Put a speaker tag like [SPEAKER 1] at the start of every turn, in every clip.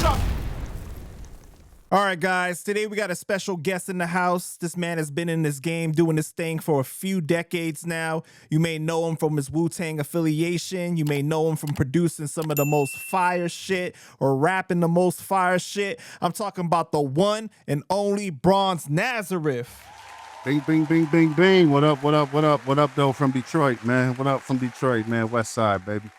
[SPEAKER 1] All right, guys, today we got a special guest in the house. This man has been in this game doing this thing for a few decades now. You may know him from his Wu-Tang affiliation. You may know him from producing some of the most fire shit or rapping the most fire shit. I'm talking about the one and only Bronze Nazareth.
[SPEAKER 2] Bing, bing, bing, bing, bing. What up, what up, what up, what up, though, from Detroit, man? What up from Detroit, man? West Side, baby.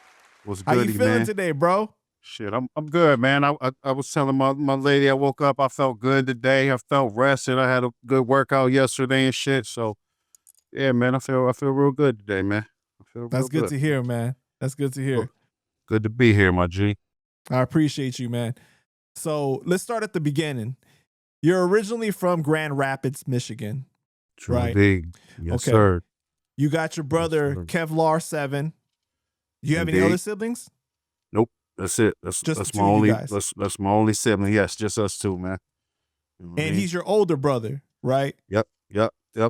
[SPEAKER 2] What's goody, man?
[SPEAKER 1] How you feeling today, bro?
[SPEAKER 2] Shit, I'm good, man. I was telling my lady I woke up, I felt good today. I felt rested. I had a good workout yesterday and shit. So, yeah, man, I feel real good today, man. I feel
[SPEAKER 1] That's
[SPEAKER 2] real
[SPEAKER 1] good to hear, man. That's good to hear.
[SPEAKER 2] Good to be here, my G.
[SPEAKER 1] I appreciate you, man. So let's start at the beginning. You're originally from Grand Rapids, Michigan.
[SPEAKER 2] True
[SPEAKER 1] right?
[SPEAKER 2] Indeed. Yes,
[SPEAKER 1] okay.
[SPEAKER 2] Sir.
[SPEAKER 1] You got your brother,
[SPEAKER 2] yes,
[SPEAKER 1] Kevlaar 7. Do you have
[SPEAKER 2] Indeed.
[SPEAKER 1] any other siblings?
[SPEAKER 2] Nope. That's it. That's my only. That's my only sibling. Yes, just us two, man.
[SPEAKER 1] You know and he's your older brother, right?
[SPEAKER 2] Yep.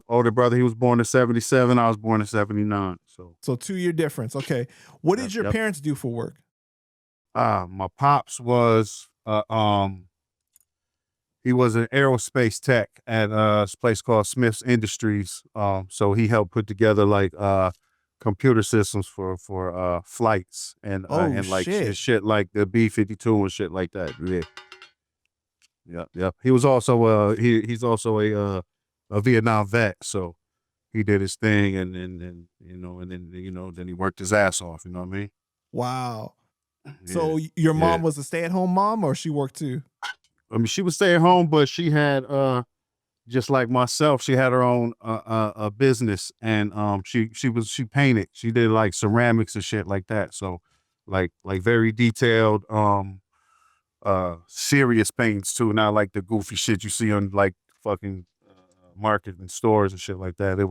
[SPEAKER 2] Older brother. He was born in 77. I was born in 79. So
[SPEAKER 1] 2-year difference. Okay. What did your parents do for work?
[SPEAKER 2] My pops was he was an aerospace tech at this place called Smith's Industries. So he helped put together like computer systems for flights and like shit like the B-52 and shit like that. Yeah. He was also he's also a Vietnam vet, so he did his thing and then he worked his ass off. You know what I mean?
[SPEAKER 1] Wow. So your mom was a stay-at-home mom, or she worked too?
[SPEAKER 2] I mean, she would stay at home, but she had just like myself, she had her own a business, and she painted. She did like ceramics and shit like that. So like very detailed serious paints too, not like the goofy shit you see on like fucking marketing stores and shit like that. It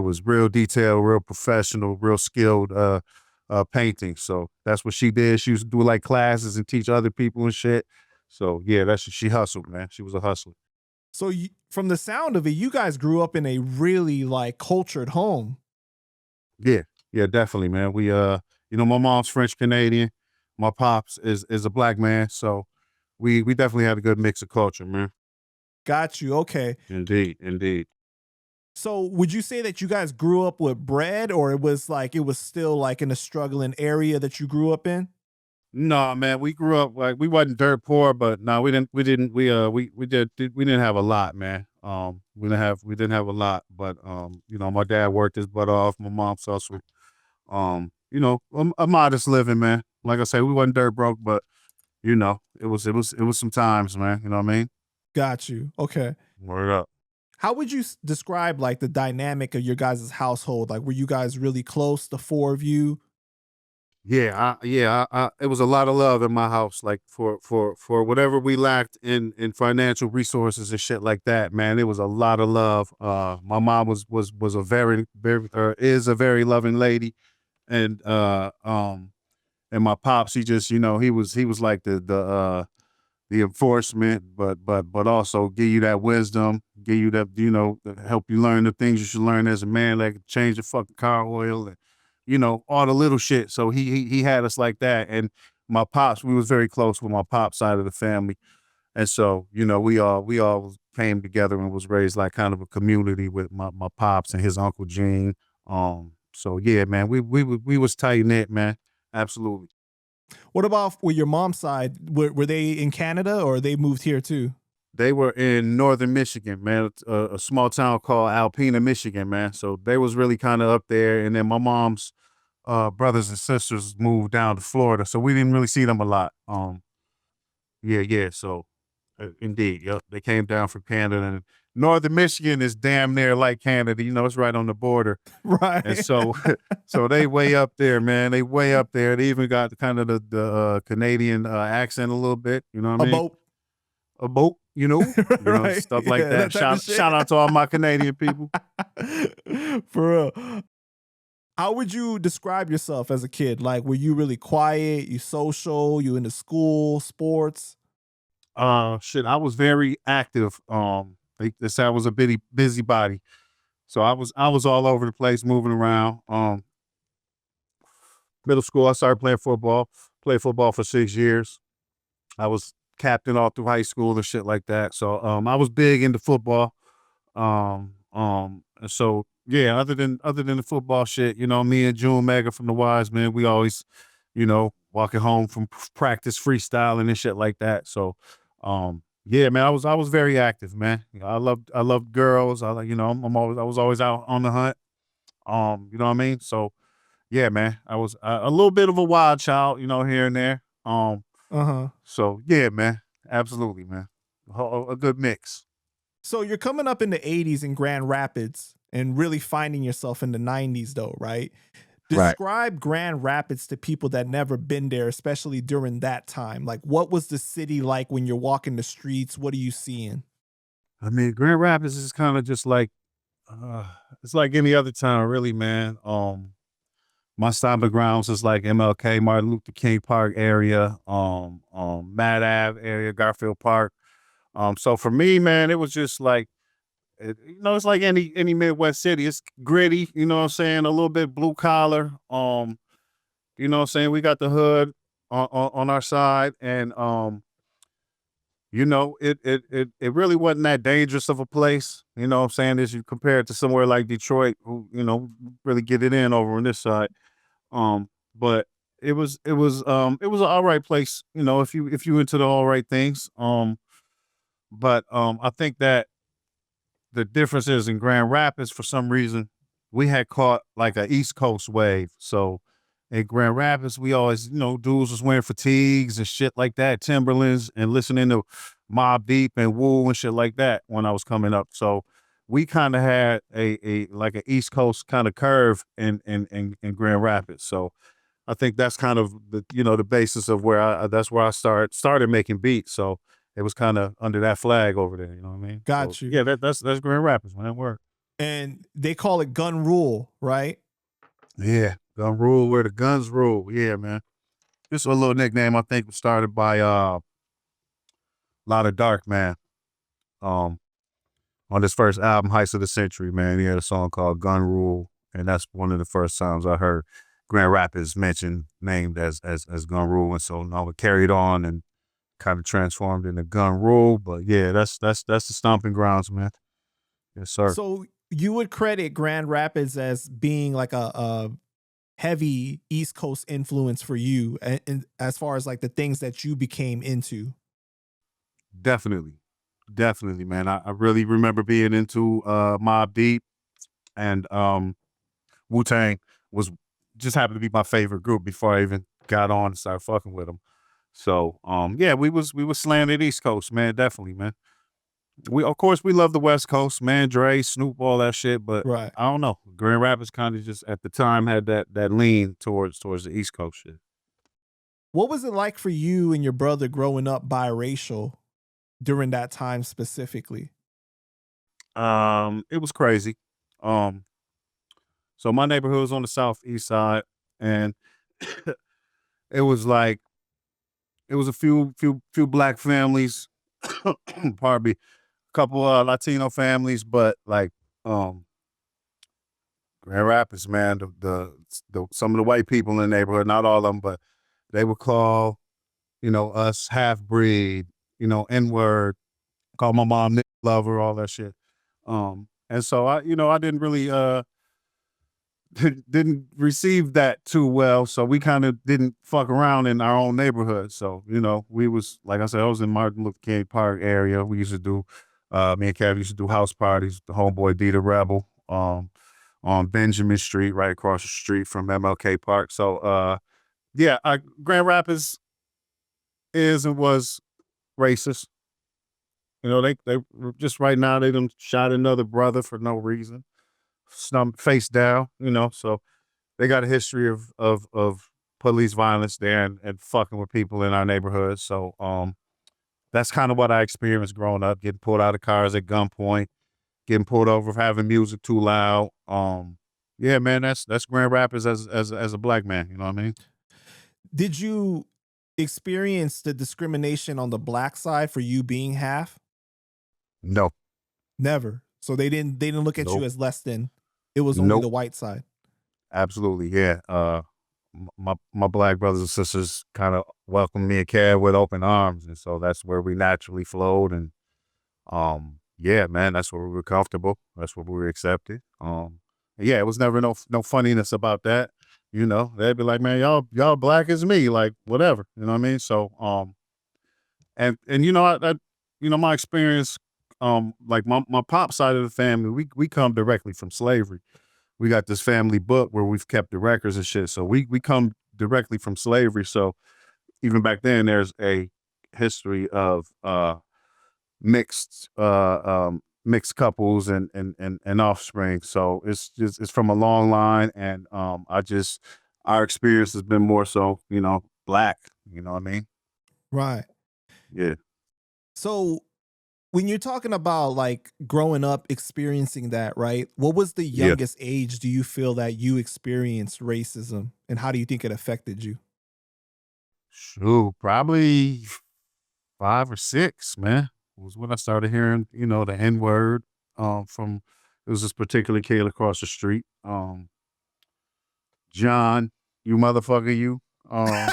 [SPEAKER 2] was real detailed, real professional, real skilled painting. So that's what she did. She used to do like classes and teach other people and shit. So yeah, she hustled, man. She was a hustler.
[SPEAKER 1] So from the sound of it, you guys grew up in a really like cultured home.
[SPEAKER 2] Yeah, definitely, man. We my mom's French Canadian. My pops is a black man, so we definitely had a good mix of culture, man.
[SPEAKER 1] Got you. Okay.
[SPEAKER 2] Indeed.
[SPEAKER 1] So would you say that you guys grew up with bread, or it was still like in a struggling area that you grew up in?
[SPEAKER 2] No, man, we grew up like we wasn't dirt poor, but no, we didn't have a lot, man. We didn't have a lot, but my dad worked his butt off. My mom hustled. A modest living, man. Like I say, we wasn't dirt broke, but it was some times, man. You know what I mean?
[SPEAKER 1] Got you. Okay.
[SPEAKER 2] Word up.
[SPEAKER 1] How would you describe like the dynamic of your guys' household? Like, were you guys really close, the four of you?
[SPEAKER 2] Yeah, it was a lot of love in my house, like for whatever we lacked in financial resources and shit like that, man. It was a lot of love. My mom was a very is a very loving lady, and my pops, he just he was like the enforcement, but also give you that wisdom, give you that help you learn the things you should learn as a man, like change the fucking car oil and all the little shit. So he had us like that. And my pops, we was very close with my pop side of the family. And so, we all came together and was raised like kind of a community with my pops and his Uncle Gene. So yeah, man, we was tight knit, man. Absolutely.
[SPEAKER 1] What about with your mom's side? Were they in Canada, or they moved here too?
[SPEAKER 2] They were in northern Michigan, man, a small town called Alpena, Michigan, man. So they was really kind of up there. And then my mom's brothers and sisters moved down to Florida, so we didn't really see them a lot. Yeah. So indeed, yep, they came down from Canada. And northern Michigan is damn near like Canada. It's right on the border.
[SPEAKER 1] Right.
[SPEAKER 2] And so they way up there, man. They way up there. They even got kind of the Canadian accent a little bit. You know what I mean? A boat,
[SPEAKER 1] right.
[SPEAKER 2] Stuff like that. Shout out to all my Canadian people.
[SPEAKER 1] For real. How would you describe yourself as a kid? Like, were you really quiet? You social? You into school, sports?
[SPEAKER 2] Shit, I was very active. They said I was a busybody. So I was all over the place, moving around. Middle school, I started playing football. Played football for 6 years. I was captain all through high school and shit like that. So I was big into football. And so yeah, other than the football shit, you know, me and June Mega from the Wisemen, we always, you know, walking home from practice freestyling and shit like that. So yeah, man, I was very active, man. You know, I loved girls. You know, I was always out on the hunt. You know what I mean? So yeah, man, I was a little bit of a wild child, you know, here and there. So yeah, man, absolutely, man, a good mix.
[SPEAKER 1] So you're coming up in the 80s in Grand Rapids and really finding yourself in the 90s though, right?
[SPEAKER 2] Right.
[SPEAKER 1] Describe Grand Rapids to people that never been there, especially during that time. Like, what was the city like when you're walking the streets? What are you seeing?
[SPEAKER 2] I mean, Grand Rapids is kind of just like it's like any other town, really, man. My stomping grounds is like MLK, Martin Luther King Park area, Matt Ave area, Garfield Park. So for me, man, it was just like, you know, it's like any Midwest city. It's gritty, you know what I'm saying? A little bit blue collar. You know what I'm saying? We got the hood on our side, and you know, it really wasn't that dangerous of a place. You know what I'm saying? As you compare it to somewhere like Detroit, who, you know, really get it in over on this side. But it was an all right place, you know, if you into the all right things. But I think that the difference is in Grand Rapids, for some reason, we had caught like a East Coast wave. So in Grand Rapids, we always, you know, dudes was wearing fatigues and shit like that, Timberlands, and listening to Mobb Deep and Wu and shit like that when I was coming up. So we kind of had a like an East Coast kind of curve in Grand Rapids. So I think that's kind of the, you know, the basis of where that's where I started making beats. So it was kind of under that flag over there. You know what I mean?
[SPEAKER 1] Got
[SPEAKER 2] So
[SPEAKER 1] you.
[SPEAKER 2] yeah, that's Grand Rapids, man. Work.
[SPEAKER 1] And they call it gun rule, right?
[SPEAKER 2] Yeah, gun rule where the guns rule. Yeah, man. This is a little nickname I think was started by Lot of Dark, man. On his first album, Heist of the Century, man, he had a song called Gun Rule, and that's one of the first times I heard Grand Rapids mentioned, named as Gun Rule, and so now it carried on and kind of transformed into Gun Rule. But yeah, that's the stomping grounds, man. Yes, sir.
[SPEAKER 1] So you would credit Grand Rapids as being like a heavy East Coast influence for you, and as far as like the things that you became into.
[SPEAKER 2] Definitely, man. I really remember being into Mobb Deep, and Wu-Tang was just happened to be my favorite group before I even got on and started fucking with them. So yeah, we was slanted East Coast, man. Definitely, man. We of course we love the West Coast, man. Dre, Snoop, all that shit, but
[SPEAKER 1] Right.
[SPEAKER 2] I don't know. Grand Rapids kind of just at the time had that lean towards the East Coast shit.
[SPEAKER 1] What was it like for you and your brother growing up biracial during that time specifically?
[SPEAKER 2] It was crazy. So my neighborhood was on the southeast side, and it was like it was a few black families, pardon me, a couple Latino families, but like Grand Rapids, man, the some of the white people in the neighborhood, not all of them, but they would call, you know, us half breed, you know, N-word, call my mom nigga lover, all that shit. And so I, you know, I didn't really didn't receive that too well. So we kind of didn't fuck around in our own neighborhood. So, you know, we was, like I said, I was in Martin Luther King Park area. We used to do, me and Kev used to do house parties, the homeboy D the Rebel, on Benjamin Street, right across the street from MLK Park. So, yeah, Grand Rapids is and was racist. You know, they just right now, they done shot another brother for no reason. Face down, you know, so they got a history of police violence there and fucking with people in our neighborhood. So that's kind of what I experienced growing up, getting pulled out of cars at gunpoint, getting pulled over for having music too loud. Yeah, man, that's Grand Rapids as a black man, you know what I mean?
[SPEAKER 1] Did you experience the discrimination on the black side for you being half?
[SPEAKER 2] No.
[SPEAKER 1] Never. So they didn't look at you
[SPEAKER 2] Nope.
[SPEAKER 1] as less than. It was only
[SPEAKER 2] Nope.
[SPEAKER 1] the white side.
[SPEAKER 2] Absolutely, yeah. my black brothers and sisters kind of welcomed me and Kev with open arms, and so that's where we naturally flowed. And yeah, man, that's where we were comfortable. That's where we were accepted. Yeah, it was never no funniness about that. You know, they'd be like, man, y'all black as me, like whatever. You know what I mean? So and you know, you know, my experience, like my pop side of the family, we come directly from slavery. We got this family book where we've kept the records and shit. So we come directly from slavery. So even back then, there's a history of mixed mixed couples and offspring. So it's from a long line, and our experience has been more so, you know, black. You know what I mean?
[SPEAKER 1] Right.
[SPEAKER 2] Yeah.
[SPEAKER 1] So when you're talking about like growing up, experiencing that, right? What was the
[SPEAKER 2] Yeah.
[SPEAKER 1] youngest age do you feel that you experienced racism, and how do you think it affected you?
[SPEAKER 2] Shoot, probably 5 or 6, man, was when I started hearing, you know, the N word. From It was this particular kid across the street. John, you motherfucker, you.
[SPEAKER 1] Yeah,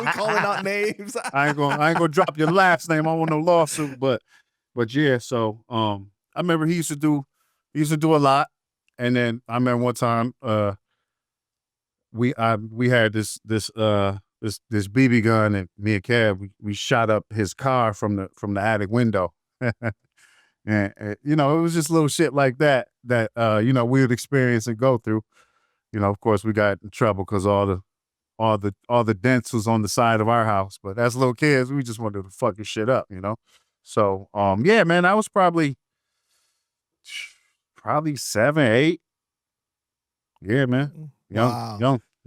[SPEAKER 1] we calling out names.
[SPEAKER 2] I ain't gonna drop your last name. I want no lawsuit, but yeah. So I remember he used to do a lot, and then I remember one time we had this BB gun, and me and Kev, we shot up his car from the attic window. And you know, it was just little shit like that you know, we would experience and go through. You know, of course, we got in trouble because all the dents was on the side of our house. But as little kids, we just wanted to fucking shit up, you know. So yeah, man, I was probably 7, 8. Yeah, man.
[SPEAKER 1] Wow.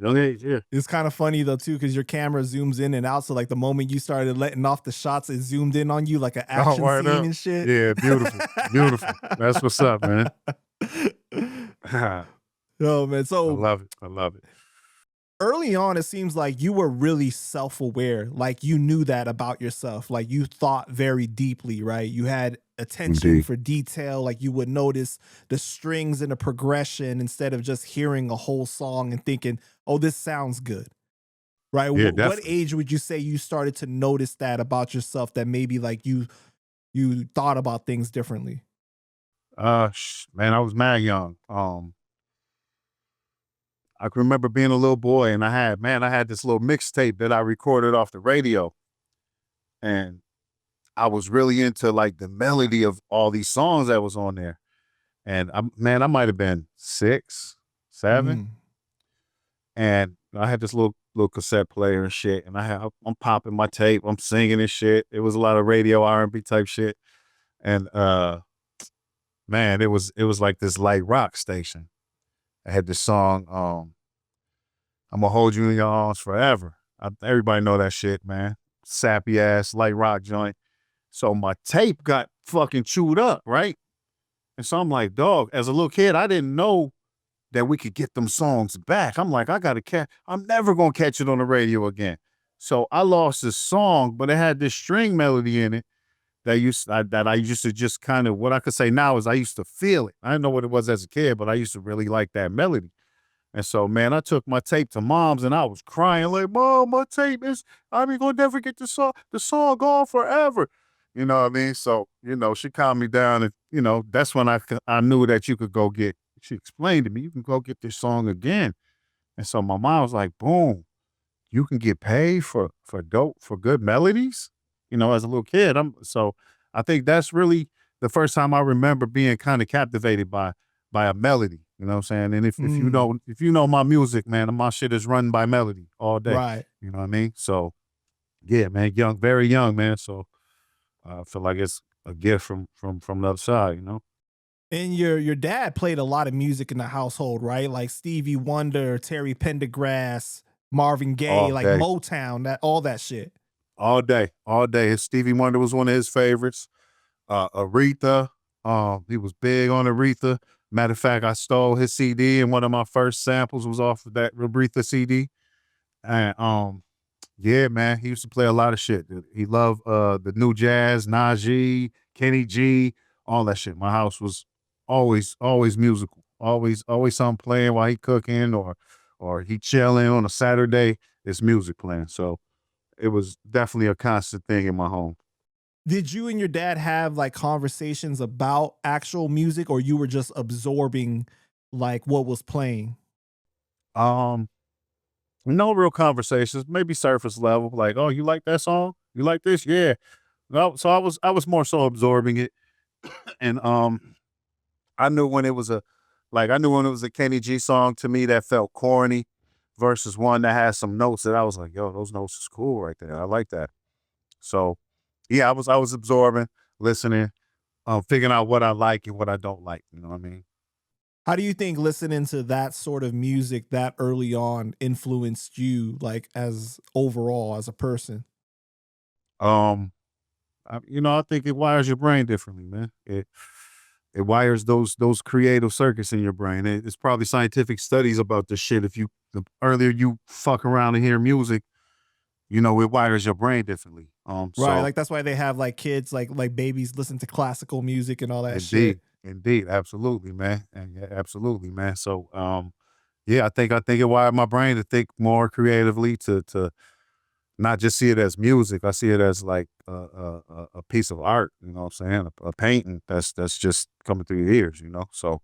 [SPEAKER 2] Young age, yeah.
[SPEAKER 1] It's kind of funny though too, because your camera zooms in and out. So like the moment you started letting off the shots, it zoomed in on you like an action
[SPEAKER 2] word
[SPEAKER 1] scene
[SPEAKER 2] up.
[SPEAKER 1] and shit.
[SPEAKER 2] Yeah, beautiful. Beautiful. That's what's up, man.
[SPEAKER 1] Oh man.
[SPEAKER 2] I
[SPEAKER 1] So
[SPEAKER 2] love it. I love it.
[SPEAKER 1] early on, it seems like you were really self-aware. Like you knew that about yourself. Like you thought very deeply, right? You had attention
[SPEAKER 2] Indeed.
[SPEAKER 1] for detail. Like you would notice the strings and the progression instead of just hearing a whole song and thinking, oh, this sounds good. Right?
[SPEAKER 2] Yeah,
[SPEAKER 1] What
[SPEAKER 2] definitely.
[SPEAKER 1] age would you say you started to notice that about yourself, that maybe like you thought about things differently?
[SPEAKER 2] Man, I was mad young. I can remember being a little boy, and I had this little mixtape that I recorded off the radio, and I was really into like the melody of all these songs that was on there. And I might have been 6, 7,
[SPEAKER 1] Mm.
[SPEAKER 2] and I had this little cassette player and shit, and I'm popping my tape, I'm singing and shit. It was a lot of radio R&B type shit, and man, it was like this light rock station. I had this song, I'm gonna hold you in your arms forever. Everybody know that shit, man. Sappy ass light rock joint. So my tape got fucking chewed up, right? And so I'm like, dog, as a little kid, I didn't know that we could get them songs back. I'm like, I'm never gonna catch it on the radio again. So I lost this song, but it had this string melody in it that I used to just kind of, what I could say now is I used to feel it. I didn't know what it was as a kid, but I used to really like that melody. And so, man, I took my tape to mom's and I was crying like, Mom, my tape is, I ain't gonna never get the song gone forever. You know what I mean? So, you know, she calmed me down, and, you know, that's when I knew that you could go get, she explained to me, you can go get this song again. And so my mom was like, boom, you can get paid for good melodies, you know, as a little kid. So I think that's really the first time I remember being kind of captivated by a melody. You know what I'm saying? And if you know my music, man, my shit is run by melody all day.
[SPEAKER 1] Right.
[SPEAKER 2] You know what I mean? So yeah, man, very young, man. So I feel like it's a gift from the other side, you know?
[SPEAKER 1] And your dad played a lot of music in the household, right? Like Stevie Wonder, Terry Pendergrass, Marvin Gaye,
[SPEAKER 2] All
[SPEAKER 1] like
[SPEAKER 2] day.
[SPEAKER 1] Motown, all that shit.
[SPEAKER 2] All day. All day. Stevie Wonder was one of his favorites. Aretha, he was big on Aretha. Matter of fact, I stole his CD, and one of my first samples was off of that Aretha CD. And yeah, man, he used to play a lot of shit. He loved the new jazz, Najee, Kenny G, all that shit. My house was always musical. Always something playing while he cooking, or or he chilling on a Saturday, it's music playing. So it was definitely a constant thing in my home.
[SPEAKER 1] Did you and your dad have like conversations about actual music, or you were just absorbing like what was playing?
[SPEAKER 2] No real conversations, maybe surface level, like, oh, you like that song? You like this? Yeah. No, so I was more so absorbing it. And I knew when it was a Kenny G song to me that felt corny versus one that had some notes that I was like, yo, those notes is cool right there. I like that. So yeah, I was absorbing, listening, figuring out what I like and what I don't like. You know what I mean?
[SPEAKER 1] How do you think listening to that sort of music that early on influenced you, like as overall as a person?
[SPEAKER 2] Um, I think it wires your brain differently, man. It wires those creative circuits in your brain. It's probably scientific studies about this shit. The earlier you fuck around and hear music, it wires your brain differently.
[SPEAKER 1] Right,
[SPEAKER 2] So
[SPEAKER 1] like that's why they have like kids, like babies listen to classical music and all that shit.
[SPEAKER 2] indeed, absolutely, man, and yeah, absolutely, man. So, yeah, I think it wired my brain to think more creatively, to not just see it as music. I see it as like a piece of art. You know what I'm saying? A painting that's just coming through your ears. So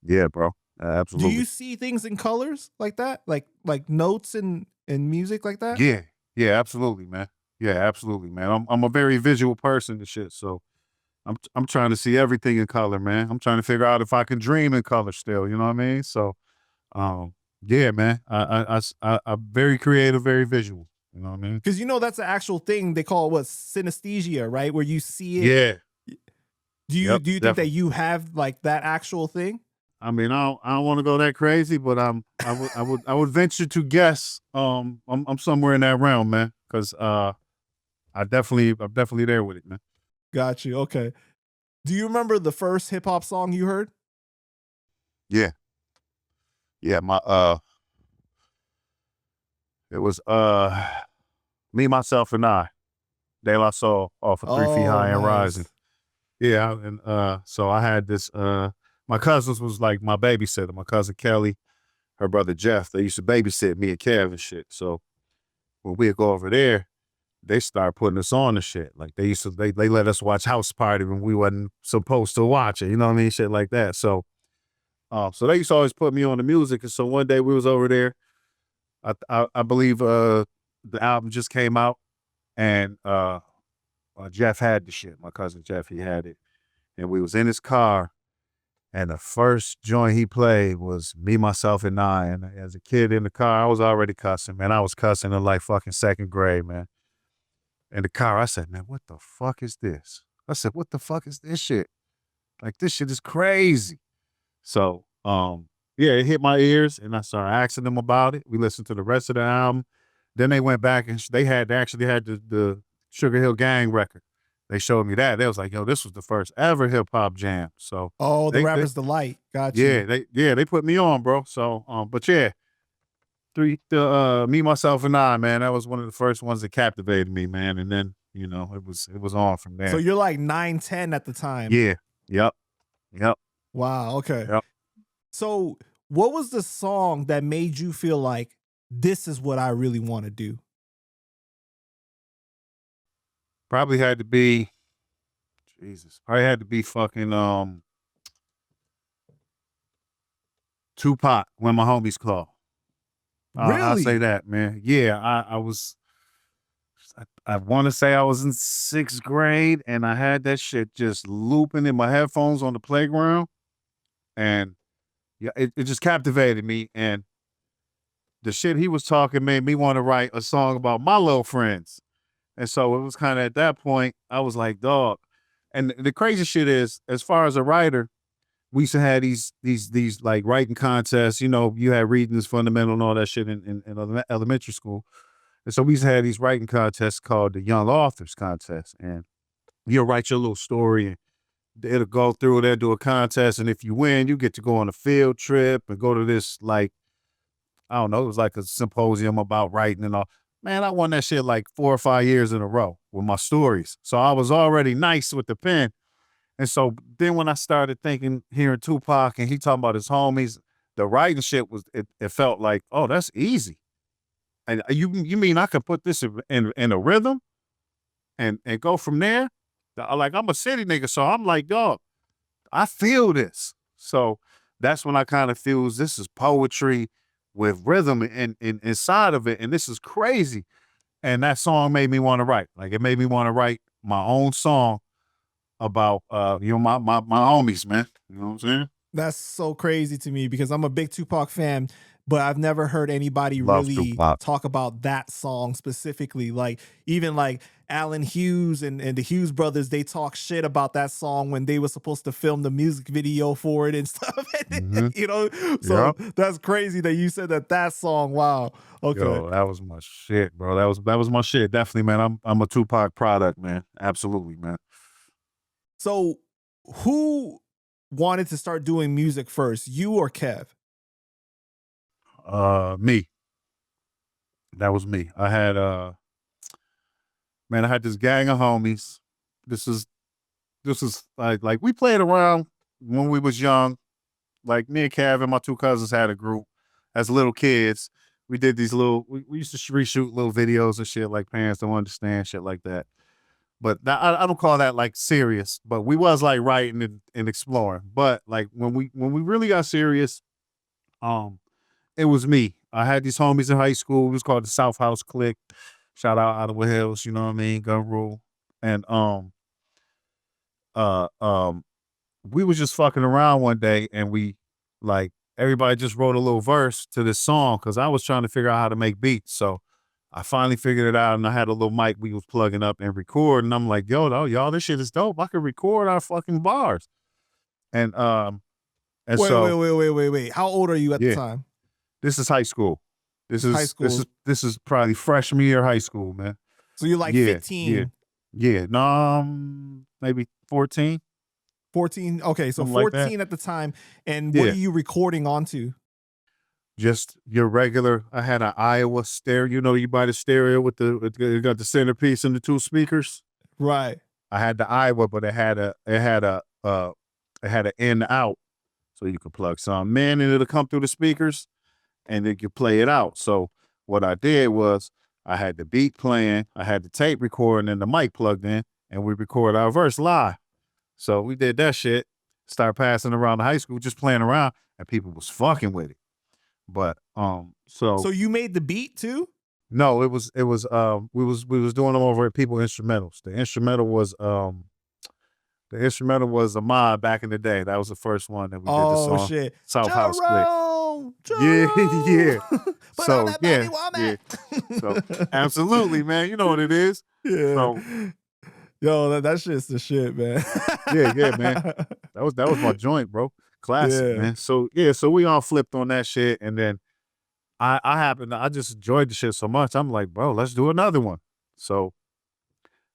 [SPEAKER 2] yeah, bro,
[SPEAKER 1] Do
[SPEAKER 2] absolutely.
[SPEAKER 1] you see things in colors like that? Like notes and music like that?
[SPEAKER 2] Yeah, yeah, absolutely, man. Yeah, absolutely, man. I'm a very visual person and shit. So I'm trying to see everything in color, man. I'm trying to figure out if I can dream in color still. You know what I mean? So um, yeah, man. I'm very creative, very visual. You know what I mean?
[SPEAKER 1] Because that's an actual thing they call it, what, synesthesia, right? Where you see it.
[SPEAKER 2] Yeah.
[SPEAKER 1] Do you
[SPEAKER 2] Yep.
[SPEAKER 1] do you think that
[SPEAKER 2] Definitely.
[SPEAKER 1] you have like that actual thing?
[SPEAKER 2] I mean, I don't want to go that crazy, but I would venture to guess. I'm somewhere in that realm, man. Because I'm definitely there with it, man.
[SPEAKER 1] Got you. Okay. Do you remember the first hip hop song you heard?
[SPEAKER 2] Yeah, yeah. It was me, myself, and I. De La Soul off of 3 Feet
[SPEAKER 1] Oh,
[SPEAKER 2] High and Rising.
[SPEAKER 1] nice.
[SPEAKER 2] Yeah, and so I had this. My cousins was like my babysitter. My cousin Kelly, her brother Jeff. They used to babysit me and Kev and shit. So when we'd go over there, they started putting us on the shit. Like they let us watch House Party when we wasn't supposed to watch it. You know what I mean? Shit like that. So they used to always put me on the music. And so one day we was over there. I believe the album just came out, and Jeff had the shit. My cousin Jeff, he had it, and we was in his car. And the first joint he played was Me, Myself, and I. And as a kid in the car, I was already cussing, man. I was cussing in like fucking second grade, man. In the car, I said, man, what the fuck is this? I said, what the fuck is this shit? Like, this shit is crazy. So, yeah, it hit my ears, and I started asking them about it. We listened to the rest of the album. Then they went back and they actually had the Sugar Hill Gang record. They showed me that. They was like, yo, this was the first ever hip hop jam. So
[SPEAKER 1] Oh, the
[SPEAKER 2] they
[SPEAKER 1] rapper's delight. Got you.
[SPEAKER 2] they put me on, bro. So but yeah, Me, Myself, and I, man, that was one of the first ones that captivated me, man. And then, it was on from
[SPEAKER 1] So
[SPEAKER 2] there.
[SPEAKER 1] you're like 9, 10 at the time.
[SPEAKER 2] Yeah. Yep. Yep.
[SPEAKER 1] Wow. Okay.
[SPEAKER 2] Yep.
[SPEAKER 1] So what was the song that made you feel like this is what I really want to do?
[SPEAKER 2] Probably had to be Jesus. Probably had to be fucking Tupac, When My Homies Call. I'll say
[SPEAKER 1] Really?
[SPEAKER 2] that, man. Yeah, I want to say I was in 6th grade, and I had that shit just looping in my headphones on the playground, and yeah, it just captivated me, and the shit he was talking made me want to write a song about my little friends. And so it was kind of at that point, I was like, dog. And the crazy shit is, as far as a writer, we used to have these like writing contests. You had reading is fundamental and all that shit in elementary school. And so we used to have these writing contests called the Young Authors Contest. And you'll write your little story, and it'll go through, they'll do a contest. And if you win, you get to go on a field trip and go to this, like, I don't know, it was like a symposium about writing and all. Man, I won that shit like 4 or 5 years in a row with my stories. So I was already nice with the pen. And so then when I started hearing Tupac and he talking about his homies, the writing shit was it felt like, oh, that's easy. And you mean I could put this in a rhythm and go from there? Like, I'm a city nigga, so I'm like, dog, I feel this. So that's when I kind of feels this is poetry with rhythm and inside of it, and this is crazy. And that song made me want to write. Like, it made me want to write my own song about you know, my homies, man. You know what I'm saying?
[SPEAKER 1] That's so crazy to me because I'm a big Tupac fan, but I've never heard anybody
[SPEAKER 2] Love
[SPEAKER 1] really
[SPEAKER 2] Tupac.
[SPEAKER 1] talk about that song specifically. Like, even like Alan Hughes and the Hughes brothers, they talk shit about that song when they were supposed to film the music video for it and stuff. You know, so that's crazy that you said that song. Wow. Okay.
[SPEAKER 2] Yo, that was my shit, bro. That was my shit. Definitely, man. I'm a Tupac product, man. Absolutely, man.
[SPEAKER 1] So who wanted to start doing music first, you or Kev?
[SPEAKER 2] Me. That was me. I had man, I had this gang of homies. This is like we played around when we was young. Like, me and Kev and my two cousins had a group as little kids. We did these little, we used to reshoot little videos and shit, like Parents Don't Understand, shit like that. But I don't call that like serious, but we was like writing and exploring. But like when we really got serious, it was me. I had these homies in high school. It was called the South House Clique. Shout out Ottawa Hills, you know what I mean? Gun Rule. And we was just fucking around one day, and we, like, everybody just wrote a little verse to this song because I was trying to figure out how to make beats. So I finally figured it out, and I had a little mic we was plugging up and record, and I'm like, yo, y'all, this shit is dope. I could record our fucking bars. And
[SPEAKER 1] wait. How old are you at the time?
[SPEAKER 2] This is high school. This is
[SPEAKER 1] high school.
[SPEAKER 2] This is probably freshman year of high school, man.
[SPEAKER 1] So you're like 15.
[SPEAKER 2] Yeah. No, maybe 14.
[SPEAKER 1] 14. Okay, so
[SPEAKER 2] something
[SPEAKER 1] 14
[SPEAKER 2] like
[SPEAKER 1] at the time. And what are you recording onto?
[SPEAKER 2] Just your regular. I had an Iowa stereo. You know, you buy the stereo with it got the centerpiece and the two speakers.
[SPEAKER 1] Right.
[SPEAKER 2] I had the Iowa, but it had an in out, so you could plug some in and it'll come through the speakers, and then you play it out. So what I did was I had the beat playing, I had the tape recording, and the mic plugged in, and we record our verse live. So we did that shit, start passing around the high school, just playing around, and people was fucking with it. But so
[SPEAKER 1] you made the beat too?
[SPEAKER 2] No, we was doing them over at People Instrumentals. The instrumental was a mod back in the day. That was the first one that we did the song.
[SPEAKER 1] Oh shit.
[SPEAKER 2] South House Clique. Yeah. So absolutely, man. You know what it is.
[SPEAKER 1] Yeah.
[SPEAKER 2] So,
[SPEAKER 1] yo, that shit's the shit, man.
[SPEAKER 2] yeah, man. That was my joint, bro. Classic, man. So we all flipped on that shit, and then I just enjoyed the shit so much. I'm like, bro, let's do another one. So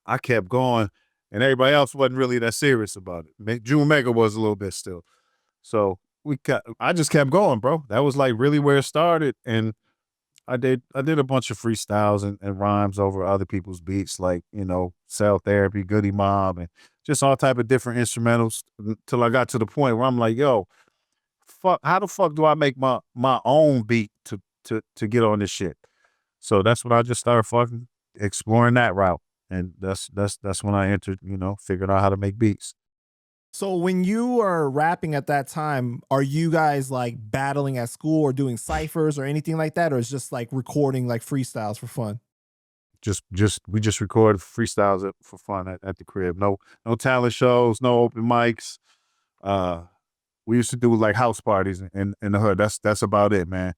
[SPEAKER 2] I kept going, and everybody else wasn't really that serious about it. June Mega was a little bit still. So I just kept going, bro. That was like really where it started. And I did a bunch of freestyles and rhymes over other people's beats, like, you know, Cell Therapy, Goody Mob, and just all type of different instrumentals until I got to the point where I'm like, yo, how the fuck do I make my own beat to get on this shit? So that's when I just started fucking exploring that route. And that's when I entered, you know, figured out how to make beats.
[SPEAKER 1] So when you are rapping at that time, are you guys like battling at school or doing ciphers or anything like that? Or is just like recording like freestyles for fun?
[SPEAKER 2] We just record freestyles for fun at the crib. No talent shows, no open mics. We used to do like house parties in the hood. That's about it, man.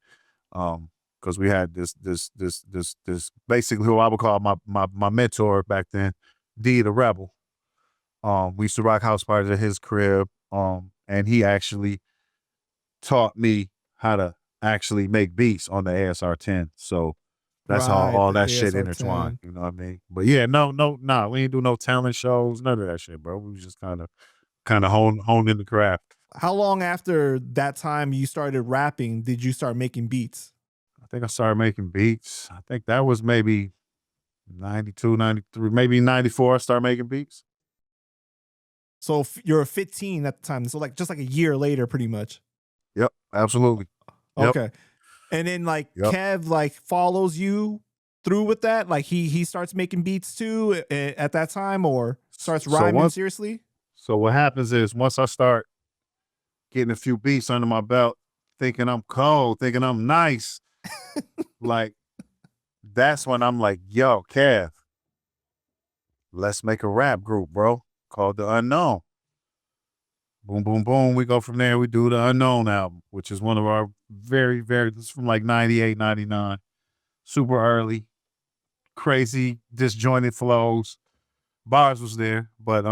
[SPEAKER 2] Cause we had this basically who I would call my mentor back then, D the Rebel. We used to rock house parties at his crib. And he actually taught me how to actually make beats on the ASR 10. So that's how all that shit intertwined. You know what I mean? But yeah, we ain't do no talent shows, none of that shit, bro. We was just kind of honed in the craft.
[SPEAKER 1] How long after that time you started rapping did you start making beats?
[SPEAKER 2] I think I started making beats. I think that was maybe 92, 93, maybe 94 I started making beats.
[SPEAKER 1] So you're 15 at the time. So like just like a year later, pretty much.
[SPEAKER 2] Yep. Absolutely. Yep.
[SPEAKER 1] Okay. And then like
[SPEAKER 2] Yep.
[SPEAKER 1] Kev like follows you through with that? Like he starts making beats too at that time, or starts
[SPEAKER 2] So
[SPEAKER 1] rhyming
[SPEAKER 2] once,
[SPEAKER 1] seriously?
[SPEAKER 2] so what happens is once I start getting a few beats under my belt, thinking I'm cold, thinking I'm nice, like that's when I'm like, yo, Kev, let's make a rap group, bro, called The Unknown. Boom, boom, boom. We go from there. We do The Unknown album, which is one of our this is from like 98, 99. Super early, crazy, disjointed flows. Bars was there. But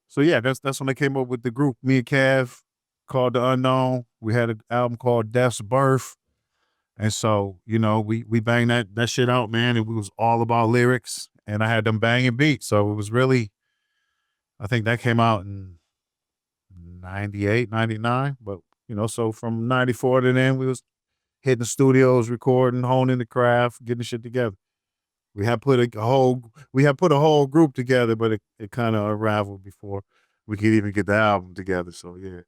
[SPEAKER 2] so yeah, that's when they came up with the group, me and Kev, called The Unknown. We had an album called Death's Birth. And so, you know, we banged that shit out, man. It was all about lyrics. And I had them banging beats. So it was really, I think that came out in 98, 99. But, you know, so from 94 to then we was hitting the studios, recording, honing the craft, getting the shit together. We had put a whole group together, but it kind of unraveled before we could even get the album together. So yeah.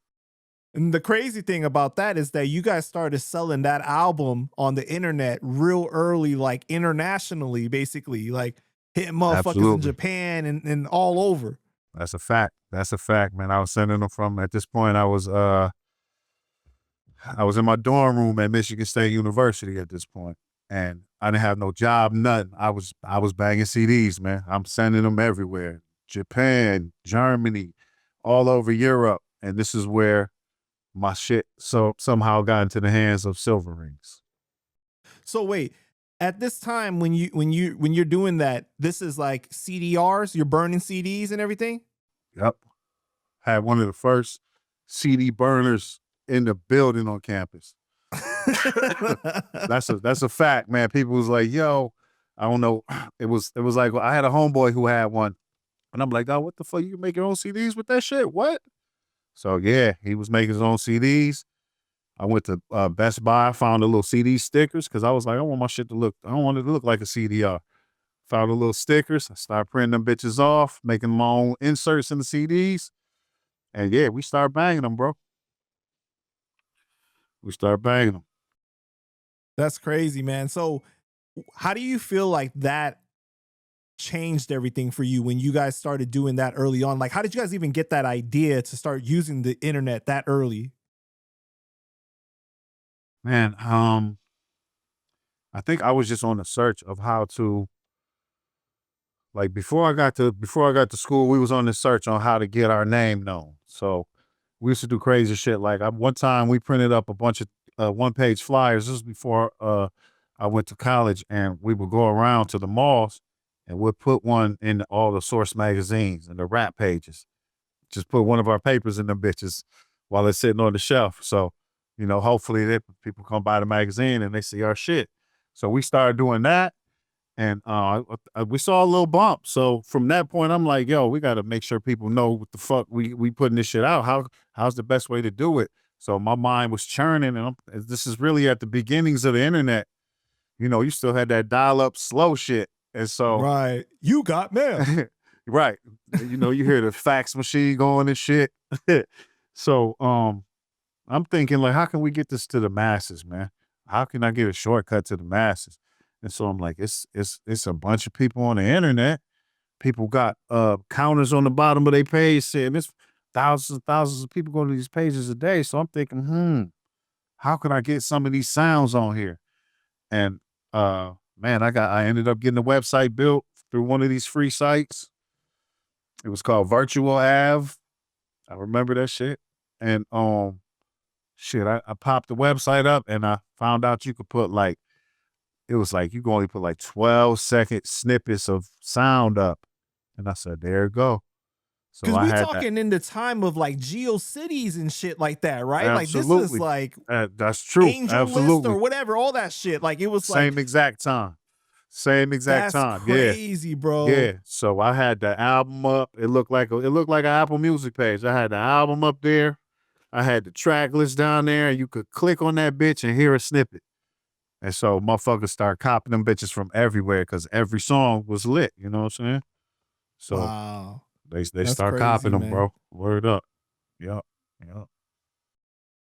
[SPEAKER 1] And the crazy thing about that is that you guys started selling that album on the internet real early, like internationally, basically, like hitting motherfuckers in
[SPEAKER 2] Absolutely.
[SPEAKER 1] Japan and all over.
[SPEAKER 2] That's a fact. That's a fact, man. I was sending them from, at this point, I was in my dorm room at Michigan State University at this point, and I didn't have no job, nothing. I was banging CDs, man. I'm sending them everywhere. Japan, Germany, all over Europe. And this is where my shit somehow got into the hands of Civilringz.
[SPEAKER 1] So wait, at this time when you're doing that, this is like CDRs, you're burning CDs and everything?
[SPEAKER 2] Yep. Had one of the first CD burners in the building on campus. That's a fact, man. People was like, yo, I don't know. It was like, I had a homeboy who had one, and I'm like, oh, what the fuck? You can make your own CDs with that shit? What? So yeah, he was making his own CDs. I went to Best Buy, found the little CD stickers, because I was like, I want my shit to look, I don't want it to look like a CDR. Found the little stickers. I started printing them bitches off, making my own inserts in the CDs. And yeah, we started banging them, bro. We started banging them.
[SPEAKER 1] That's crazy, man. So how do you feel like that changed everything for you when you guys started doing that early on? Like, how did you guys even get that idea to start using the internet that early?
[SPEAKER 2] Man, I think I was just on the search of how to, like, before I got to school, we was on the search on how to get our name known. So we used to do crazy shit. Like one time we printed up a bunch of one-page flyers. This was before I went to college, and we would go around to the malls and we'd put one in all the Source magazines and the rap pages. Just put one of our papers in them bitches while it's sitting on the shelf. So, you know, hopefully people come by the magazine and they see our shit. So we started doing that, and we saw a little bump. So from that point, I'm like, yo, we got to make sure people know what the fuck we putting this shit out. How's the best way to do it? So my mind was churning, and this is really at the beginnings of the internet. You know, you still had that dial-up slow shit, and so
[SPEAKER 1] Right. You got mail.
[SPEAKER 2] right. You know, you hear the fax machine going and shit. So I'm thinking, like, how can we get this to the masses, man? How can I get a shortcut to the masses? And so I'm like, it's a bunch of people on the internet. People got counters on the bottom of their page saying there's thousands and thousands of people going to these pages a day. So I'm thinking, how can I get some of these sounds on here? And man, I ended up getting a website built through one of these free sites. It was called Virtual Av. I remember that shit. And shit, I popped the website up, and I found out you could put like, it was like you can only put like 12-second snippets of sound up. And I said, there it go. So
[SPEAKER 1] Because
[SPEAKER 2] I
[SPEAKER 1] we
[SPEAKER 2] had that.
[SPEAKER 1] talking in the time of like GeoCities and shit like that, right?
[SPEAKER 2] Absolutely.
[SPEAKER 1] Like this is like
[SPEAKER 2] that's true.
[SPEAKER 1] Angel
[SPEAKER 2] Absolutely.
[SPEAKER 1] List or whatever, all that shit. Like it was
[SPEAKER 2] Same
[SPEAKER 1] like
[SPEAKER 2] exact time. Same exact
[SPEAKER 1] that's
[SPEAKER 2] time.
[SPEAKER 1] crazy, bro.
[SPEAKER 2] Yeah. So I had the album up. It looked like an Apple Music page. I had the album up there. I had the track list down there, and you could click on that bitch and hear a snippet. And so motherfuckers start copying them bitches from everywhere, because every song was lit. You know what I'm saying? So
[SPEAKER 1] Wow.
[SPEAKER 2] they
[SPEAKER 1] That's
[SPEAKER 2] start
[SPEAKER 1] crazy,
[SPEAKER 2] copying them,
[SPEAKER 1] man.
[SPEAKER 2] bro. Word up. Yup. Yup.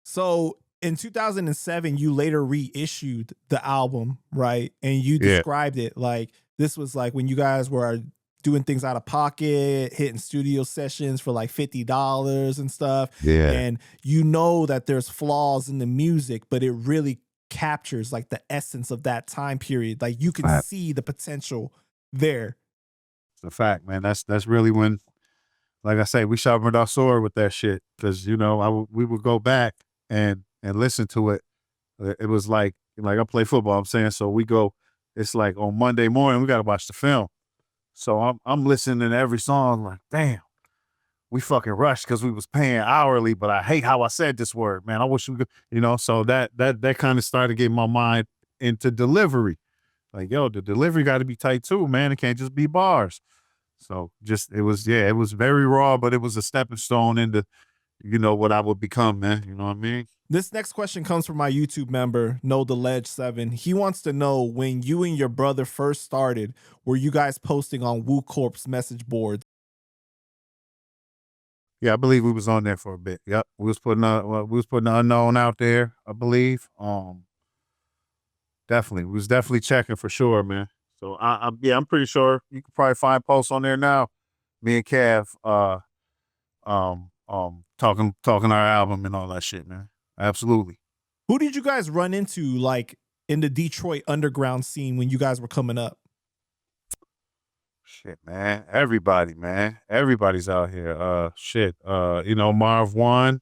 [SPEAKER 1] So In 2007, you later reissued the album, right? And you
[SPEAKER 2] Yeah.
[SPEAKER 1] described it like this was like when you guys were doing things out of pocket, hitting studio sessions for like $50 and stuff.
[SPEAKER 2] Yeah.
[SPEAKER 1] And you know that there's flaws in the music, but it really captures like the essence of that time period. Like you can
[SPEAKER 2] Right.
[SPEAKER 1] see the potential there.
[SPEAKER 2] It's a fact, man. That's really when, like I say, we sharpened our sword with that shit. Cause you know, we would go back and listen to it. It was like I play football, I'm saying. So we go, it's like on Monday morning, we got to watch the film. So I'm listening to every song like, damn, we fucking rushed because we was paying hourly, but I hate how I said this word, man. I wish we could, you know, so that kind of started getting my mind into delivery. Like, yo, the delivery got to be tight too, man. It can't just be bars. So it was very raw, but it was a stepping stone into, you know, what I would become, man. You know what I mean?
[SPEAKER 1] This next question comes from my YouTube member, Know the Ledge 7. He wants to know, when you and your brother first started, were you guys posting on Wu Corp's message boards?
[SPEAKER 2] Yeah, I believe we was on there for a bit. Yep, we was putting the unknown out there. I believe. Definitely, we was definitely checking for sure, man. So I'm pretty sure you could probably find posts on there now. Me and Kev, talking our album and all that shit, man. Absolutely.
[SPEAKER 1] Who did you guys run into like in the Detroit underground scene when you guys were coming up?
[SPEAKER 2] Shit, man. Everybody, man. Everybody's out here. You know, Marv One.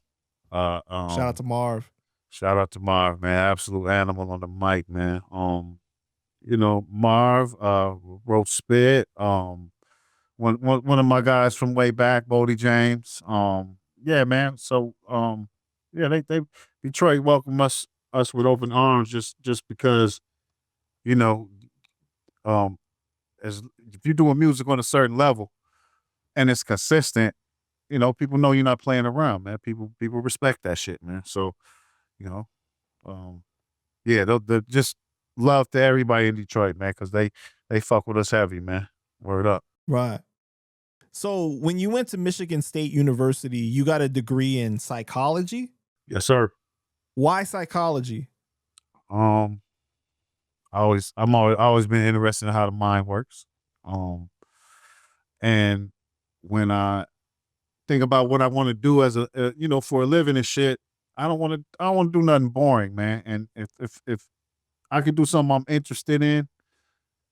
[SPEAKER 1] Shout out to Marv.
[SPEAKER 2] Shout out to Marv, man. Absolute animal on the mic, man. You know, Marv, wrote Spit. One of my guys from way back, Bodie James. Yeah, man. So, yeah, they Detroit welcomed us with open arms just because, you know, as if you're doing music on a certain level and it's consistent, you know, people know you're not playing around, man. People respect that shit, man. So, you know, yeah, they'll just love to everybody in Detroit, man, because they fuck with us heavy, man. Word up.
[SPEAKER 1] Right. So when you went to Michigan State University, you got a degree in psychology?
[SPEAKER 2] Yes, sir.
[SPEAKER 1] Why psychology?
[SPEAKER 2] I've always been interested in how the mind works. And when I think about what I want to do as you know, for a living and shit, I don't want to do nothing boring, man. And if I could do something I'm interested in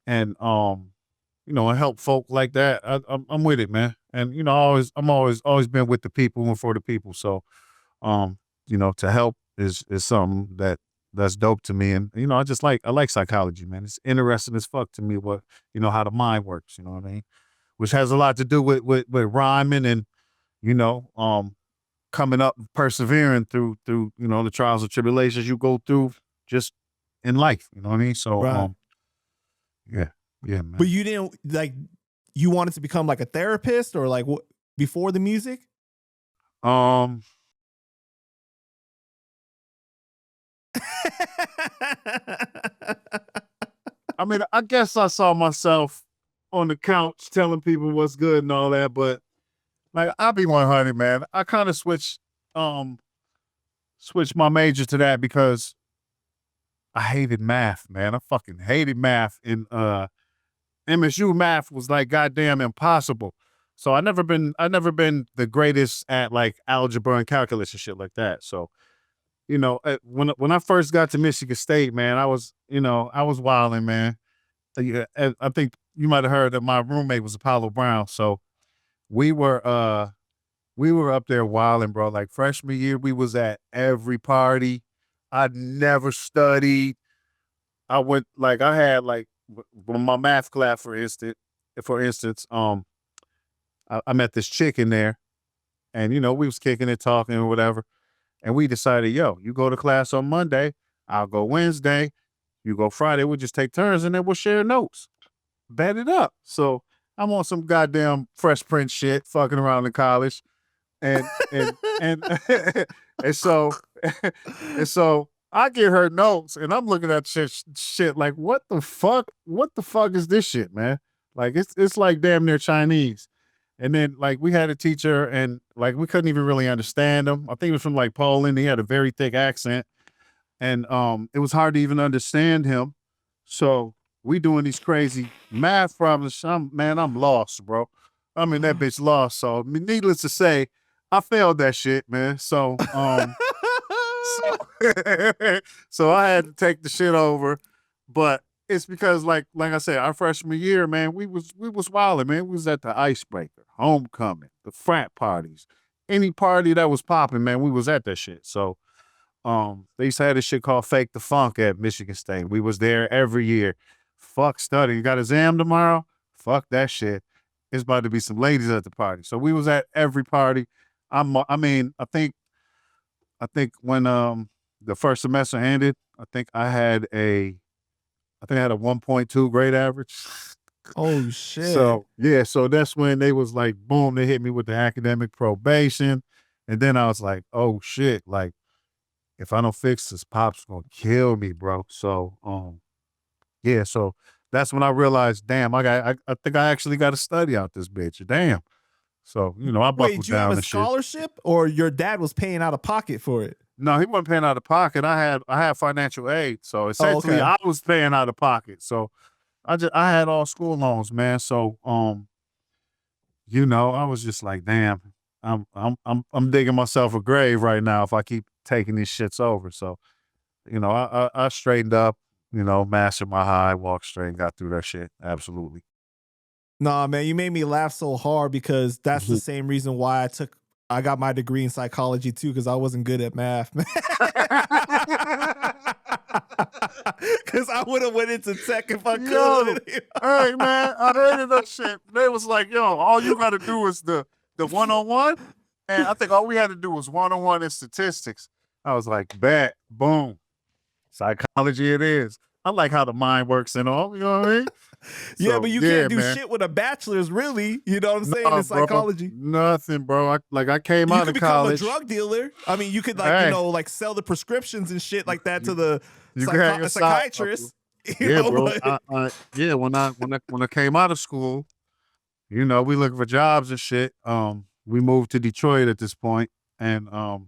[SPEAKER 2] and, you know, and help folk like that, I'm with it, man. And, you know, I'm always been with the people and for the people. So, you know, to help is something that's dope to me. And, you know, I like psychology, man. It's interesting as fuck to me what, you know, how the mind works, you know what I mean? Which has a lot to do with rhyming and, you know, coming up, persevering through, you know, the trials and tribulations you go through just in life, you know what I mean? So,
[SPEAKER 1] Right.
[SPEAKER 2] Yeah, man.
[SPEAKER 1] But you didn't like, you wanted to become like a therapist or like what before the music?
[SPEAKER 2] I mean, I guess I saw myself on the couch telling people what's good and all that, but like, I'll be 100, man. I kind of switched my major to that because I hated math, man. I fucking hated math. And MSU math was like goddamn impossible. So I never been the greatest at like algebra and calculus and shit like that. So, you know, when I first got to Michigan State, man, I was wilding, man. I think you might have heard that my roommate was Apollo Brown. So we were up there wilding, bro. Like freshman year, we was at every party. I never studied. I had my math class, for instance, I met this chick in there and, you know, we was kicking it, talking or whatever. And we decided, yo, you go to class on Monday, I'll go Wednesday, you go Friday, we'll just take turns and then we'll share notes. Bet it up. So I'm on some goddamn Fresh Prince shit, fucking around in college. And and so I get her notes and I'm looking at shit like, what the fuck is this shit, man? Like it's like damn near Chinese. And then like we had a teacher and like we couldn't even really understand him. I think he was from like Poland. He had a very thick accent. and it was hard to even understand him. So we doing these crazy math problems. I'm lost, bro. I mean, that bitch lost. So needless to say, I failed that shit, man. So so, so I had to take the shit over. But it's because like I said, our freshman year, man, we was wilding, man. We was at the Icebreaker, homecoming, the frat parties, any party that was popping, man, we was at that shit. So they used to have this shit called Fake the Funk at Michigan State. We was there every year. Fuck study. You got exam tomorrow? Fuck that shit. It's about to be some ladies at the party. So we was at every party. I think when the first semester ended, I think I had a 1.2 grade average.
[SPEAKER 1] Oh shit.
[SPEAKER 2] So yeah, so that's when they was like, boom, they hit me with the academic probation. And then I was like, oh shit, like if I don't fix this, Pop's gonna kill me, bro. So yeah, so that's when I realized, damn, I think I actually got to study out this bitch. Damn. So, I buckled
[SPEAKER 1] Wait, did you
[SPEAKER 2] down
[SPEAKER 1] have a
[SPEAKER 2] and shit.
[SPEAKER 1] scholarship or your dad was paying out of pocket for it?
[SPEAKER 2] No, he wasn't paying out of pocket. I had financial aid. So essentially I was paying out of pocket. So I had all school loans, man. So I was just like, damn, I'm digging myself a grave right now if I keep taking these shits over. So, I straightened up, mastered my high, walked straight, and got through that shit. Absolutely.
[SPEAKER 1] Nah, man, you made me laugh so hard because that's the same reason why I got my degree in psychology too, because I wasn't good at math, man. Because I would have went into tech if I could.
[SPEAKER 2] Hey, man, I hated that shit. They was like, yo, all you got to do is the one-on-one. And I think all we had to do was one-on-one in statistics. I was like, bet, boom. Psychology it is. I like how the mind works and all, you know what I mean?
[SPEAKER 1] Yeah, but you can't do shit with a bachelor's, really. You know what I'm saying? In psychology.
[SPEAKER 2] Nothing, bro. I came out of college. You could become a
[SPEAKER 1] drug dealer. I mean, you could sell the prescriptions and shit like that to the psychiatrist.
[SPEAKER 2] Bro. When I came out of school, we looking for jobs and shit. We moved to Detroit at this point, and I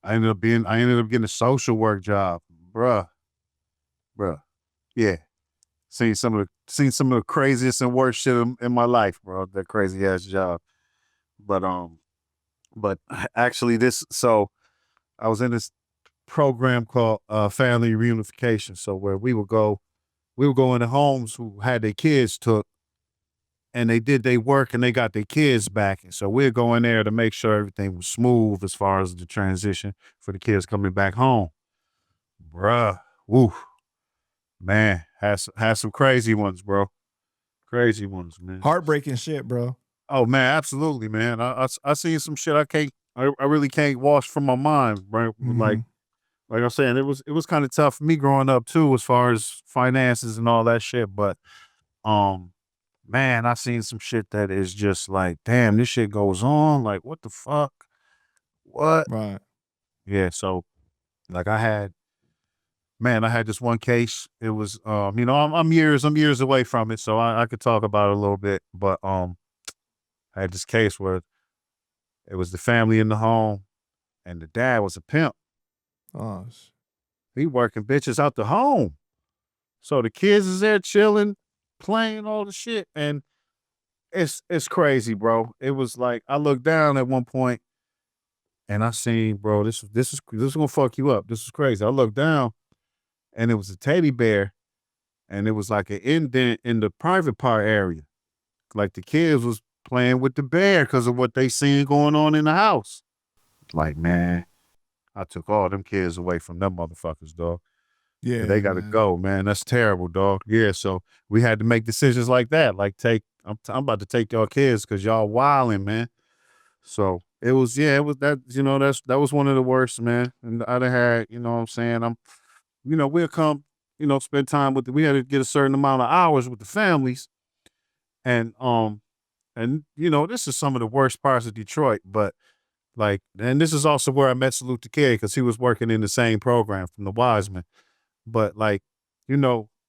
[SPEAKER 2] ended up getting a social work job, bruh. Yeah. Seen some of the craziest and worst shit in my life, bro. That crazy ass job. But actually so I was in this program called family reunification. So where we would go into homes who had their kids took, and they did their work and they got their kids back. And so we'd go in there to make sure everything was smooth as far as the transition for the kids coming back home. Bruh, woo. Man, has some crazy ones, bro. Crazy ones, man.
[SPEAKER 1] Heartbreaking shit, bro.
[SPEAKER 2] Oh man, absolutely, man. I seen some shit I really can't wash from my mind, bro.
[SPEAKER 1] Mm-hmm.
[SPEAKER 2] Like I'm saying, it was kind of tough for me growing up too, as far as finances and all that shit. But man, I seen some shit that is just like, damn, this shit goes on. Like, what the fuck? What?
[SPEAKER 1] Right.
[SPEAKER 2] Yeah. So, like, I had this one case. It was, I'm years away from it, so I could talk about it a little bit. But I had this case where it was the family in the home, and the dad was a pimp.
[SPEAKER 1] Oh,
[SPEAKER 2] he working bitches out the home. So the kids is there chilling, playing all the shit, and it's crazy, bro. It was like I looked down at one point, and I seen, bro, this is gonna fuck you up. This is crazy. I looked down, and it was a teddy bear, and it was like an indent in the private part area. Like the kids was playing with the bear because of what they seen going on in the house. Like, man, I took all them kids away from them motherfuckers, dog.
[SPEAKER 1] Yeah,
[SPEAKER 2] they gotta go, man. That's terrible, dog. Yeah, so we had to make decisions like that. Like, I'm about to take y'all kids because y'all wilding, man. So it was that. That was one of the worst, man. And the other had, you know what I'm saying. We'll come, spend time with we had to get a certain amount of hours with the families, and this is some of the worst parts of Detroit, but like, and this is also where I met Salute to Kid because he was working in the same program from the Wisemen. But like,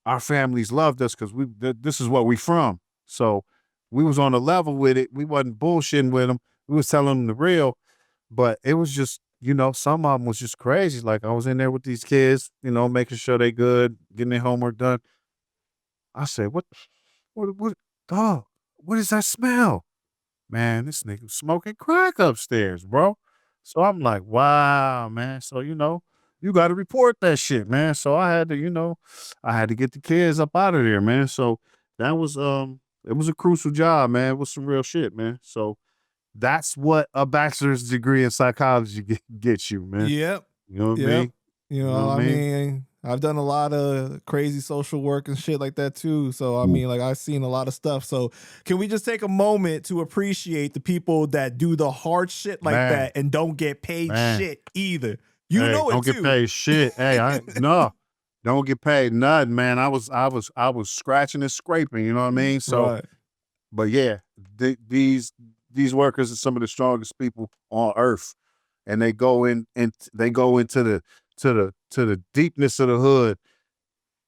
[SPEAKER 2] our families loved us because this is what we from. So we was on a level with it. We wasn't bullshitting with them. We was telling them the real, but it was just you know, some of them was just crazy. Like I was in there with these kids, you know, making sure they good, getting their homework done. I said, what, dog, what is that smell? Man, this nigga smoking crack upstairs, bro. So I'm like, wow, man. So, you know, you got to report that shit, man. So I had to, you know, I had to get the kids up out of there, man. So that was, it was a crucial job, man. It was some real shit, man. So that's what a bachelor's degree in psychology gets you, man.
[SPEAKER 1] Yep.
[SPEAKER 2] You know what I
[SPEAKER 1] Yep.
[SPEAKER 2] mean?
[SPEAKER 1] You
[SPEAKER 2] know
[SPEAKER 1] know,
[SPEAKER 2] what
[SPEAKER 1] I
[SPEAKER 2] I mean?
[SPEAKER 1] mean, I've done a lot of crazy social work and shit like that too. So I mean, like I've seen a lot of stuff. So can we just take a moment to appreciate the people that do the hard shit like
[SPEAKER 2] Man,
[SPEAKER 1] that and don't get paid
[SPEAKER 2] man.
[SPEAKER 1] shit either? You
[SPEAKER 2] Hey,
[SPEAKER 1] know it
[SPEAKER 2] don't get
[SPEAKER 1] too.
[SPEAKER 2] paid shit. Hey, no, don't get paid nothing, man. I was scratching and scraping. You know what I mean? So,
[SPEAKER 1] Right.
[SPEAKER 2] but yeah, these workers are some of the strongest people on earth, and they go in and they go into the deepness of the hood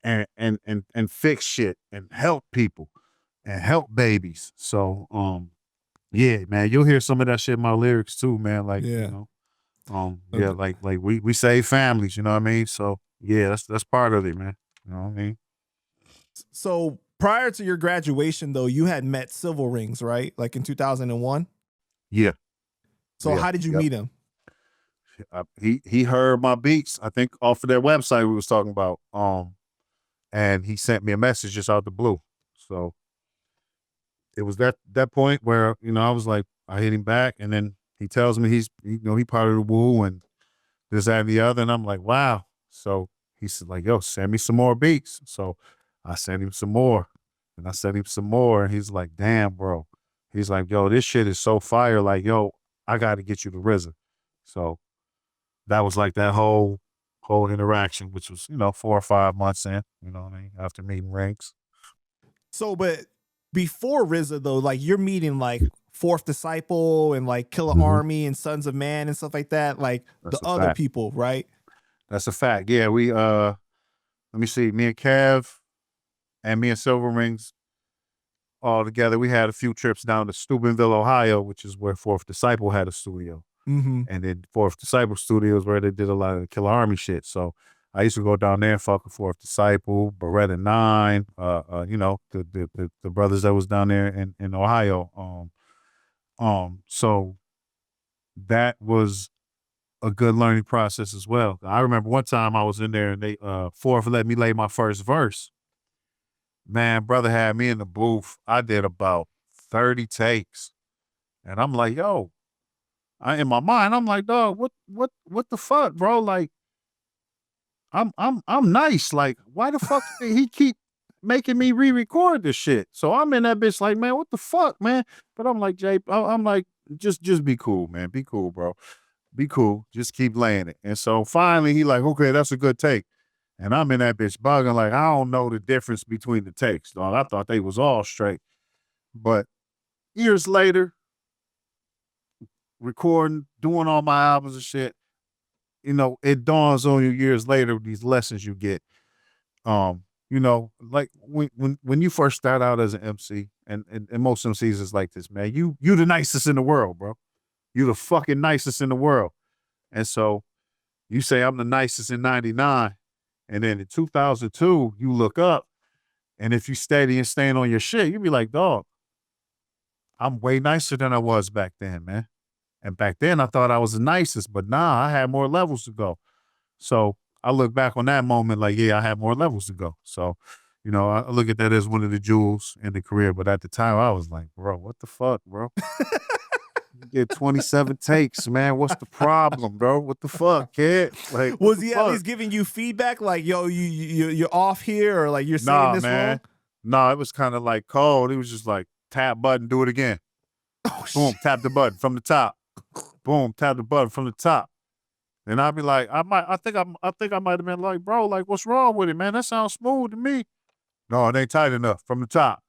[SPEAKER 2] and fix shit and help people and help babies. So, yeah, man, you'll hear some of that shit in my lyrics too, man. Like, you
[SPEAKER 1] Yeah.
[SPEAKER 2] know. Yeah, like we save families, you know what I mean? So yeah, that's part of it, man. You know what I mean?
[SPEAKER 1] So prior to your graduation though, you had met Civilringz, right? Like in 2001.
[SPEAKER 2] Yeah.
[SPEAKER 1] So
[SPEAKER 2] Yeah,
[SPEAKER 1] how did you
[SPEAKER 2] yep.
[SPEAKER 1] meet him?
[SPEAKER 2] He heard my beats, I think off of their website we was talking about. And he sent me a message just out the blue. So it was that point where, you know, I was like, I hit him back, and then he tells me he part of the Wu and this, that, and the other. And I'm like, wow. So he said, like, yo, send me some more beats. So I sent him some more. And I sent him some more. And he's like, damn, bro. He's like, yo, this shit is so fire. Like, yo, I got to get you to RZA. So that was like that whole interaction, which was, you know, 4 or 5 months in, you know what I mean, after meeting Ranks.
[SPEAKER 1] So, but before RZA though, like you're meeting like Fourth Disciple and like Killer Army and Sons of Man and stuff like that, like
[SPEAKER 2] That's
[SPEAKER 1] the
[SPEAKER 2] a
[SPEAKER 1] other
[SPEAKER 2] fact.
[SPEAKER 1] people, right?
[SPEAKER 2] That's a fact. Yeah, we let me see, me and Kev and me and Civilringz all together, we had a few trips down to Steubenville, Ohio, which is where Fourth Disciple had a studio.
[SPEAKER 1] Mm-hmm.
[SPEAKER 2] And then Fourth Disciple Studios where they did a lot of the Killer Army shit. So I used to go down there and fuck with Fourth Disciple, Beretta 9, you know, the brothers that was down there in Ohio. So that was a good learning process as well. I remember one time I was in there and they Fourth let me lay my first verse. Man, brother had me in the booth. I did about 30 takes. And I'm like, yo, in my mind, I'm like, dog, what the fuck, bro? Like, I'm nice. Like, why the fuck did he keep making me re-record this shit? So I'm in that bitch like, man, what the fuck, man? But I'm like, Jay, I'm like, just be cool, man. Be cool, bro. Be cool. Just keep laying it. And so finally he like, okay, that's a good take. And I'm in that bitch bugging like, I don't know the difference between the takes, dog. I thought they was all straight. But years later, recording, doing all my albums and shit, you know, it dawns on you years later, these lessons you get. You know, like when you first start out as an MC, and most MCs is like this, man, you the nicest in the world, bro. You the fucking nicest in the world. And so you say I'm the nicest in 99. And then in 2002, you look up, and if you steady and staying on your shit, you be like, dog, I'm way nicer than I was back then, man. And back then I thought I was the nicest, but nah, I had more levels to go. So I look back on that moment like, yeah, I had more levels to go. So, you know, I look at that as one of the jewels in the career. But at the time I was like, bro, what the fuck, bro? You get 27 takes, man. What's the problem, bro? What the fuck, kid? Like, what
[SPEAKER 1] Was
[SPEAKER 2] the
[SPEAKER 1] he
[SPEAKER 2] fuck?
[SPEAKER 1] at least giving you feedback like, yo, you're off here, or like you're saying
[SPEAKER 2] Nah,
[SPEAKER 1] this
[SPEAKER 2] man.
[SPEAKER 1] wrong?
[SPEAKER 2] Nah, it was kind of like cold. He was just like, tap button, do it again.
[SPEAKER 1] Oh,
[SPEAKER 2] Boom,
[SPEAKER 1] shit.
[SPEAKER 2] tap the button from the top. Boom, tap the button from the top. And I'd be like, I think I might have been like, bro, like, what's wrong with it, man? That sounds smooth to me. No, it ain't tight enough from the top.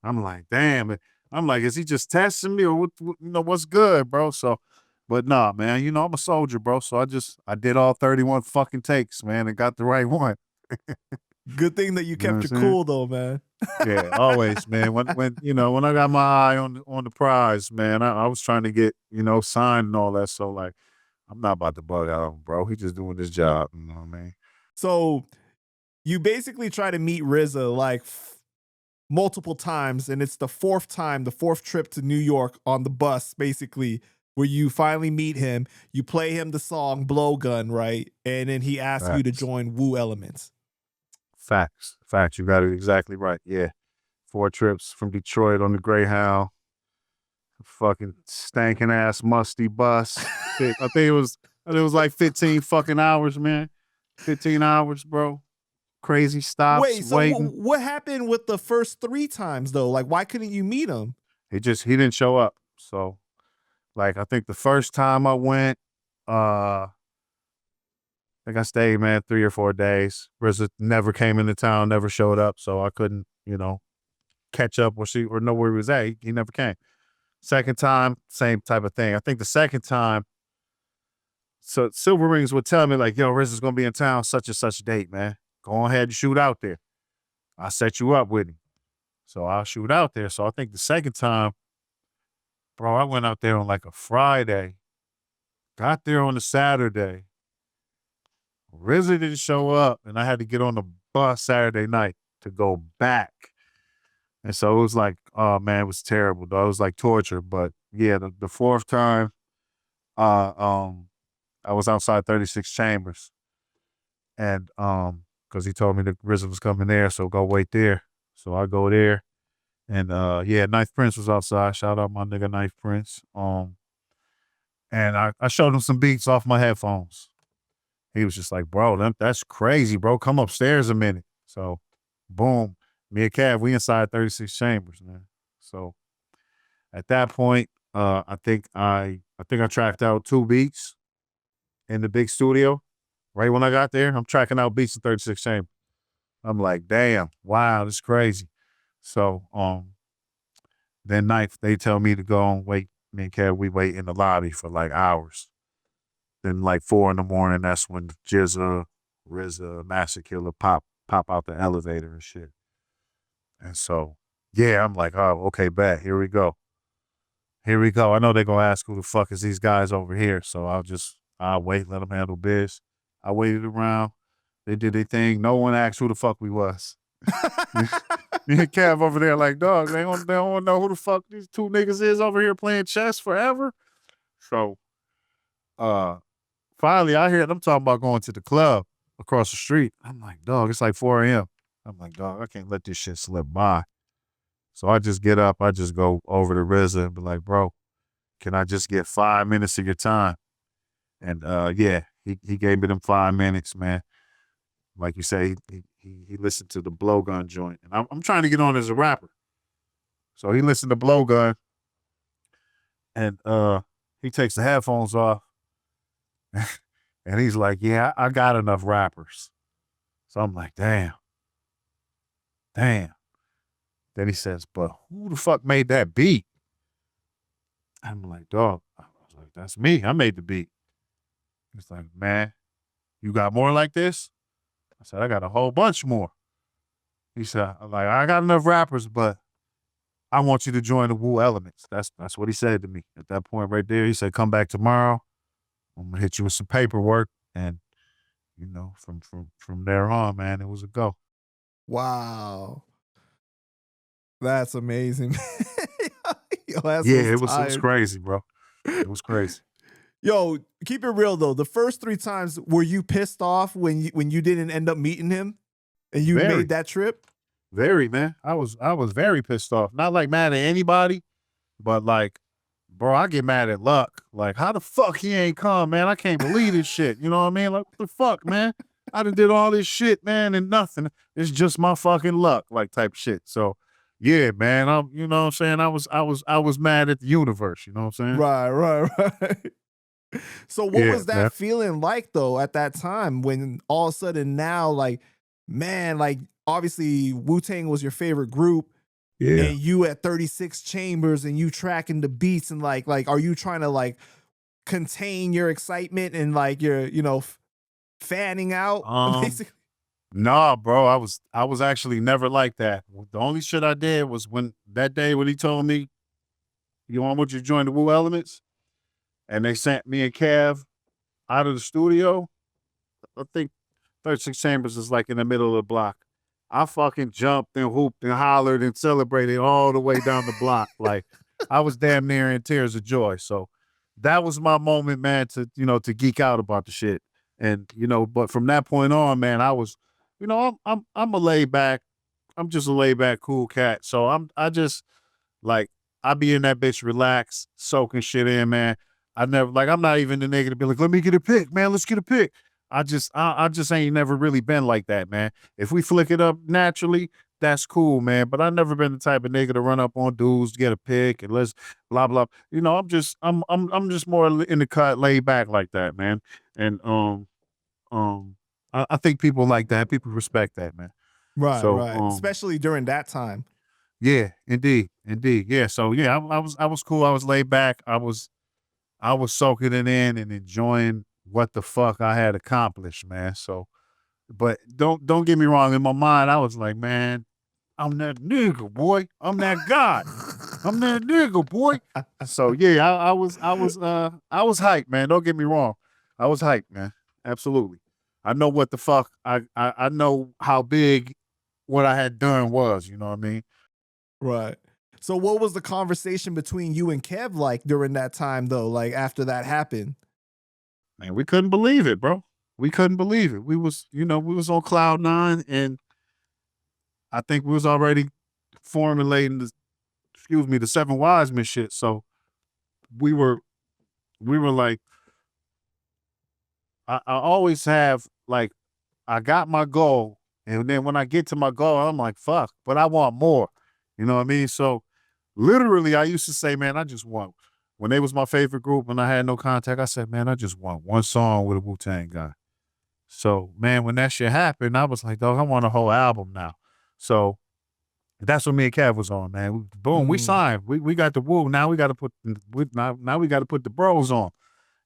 [SPEAKER 2] I'm like, damn. I'm like, is he just testing me, or what, you know, what's good, bro? So, but nah, man, you know, I'm a soldier, bro. So I did all 31 fucking takes, man, and got the right one.
[SPEAKER 1] Good thing that you
[SPEAKER 2] You know what I'm
[SPEAKER 1] kept your
[SPEAKER 2] saying?
[SPEAKER 1] cool though, man.
[SPEAKER 2] Yeah, always, man. When you know, when I got my eye on the prize, man, I was trying to get, you know, signed and all that. So like, I'm not about to bug out on him, bro. He just doing his job. You know what I mean?
[SPEAKER 1] So you basically try to meet RZA like multiple times, and it's the fourth trip to New York on the bus, basically, where you finally meet him. You play him the song Blowgun, right? And then he asks you to
[SPEAKER 2] Facts.
[SPEAKER 1] join Wu Elements.
[SPEAKER 2] Facts. You got it exactly right. Yeah. 4 trips from Detroit on the Greyhound. Fucking stankin' ass musty bus. I think it was like 15 fucking hours, man. 15 hours, bro. Crazy stops,
[SPEAKER 1] Wait, so
[SPEAKER 2] waiting.
[SPEAKER 1] what happened with the first 3 times though? Like, why couldn't you meet him?
[SPEAKER 2] He didn't show up. So, like, I think the first time I went, I think I stayed, man, 3 or 4 days. RZA never came into town, never showed up, so I couldn't, catch up or know where he was at. He never came. Second time, same type of thing. I think the second time, so Civilringz would tell me, like, yo, RZA's gonna be in town such and such date, man. Go ahead and shoot out there. I'll set you up with him. So I'll shoot out there. So I think the second time, bro, I went out there on like a Friday, got there on a Saturday. RZA didn't show up, and I had to get on the bus Saturday night to go back. And so it was like, oh man, it was terrible, though. It was like torture. But yeah, the fourth time, I was outside 36 Chambers. And because he told me that RZA was coming there, so go wait there. So I go there. And yeah, Ninth Prince was outside. Shout out my nigga Ninth Prince. And I showed him some beats off my headphones. He was just like, bro, that's crazy, bro. Come upstairs a minute. So boom. Me and Cav, we inside 36 Chambers, man. So at that point, I think I tracked out 2 beats in the big studio. Right when I got there, I'm tracking out beats in 36 Chambers. I'm like, damn, wow, this is crazy. So then ninth, they tell me to go and wait. Me and Kev, we wait in the lobby for like hours. Then like 4 a.m, that's when Jizza, RZA, Master Killer pop out the elevator and shit. And so, yeah, I'm like, oh, okay, bet. Here we go. I know they're going to ask who the fuck is these guys over here. So I'll wait, let them handle biz. I waited around. They did their thing. No one asked who the fuck we was. Me and Kev over there like, dog, they don't want to know who the fuck these 2 niggas is over here playing chess forever. So, finally I hear them talking about going to the club across the street. I'm like, dog, it's like 4 a.m. I'm like, dog, I can't let this shit slip by. So I just get up, I just go over to RZA and be like, bro, can I just get 5 minutes of your time? And yeah, he gave me them 5 minutes, man. Like you say, he listened to the Blowgun joint. And I'm trying to get on as a rapper. So he listened to Blowgun, and he takes the headphones off, and he's like, yeah, I got enough rappers. So I'm like, damn. Then he says, but who the fuck made that beat? I'm like, dog. I was like, that's me. I made the beat. He's like, man, you got more like this? I said, I got a whole bunch more. He said, like, I got enough rappers, but I want you to join the Wu Elements. That's what he said to me at that point right there. He said, come back tomorrow. I'm gonna hit you with some paperwork. And, from there on, man, it was a go.
[SPEAKER 1] Wow. That's amazing. Yo,
[SPEAKER 2] it was crazy, bro. It was crazy.
[SPEAKER 1] Yo, keep it real though. The first 3 times, were you pissed off when you didn't end up meeting him and you made that trip?
[SPEAKER 2] Very, man. I was very pissed off. Not like mad at anybody, but like, bro, I get mad at luck. Like, how the fuck he ain't come, man? I can't believe this shit. You know what I mean? Like, what the fuck, man? I done did all this shit, man, and nothing. It's just my fucking luck, like type shit. So yeah, man, you know what I'm saying? I was mad at the universe, you know what I'm saying?
[SPEAKER 1] Right. So what was that feeling like though at that time when all of a sudden now, like, man, like obviously Wu-Tang was your favorite group, and you at 36 Chambers and you tracking the beats, and like are you trying to like contain your excitement and like your fanning out basically?
[SPEAKER 2] Nah, bro, I was actually never like that. The only shit I did was when he told me, you want you to join the Wu Elements? And they sent me and Kev out of the studio, I think 36 Chambers is like in the middle of the block. I fucking jumped and hooped and hollered and celebrated all the way down the block. Like I was damn near in tears of joy. So that was my moment, man, to, to geek out about the shit. And, but from that point on, man, I was, I'm a laid back, I'm just a laid back, cool cat. So I just like, I be in that bitch relaxed, soaking shit in, man. I'm not even the nigga to be like, let me get a pic, man. Let's get a pic. I just ain't never really been like that, man. If we flick it up naturally, that's cool, man. But I've never been the type of nigga to run up on dudes, get a pic, and let's blah blah. I'm just more in the cut, laid back like that, man. And I think people like that. People respect that, man.
[SPEAKER 1] Right,
[SPEAKER 2] so,
[SPEAKER 1] right. Especially during that time.
[SPEAKER 2] Yeah, indeed. Yeah. So yeah, I was cool. I was laid back. I was soaking it in and enjoying what the fuck I had accomplished, man. So, but don't get me wrong. In my mind, I was like, man, I'm that nigga, boy. I'm that guy. I'm that nigga, boy. So yeah, I was hyped, man. Don't get me wrong. I was hyped, man. Absolutely. I know what the fuck I know how big what I had done was. You know what I mean?
[SPEAKER 1] Right. So what was the conversation between you and Kev like during that time though? Like after that happened?
[SPEAKER 2] Man, we couldn't believe it, bro. We couldn't believe it. We was on cloud nine, and I think we was already formulating the 7 Wisemen shit. So we were like, I always have like, I got my goal, and then when I get to my goal, I'm like, fuck, but I want more. You know what I mean? So literally, I used to say, man, I just want, when they was my favorite group and I had no contact, I said, man, I just want one song with a Wu-Tang guy. So, man, when that shit happened, I was like, dog, I want a whole album now. So that's what me and Kev was on, man. Boom, we signed. We got the Wu. Now we got to put now we got to put the bros on.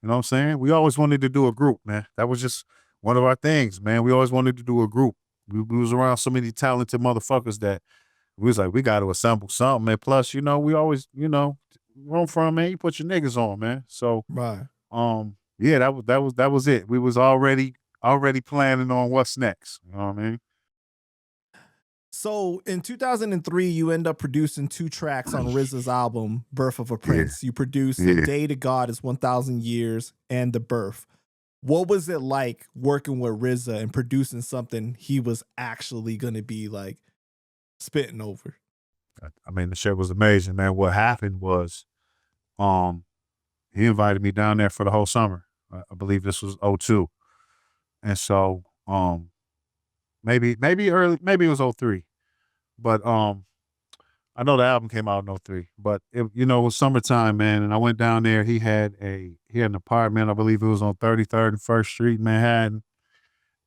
[SPEAKER 2] You know what I'm saying? We always wanted to do a group, man. That was just one of our things, man. We always wanted to do a group. We was around so many talented motherfuckers that we was like, we got to assemble something. And plus, we always, where I'm from, man, you put your niggas on, man. So,
[SPEAKER 1] right.
[SPEAKER 2] Yeah, that was it. We was already planning on what's next. You know what I mean?
[SPEAKER 1] So in 2003, you end up producing 2 tracks on RZA's album, Birth of a Prince. You produced The Day to God is 1,000 Years and The Birth. What was it like working with RZA and producing something he was actually going to be like spitting over?
[SPEAKER 2] I mean, the shit was amazing, man. What happened was, he invited me down there for the whole summer. I believe this was 2002. And so, maybe it was 2003. But I know the album came out in 2003. But it was summertime, man, and I went down there. He had an apartment, I believe it was on 33rd and 1st Street, Manhattan.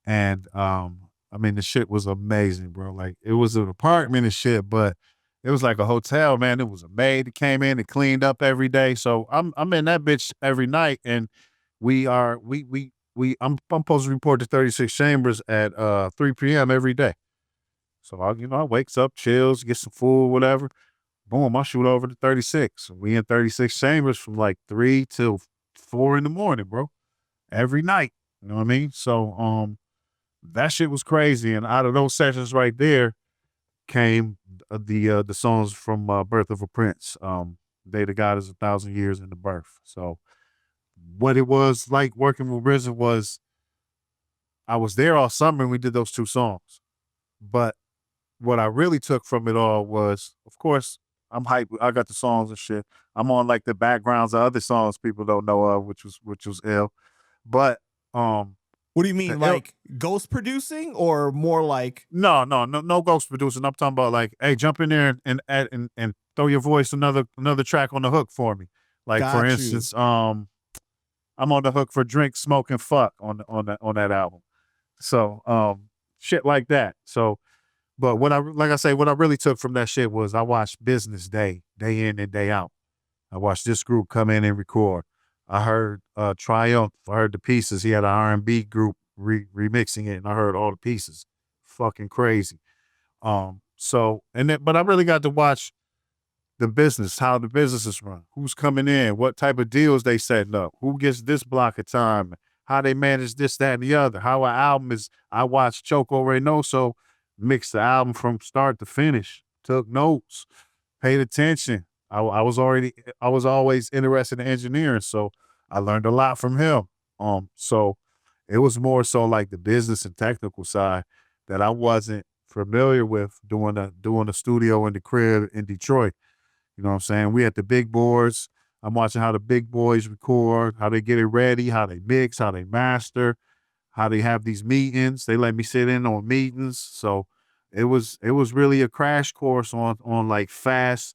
[SPEAKER 2] And I mean, the shit was amazing, bro. Like, it was an apartment and shit, but it was like a hotel, man. It was a maid that came in and cleaned up every day. So I'm in that bitch every night, and I'm supposed to report to 36 Chambers at 3 p.m. every day. So I wakes up, chills, get some food, whatever. Boom, I shoot over to 36. We in 36 Chambers from like 3 till 4 in the morning, bro. Every night. You know what I mean? So that shit was crazy. And out of those sessions right there came the songs from Birth of a Prince. Day to God is 1,000 Years in the Birth. So what it was like working with RZA was, I was there all summer and we did those 2 songs. But what I really took from it all was, of course, I'm hyped. I got the songs and shit. I'm on like the backgrounds of other songs people don't know of, which was ill. But
[SPEAKER 1] what do you mean, like ghost producing or more like?
[SPEAKER 2] No ghost producing. I'm talking about like, hey, jump in there and throw your voice another track on the hook for me. Like for instance, I'm on the hook for Drink, Smoke, and Fuck on that album. So shit like that. So, but what I really took from that shit was I watched Business day in and day out. I watched this group come in and record. I heard Triumph. I heard the pieces. He had an R&B group remixing it, and I heard all the pieces. Fucking crazy. So, but I really got to watch the business, how the businesses run, who's coming in, what type of deals they setting up, who gets this block of time, how they manage this, that, and the other. How an album is. I watched Choco Reynoso mix the album from start to finish. Took notes, paid attention. I was always interested in engineering, so I learned a lot from him. So it was more so like the business and technical side that I wasn't familiar with doing a studio in the crib in Detroit. You know what I'm saying? We had the big boards. I'm watching how the big boys record, how they get it ready, how they mix, how they master, how they have these meetings. They let me sit in on meetings. So it was really a crash course on like fast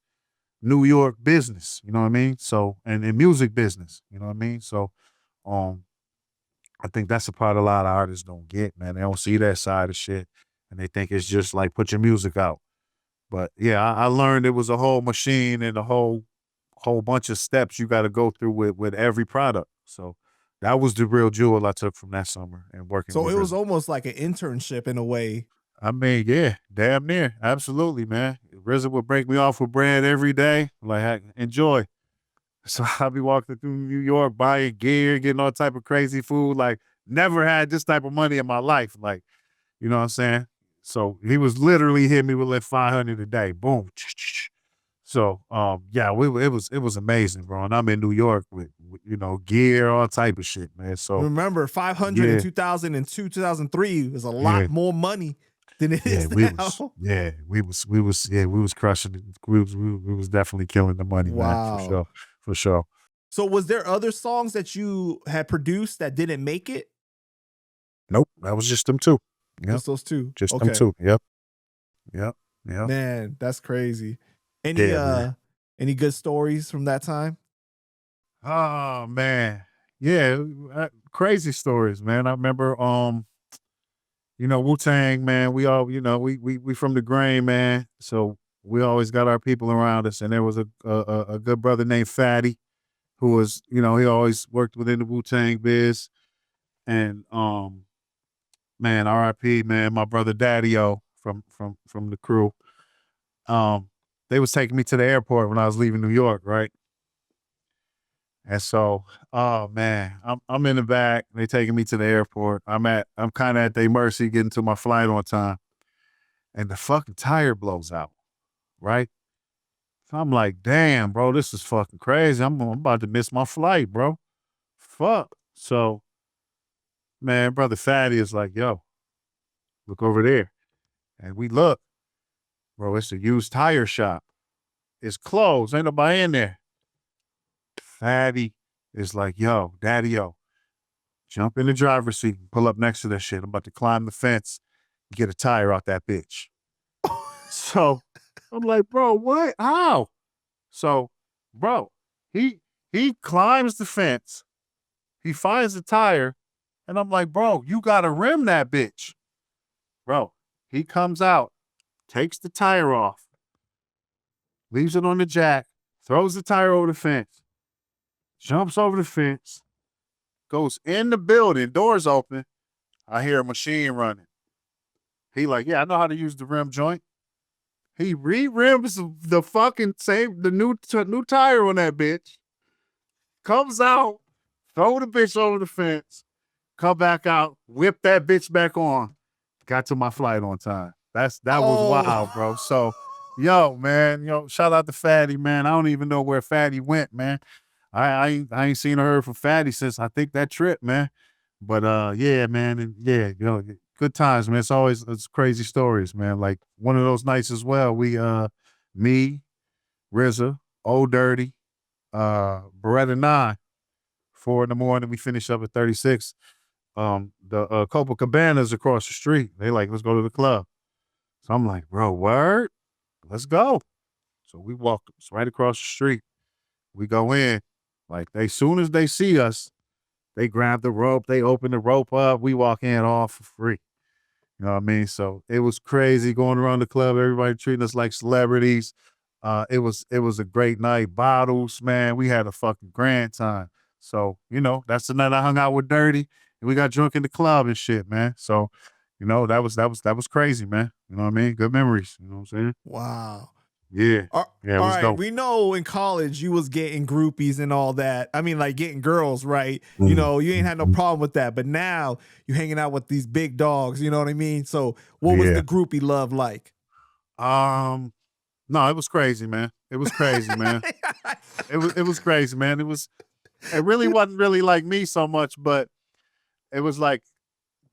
[SPEAKER 2] New York business, you know what I mean? So and music business, you know what I mean? So I think that's a part a lot of artists don't get, man. They don't see that side of shit and they think it's just like put your music out. But yeah, I learned it was a whole machine and a whole bunch of steps you got to go through with every product. So that was the real jewel I took from that summer and working.
[SPEAKER 1] So
[SPEAKER 2] with
[SPEAKER 1] it was
[SPEAKER 2] RZA.
[SPEAKER 1] almost like an internship in a way.
[SPEAKER 2] I mean, yeah, damn near, absolutely, man. RZA would break me off with bread every day, like enjoy. So I'll be walking through New York, buying gear, getting all type of crazy food. Like never had this type of money in my life. Like, you know what I'm saying? So he was literally hitting me with like 500 a day. Boom. So yeah, it was amazing, bro. And I'm in New York with you know gear, all type of shit, man. So
[SPEAKER 1] remember, 500 in 2002, 2003 was a lot more money than it is now.
[SPEAKER 2] We was crushing it. We was definitely killing the money, man, for sure.
[SPEAKER 1] So was there other songs that you had produced that didn't make it?
[SPEAKER 2] Nope, that was just them two. Yep.
[SPEAKER 1] Just those two.
[SPEAKER 2] Just them two. Yep.
[SPEAKER 1] Man, that's crazy. Any good stories from that time?
[SPEAKER 2] Oh man, yeah, crazy stories, man. I remember, you know, Wu-Tang, man. We all, you know, we from the grain, man. So we always got our people around us, and there was a good brother named Fatty, who was, you know, he always worked within the Wu-Tang biz, and man, R.I.P. man, my brother Daddy-O from the crew. They was taking me to the airport when I was leaving New York, right? And so, oh man, I'm in the back. They taking me to the airport. I'm kind of at their mercy getting to my flight on time, and the fucking tire blows out, right? So I'm like, damn, bro, this is fucking crazy. I'm about to miss my flight, bro. Fuck. So, man, brother Fatty is like, yo, look over there, and we look, bro. It's a used tire shop. It's closed. Ain't nobody in there. Fatty is like, yo, Daddy-O, jump in the driver's seat and pull up next to that shit. I'm about to climb the fence and get a tire out that bitch. So I'm like, bro, what? How? So, bro, he climbs the fence. He finds the tire. And I'm like, bro, you got to rim that bitch. Bro, he comes out, takes the tire off, leaves it on the jack, throws the tire over the fence, jumps over the fence, goes in the building, doors open. I hear a machine running. He like, yeah, I know how to use the rim joint. He re-rims the fucking the new tire on that bitch. Comes out, throw the bitch over the fence, come back out, whip that bitch back on. Got to my flight on time. That was wild, bro. So, yo, man, shout out to Fatty, man. I don't even know where Fatty went, man. I ain't seen or heard from Fatty since I think that trip, man. But yeah, man, and yeah, good times, man. It's crazy stories, man. Like one of those nights as well. We me, RZA, Old Dirty, Beretta 9, 4 a.m. We finish up at 36. The Copacabanas across the street. They like, let's go to the club. So I'm like, bro, word? Let's go. So we walk right across the street. We go in. Like, soon as they see us, they grab the rope, they open the rope up, we walk in all for free. You know what I mean? So it was crazy going around the club, everybody treating us like celebrities. It was a great night. Bottles, man. We had a fucking grand time. So, that's the night I hung out with Dirty and we got drunk in the club and shit, man. So, that was crazy, man. You know what I mean? Good memories. You know what I'm saying?
[SPEAKER 1] Wow.
[SPEAKER 2] Yeah.
[SPEAKER 1] All
[SPEAKER 2] Yeah, it was
[SPEAKER 1] right,
[SPEAKER 2] dope.
[SPEAKER 1] we know in college you was getting groupies and all that. I mean, like getting girls, right? You know, you ain't had no problem with that. But now you hanging out with these big dogs. You know what I mean? So, what was
[SPEAKER 2] Yeah.
[SPEAKER 1] the groupie love like?
[SPEAKER 2] No, it was crazy, man. It was crazy, man. It was crazy, man. It really wasn't really like me so much, but it was like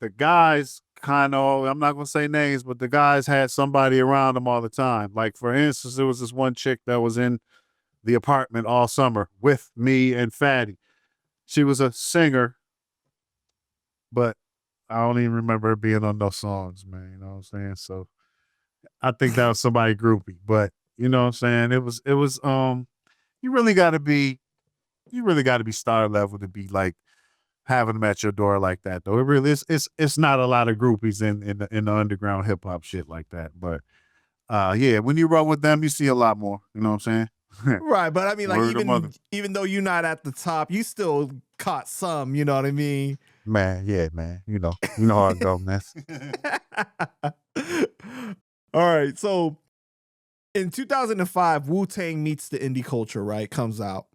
[SPEAKER 2] the guys kind of, I'm not gonna say names, but the guys had somebody around them all the time. Like for instance, there was this one chick that was in the apartment all summer with me and Fatty. She was a singer, but I don't even remember her being on those songs, man. You know what I'm saying? So I think that was somebody groupie, but you know what I'm saying? It was you really gotta be star level to be like having them at your door like that though. It really is it's not a lot of groupies in the underground hip hop shit like that. But yeah, when you roll with them, you see a lot more. You know what I'm saying?
[SPEAKER 1] Right, but I mean, like
[SPEAKER 2] Word of mother.
[SPEAKER 1] even though you're not at the top, you still caught some. You know what I mean?
[SPEAKER 2] Man, yeah, man. You know how it go, man.
[SPEAKER 1] All right, so in 2005, Wu-Tang Meets the Indie Culture, right, comes out.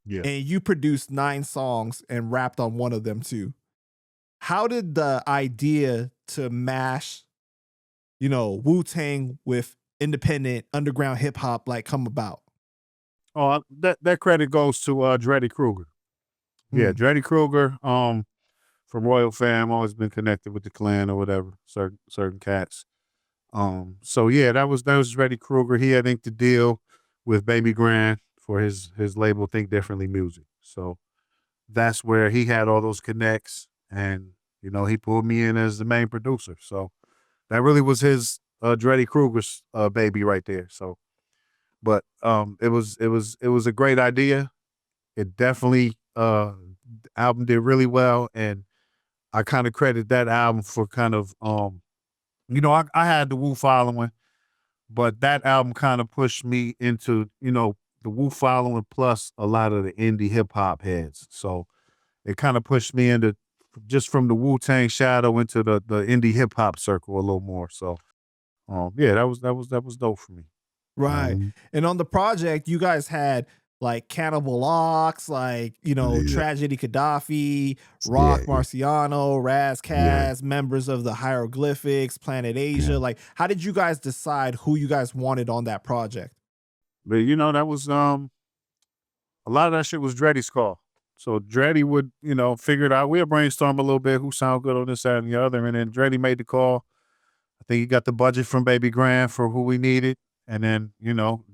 [SPEAKER 2] Yeah.
[SPEAKER 1] And you produced 9 songs and rapped on one of them too. How did the idea to mash, Wu-Tang with independent underground hip hop like come about?
[SPEAKER 2] Oh, that credit goes to Dreddy Kruger. Yeah, Dreddy Kruger, from Royal Fam, always been connected with the clan or whatever, certain cats. So yeah, that was Dreddy Kruger. He had inked the deal with Babygrande for his label Think Differently Music. So that's where he had all those connects, and he pulled me in as the main producer. So that really was his Dreddy Kruger's baby right there. So, but it was a great idea. It definitely album did really well, and I kind of credit that album for kind of I had the Wu following, but that album kind of pushed me into the Wu following plus a lot of the indie hip hop heads. So it kind of pushed me into just from the Wu-Tang shadow into the indie hip hop circle a little more. So yeah, that was dope for me.
[SPEAKER 1] Right. And on the project, you guys had like Cannibal Ox, like,
[SPEAKER 2] Yeah,
[SPEAKER 1] Tragedy Gaddafi,
[SPEAKER 2] yeah,
[SPEAKER 1] Rock Marciano, Raz
[SPEAKER 2] yeah.
[SPEAKER 1] Kaz, members of the Hieroglyphics, Planet Asia. Like, how did you guys decide who you guys wanted on that project?
[SPEAKER 2] But that was a lot of that shit was Dreddy's call. So Dreddy would, figure it out. We'll brainstorm a little bit who sound good on this, that, and the other. And then Dreddy made the call. I think he got the budget from Babygrande for who we needed. And then,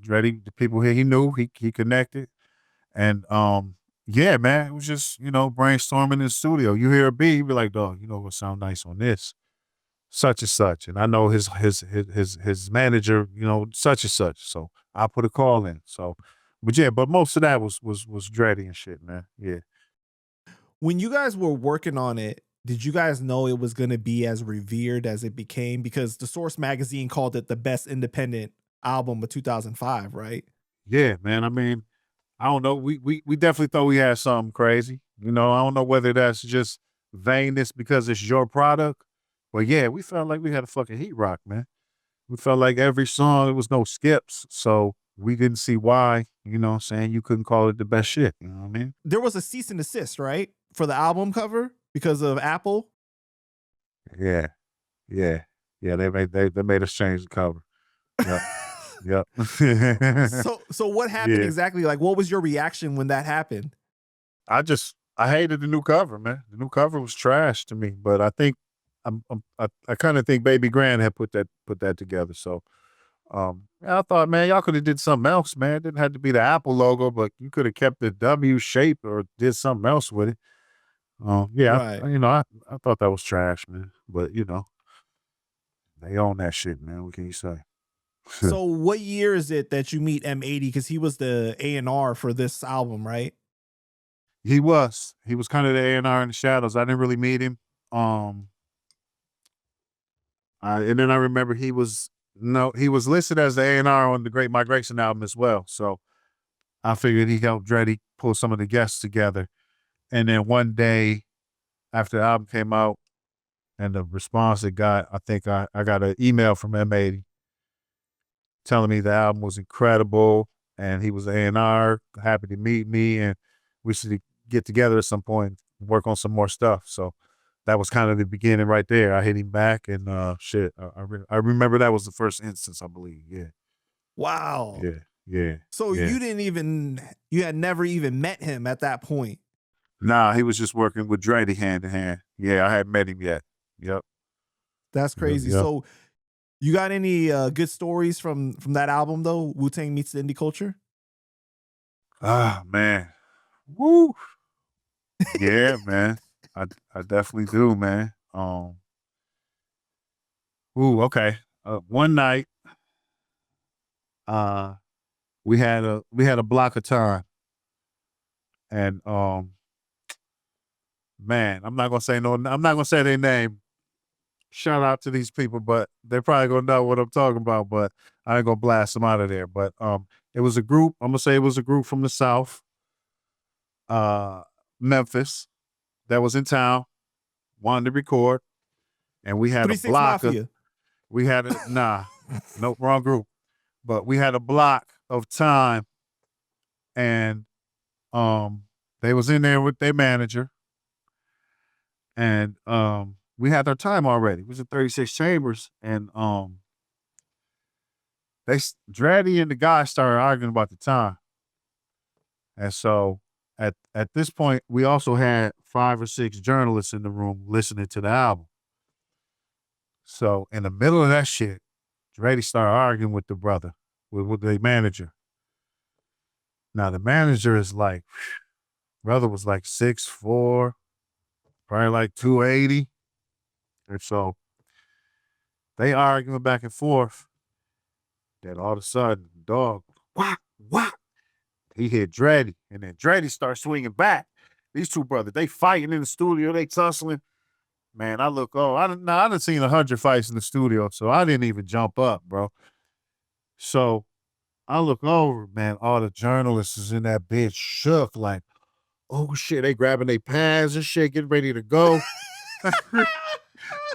[SPEAKER 2] Dreddy, the people here he knew, he connected. And yeah, man, it was just, brainstorming in the studio. You hear a beat, you be like, dog, what sound nice on this? Such and such. And I know his manager, such and such. So I put a call in. So but yeah, but most of that was Dreddy and shit, man. Yeah.
[SPEAKER 1] When you guys were working on it, did you guys know it was going to be as revered as it became? Because the Source magazine called it the best independent album of 2005, right?
[SPEAKER 2] Yeah, man. I mean, I don't know. We definitely thought we had something crazy. I don't know whether that's just vainness because it's your product. But yeah, we felt like we had a fucking heat rock, man. We felt like every song, there was no skips. So we didn't see why, what I'm saying, you couldn't call it the best shit. You know what I mean?
[SPEAKER 1] There was a cease and desist, right? For the album cover because of Apple.
[SPEAKER 2] Yeah. Yeah. Yeah. They made us change the cover. Yep. Yep.
[SPEAKER 1] So what happened
[SPEAKER 2] Yeah.
[SPEAKER 1] exactly? Like, what was your reaction when that happened?
[SPEAKER 2] I hated the new cover, man. The new cover was trash to me, but I think I kind of think Babygrande had put that together. So I thought, man, y'all could have did something else, man. It didn't have to be the Apple logo, but you could have kept the W shape or did something else with it. Yeah,
[SPEAKER 1] Right.
[SPEAKER 2] I thought that was trash, man. But they own that shit, man. What can you say?
[SPEAKER 1] So what year is it that you meet M80? Because he was the A&R for this album, right?
[SPEAKER 2] He was kind of the A&R in the shadows. I didn't really meet him. Um, and then I remember he was listed as the A&R on the Great Migration album as well. So I figured he helped Dreddy pull some of the guests together. And then one day after the album came out and the response it got, I think I got an email from M80. telling me the album was incredible, and he was A&R, happy to meet me, and we should get together at some point and work on some more stuff. So that was kind of the beginning right there. I hit him back, and shit, I remember that was the first instance, I believe. Yeah.
[SPEAKER 1] Wow.
[SPEAKER 2] Yeah.
[SPEAKER 1] So you had never even met him at that point.
[SPEAKER 2] Nah, he was just working with Dreddy hand in hand. Yeah, I hadn't met him yet. Yep.
[SPEAKER 1] That's crazy.
[SPEAKER 2] Yep.
[SPEAKER 1] So you got any good stories from that album though? Wu-Tang Meets the Indie Culture?
[SPEAKER 2] Ah, man. Woo. Yeah, man. I definitely do, man. Okay. One night, we had a block of time, and man, I'm not gonna say their name. Shout out to these people, but they're probably gonna know what I'm talking about, but I ain't gonna blast them out of there. But it was a group, I'm gonna say it was a group from the South, Memphis, that was in town, wanted to record, and we had a block
[SPEAKER 1] Mafia.
[SPEAKER 2] we had nope, wrong group. But we had a block of time, and they was in there with their manager, and we had our time already. It was in 36 Chambers, and Dreddy and the guy started arguing about the time. And so at this point, we also had 5 or 6 journalists in the room listening to the album. So in the middle of that shit, Dreddy started arguing with the brother, with the manager. Now the manager is like, brother was like 6'4", probably like 280. And so they arguing back and forth. Then all of a sudden, dog, what? He hit Dreddy, and then Dreddy starts swinging back. These two brothers, they fighting in the studio, they tussling. Man, I look, I done seen 100 fights in the studio, so I didn't even jump up, bro. So I look over, man, all the journalists is in that bitch shook, like, oh shit, they grabbing their pads and shit, getting ready to go.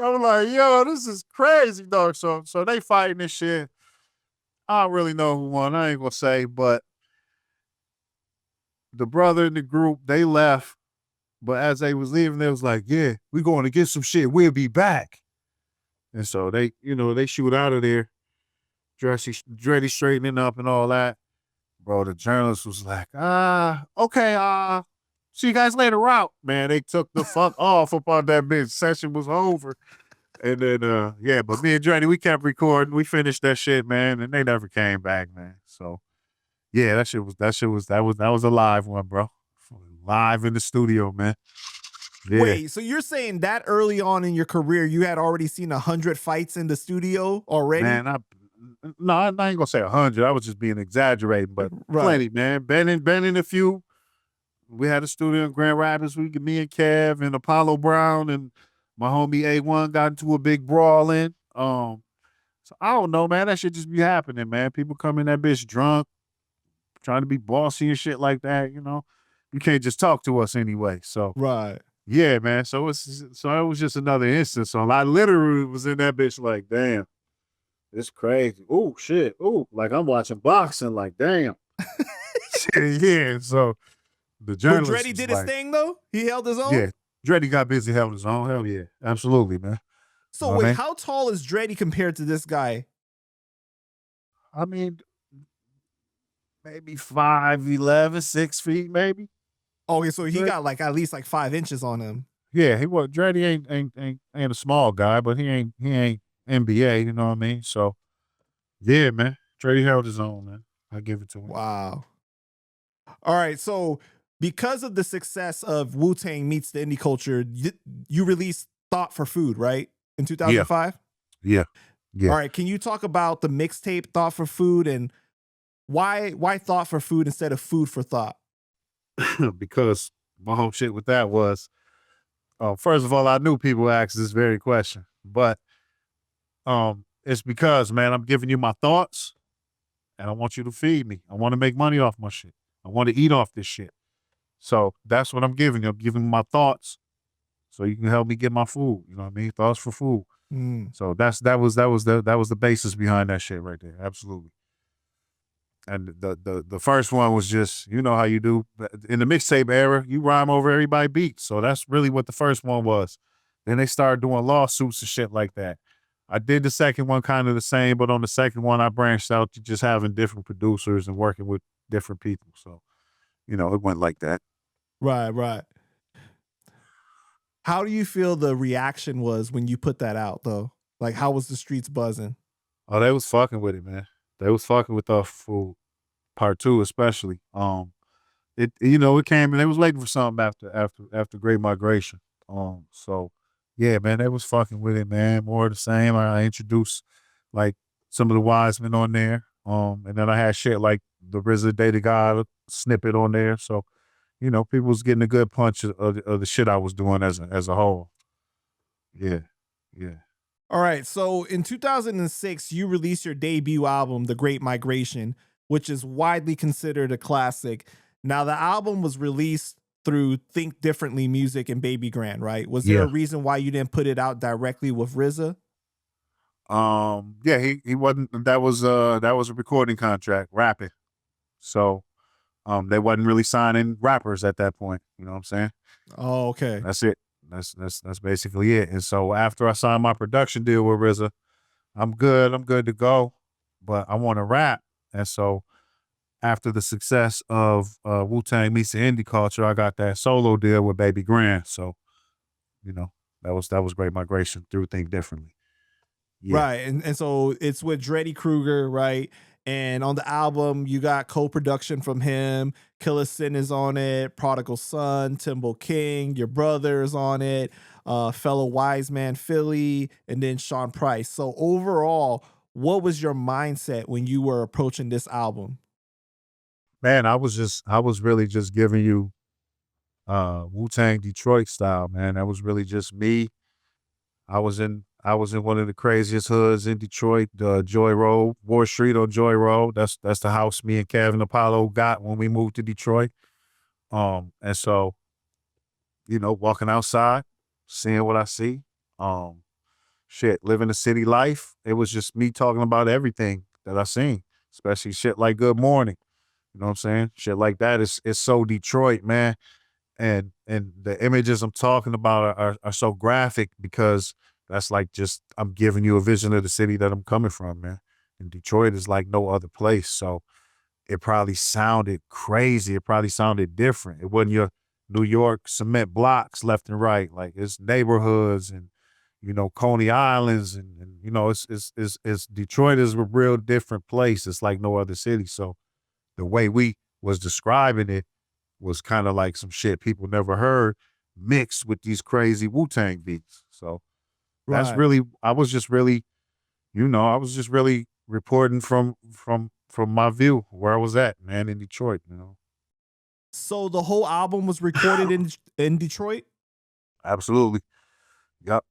[SPEAKER 2] I'm like, yo, this is crazy, dog. So they fighting this shit. I don't really know who won, I ain't gonna say, but the brother in the group, they left, but as they was leaving, they was like, yeah, we going to get some shit, we'll be back. And so they shoot out of there, Dreddy straightening up and all that. Bro, the journalist was like, okay, see you guys later out. Man, they took the fuck off up on that bitch. Session was over. And then, but me and Dreddy, we kept recording. We finished that shit, man, and they never came back, man. So, yeah, that was a live one, bro. Live in the studio, man. Yeah.
[SPEAKER 1] Wait, so you're saying that early on in your career, you had already seen 100 fights in the studio already?
[SPEAKER 2] Man, I ain't gonna say 100. I was just being exaggerating, but plenty, man. Been in a few. We had a studio in Grand Rapids. Me and Kev and Apollo Brown and my homie A1 got into a big brawl in. So I don't know, man. That shit just be happening, man. People come in that bitch drunk, trying to be bossy and shit like that, you know. You can't just talk to us anyway. So
[SPEAKER 1] right.
[SPEAKER 2] Yeah, man. So it was just another instance. So I literally was in that bitch like, damn, it's crazy. Oh shit. Oh, like I'm watching boxing, like, damn. Yeah. So the journalist.
[SPEAKER 1] But Dreddy did his thing though? He held his own?
[SPEAKER 2] Yeah. Dreddy got busy, held his own. Hell yeah. Absolutely, man.
[SPEAKER 1] So wait, how tall is Dreddy compared to this guy?
[SPEAKER 2] I mean, maybe 5'11", 6 feet, maybe.
[SPEAKER 1] Okay, so he got like at least like 5 inches on him.
[SPEAKER 2] Yeah, Dreddy ain't a small guy, but he ain't NBA, you know what I mean? So yeah, man. Dreddy held his own, man. I give it to him.
[SPEAKER 1] Wow. All right, so because of the success of Wu-Tang Meets the Indie Culture, you released Thought for Food, right? In 2005?
[SPEAKER 2] Yeah.
[SPEAKER 1] All right, can you talk about the mixtape Thought for Food and why Thought for Food instead of Food for Thought?
[SPEAKER 2] Because my whole shit with that was, first of all, I knew people would ask this very question, but it's because, man, I'm giving you my thoughts and I want you to feed me. I want to make money off my shit. I want to eat off this shit. So that's what I'm giving you. I'm giving you my thoughts so you can help me get my food. You know what I mean? Thoughts for food. So that was the basis behind that shit right there. Absolutely. And the first one was just, you know how you do in the mixtape era, you rhyme over everybody beats. So that's really what the first one was. Then they started doing lawsuits and shit like that. I did the second one kind of the same, but on the second one, I branched out to just having different producers and working with different people. So, you know, it went like that.
[SPEAKER 1] Right, right. How do you feel the reaction was when you put that out, though? Like, how was the streets buzzing?
[SPEAKER 2] Oh, they was fucking with it, man. They was fucking with the for part two, especially. It it came and they was waiting for something after Great Migration. So yeah, man, they was fucking with it, man. More of the same. I introduced like some of the Wisemen on there. And then I had shit like the RZA Data God snippet on there. So, people was getting a good punch of the shit I was doing as a whole. Yeah. Yeah.
[SPEAKER 1] All right. So in 2006, you released your debut album, The Great Migration, which is widely considered a classic. Now, the album was released through Think Differently Music and Babygrande, right? Was there a reason why you didn't put it out directly with RZA?
[SPEAKER 2] Yeah, he wasn't. That was a recording contract, rapping. So, they wasn't really signing rappers at that point. You know what I'm saying?
[SPEAKER 1] Oh, okay.
[SPEAKER 2] That's it. That's basically it. And so after I signed my production deal with RZA, I'm good. I'm good to go, but I want to rap. And so after the success of Wu-Tang meets the indie culture, I got that solo deal with Babygrande. So, that was Great Migration through Think Differently.
[SPEAKER 1] Yeah. Right. And so it's with Dreddy Kruger, right? And on the album, you got co-production from him. Killer Sin is on it. Prodigal Son, Timbo King, your brother is on it. Fellow Wiseman Philly, and then Sean Price. So overall, what was your mindset when you were approaching this album?
[SPEAKER 2] Man, I was really just giving you Wu-Tang Detroit style, man. That was really just me. I was in one of the craziest hoods in Detroit, Joy Road, Ward Street on Joy Road. That's the house me and Kevin Apollo got when we moved to Detroit. And so, walking outside, seeing what I see, living the city life. It was just me talking about everything that I seen, especially shit like Good Morning. You know what I'm saying? Shit like that is so Detroit, man. And the images I'm talking about are so graphic because that's like just I'm giving you a vision of the city that I'm coming from, man. And Detroit is like no other place. So it probably sounded crazy. It probably sounded different. It wasn't your New York cement blocks left and right. Like it's neighborhoods and Coney Islands and it's Detroit is a real different place. It's like no other city. So the way we was describing it was kind of like some shit people never heard mixed with these crazy Wu-Tang beats. So that's really, I was just really reporting from my view where I was at, man, in Detroit,
[SPEAKER 1] So the whole album was recorded in Detroit?
[SPEAKER 2] Absolutely. Yep.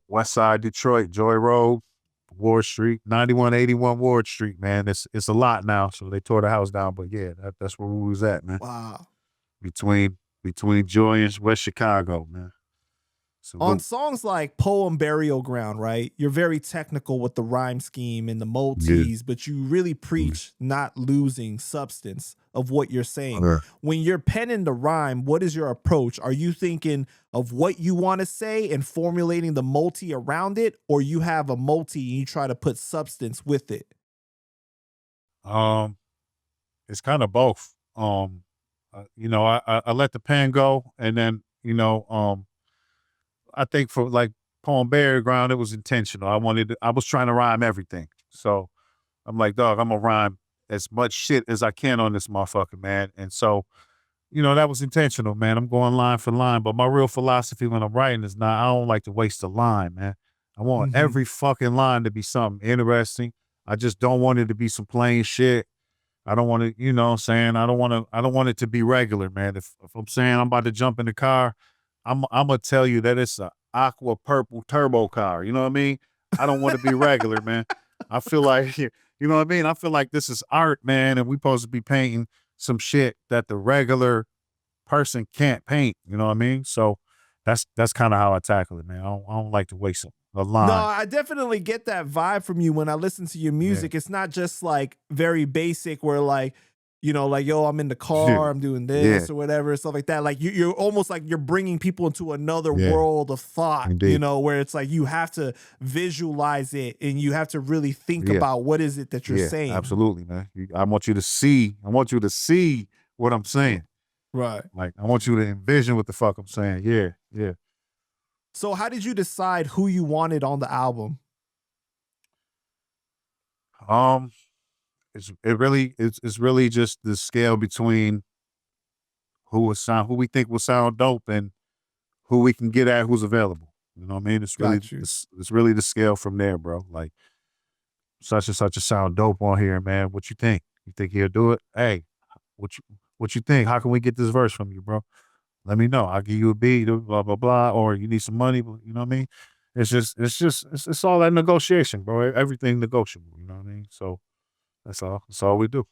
[SPEAKER 2] West Side Detroit, Joy Road, Ward Street, 9181 Ward Street, man. It's a lot now, so they tore the house down, but yeah, that's where we was at, man.
[SPEAKER 1] Wow.
[SPEAKER 2] Between Joy and West Chicago, man. Salute.
[SPEAKER 1] On songs like Poem Burial Ground, right? You're very technical with the rhyme scheme and the multis, but you really preach not losing substance of what you're saying. When you're penning the rhyme, what is your approach? Are you thinking of what you want to say and formulating the multi around it, or you have a multi and you try to put substance with it?
[SPEAKER 2] It's kind of both. I let the pen go, and then I think for like Poem Burial Ground, it was intentional. I was trying to rhyme everything. So I'm like, dog, I'm gonna rhyme as much shit as I can on this motherfucker, man. And so, that was intentional, man. I'm going line for line. But my real philosophy when I'm writing is I don't like to waste a line, man. I want every fucking line to be something interesting. I just don't want it to be some plain shit. I don't want to, what I'm saying? I don't want it to be regular, man. If I'm saying I'm about to jump in the car, I'm gonna tell you that it's a aqua purple turbo car. You know what I mean? I don't want to be regular, man. I feel like, you know what I mean? I feel like this is art, man, and we supposed to be painting some shit that the regular person can't paint. You know what I mean? So that's kind of how I tackle it, man. I don't like to waste them. a
[SPEAKER 1] No,
[SPEAKER 2] line.
[SPEAKER 1] I definitely get that vibe from you when I listen to your music. It's not just like very basic where like, you know, like, yo, I'm in the car, I'm doing this or whatever, stuff like that. Like you're almost like you're bringing people into another world of thought,
[SPEAKER 2] Indeed.
[SPEAKER 1] you know, where it's like you have to visualize it and you have to really think about what is it that you're saying.
[SPEAKER 2] Absolutely, man. I want you to see what I'm saying.
[SPEAKER 1] Right.
[SPEAKER 2] Like, I want you to envision what the fuck I'm saying. Yeah.
[SPEAKER 1] So how did you decide who you wanted on the album?
[SPEAKER 2] It's really just the scale between who we think will sound dope and who we can get at, who's available. You know what I mean? It's really the scale from there, bro. Like, such and such a sound dope on here, man. What you think? You think he'll do it? Hey, what you think? How can we get this verse from you, bro? Let me know. I'll give you a beat, blah, blah, blah, or you need some money, you know what I mean? It's all that negotiation, bro. Everything negotiable, you know what I mean? So that's all we do.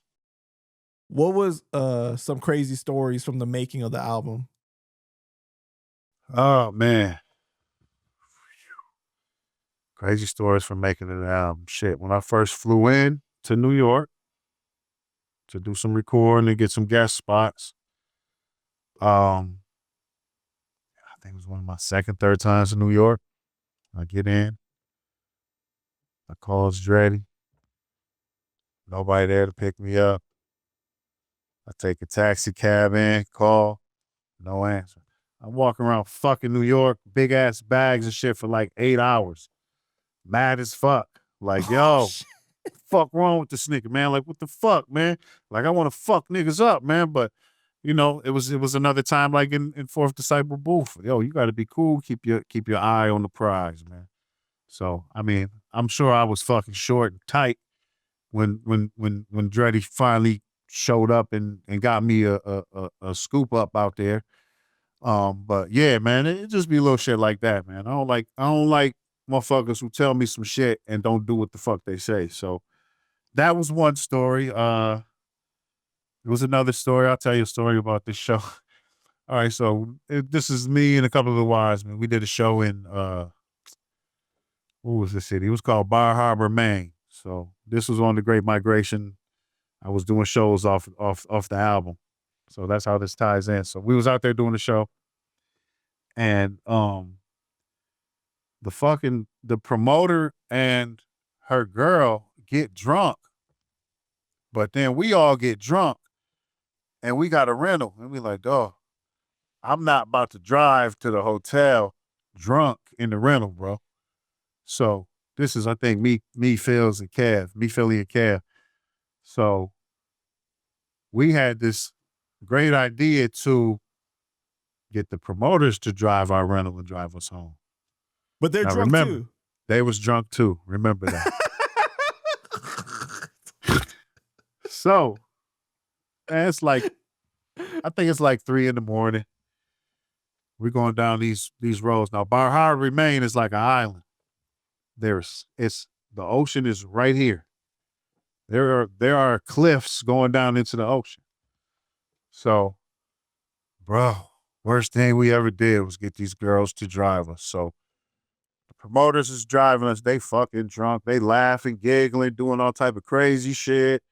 [SPEAKER 1] What was some crazy stories from the making of the album?
[SPEAKER 2] Oh, man. Crazy stories from making an album. Shit, when I first flew in to New York to do some recording and get some guest spots, I think it was one of my second, third times in New York. I get in. I calls Dreddy. Nobody there to pick me up. I take a taxi cab in, call, no answer. I'm walking around fucking New York, big ass bags and shit for like 8 hours. Mad as fuck. Like, yo, fuck wrong with this nigga, man? Like, what the fuck, man? Like, I want to fuck niggas up, man. But, you know, it was another time like in Fourth Disciple Booth. Yo, you gotta be cool. Keep your eye on the prize, man. So, I mean, I'm sure I was fucking short and tight when Dreddy finally showed up and got me a scoop up out there. But yeah, man, it just be a little shit like that, man. I don't like motherfuckers who tell me some shit and don't do what the fuck they say. So that was one story. It was another story. I'll tell you a story about this show. All right, so this is me and a couple of the Wisemen. We did a show in what was the city? It was called Bar Harbor, Maine. So this was on the Great Migration. I was doing shows off the album. So that's how this ties in. So we was out there doing the show. And the promoter and her girl get drunk. But then we all get drunk and we got a rental. And we like, oh, I'm not about to drive to the hotel drunk in the rental, bro. So this is, I think, me, Phil's and Kev, me, Philly and Kev. So we had this great idea to get the promoters to drive our rental and drive us home.
[SPEAKER 1] But they're drunk too.
[SPEAKER 2] They was drunk too. Remember that. So, man, it's like, I think it's like 3 a.m. We're going down these roads. Now, Bar Harbor, Maine is like an island. The ocean is right here. There are cliffs going down into the ocean. So, bro, worst thing we ever did was get these girls to drive us. So the promoters is driving us. They fucking drunk. They laughing, giggling, doing all type of crazy shit.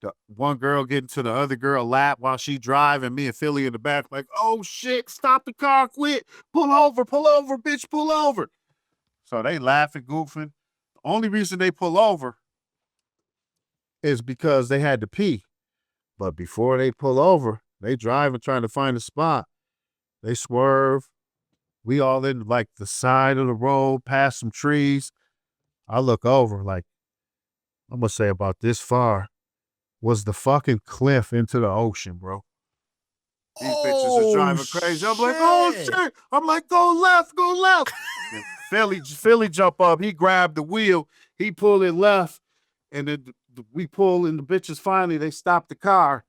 [SPEAKER 2] The one girl getting to the other girl lap while she driving, me and Philly in the back like, oh shit, stop the car, quit. Pull over, bitch, pull over. So they laughing, goofing. The only reason they pull over is because they had to pee. But before they pull over, they driving, trying to find a spot. They swerve. We all in like the side of the road, past some trees. I look over like, I'm gonna say about this far was the fucking cliff into the ocean, bro. These bitches is driving crazy. I'm like, oh shit. I'm like, go left, go left. And Philly jump up. He grabbed the wheel. He pulled it left. And then we pull and the bitches finally, they stopped the car.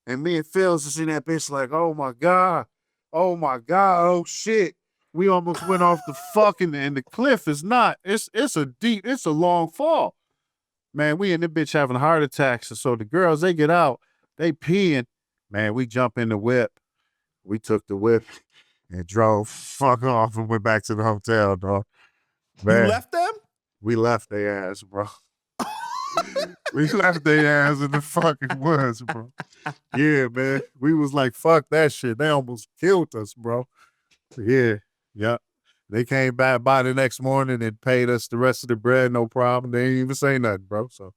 [SPEAKER 2] And me and Phil's just in that bitch like, oh my God. Oh my God. Oh shit. We almost went off the fucking, and the cliff is not, it's a long fall. Man, we in the bitch having heart attacks. And so the girls, they get out, they peeing. Man, we jump in the whip. We took the whip and drove fuck off and went back to the hotel, dog.
[SPEAKER 1] You
[SPEAKER 2] Man,
[SPEAKER 1] left them?
[SPEAKER 2] we left their ass, bro. We left their ass in the fucking woods, bro. Yeah, man. We was like, fuck that shit. They almost killed us, bro. Yeah, yep. They came back by the next morning and paid us the rest of the bread, no problem. They didn't even say nothing, bro. So,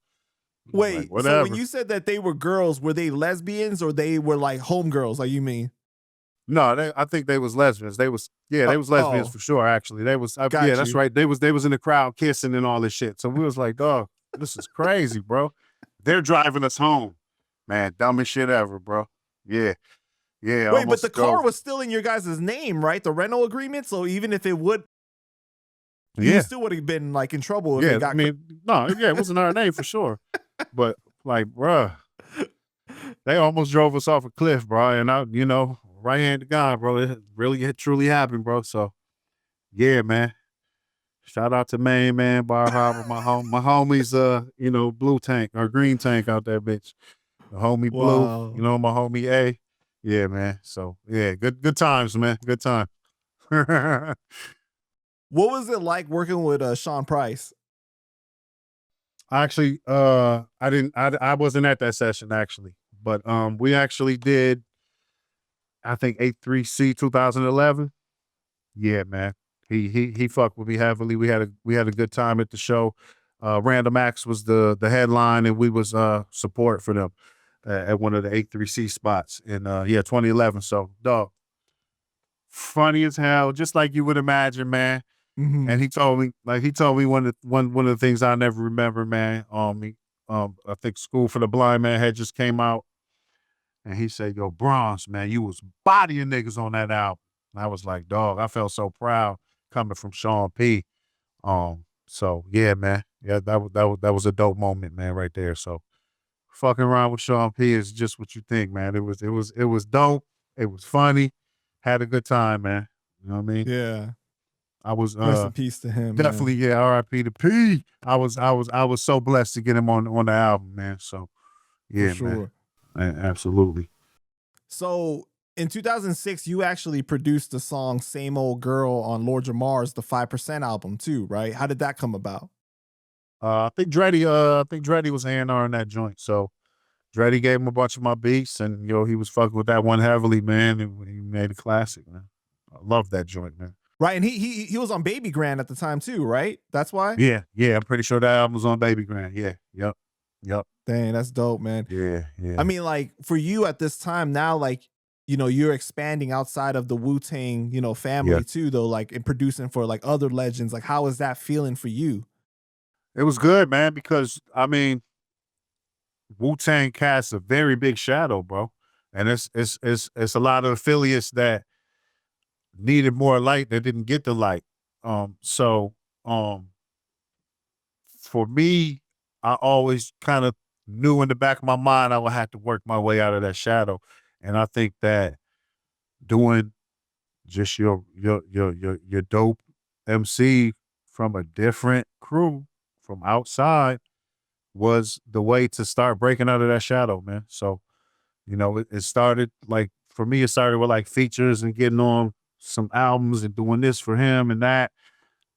[SPEAKER 2] like,
[SPEAKER 1] Wait, so when
[SPEAKER 2] whatever.
[SPEAKER 1] you said that they were girls, were they lesbians or they were like homegirls, like you mean?
[SPEAKER 2] No, I think they was lesbians. They was lesbians
[SPEAKER 1] Oh,
[SPEAKER 2] for sure. Actually, they was yeah,
[SPEAKER 1] got
[SPEAKER 2] that's
[SPEAKER 1] you.
[SPEAKER 2] right. They was in the crowd kissing and all this shit. So we was like, oh, this is crazy, bro. They're driving us home, man. Dumbest shit ever, bro. Yeah, yeah.
[SPEAKER 1] Wait, but the
[SPEAKER 2] Almost
[SPEAKER 1] car
[SPEAKER 2] drove.
[SPEAKER 1] was still in your guys' name, right? The rental agreement. So even if it would, you
[SPEAKER 2] Yeah,
[SPEAKER 1] still would have been like in trouble if
[SPEAKER 2] yeah.
[SPEAKER 1] it got.
[SPEAKER 2] I mean, no, yeah, it wasn't our name for sure, but like, bruh, they almost drove us off a cliff, bro. And right hand to God, bro. It truly happened, bro. So yeah, man. Shout out to Maine, man, Bar Harbor, my homies, Blue Tank or Green Tank out there, bitch. The homie Blue,
[SPEAKER 1] Wow.
[SPEAKER 2] my homie A. Yeah, man. So yeah, good times, man. Good time. I
[SPEAKER 1] What was it like working with Sean Price?
[SPEAKER 2] actually, I wasn't at that session actually, but we actually did, I think 8-3C 2011. Yeah, man. He fucked with me heavily. We had a good time at the show. Random Acts was the headline, and we was support for them at one of the 8-3C spots in 2011. So dog, funny as hell, just like you would imagine, man.
[SPEAKER 1] Mm-hmm.
[SPEAKER 2] And he told me one of the things I never remember, man. I think School for the Blind Man had just came out, and he said, "Yo, Bronze, man, you was bodying niggas on that album." And I was like, dog, I felt so proud coming from Sean P. So yeah, man. Yeah, that was a dope moment, man, right there. So fucking around with Sean P is just what you think, man. It was dope. It was funny. Had a good time, man. You know what I mean?
[SPEAKER 1] Yeah.
[SPEAKER 2] I was
[SPEAKER 1] Rest in peace to him.
[SPEAKER 2] definitely,
[SPEAKER 1] Man.
[SPEAKER 2] yeah, R.I.P. to P. I was so blessed to get him on the album, man. So
[SPEAKER 1] For
[SPEAKER 2] yeah, man.
[SPEAKER 1] sure.
[SPEAKER 2] Absolutely.
[SPEAKER 1] So in 2006, you actually produced the song "Same Old Girl" on Lord Jamar's The 5% album too, right? How did that come about?
[SPEAKER 2] I think Dreddy was A&R in that joint. So Dreddy gave him a bunch of my beats, and he was fucking with that one heavily, man. And he made a classic, man. I love that joint, man.
[SPEAKER 1] Right, and he was on Babygrande at the time too, right? That's why.
[SPEAKER 2] Yeah, I'm pretty sure that album was on Babygrande. Yeah, yep.
[SPEAKER 1] Dang, that's dope, man.
[SPEAKER 2] Yeah.
[SPEAKER 1] I mean, like for you at this time now, like you're expanding outside of the Wu-Tang, family too, though, like in producing for like other legends. Like, how is that feeling for you?
[SPEAKER 2] It was good, man, because I mean, Wu-Tang casts a very big shadow, bro, and it's a lot of affiliates that needed more light that didn't get the light. So for me, I always kind of knew in the back of my mind I would have to work my way out of that shadow, and I think that doing just your dope MC from a different crew from outside was the way to start breaking out of that shadow, man. So, it started like, for me, it started with like features and getting on some albums and doing this for him and that,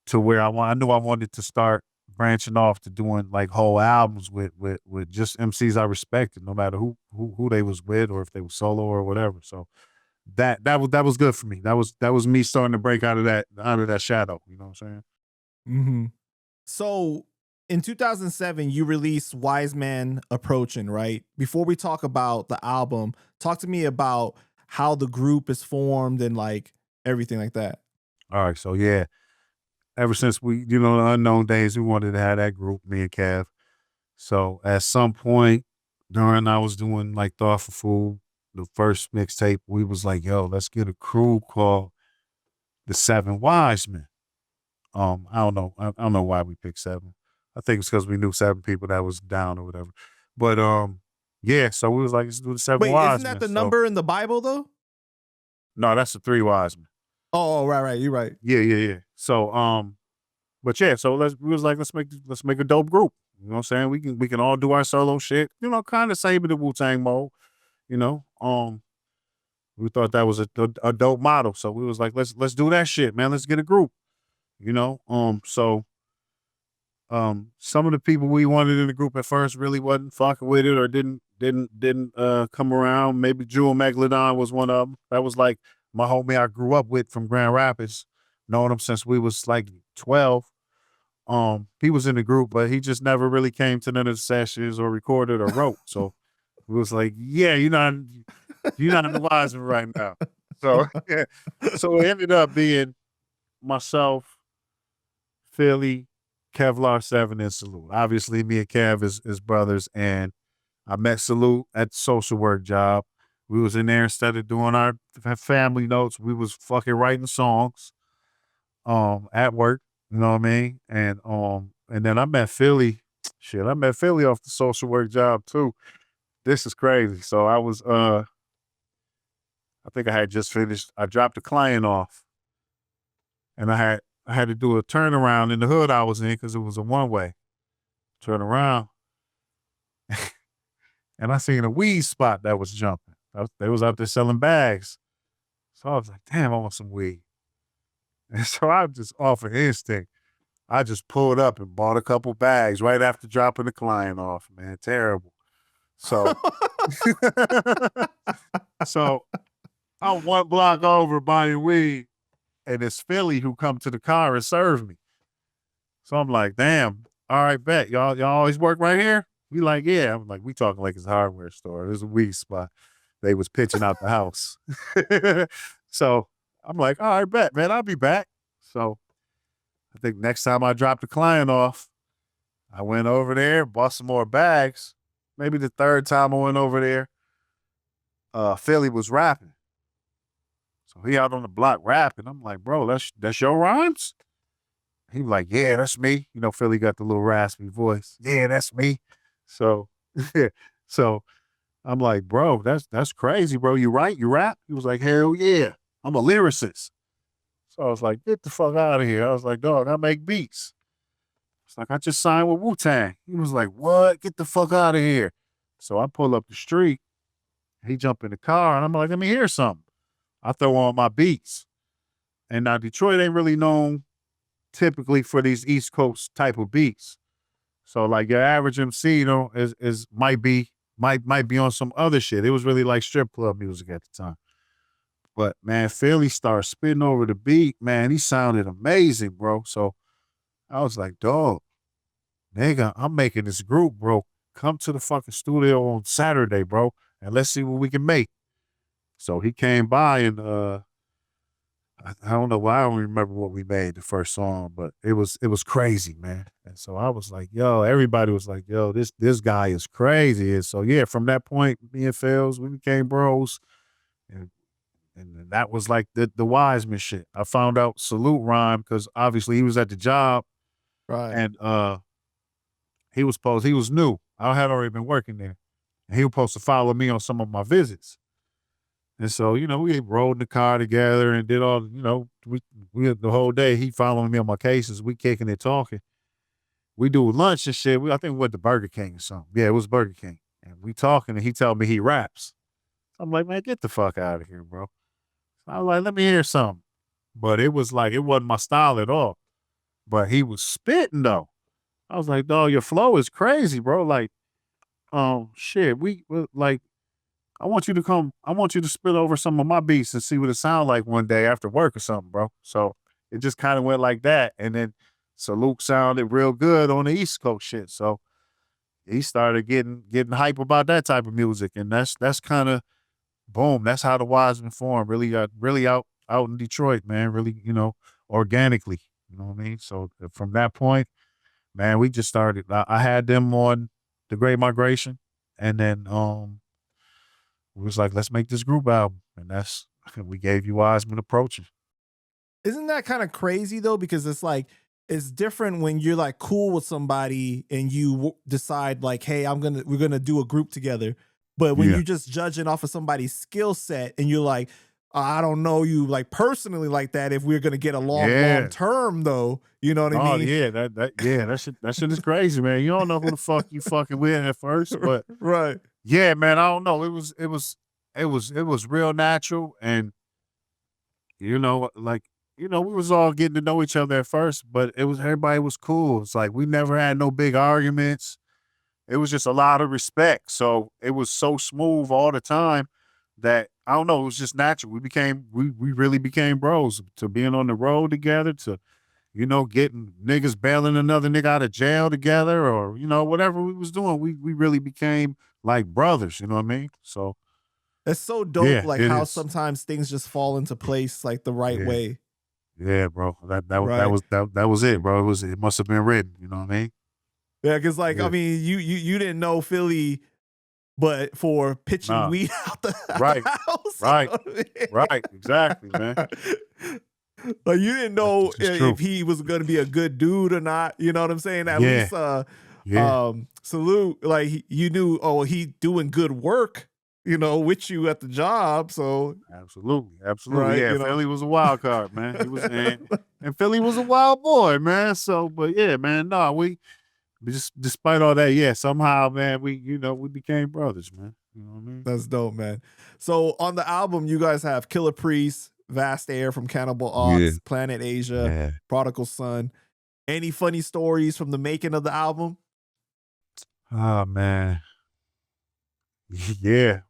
[SPEAKER 2] to where I knew I wanted to start branching off to doing like whole albums with just MCs I respected, no matter who they was with or if they were solo or whatever. So that was good for me. That was me starting to break out of that shadow. You know what I'm saying?
[SPEAKER 1] Mm-hmm. So in 2007, you released Wisemen Approaching, right? Before we talk about the album, talk to me about how the group is formed and like everything like that.
[SPEAKER 2] All right. So yeah, ever since the unknown days, we wanted to have that group, me and Kev. So at some point during I was doing like Thought for Food, the first mixtape, we was like, yo, let's get a crew called the 7 Wisemen. I don't know. I don't know why we picked 7. I think it's because we knew 7 people that was down or whatever. But yeah, so we was like, let's do the 7
[SPEAKER 1] Wait,
[SPEAKER 2] Wisemen.
[SPEAKER 1] isn't that the number in the Bible though?
[SPEAKER 2] No, that's the 3 Wisemen.
[SPEAKER 1] Oh, right. You're right.
[SPEAKER 2] Yeah. So but yeah, so we was like, let's make a dope group. You know what I'm saying? We can all do our solo shit. Kind of same in the Wu-Tang mode. We thought that was a dope model. So we was like, let's do that shit, man. Let's get a group. you know. Some of the people we wanted in the group at first really wasn't fucking with it or didn't come around. Maybe Jewel Megalodon was one of them. That was like my homie I grew up with from Grand Rapids, knowing him since we was like 12. He was in the group, but he just never really came to none of the sessions or recorded or wrote. So it was like, yeah, you're not in the Wisemen right now. So yeah. So it ended up being myself, Philly, Kevlaar 7 and Salute. Obviously, me and Kev is brothers, and I met Salute at the social work job. We was in there instead of doing our family notes, we was fucking writing songs at work, you know what I mean? And then I met Philly. Shit, I met Philly off the social work job too. This is crazy. So I think I had just finished. I dropped a client off, and I had to do a turnaround in the hood I was in because it was a one-way. Turn around, and I seen a weed spot that was jumping. They was out there selling bags. So I was like, damn, I want some weed. And so I just off of instinct, I just pulled up and bought a couple bags right after dropping the client off, man. Terrible. So, so I'm one block over buying weed, and it's Philly who come to the car and serve me. So I'm like, damn, all right, bet. Y'all always work right here? We like, yeah. I'm like, we talking like it's a hardware store. There's a weed spot. They was pitching out the house. So I'm like, all right, bet, man, I'll be back. So I think next time I dropped the client off, I went over there, bought some more bags. Maybe the third time I went over there, Philly was rapping. So he out on the block rapping. I'm like, bro, that's your rhymes? He was like, yeah, that's me. You know, Philly got the little raspy voice. Yeah, that's me. So, so I'm like, bro, that's crazy, bro. You write, you rap? He was like, hell yeah, I'm a lyricist. So I was like, get the fuck out of here. I was like, dog, I make beats. It's like, I just signed with Wu-Tang. He was like, what? Get the fuck out of here. So I pull up the street. He jump in the car, and I'm like, let me hear something. I throw on my beats. And now Detroit ain't really known typically for these East Coast type of beats. So like your average MC, you know, might be on some other shit. It was really like strip club music at the time. But man, Philly started spitting over the beat, man. He sounded amazing, bro. So I was like, dog, nigga, I'm making this group, bro. Come to the fucking studio on Saturday, bro, and let's see what we can make. So he came by and I don't know why, I don't remember what we made the first song, but it was crazy, man. And so I was like, yo, everybody was like, yo, this guy is crazy. And so yeah, from that point, me and Phils, we became bros. And that was like the Wisemen shit. I found out Salute rhyme because obviously he was at the job.
[SPEAKER 1] Right.
[SPEAKER 2] And he was new. I had already been working there. And he was supposed to follow me on some of my visits. And so, you know, we rode in the car together and did all, you know, we the whole day, he following me on my cases, we kicking and talking. We do lunch and shit. I think we went to Burger King or something. Yeah, it was Burger King. And we talking and he told me he raps. I'm like, man, get the fuck out of here, bro. I was like, let me hear something. But it was like, it wasn't my style at all. But he was spitting though. I was like, dog, your flow is crazy, bro. Like, shit, like, I want you to spit over some of my beats and see what it sound like one day after work or something, bro. So it just kind of went like that. And then Salute sounded real good on the East Coast shit. So he started getting hype about that type of music. And that's kind of, boom, that's how the Wisemen formed. Really out in Detroit, man. Really, you know, organically. You know what I mean? So from that point, man, we just started. I had them on The Great Migration, and then we was like, let's make this group album, and we gave you Wisemen Approaching.
[SPEAKER 1] Isn't that kind of crazy though? Because it's like, it's different when you're like cool with somebody and you decide like, hey, we're gonna do a group together. But when you're just judging off of somebody's skill set and you're like, I don't know you like personally like that if we're gonna get along long term though. You know what I mean?
[SPEAKER 2] Yeah, that shit is crazy, man. You don't know who the fuck you fucking with at first, but
[SPEAKER 1] right.
[SPEAKER 2] Yeah, man, I don't know. It was real natural, and you know, like you know, we was all getting to know each other at first, but everybody was cool. It's like we never had no big arguments. It was just a lot of respect. So it was so smooth all the time that I don't know, it was just natural. We really became bros to being on the road together, to, you know, getting niggas bailing another nigga out of jail together, or, you know, whatever we was doing. We really became like brothers, you know what I mean? So
[SPEAKER 1] It's so dope,
[SPEAKER 2] yeah,
[SPEAKER 1] like
[SPEAKER 2] it
[SPEAKER 1] how
[SPEAKER 2] is.
[SPEAKER 1] sometimes things just fall into place like the right
[SPEAKER 2] Yeah.
[SPEAKER 1] way.
[SPEAKER 2] Yeah, bro.
[SPEAKER 1] Right.
[SPEAKER 2] That was it, bro. It must have been written, you know what I mean?
[SPEAKER 1] Yeah, because like
[SPEAKER 2] Yeah.
[SPEAKER 1] I mean, you didn't know Philly, but for pitching
[SPEAKER 2] Nah.
[SPEAKER 1] weed out the
[SPEAKER 2] Right.
[SPEAKER 1] house,
[SPEAKER 2] Right.
[SPEAKER 1] you know what I mean?
[SPEAKER 2] Right. Exactly, man.
[SPEAKER 1] Like you didn't
[SPEAKER 2] That's
[SPEAKER 1] know
[SPEAKER 2] just true.
[SPEAKER 1] if he was gonna be a good dude or not. You know what I'm saying? At
[SPEAKER 2] Yeah.
[SPEAKER 1] least
[SPEAKER 2] Yeah.
[SPEAKER 1] Salute, like you knew, oh, he doing good work, you know, with you at the job. So
[SPEAKER 2] Absolutely. Absolutely.
[SPEAKER 1] right,
[SPEAKER 2] Yeah.
[SPEAKER 1] you know.
[SPEAKER 2] Philly was a wild card, man. He was and Philly was a wild boy, man. So, but yeah, man, no, we just despite all that, yeah, somehow, man, we became brothers, man. You know what I mean?
[SPEAKER 1] That's dope, man. So on the album, you guys have Killer Priest, Vast Air from Cannibal
[SPEAKER 2] Yeah.
[SPEAKER 1] Ox, Planet Asia,
[SPEAKER 2] Yeah.
[SPEAKER 1] Prodigal Son. Any funny stories from the making of the album?
[SPEAKER 2] Oh man. Yeah.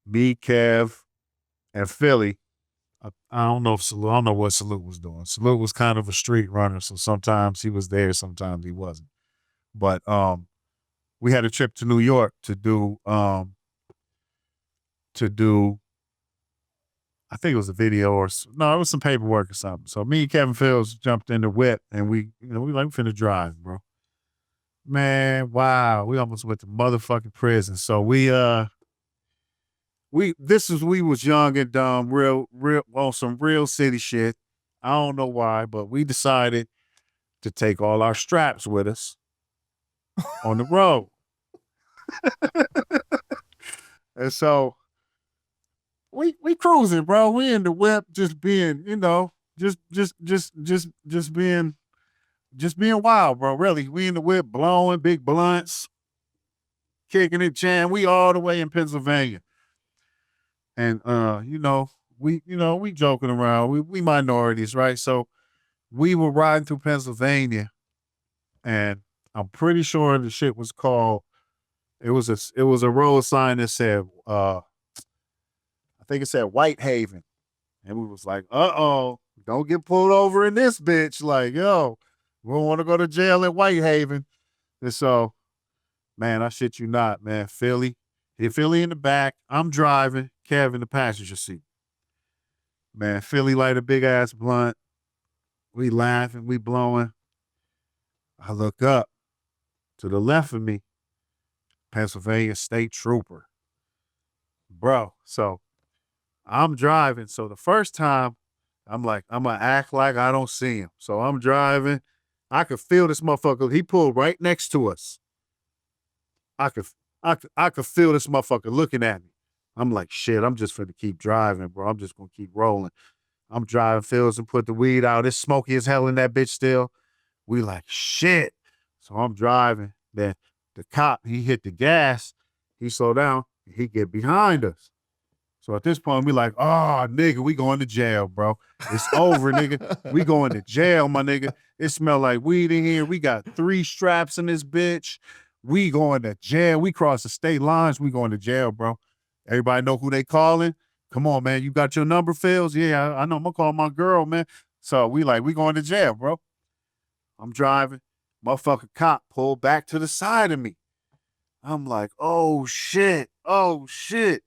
[SPEAKER 2] Me, Kev, and Philly. I don't know if Salute, I don't know what Salute was doing. Salute was kind of a street runner, so sometimes he was there, sometimes he wasn't. But we had a trip to New York to do I think it was a video no, it was some paperwork or something. So me and Kevin Fields jumped in the whip and we finna drive, bro. Man, wow, we almost went to motherfucking prison. So we was young and dumb, real on some real city shit. I don't know why, but we decided to take all our straps with us on the road. And so we cruising, bro. We in the whip, just being, you know, just being wild, bro. Really, we in the whip, blowing big blunts, kicking it, jam. We all the way in Pennsylvania, and we joking around. We minorities, right? So we were riding through Pennsylvania, and I'm pretty sure the shit was called. It was a road sign that said, I think it said Whitehaven. And we was like, don't get pulled over in this bitch. Like, yo, we don't want to go to jail in Whitehaven. And so, man, I shit you not, man. Philly in the back. I'm driving, Kev in the passenger seat. Man, Philly light a big ass blunt. We laughing, we blowing. I look up to the left of me, Pennsylvania State Trooper. Bro, so I'm driving. So the first time, I'm like, I'm gonna act like I don't see him. So I'm driving. I could feel this motherfucker. He pulled right next to us. I could feel this motherfucker looking at me. I'm like, shit, I'm just finna keep driving, bro. I'm just gonna keep rolling. I'm driving Fields and put the weed out. It's smoky as hell in that bitch still. We like, shit. So I'm driving. Then the cop, he hit the gas. He slowed down. He get behind us. So at this point, we like, oh, nigga, we going to jail, bro. It's over, nigga. We going to jail, my nigga. It smell like weed in here. We got 3 straps in this bitch. We going to jail. We cross the state lines. We going to jail, bro. Everybody know who they calling? Come on, man. You got your number, Phils? Yeah, I know. I'm going to call my girl, man. So we going to jail, bro. I'm driving. Motherfucker cop pulled back to the side of me. I'm like, oh, shit. Oh, shit.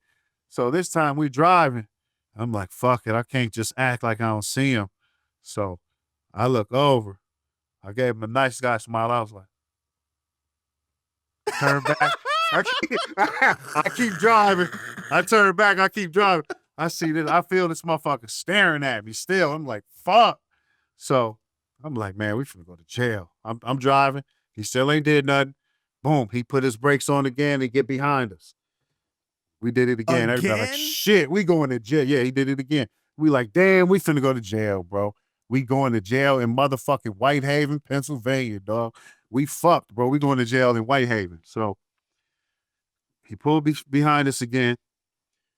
[SPEAKER 2] So this time we driving. I'm like, fuck it. I can't just act like I don't see him. So I look over. I gave him a nice guy smile. I was like, turn back. I keep driving. I turn back. I keep driving. I see this. I feel this motherfucker staring at me still. I'm like, fuck. So I'm like, man, we finna go to jail. I'm driving. He still ain't did nothing. Boom. He put his brakes on again and get behind us. We did it again. Everybody like, shit, we going to jail. Yeah, he did it again. We like, damn, we finna go to jail, bro. We going to jail in motherfucking Whitehaven, Pennsylvania, dog. We fucked, bro. We going to jail in Whitehaven. So he pulled behind us again.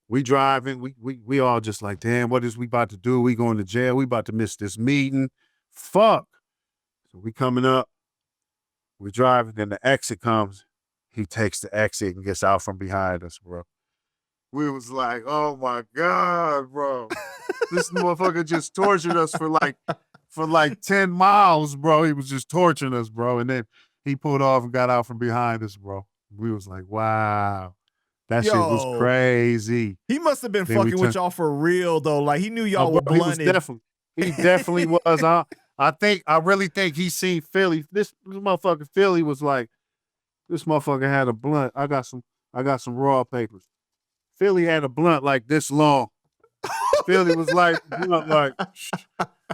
[SPEAKER 2] We driving, we all just like, damn, what is we about to do? We going to jail. We about to miss this meeting. Fuck. So we coming up, we driving, then the exit comes. He takes the exit and gets out from behind us, bro. We was like, oh my God, bro. This motherfucker just tortured us for like 10 miles, bro. He was just torturing us, bro. And then he pulled off and got out from behind us, bro. We was like, wow. That shit was
[SPEAKER 1] Yo,
[SPEAKER 2] crazy.
[SPEAKER 1] he must have been
[SPEAKER 2] Then we
[SPEAKER 1] fucking with y'all for real though. Like he knew y'all were
[SPEAKER 2] bro,
[SPEAKER 1] blunted.
[SPEAKER 2] He definitely was. I really think he seen Philly. This motherfucker Philly was like, this motherfucker had a blunt. I got some raw papers. Philly had a blunt like this long. Philly was like, blunt like,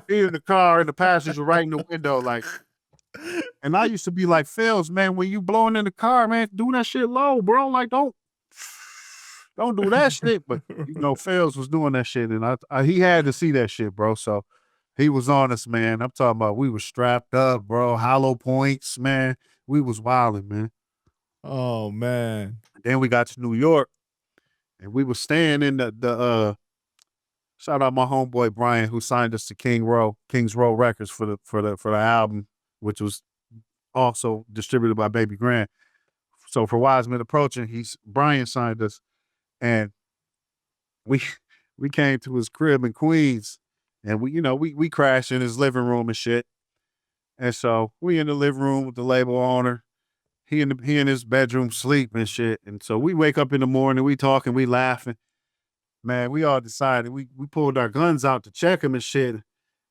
[SPEAKER 2] he in the car and the passenger right in the window, like. And I used to be like, Phils, man, when you blowing in the car, man, do that shit low, bro. Like, don't do that shit. But you know, Phils was doing that shit, and he had to see that shit, bro. So he was on us, man. I'm talking about we were strapped up, bro. Hollow points, man. We was wilding, man.
[SPEAKER 1] Oh man.
[SPEAKER 2] Then we got to New York, and we was staying in the shout out my homeboy Brian, who signed us to Kings Row Records for the album, which was also distributed by Babygrande. So for Wisemen Approaching, Brian signed us, and we came to his crib in Queens, and we crashed in his living room and shit. And so we in the living room with the label owner. He in his bedroom sleep and shit. And so we wake up in the morning, we talking, we laughing. Man, we all decided we pulled our guns out to check him and shit.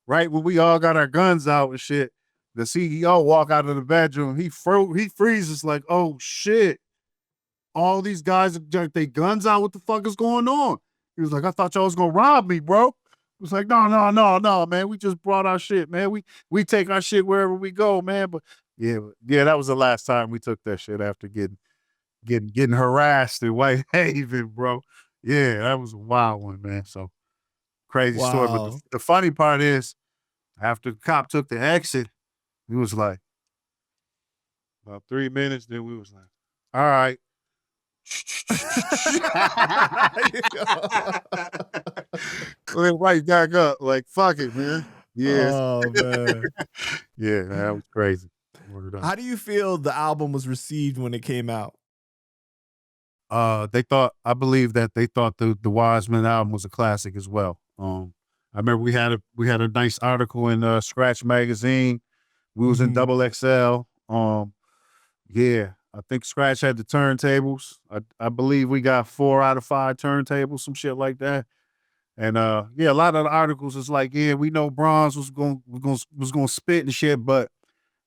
[SPEAKER 2] Right when we all got our guns out and shit, the CEO walk out of the bedroom. He freezes like, oh shit. All these guys got their guns out. What the fuck is going on? He was like, I thought y'all was gonna rob me, bro. It was like, no, man. We just brought our shit, man. We take our shit wherever we go, man. But yeah, that was the last time we took that shit after getting harassed in White Haven, bro. Yeah, that was a wild one, man. So crazy story. But the funny part is, after the cop took the exit, we was like, about 3 minutes, then we was like, all right. Went right back up, like, fuck it, man. Yes.
[SPEAKER 1] Oh man.
[SPEAKER 2] Yeah, man, that was crazy.
[SPEAKER 1] How do you feel the album was received when it came out?
[SPEAKER 2] I believe that they thought the Wiseman album was a classic as well. I remember we had a nice article in Scratch magazine. We was in Double XL. Yeah, I think Scratch had the turntables. I believe we got 4 out of 5 turntables, some shit like that. And yeah, a lot of the articles is like, yeah, we know Bronze was gonna spit and shit, but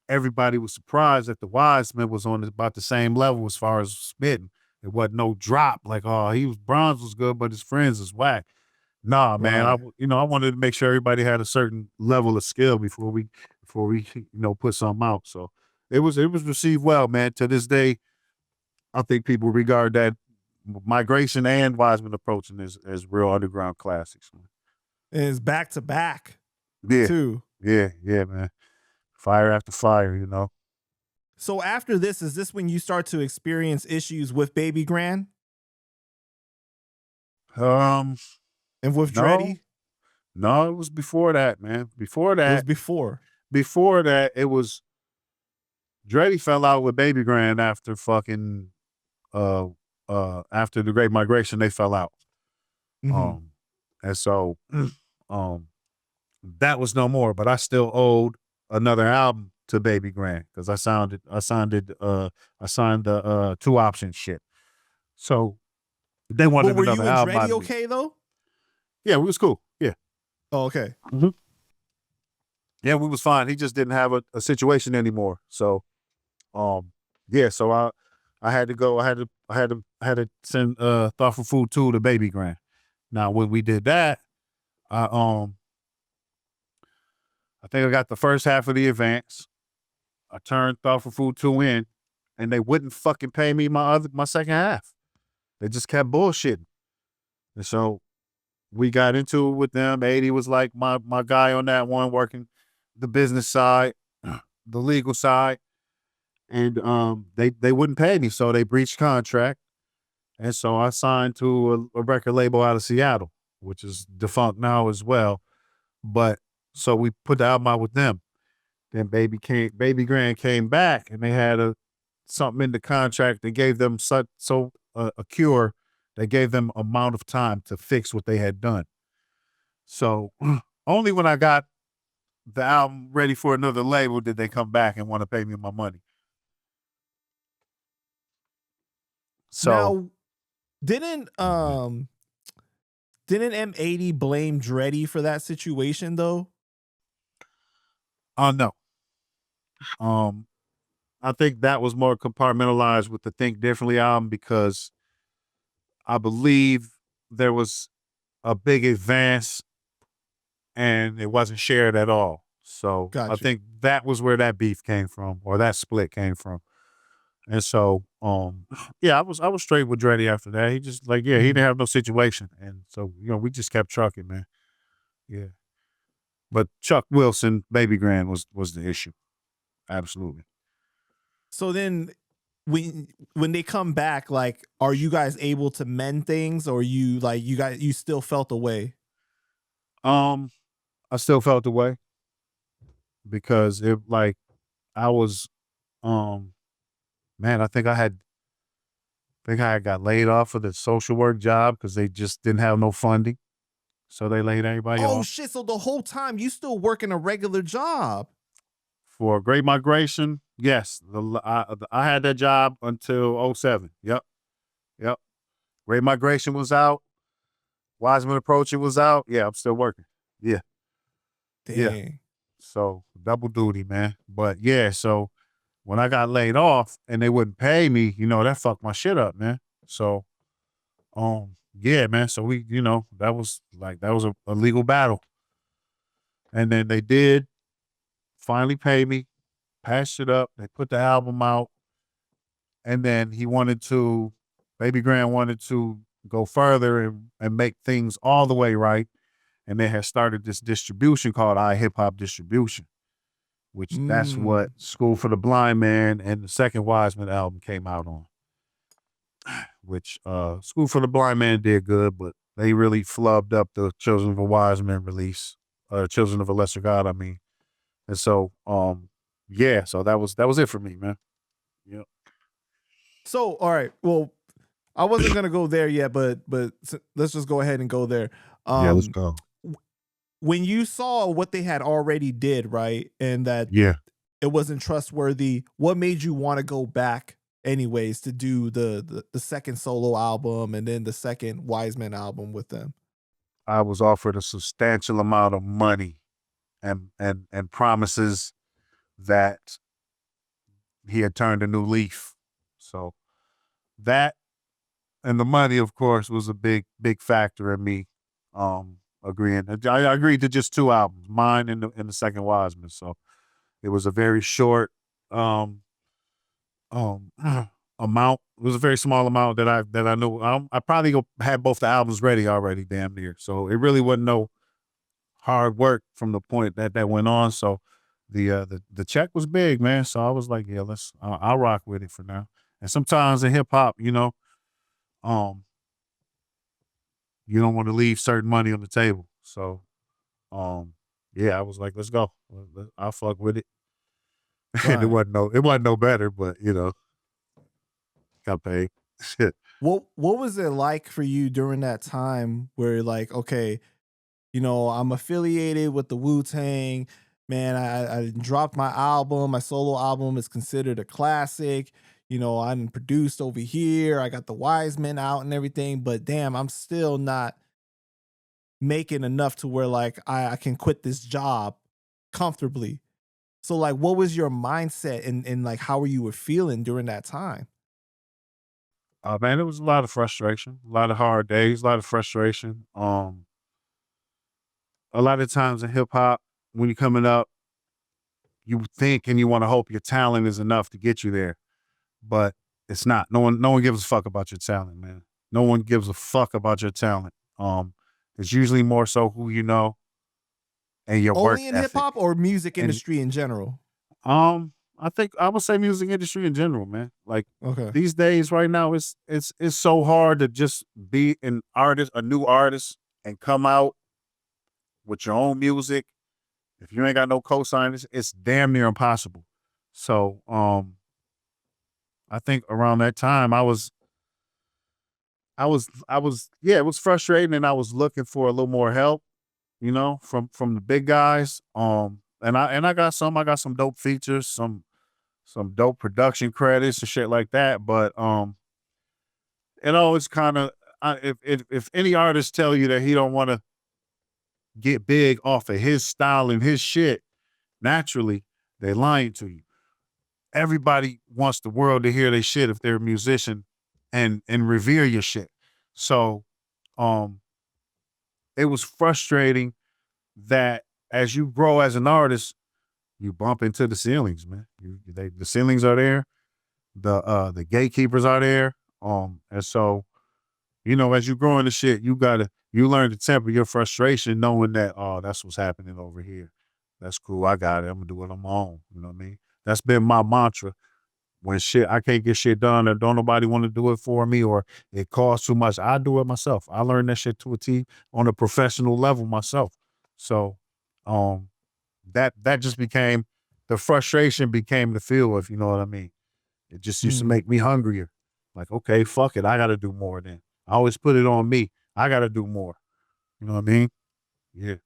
[SPEAKER 2] everybody was surprised that the Wiseman was on about the same level as far as spitting. There wasn't no drop. Like, oh, Bronze was good, but his friends is whack. Nah, man.
[SPEAKER 1] Right.
[SPEAKER 2] I wanted to make sure everybody had a certain level of skill before we put something out. So it was received well, man. To this day, I think people regard that Migration and Wiseman Approaching as real underground classics, man.
[SPEAKER 1] And it's back to back.
[SPEAKER 2] Yeah.
[SPEAKER 1] Too.
[SPEAKER 2] Yeah, man. Fire after fire, you know.
[SPEAKER 1] So after this, is this when you start to experience issues with Babygrande?
[SPEAKER 2] And
[SPEAKER 1] with Dreddy?
[SPEAKER 2] No, it was before that, man. Before that.
[SPEAKER 1] It was before.
[SPEAKER 2] Before that, it was Dreddy fell out with Babygrande after fucking after the Great Migration, they fell out. And so that was no more, but I still owed another album to Babygrande because I signed the 2 option shit. So they wanted another album.
[SPEAKER 1] Were you and Dreddy okay though?
[SPEAKER 2] Yeah, we was cool. Yeah.
[SPEAKER 1] Oh, okay.
[SPEAKER 2] Yeah, we was fine. He just didn't have a situation anymore. So, yeah. So I had to go. I had to send Thoughtful Food 2 to Babygrande. Now, when we did that, I think I got the first half of the advance. I turned Thoughtful Food 2 in, and they wouldn't fucking pay me my second half. They just kept bullshitting. And so we got into it with them. 80 was like my guy on that one, working the business side, the legal side. And they wouldn't pay me, so they breached contract. And so I signed to a record label out of Seattle, which is defunct now as well. But so we put the album out with them. Then Babygrande came back, and they had something in the contract that gave them a cure that gave them amount of time to fix what they had done. So only when I got the album ready for another label did they come back and want to pay me my money. So
[SPEAKER 1] Now, didn't M80 blame Dreddy for that situation though?
[SPEAKER 2] no. I think that was more compartmentalized with the Think Differently album because I believe there was a big advance and it wasn't shared at all. So
[SPEAKER 1] Gotcha.
[SPEAKER 2] I think that was where that beef came from, or that split came from. And so, yeah, I was straight with Dreddy after that. He just he didn't have no situation. And so, we just kept trucking, man. Yeah. But Chuck Wilson, Babygrande was the issue. Absolutely.
[SPEAKER 1] So then when they come back, like, are you guys able to mend things, or you still felt the way?
[SPEAKER 2] I still felt the way because I was, man, I think I got laid off of the social work job because they just didn't have no funding. So they laid everybody off.
[SPEAKER 1] Oh shit, so the whole time you still working a regular job?
[SPEAKER 2] For Great Migration, yes. I had that job until 07. Yep. Great Migration was out. Wisemen Approaching was out. Yeah, I'm still working. Yeah.
[SPEAKER 1] Dang.
[SPEAKER 2] Yeah. So double duty, man. But yeah, so when I got laid off and they wouldn't pay me, that fucked my shit up, man. So, yeah, man. So we, that was a legal battle. And then they did finally pay me, patched it up. They put the album out. And then Babygrande wanted to go further and make things all the way right. And they had started this distribution called iHip-Hop Distribution, which that's what School for the Blind Man and the second Wisemen album came out on. Which School for the Blind Man did good, but they really flubbed up the Children of a Wise Man release, Children of a Lesser God, I mean. And so, yeah, so that was it for me, man. Yep.
[SPEAKER 1] So, all right, well, I wasn't gonna go there yet, but let's just go ahead and go there.
[SPEAKER 2] Yeah, let's go.
[SPEAKER 1] When you saw what they had already did, right, and that it wasn't trustworthy, what made you want to go back anyways to do the second solo album and then the second Wisemen album with them?
[SPEAKER 2] I was offered a substantial amount of money and promises that he had turned a new leaf. So that and the money, of course, was a big factor in me agreeing. I agreed to just 2 albums, mine and the second Wisemen. So it was a very short amount. It was a very small amount that I knew. I probably had both the albums ready already, damn near. So it really wasn't no hard work from the point that went on. So the check was big, man. So I was like, yeah, I'll rock with it for now. And sometimes in hip hop, you don't want to leave certain money on the table. So, yeah, I was like, let's go. I'll fuck with it.
[SPEAKER 1] Right.
[SPEAKER 2] And it wasn't no better, but got paid. Shit.
[SPEAKER 1] What was it like for you during that time where you're like, okay, I'm affiliated with the Wu-Tang, man, I dropped my album, my solo album is considered a classic. I'm produced over here. I got the Wisemen out and everything, but damn, I'm still not making enough to where like I can quit this job comfortably. So like, what was your mindset and like, how were you feeling during that time?
[SPEAKER 2] Man, it was a lot of frustration, a lot of hard days, a lot of frustration. A lot of times in hip hop, when you're coming up, you think and you want to hope your talent is enough to get you there, but it's not. No one gives a fuck about your talent, man. No one gives a fuck about your talent. It's usually more so who you know and your work
[SPEAKER 1] Only in
[SPEAKER 2] ethic.
[SPEAKER 1] hip hop or music industry in general?
[SPEAKER 2] I I think I would say music industry in general, man. Like
[SPEAKER 1] Okay.
[SPEAKER 2] these days, right now, it's so hard to just be an artist, a new artist, and come out with your own music. If you ain't got no co-signers, it's damn near impossible. So, I think around that time, yeah, it was frustrating, and I was looking for a little more help, from the big guys. And I got some dope features, some dope production credits and shit like that. But it always kind of, if any artist tell you that he don't want to get big off of his style and his shit, naturally they lying to you. Everybody wants the world to hear their shit if they're a musician and revere your shit. So it was frustrating that as you grow as an artist, you bump into the ceilings, man. The ceilings are there, the gatekeepers are there. And so, as you grow into shit, you learn to temper your frustration, knowing that, oh, that's what's happening over here. That's cool. I got it. I'm gonna do it on my own. You know what I mean? That's been my mantra. When I can't get shit done or don't nobody want to do it for me or it costs too much, I do it myself. I learned that shit to a T on a professional level myself. So, that just became, the frustration became the fuel, if you know what I mean. It just used to make me hungrier. Like, okay, fuck it. I got to do more then. I always put it on me. I got to do more. You know what I mean? Yeah.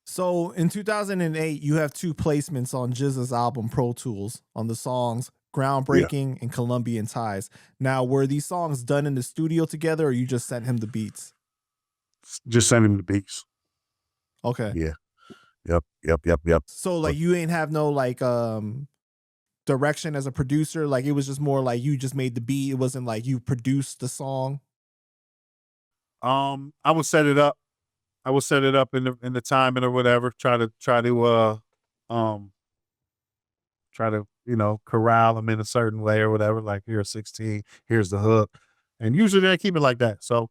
[SPEAKER 1] So in 2008, you have 2 placements on GZA's album Pro Tools on the songs Groundbreaking and Colombian Ties. Now, were these songs done in the studio together or you just sent him the beats?
[SPEAKER 2] Just sent him the beats.
[SPEAKER 1] Okay.
[SPEAKER 2] Yeah. Yep.
[SPEAKER 1] So like you ain't have no like direction as a producer? Like it was just more like you just made the beat. It wasn't like you produced the song?
[SPEAKER 2] I would set it up. I would set it up in the timing or whatever. Try to corral them in a certain way or whatever. Like here's 16, here's the hook, and usually they keep it like that. So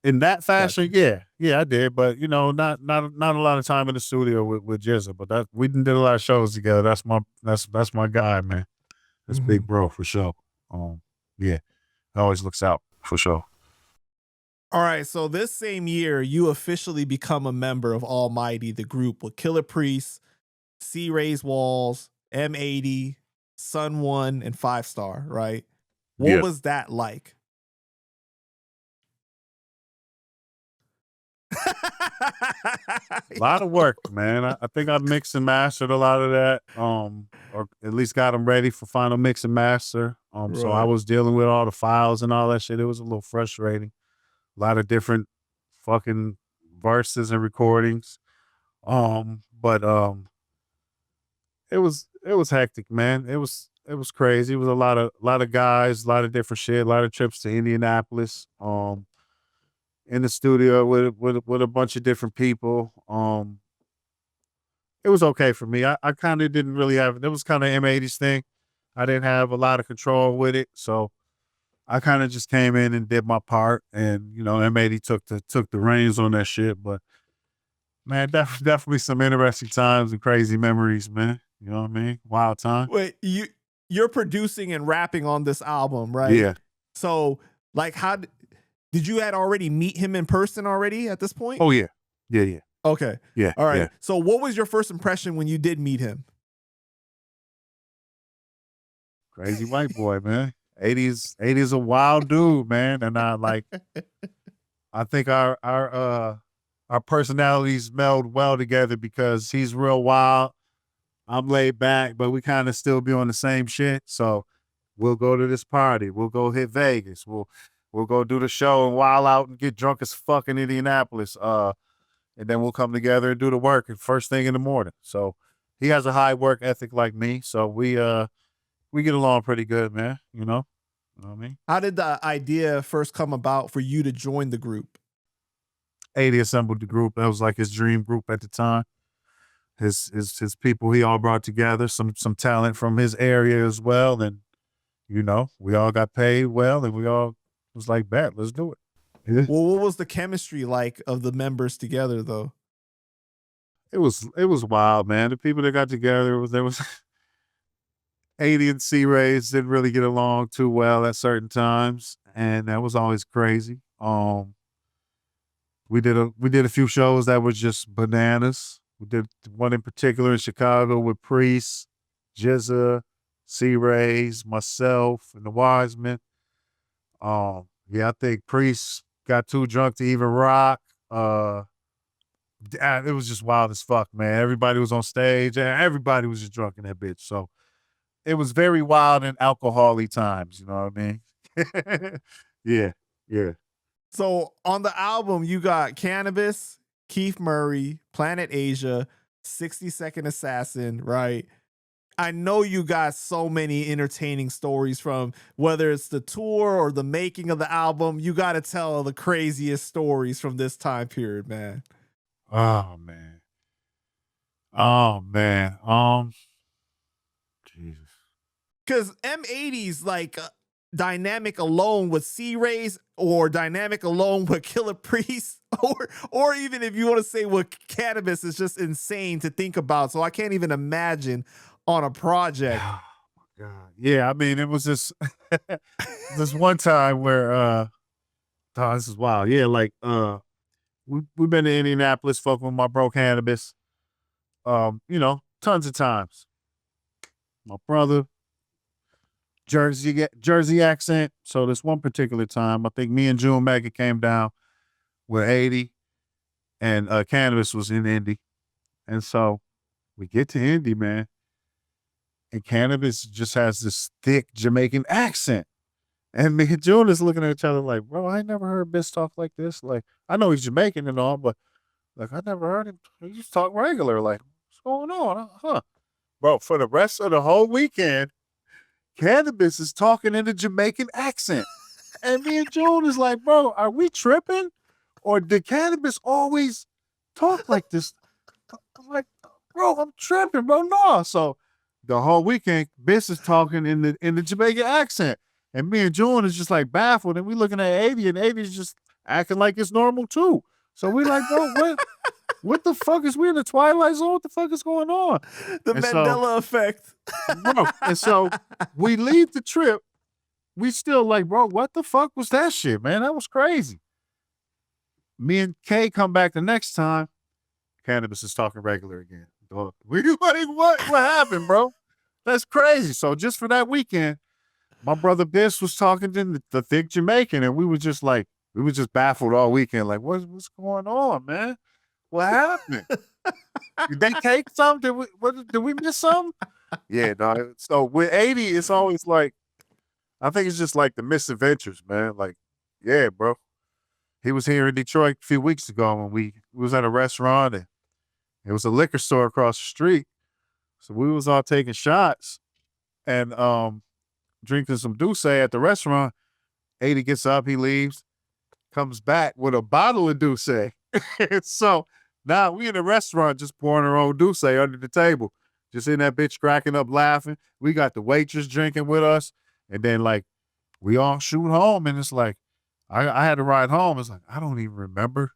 [SPEAKER 2] in that fashion,
[SPEAKER 1] Gotcha.
[SPEAKER 2] yeah, I did. But not a lot of time in the studio with GZA. But we did a lot of shows together. That's my guy, man. That's big bro for sure. Yeah, he always looks out for sure.
[SPEAKER 1] All right, so this same year, you officially become a member of Almighty, the group with Killer Priest, C-Rayz, Walz, M80, Sun One, and 5 Star, right? What was that like?
[SPEAKER 2] A lot of work, man. I think I mixed and mastered a lot of that, or at least got them ready for final mix and master. So I was dealing with all the files and all that shit. It was a little frustrating. A lot of different fucking verses and recordings. But it was hectic, man. It was crazy. It was a lot of guys, a lot of different shit, a lot of trips to Indianapolis, in the studio with a bunch of different people. It was okay for me. I kind of didn't really have, it was kind of M80's thing. I didn't have a lot of control with it. So I kind of just came in and did my part, and M80 took the reins on that shit. But man, definitely some interesting times and crazy memories, man. You know what I mean? Wild time.
[SPEAKER 1] Wait, you're producing and rapping on this album, right?
[SPEAKER 2] Yeah.
[SPEAKER 1] So like, how did you had already meet him in person already at this point?
[SPEAKER 2] Oh yeah.
[SPEAKER 1] Okay.
[SPEAKER 2] Yeah.
[SPEAKER 1] All right.
[SPEAKER 2] Yeah.
[SPEAKER 1] So what was your first impression when you did meet him?
[SPEAKER 2] Crazy white boy, man. 80's a wild dude, man. And I think our personalities meld well together because he's real wild. I'm laid back, but we kind of still be on the same shit. So we'll go to this party. We'll go hit Vegas. We'll go do the show and wild out and get drunk as fuck in Indianapolis. And then we'll come together and do the work first thing in the morning. So he has a high work ethic like me. So we get along pretty good, man. You know what I mean?
[SPEAKER 1] How did the idea first come about for you to join the group?
[SPEAKER 2] 80 assembled the group. That was like his dream group at the time. His people he all brought together, some talent from his area as well. And, we all got paid well, and we all was like, bet, let's do it. Yeah.
[SPEAKER 1] Well, what was the chemistry like of the members together, though?
[SPEAKER 2] was wild, man. The people that got together there was 80 and C-Rayz didn't really get along too well at certain times, and that was always crazy. We did a few shows that were just bananas. We did one in particular in Chicago with Priest, Jizza, C-Rayz, myself, and the Wisemen. Yeah, I think Priest got too drunk to even rock. It was just wild as fuck, man. Everybody was on stage, and everybody was just drunk in that bitch. So it was very wild and alcohol-y times, you know what I mean? Yeah.
[SPEAKER 1] So on the album, you got Canibus, Keith Murray, Planet Asia, 60-Second Assassin, right? I know you got so many entertaining stories from whether it's the tour or the making of the album. You got to tell the craziest stories from this time period, man.
[SPEAKER 2] Oh man. Jesus.
[SPEAKER 1] Because M80's like dynamic alone with C-Rayz or dynamic alone with Killer Priest or even if you want to say with Canibus is just insane to think about. So I can't even imagine on a project.
[SPEAKER 2] Oh my God. Yeah, I mean, it was just this one time where oh, this is wild. Yeah, like we've been to Indianapolis fucking with my bro Canibus. You know, tons of times. My brother, Jersey accent. So this one particular time, I think me and June Mega came down with 80 and Canibus was in Indy. And so we get to Indy, man. And Canibus just has this thick Jamaican accent. And me and June is looking at each other like, bro, I ain't never heard Biz talk like this. Like, I know he's Jamaican and all, but like, I never heard him. He just talk regular. Like, what's going on? Huh? Bro, for the rest of the whole weekend, Canibus is talking in a Jamaican accent. And me and June is like, bro, are we tripping? Or did Canibus always talk like this? I'm like, bro, I'm tripping, bro. No. So the whole weekend, Biz is talking in the Jamaican accent. And me and June is just like baffled. And we looking at 80 and 80 is just acting like it's normal too. So we like, bro, what the fuck is we in the Twilight Zone? What the fuck is going on?
[SPEAKER 1] The Mandela effect.
[SPEAKER 2] Bro, and so we leave the trip. We still like, bro, what the fuck was that shit, man? That was crazy. Me and Kay come back the next time. Canibus is talking regular again. We like, what happened, bro? That's crazy. So just for that weekend, my brother Biz was talking to the thick Jamaican, and we were just baffled all weekend. Like, what's going on, man? What happened? Did they take something? Did we miss something? Yeah, no. So with 80, it's always like, I think it's just like the misadventures, man. Like, yeah, bro. He was here in Detroit a few weeks ago when we was at a restaurant, and it was a liquor store across the street. So we was all taking shots and drinking some Douce at the restaurant. 80 gets up, he leaves, comes back with a bottle of Douce. So now we in the restaurant just pouring our own Douce under the table, just in that bitch cracking up laughing. We got the waitress drinking with us, and then like we all shoot home, and it's like I had to ride home. It's like I don't even remember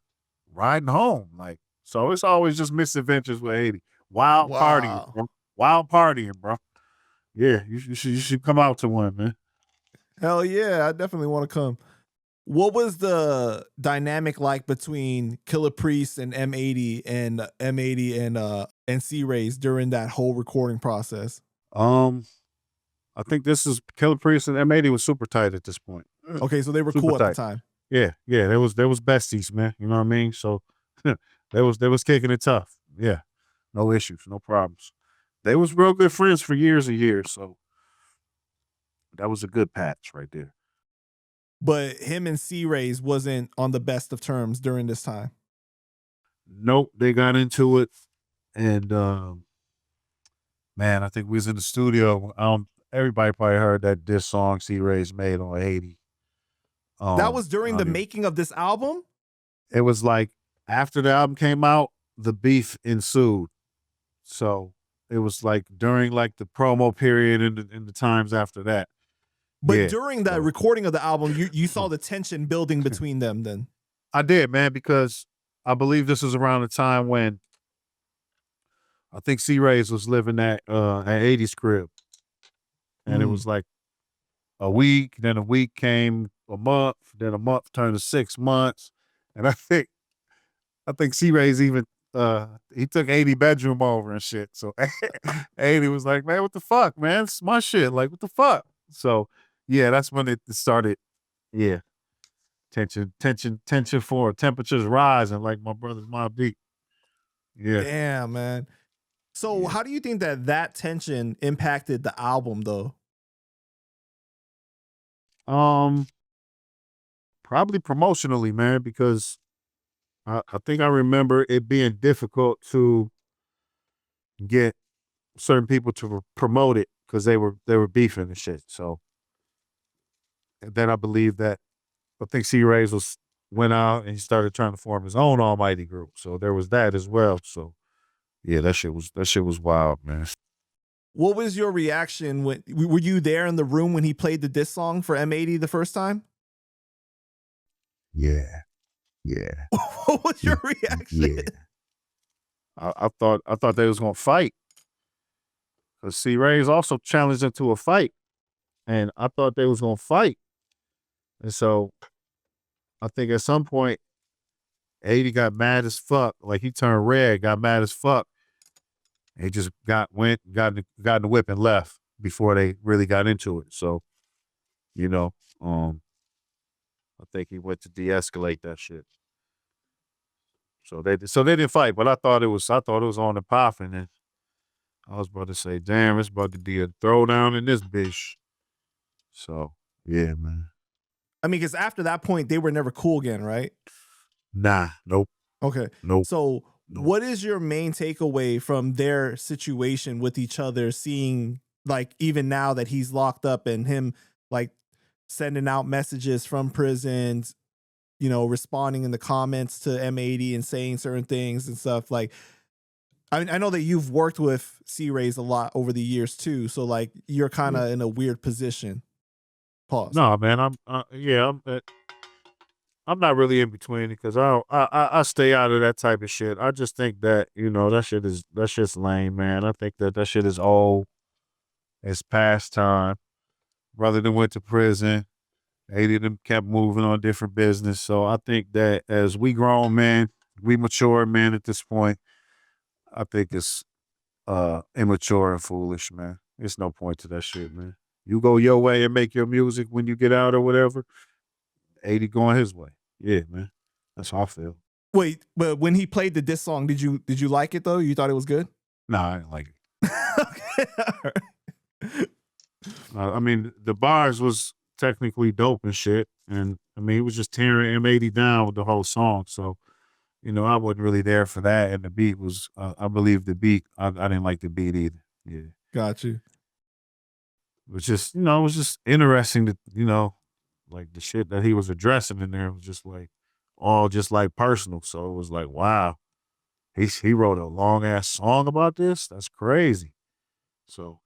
[SPEAKER 2] riding home. Like, so it's always just misadventures with 80. Wild partying, bro. Wild partying, bro. Yeah, you should come out to one, man.
[SPEAKER 1] Hell yeah, I definitely want to come. What was the dynamic like between Killer Priest and M80 and C-Rayz during that whole recording process?
[SPEAKER 2] I think this is Killer Priest and M80 was super tight at this point.
[SPEAKER 1] Okay, so they were super cool at the time.
[SPEAKER 2] Yeah, there was besties, man. You know what I mean? So they was kicking it tough. Yeah, no issues, no problems. They was real good friends for years and years. So that was a good patch right there.
[SPEAKER 1] But him and C-Rayz wasn't on the best of terms during this time.
[SPEAKER 2] Nope, they got into it, and man, I think we was in the studio. Everybody probably heard that diss song C-Rayz made on 80.
[SPEAKER 1] That was during the making of this album?
[SPEAKER 2] It was like after the album came out, the beef ensued. So it was like during like the promo period and the times after that.
[SPEAKER 1] But during the recording of the album, you saw the tension building between them then?
[SPEAKER 2] I did, man, because I believe this was around the time when I think C-Rayz was living at 80's crib. And it was like a week, then a week came a month, then a month turned to 6 months. And I think C-Rayz even he took 80 bedroom over and shit. So 80 was like, man, what the fuck, man? It's my shit. Like, what the fuck? So yeah, that's when it started. Yeah. Tension for temperatures rising like my brother's Mobb Deep. Yeah.
[SPEAKER 1] Damn, man. So how do you think that tension impacted the album though?
[SPEAKER 2] Probably promotionally, man, because I think I remember it being difficult to get certain people to promote it because they were beefing and shit. So and then I believe that I think C-Rayz went out and he started trying to form his own almighty group. So there was that as well. So yeah, that shit was wild, man.
[SPEAKER 1] What was your reaction when were you there in the room when he played the diss song for M80 the first time?
[SPEAKER 2] Yeah.
[SPEAKER 1] What was your reaction?
[SPEAKER 2] Yeah. I thought they was gonna fight. Cause C-Rayz also challenged him to a fight. And I thought they was gonna fight. And so I think at some point 80 got mad as fuck. Like he turned red, got mad as fuck. He just got in the whip and left before they really got into it. So, you know, I think he went to de-escalate that shit. So they didn't fight, but I thought it was on and popping, and I was about to say, damn, it's about to be a throwdown in this bitch. So yeah, man.
[SPEAKER 1] I mean, because after that point, they were never cool again, right?
[SPEAKER 2] Nah, nope.
[SPEAKER 1] Okay.
[SPEAKER 2] Nope.
[SPEAKER 1] So what is your main takeaway from their situation with each other, seeing like even now that he's locked up and him like sending out messages from prisons, you know, responding in the comments to M80 and saying certain things and stuff? Like, I know that you've worked with C-Rayz a lot over the years too. So like you're kind of in a weird position. Pause.
[SPEAKER 2] No, man, I'm not really in between because I stay out of that type of shit. I just think that, you know, that shit's lame, man. I think that shit is old. It's past time. Brother then went to prison. 80 of them kept moving on different business. So I think that as we grown men, we mature men at this point, I think it's immature and foolish, man. There's no point to that shit, man. You go your way and make your music when you get out or whatever. 80 going his way. Yeah, man. That's how I feel.
[SPEAKER 1] Wait, but when he played the diss song, did you like it though? You thought it was good?
[SPEAKER 2] Nah, I didn't like it.
[SPEAKER 1] Okay.
[SPEAKER 2] I mean, the bars was technically dope and shit. And I mean, he was just tearing M80 down with the whole song. So, you know, I wasn't really there for that. And the beat was, I believe the beat, I didn't like the beat either. Yeah.
[SPEAKER 1] Got you.
[SPEAKER 2] It was just, you know, it was just interesting to, you know, like the shit that he was addressing in there was just like, all just like personal. So it was like, wow, he wrote a long ass song about this? That's crazy. So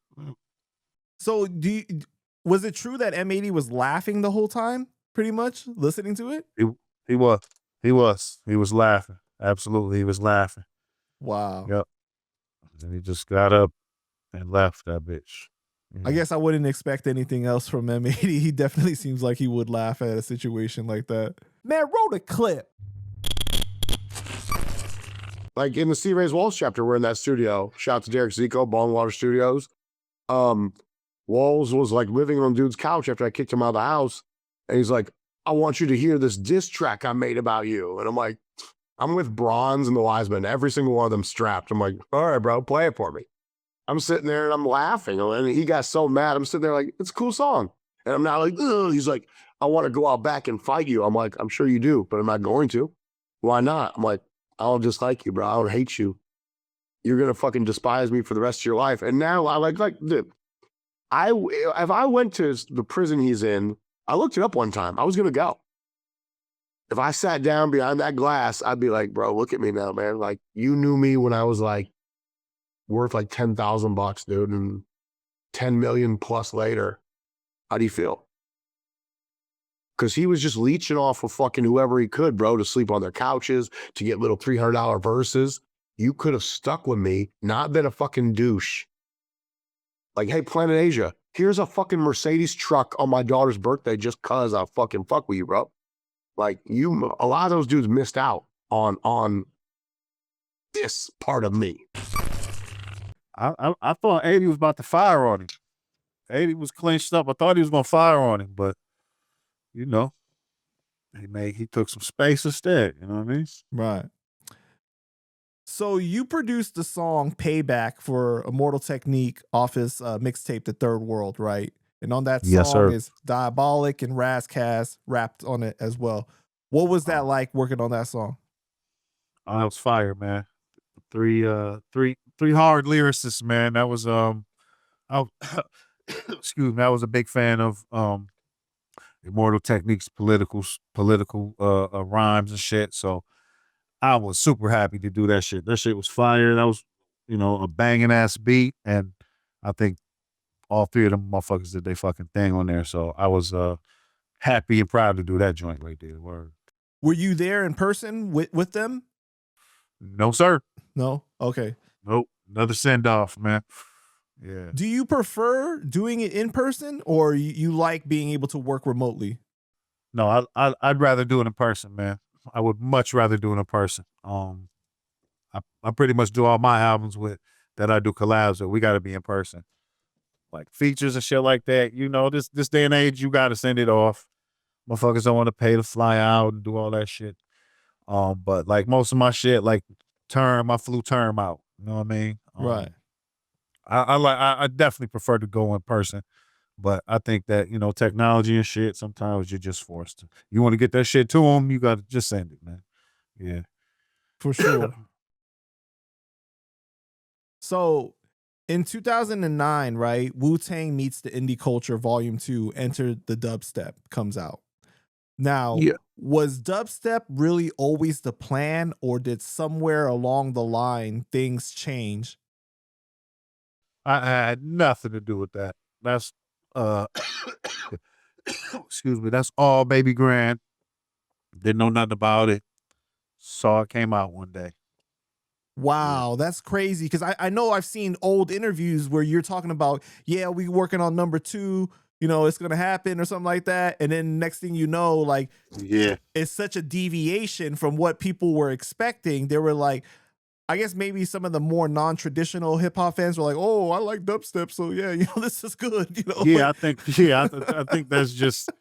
[SPEAKER 1] was it true that M80 was laughing the whole time, pretty much, listening to it?
[SPEAKER 2] He was laughing. Absolutely, he was laughing.
[SPEAKER 1] Wow.
[SPEAKER 2] Yep. And he just got up and left that bitch.
[SPEAKER 1] I guess I wouldn't expect anything else from M80. He definitely seems like he would laugh at a situation like that. Man, roll a clip.
[SPEAKER 3] Like in the C-Rayz Walz chapter, we're in that studio. Shout out to Derek Zico, Ballwater Studios. Walz was like living on dude's couch after I kicked him out of the house. And he's like, I want you to hear this diss track I made about you. And I'm like, I'm with Bronze and the Wisemen. Every single one of them strapped. I'm like, all right, bro, play it for me. I'm sitting there and I'm laughing. And he got so mad. I'm sitting there like, it's a cool song. And I'm not like, ugh. He's like, I want to go out back and fight you. I'm like, I'm sure you do, but I'm not going to. Why not? I'm like, I don't dislike you, bro. I don't hate you. You're going to fucking despise me for the rest of your life. And now I like, dude, if I went to the prison he's in, I looked it up one time. I was going to go. If I sat down behind that glass, I'd be like, bro, look at me now, man. Like, you knew me when I was like worth like $10,000, dude, and 10 million plus later. How do you feel? Because he was just leeching off of fucking whoever he could, bro, to sleep on their couches, to get little $300 verses. you could have stuck with me, not been a fucking douche. Like, hey, Planet Asia, here's a fucking Mercedes truck on my daughter's birthday just cause I fucking fuck with you, bro. Like, a lot of those dudes missed out on this part of me.
[SPEAKER 2] I thought 80 was about to fire on him. 80 was clinched up. I thought he was gonna fire on him, but you know, he took some space instead. You know what I mean?
[SPEAKER 1] Right. So you produced the song Payback for Immortal Technique off his mixtape, The Third World, right? And on that
[SPEAKER 2] Yes,
[SPEAKER 1] song
[SPEAKER 2] sir.
[SPEAKER 1] is Diabolic and Razkaz rapped on it as well. What was that like working on that song?
[SPEAKER 2] Oh, that was fire, man. Three hard lyricists, man. That was excuse me, I was a big fan of Immortal Technique's political rhymes and shit. So I was super happy to do that shit. That shit was fire. That was, a banging ass beat. And I think all three of them motherfuckers did their fucking thing on there. So I was happy and proud to do that joint right there. Word.
[SPEAKER 1] Were you there in person with them?
[SPEAKER 2] No, sir.
[SPEAKER 1] No? Okay.
[SPEAKER 2] Nope. Another send off, man. Yeah.
[SPEAKER 1] Do you prefer doing it in person or you like being able to work remotely?
[SPEAKER 2] No, I'd rather do it in person, man. I would much rather do it in person. I pretty much do all my albums that I do collabs with. We got to be in person, like features and shit like that. This day and age, you got to send it off. Motherfuckers don't want to pay to fly out and do all that shit. But like most of my shit, like I flew Term out. You know what I mean?
[SPEAKER 1] Right.
[SPEAKER 2] I definitely prefer to go in person. But I think that, technology and shit, sometimes you're just forced to. You want to get that shit to them, you got to just send it, man. Yeah.
[SPEAKER 1] For sure. So in 2009, right, Wu-Tang Meets the Indie Culture Volume 2 entered the dubstep, comes out. Now, was dubstep really always the plan, or did somewhere along the line things change?
[SPEAKER 2] I had nothing to do with that. That's excuse me, that's all Babygrande. Didn't know nothing about it. Saw it came out one day.
[SPEAKER 1] Wow, that's crazy. Because I know I've seen old interviews where you're talking about, yeah, we working on number 2, it's going to happen or something like that. And then next thing you know, like,
[SPEAKER 2] yeah,
[SPEAKER 1] it's such a deviation from what people were expecting. They were like, I guess maybe some of the more non-traditional hip hop fans were like, "Oh, I like dubstep, so yeah, this is good."
[SPEAKER 2] Yeah, I think that's just.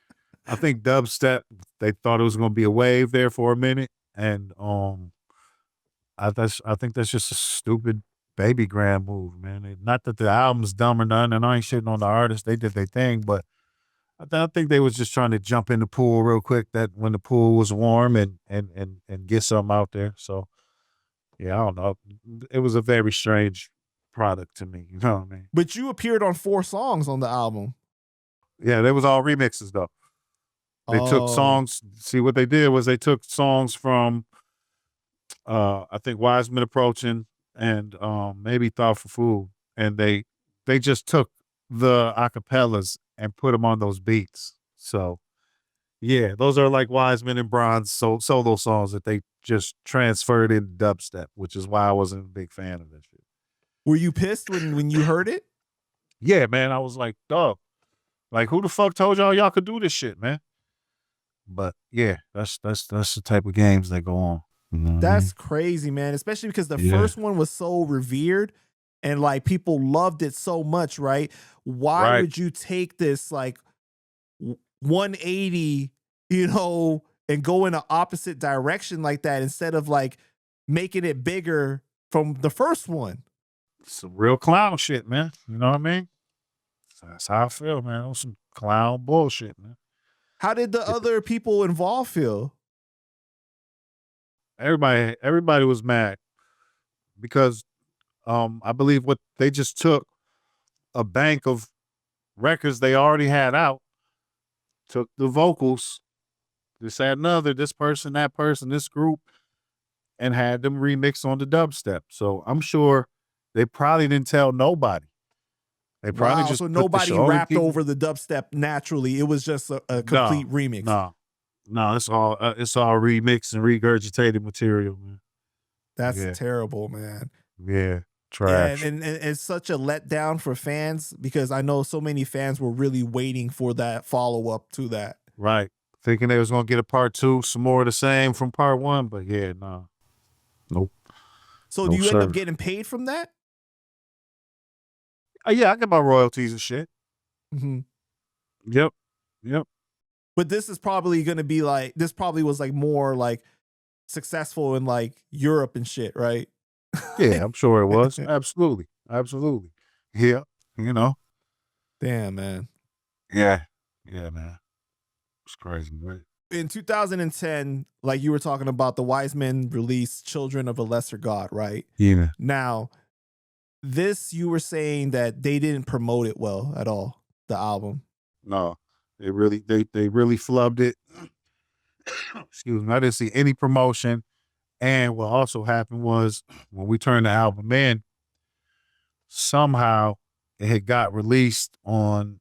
[SPEAKER 2] I think dubstep. They thought it was going to be a wave there for a minute, and I think that's just a stupid Babygrande move, man. Not that the album's dumb or nothing, and I ain't shitting on the artists. They did their thing, but I think they was just trying to jump in the pool real quick. That when the pool was warm and get something out there. So. Yeah, I don't know. It was a very strange product to me. You know what I mean?
[SPEAKER 1] But you appeared on 4 songs on the album.
[SPEAKER 2] Yeah, they was all remixes though. They took songs. See, what they did was they took songs from, I think Wisemen Approaching and maybe Thoughtful Food, and they just took the acapellas and put them on those beats. So, yeah, those are like Wisemen and Bronze solo songs that they just transferred in dubstep, which is why I wasn't a big fan of that shit.
[SPEAKER 1] Were you pissed when you heard it?
[SPEAKER 2] Yeah, man. I was like, dog, like who the fuck told y'all could do this shit, man? But yeah, that's the type of games that go on. You know
[SPEAKER 1] that's crazy, man. Especially because the first one was so revered and like people loved it so much, right? Why would you take this like 180, and go in an opposite direction like that instead of like making it bigger from the first one?
[SPEAKER 2] Some real clown shit, man. You know what I mean? That's how I feel, man. It was some clown bullshit, man.
[SPEAKER 1] How did the other people involved feel?
[SPEAKER 2] Everybody was mad because I believe what they just took a bank of records they already had out, took the vocals, this, that, another, this person, that person, this group, and had them remix on the dubstep. So I'm sure they probably didn't tell nobody. They probably just
[SPEAKER 1] so nobody rapped over the dubstep naturally. It was just a complete remix.
[SPEAKER 2] No, it's all remixed and regurgitated material, man.
[SPEAKER 1] That's
[SPEAKER 2] Yeah.
[SPEAKER 1] terrible, man.
[SPEAKER 2] Yeah.
[SPEAKER 1] Yeah,
[SPEAKER 2] Trash.
[SPEAKER 1] and it's such a letdown for fans because I know so many fans were really waiting for that follow up to that.
[SPEAKER 2] Right. Thinking they was gonna get a part 2, some more of the same from part 1, but yeah, no. Nope.
[SPEAKER 1] So
[SPEAKER 2] No,
[SPEAKER 1] do you end up
[SPEAKER 2] sir.
[SPEAKER 1] getting paid from that?
[SPEAKER 2] Yeah, I get my royalties and shit.
[SPEAKER 1] Mm-hmm.
[SPEAKER 2] Yep. Yep.
[SPEAKER 1] But this is probably going to be like, this probably was like more like successful in like Europe and shit, right?
[SPEAKER 2] Yeah, I'm sure it was. Absolutely. Absolutely. Yeah. You know.
[SPEAKER 1] Damn, man.
[SPEAKER 2] Yeah. Yeah, man. It's crazy, right?
[SPEAKER 1] In 2010, like you were talking about, the Wisemen released Children of a Lesser God, right?
[SPEAKER 2] Yeah.
[SPEAKER 1] Now, this, you were saying that they didn't promote it well at all, the album.
[SPEAKER 2] No. They really flubbed it. Excuse me. I didn't see any promotion. And what also happened was when we turned the album in, somehow it had got released on,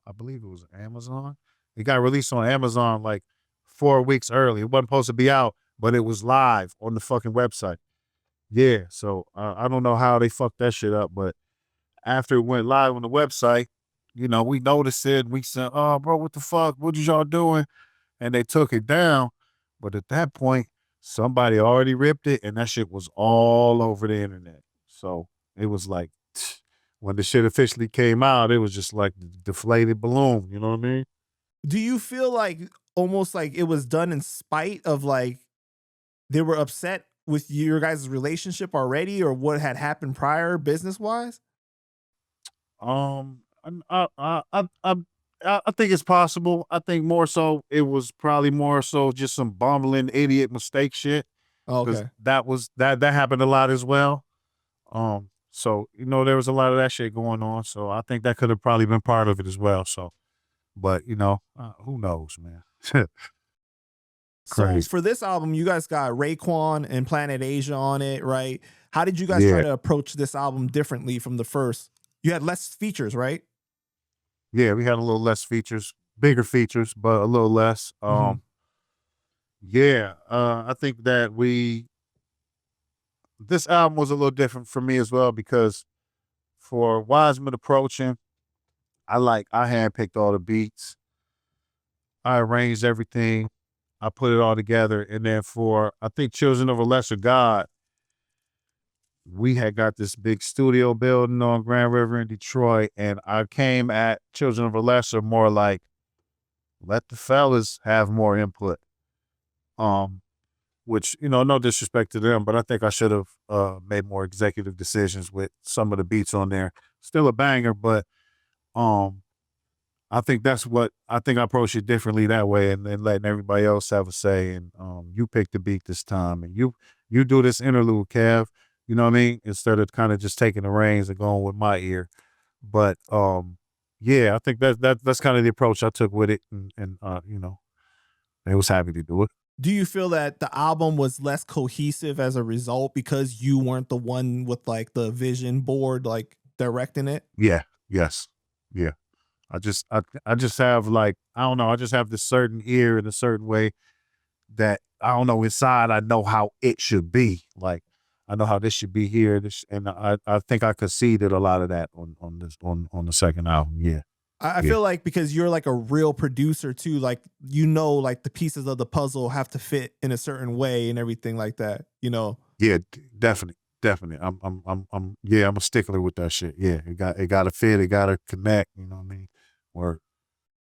[SPEAKER 2] I believe it was Amazon. It got released on Amazon like 4 weeks early. It wasn't supposed to be out, but it was live on the fucking website. Yeah, so I don't know how they fucked that shit up, but after it went live on the website, you know, we noticed it. We said, "Oh, bro, what the fuck? What y'all doing?" And they took it down. But at that point, somebody already ripped it, and that shit was all over the internet. So it was like, when the shit officially came out, it was just like the deflated balloon. You know what I mean?
[SPEAKER 1] Do you feel like almost like it was done in spite of like they were upset with your guys' relationship already or what had happened prior business wise?
[SPEAKER 2] I think it's possible. I think more so it was probably more so just some bumbling idiot mistake shit.
[SPEAKER 1] Okay.
[SPEAKER 2] That happened a lot as well. So you know there was a lot of that shit going on. So I think that could have probably been part of it as well. So, but you know, who knows, man?
[SPEAKER 1] So
[SPEAKER 2] Crazy.
[SPEAKER 1] for this album, you guys got Raekwon and Planet Asia on it, right? How did you guys try to approach this album differently from the first? You had less features, right?
[SPEAKER 2] Yeah, we had a little less features, bigger features, but a little less. Yeah, I think that this album was a little different for me as well because for Wiseman approaching, I handpicked all the beats. I arranged everything. I put it all together. And then for, I think, Children of a Lesser God, we had got this big studio building on Grand River in Detroit. And I came at Children of a Lesser more like, let the fellas have more input. Which, you know, no disrespect to them, but I think I should have made more executive decisions with some of the beats on there. Still a banger, but I think I approached it differently that way and then letting everybody else have a say. And you pick the beat this time and you do this interlude, Kev, you know what I mean? Instead of kind of just taking the reins and going with my ear. But yeah, I think that's kind of the approach I took with it. And you know, they was happy to do it.
[SPEAKER 1] Do you feel that the album was less cohesive as a result because you weren't the one with like the vision board, like directing it?
[SPEAKER 2] Yeah. Yes. Yeah. I just have like, I don't know, I just have this certain ear in a certain way that I don't know, inside I know how it should be. Like I know how this should be here. And I think I conceded a lot of that on the second album. Yeah.
[SPEAKER 1] I feel like because you're like a real producer too, like, you know, like the pieces of the puzzle have to fit in a certain way and everything like that, you know?
[SPEAKER 2] Yeah, definitely. I'm a stickler with that shit. Yeah. It gotta fit. It gotta connect. You know what I mean? Word.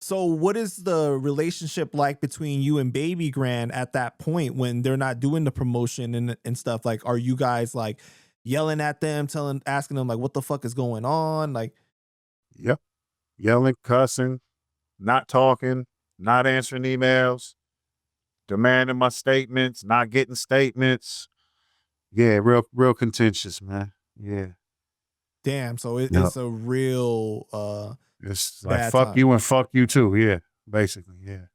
[SPEAKER 1] So what is the relationship like between you and Babygrande at that point when they're not doing the promotion and stuff? Like, are you guys like yelling at them, asking them like, what the fuck is going on? Like,
[SPEAKER 2] yep. Yelling, cussing, not talking, not answering emails, demanding my statements, not getting statements. Yeah, real contentious, man. Yeah.
[SPEAKER 1] damn. So it's a real
[SPEAKER 2] It's like
[SPEAKER 1] bad
[SPEAKER 2] fuck
[SPEAKER 1] time.
[SPEAKER 2] you and fuck you too. Yeah, basically. Yeah.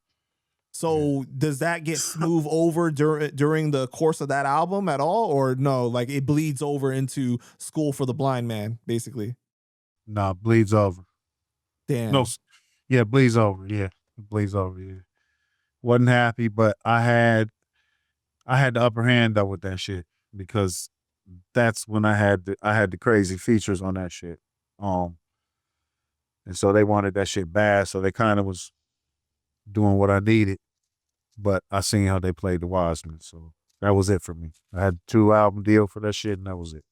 [SPEAKER 1] So does that get smooth over during the course of that album at all, or no? Like it bleeds over into School for the Blind Man, basically.
[SPEAKER 2] Nah, bleeds over.
[SPEAKER 1] Damn.
[SPEAKER 2] No, yeah, bleeds over. Yeah, it bleeds over. Yeah, wasn't happy, but I had the upper hand though with that shit. because that's when I had the crazy features on that shit. And so they wanted that shit bad, so they kind of was doing what I needed. But I seen how they played the Wisemen, so that was it for me. I had a 2-album deal for that shit, and that was it.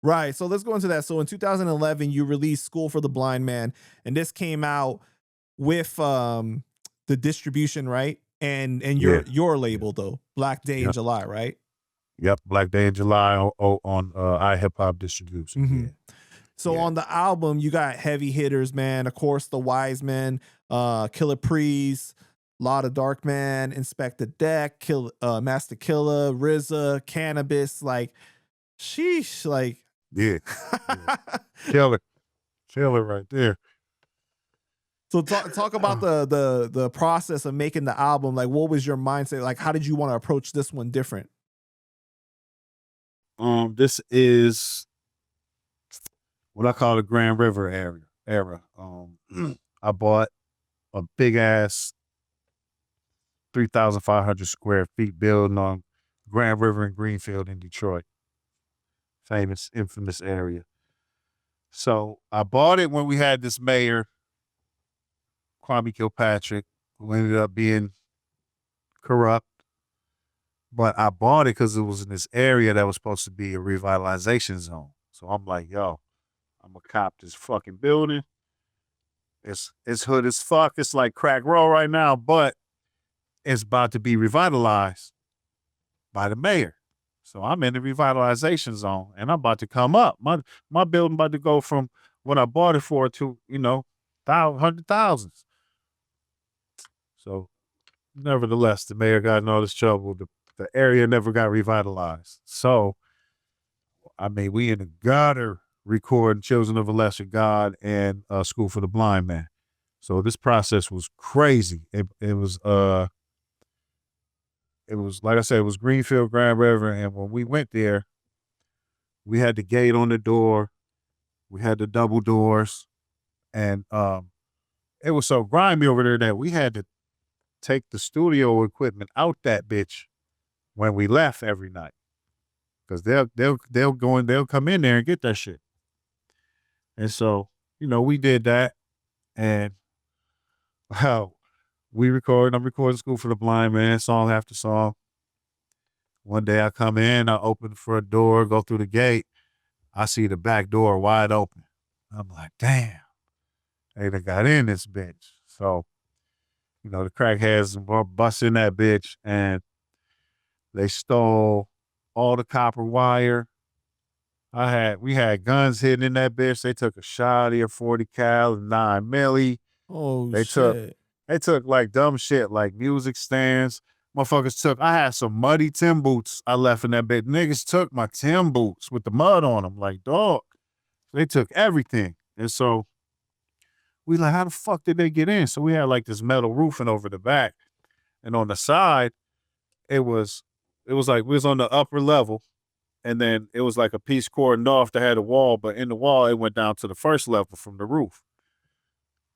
[SPEAKER 1] Right. So let's go into that. So in 2011, you released School for the Blind Man, and this came out with the distribution, right? And your label though, Black Day in July, right?
[SPEAKER 2] Yep, Black Day in July on iHip-Hop distribution.
[SPEAKER 1] Mm-hmm. So on the album, you got heavy hitters, man. Of course, the Wisemen, Killer Priest, Lot of Dark Man, Inspector Deck, Master Killer, RZA, Canibus, like, sheesh, like.
[SPEAKER 2] Yeah. Killer right there.
[SPEAKER 1] So talk about the process of making the album. Like, what was your mindset? Like, how did you want to approach this one different?
[SPEAKER 2] This is what I call the Grand River era. I bought a big ass 3,500 square feet building on Grand River and Greenfield in Detroit. Famous, infamous area. So I bought it when we had this mayor, Kwame Kilpatrick, who ended up being corrupt. But I bought it because it was in this area that was supposed to be a revitalization zone. So I'm like, yo, I'm gonna cop this fucking building. It's hood as fuck. It's like Crack Row right now, but it's about to be revitalized by the mayor. So I'm in the revitalization zone, and I'm about to come up. My building about to go from what I bought it for to, hundred thousands. So, nevertheless, the mayor got in all this trouble. The area never got revitalized. So, I mean, we in the gutter recording Children of a Lesser God and School for the Blind Man. So this process was crazy. It was like I said, it was Greenfield, Grand River, and when we went there, we had the gate on the door, we had the double doors, and it was so grimy over there that we had to take the studio equipment out that bitch when we left every night, because they'll come in there and get that shit. And so, we did that, and wow. I'm recording School for the Blind Man, song after song. One day I come in, I open the front door, go through the gate. I see the back door wide open. I'm like, damn, they done got in this bitch. So, the crackheads were busting that bitch, and they stole all the copper wire. We had guns hidden in that bitch. They took a shotty, a 40 cal, a 9 milli.
[SPEAKER 1] Oh,
[SPEAKER 2] shit. They took like dumb shit, like music stands. Motherfuckers I had some muddy Tim boots I left in that bitch. Niggas took my Tim boots with the mud on them. Like, dog. They took everything. And so we like, how the fuck did they get in? So we had like this metal roofing over the back. And on the side, it was like we was on the upper level. And then it was like a piece cordoned off that had a wall, but in the wall, it went down to the first level from the roof.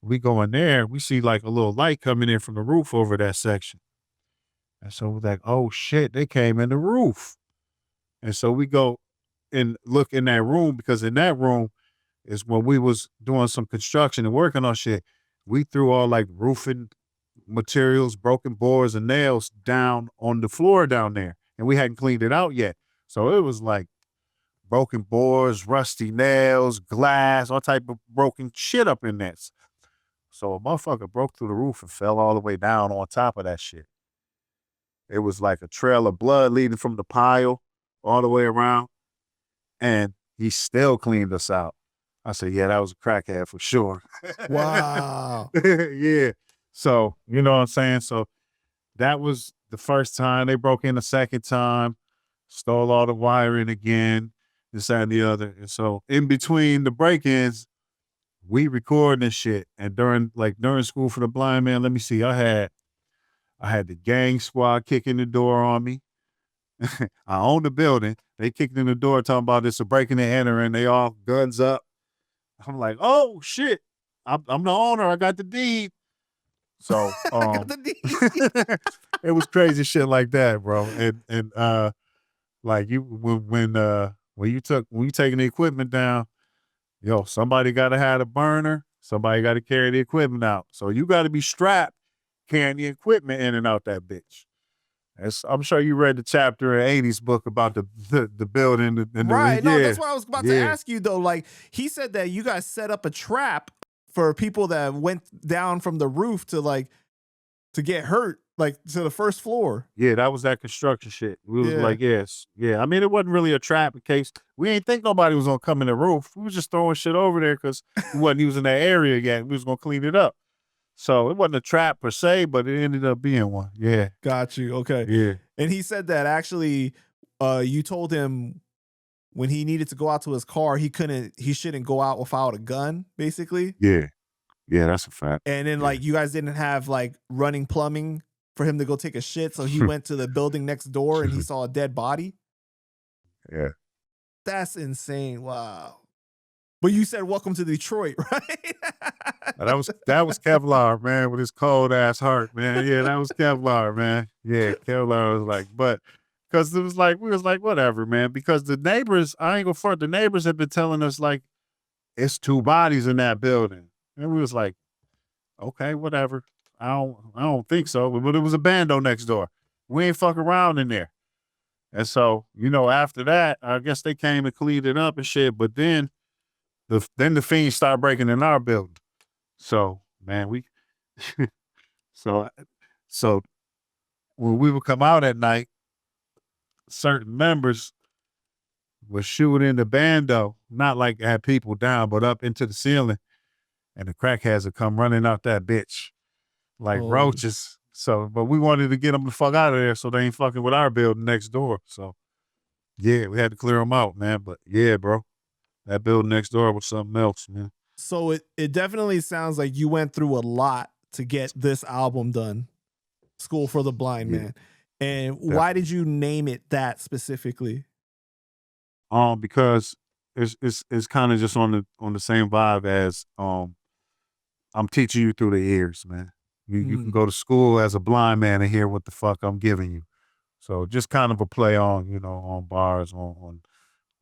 [SPEAKER 2] We go in there, we see like a little light coming in from the roof over that section. And so we're like, oh shit, they came in the roof. And so we go and look in that room, because in that room is when we was doing some construction and working on shit. We threw all like roofing materials, broken boards and nails down on the floor down there. And we hadn't cleaned it out yet. So it was like broken boards, rusty nails, glass, all type of broken shit up in there. So a motherfucker broke through the roof and fell all the way down on top of that shit. It was like a trail of blood leading from the pile all the way around. And he still cleaned us out. I said, yeah, that was a crackhead for sure.
[SPEAKER 1] Wow.
[SPEAKER 2] Yeah. So, you know what I'm saying? So that was the first time. They broke in the second time, stole all the wiring again, this, that, and the other. And so in between the break-ins, we recording this shit. And during School for the Blind Man, let me see, I had the gang squad kicking the door on me. I own the building. They kicked in the door talking about this, a breaking and entering. They all guns up. I'm like, oh shit, I'm the owner. I got the deed. So
[SPEAKER 1] I got the deed.
[SPEAKER 2] it was crazy shit like that, bro. And Like when you taking the equipment down, yo, somebody got to have a burner. Somebody got to carry the equipment out. So you got to be strapped carrying the equipment in and out that bitch. I'm sure you read the chapter in 80's book about the building and
[SPEAKER 1] Right. No,
[SPEAKER 2] yeah,
[SPEAKER 1] that's what I was about to ask you though. Like he said that you guys set up a trap for people that went down from the roof to get hurt, like to the first floor.
[SPEAKER 2] Yeah, that was that construction shit. We was like, yes. Yeah. I mean, it wasn't really a trap in case we ain't think nobody was gonna come in the roof. We was just throwing shit over there because we wasn't using that area yet. We was gonna clean it up. So it wasn't a trap per se, but it ended up being one. Yeah.
[SPEAKER 1] Got you. Okay.
[SPEAKER 2] Yeah.
[SPEAKER 1] And he said that actually you told him when he needed to go out to his car, he shouldn't go out without a gun, basically.
[SPEAKER 2] Yeah. Yeah, that's a fact.
[SPEAKER 1] And then like you guys didn't have like running plumbing for him to go take a shit. So he went to the building next door and he saw a dead body.
[SPEAKER 2] Yeah.
[SPEAKER 1] That's insane. Wow. But you said welcome to Detroit, right?
[SPEAKER 2] That was Kevlaar, man, with his cold ass heart, man. Yeah, that was Kevlaar, man. Yeah, Kevlaar was like, but because it was like, we was like, whatever, man. Because the neighbors, I ain't gonna front, the neighbors have been telling us like, it's 2 bodies in that building. And we was like, okay, whatever. I don't think so. But it was a bando next door. We ain't fuck around in there. And so, after that, I guess they came and cleaned it up and shit. But then the fiends started breaking in our building. So, man, so when we would come out at night, certain members would shoot in the bando, not like at people down, but up into the ceiling. And the crackheads would come running out that bitch like roaches. So, but we wanted to get them the fuck out of there so they ain't fucking with our building next door. So, yeah, we had to clear them out, man. But yeah, bro, that building next door was something else, man.
[SPEAKER 1] So it definitely sounds like you went through a lot to get this album done, School for the Blind Man. And why did you name it that specifically?
[SPEAKER 2] Because it's kind of just on the same vibe as I'm teaching you through the ears, man. You can go to school as a blind man and hear what the fuck I'm giving you. So just kind of a play on, on bars, on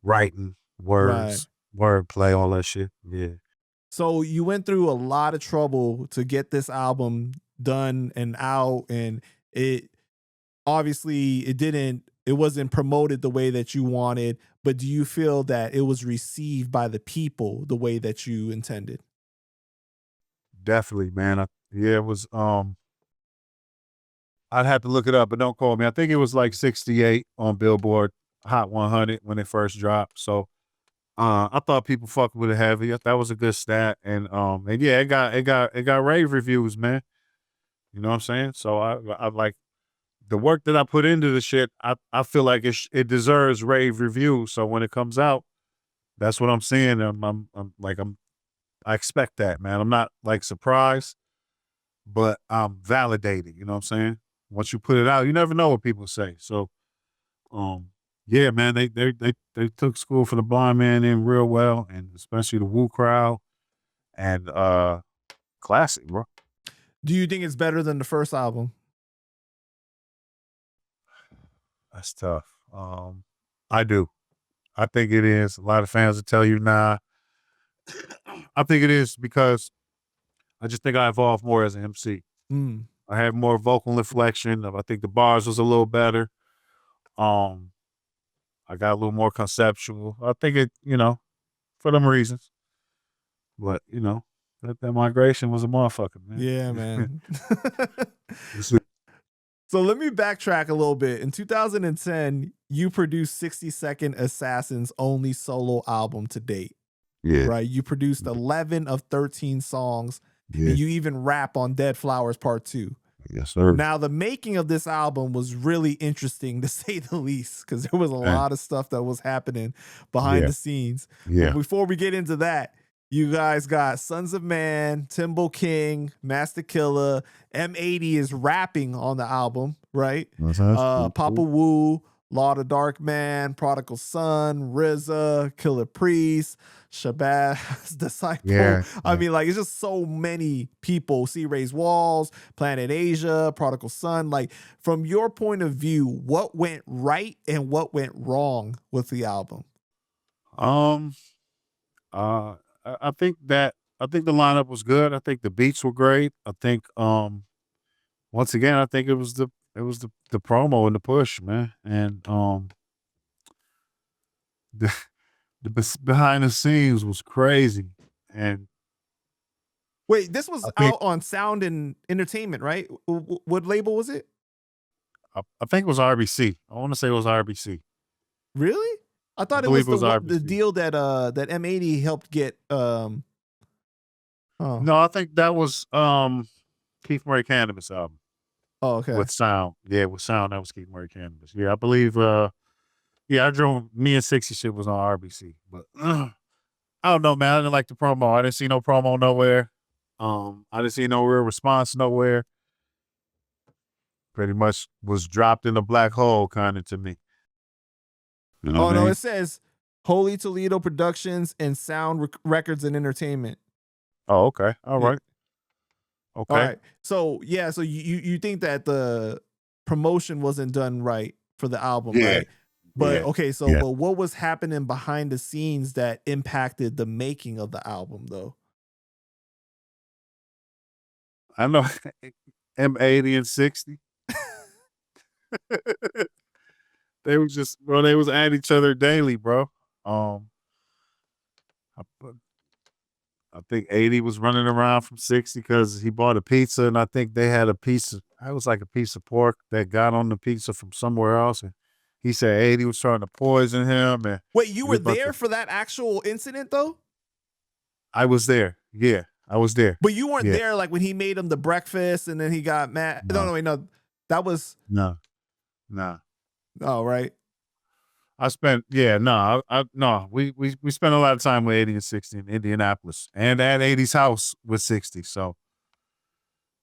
[SPEAKER 2] writing, words, wordplay, all that shit. Yeah.
[SPEAKER 1] So you went through a lot of trouble to get this album done and out, and it wasn't promoted the way that you wanted, but do you feel that it was received by the people the way that you intended?
[SPEAKER 2] Definitely, man. It was, I'd have to look it up, but don't call me. I think it was like 68 on Billboard Hot 100 when it first dropped. So, I thought people fucked with it heavy. That was a good stat. And yeah, it got rave reviews, man. You know what I'm saying? So I like the work that I put into the shit. I feel like it deserves rave reviews. So when it comes out, that's what I'm seeing. I expect that, man. I'm not like surprised, but I'm validated. You know what I'm saying? Once you put it out, you never know what people say. So, yeah, man, they took School for the Blind Man in real well, and especially the Wu crowd, and classic, bro.
[SPEAKER 1] Do you think it's better than the first album?
[SPEAKER 2] That's tough. I do. I think it is. A lot of fans will tell you, nah. I think it is because I just think I evolved more as an MC. I had more vocal inflection. I think the bars was a little better. I got a little more conceptual. I think it, for them reasons. But, that migration was a motherfucker, man.
[SPEAKER 1] Yeah, man. So let me backtrack a little bit. In 2010, you produced 60 Second Assassin's only solo album to date.
[SPEAKER 2] Yeah.
[SPEAKER 1] Right? You produced 11 of 13 songs. Yeah. And you even rap on Dead Flowers Part 2.
[SPEAKER 2] Yes, sir.
[SPEAKER 1] Now, the making of this album was really interesting, to say the least, because there was a lot of stuff that was happening behind the scenes.
[SPEAKER 2] Yeah.
[SPEAKER 1] But before we get into that, you guys got Sons of Man, Timbo King, Master Killer, M80 is rapping on the album, right?
[SPEAKER 2] Cool.
[SPEAKER 1] Papa Wu, Law the Dark Man, Prodigal Son, RZA, Killer Priest, Shabazz Disciple.
[SPEAKER 2] Yeah,
[SPEAKER 1] I
[SPEAKER 2] yeah.
[SPEAKER 1] mean, like, it's just so many people. C-Rayz Walz, Planet Asia, Prodigal Son. Like, from your point of view, what went right and what went wrong with the album?
[SPEAKER 2] I think the lineup was good. I think the beats were great. I think once again, I think it was the promo and the push, man. And the behind the scenes was crazy. And
[SPEAKER 1] Wait, this was
[SPEAKER 2] I think
[SPEAKER 1] out on Sound and Entertainment, right? What label was it?
[SPEAKER 2] I think it was RBC. I want to say it was RBC.
[SPEAKER 1] Really? I thought it was
[SPEAKER 2] believe it was
[SPEAKER 1] the
[SPEAKER 2] RBC.
[SPEAKER 1] deal that M80 helped get.
[SPEAKER 2] No, I think that was Keith Murray Canibus album.
[SPEAKER 1] Oh, okay.
[SPEAKER 2] With Sound. Yeah, with Sound, that was Keith Murray Canibus. Yeah, I believe I drove me and 60 shit was on RBC. But I don't know, man. I didn't like the promo. I didn't see no promo nowhere. I didn't see no real response nowhere. Pretty much was dropped in a black hole kind of to me. You know
[SPEAKER 1] Oh
[SPEAKER 2] what I
[SPEAKER 1] no,
[SPEAKER 2] mean?
[SPEAKER 1] it says Holy Toledo Productions and Sound Records and Entertainment.
[SPEAKER 2] Oh, okay. All right. Okay.
[SPEAKER 1] All right. So yeah, so you think that the promotion wasn't done right for the album,
[SPEAKER 2] Yeah.
[SPEAKER 1] right? But
[SPEAKER 2] Yeah.
[SPEAKER 1] okay, so
[SPEAKER 2] Yeah.
[SPEAKER 1] but what was happening behind the scenes that impacted the making of the album though?
[SPEAKER 2] I know M80 and 60. They was at each other daily, bro. I think 80 was running around from 60 because he bought a pizza, and I think they had it was like a piece of pork that got on the pizza from somewhere else, and he said 80 was trying to poison him. And
[SPEAKER 1] Wait, you were there for that actual incident though?
[SPEAKER 2] I was there. Yeah, I was there.
[SPEAKER 1] But you weren't there like when he made him the breakfast and then he got mad. No, wait. That was
[SPEAKER 2] no.
[SPEAKER 1] Oh, right.
[SPEAKER 2] We spent a lot of time with 80 and 60 in Indianapolis and at 80's house with 60. So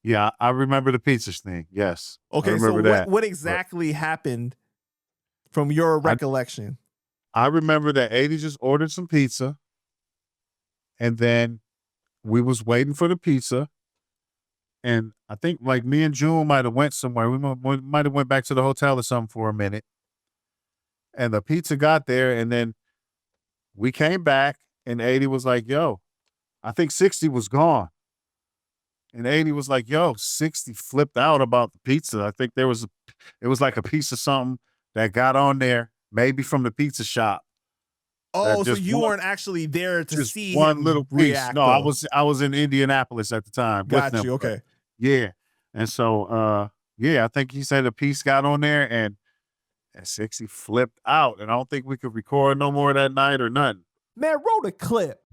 [SPEAKER 2] yeah, I remember the pizzas thing. Yes.
[SPEAKER 1] Okay,
[SPEAKER 2] I remember that.
[SPEAKER 1] What exactly happened from your recollection?
[SPEAKER 2] I remember that 80 just ordered some pizza, and then we was waiting for the pizza. And I think like me and June might have went somewhere. We might have went back to the hotel or something for a minute. And the pizza got there, and then we came back, and 80 was like, yo, I think 60 was gone. And 80 was like, yo, 60 flipped out about the pizza. I think it was like a piece of something that got on there, maybe from the pizza shop.
[SPEAKER 1] Oh, so you weren't actually there to see
[SPEAKER 2] one
[SPEAKER 1] him
[SPEAKER 2] little piece.
[SPEAKER 1] react,
[SPEAKER 2] No,
[SPEAKER 1] though.
[SPEAKER 2] I was in Indianapolis at the time.
[SPEAKER 1] Got
[SPEAKER 2] with
[SPEAKER 1] you.
[SPEAKER 2] them.
[SPEAKER 1] Okay.
[SPEAKER 2] Yeah. And so I think he said a piece got on there, and 60 flipped out, and I don't think we could record no more that night or nothing.
[SPEAKER 1] Man, roll the clip.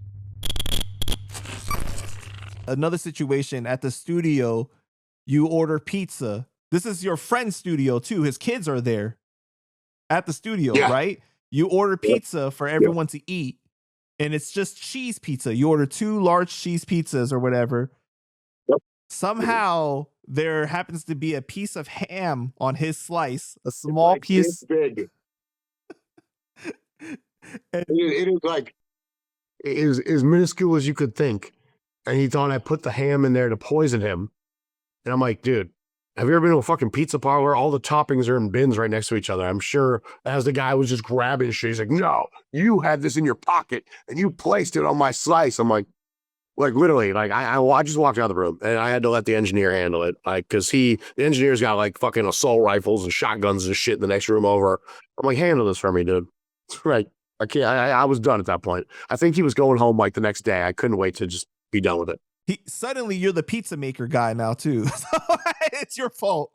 [SPEAKER 1] Another situation at the studio, you order pizza. This is your friend's studio too. His kids are there at the studio, right? You order pizza for everyone to eat, and it's just cheese pizza. You order 2 large cheese pizzas or whatever. Somehow there happens to be a piece of ham on his slice, a small piece.
[SPEAKER 3] Big. It is like it is as minuscule as you could think. And he thought I put the ham in there to poison him. And I'm like, dude, have you ever been to a fucking pizza parlor? All the toppings are in bins right next to each other. I'm sure as the guy was just grabbing shit, he's like, no, you had this in your pocket and you placed it on my slice. I'm like literally, like I just walked out of the room and I had to let the engineer handle it. Like, cause the engineer's got like fucking assault rifles and shotguns and shit in the next room over. I'm like, handle this for me, dude. Right. I can't, I was done at that point. I think he was going home like the next day. I couldn't wait to just be done with it.
[SPEAKER 1] Suddenly you're the pizza maker guy now too. So it's your fault.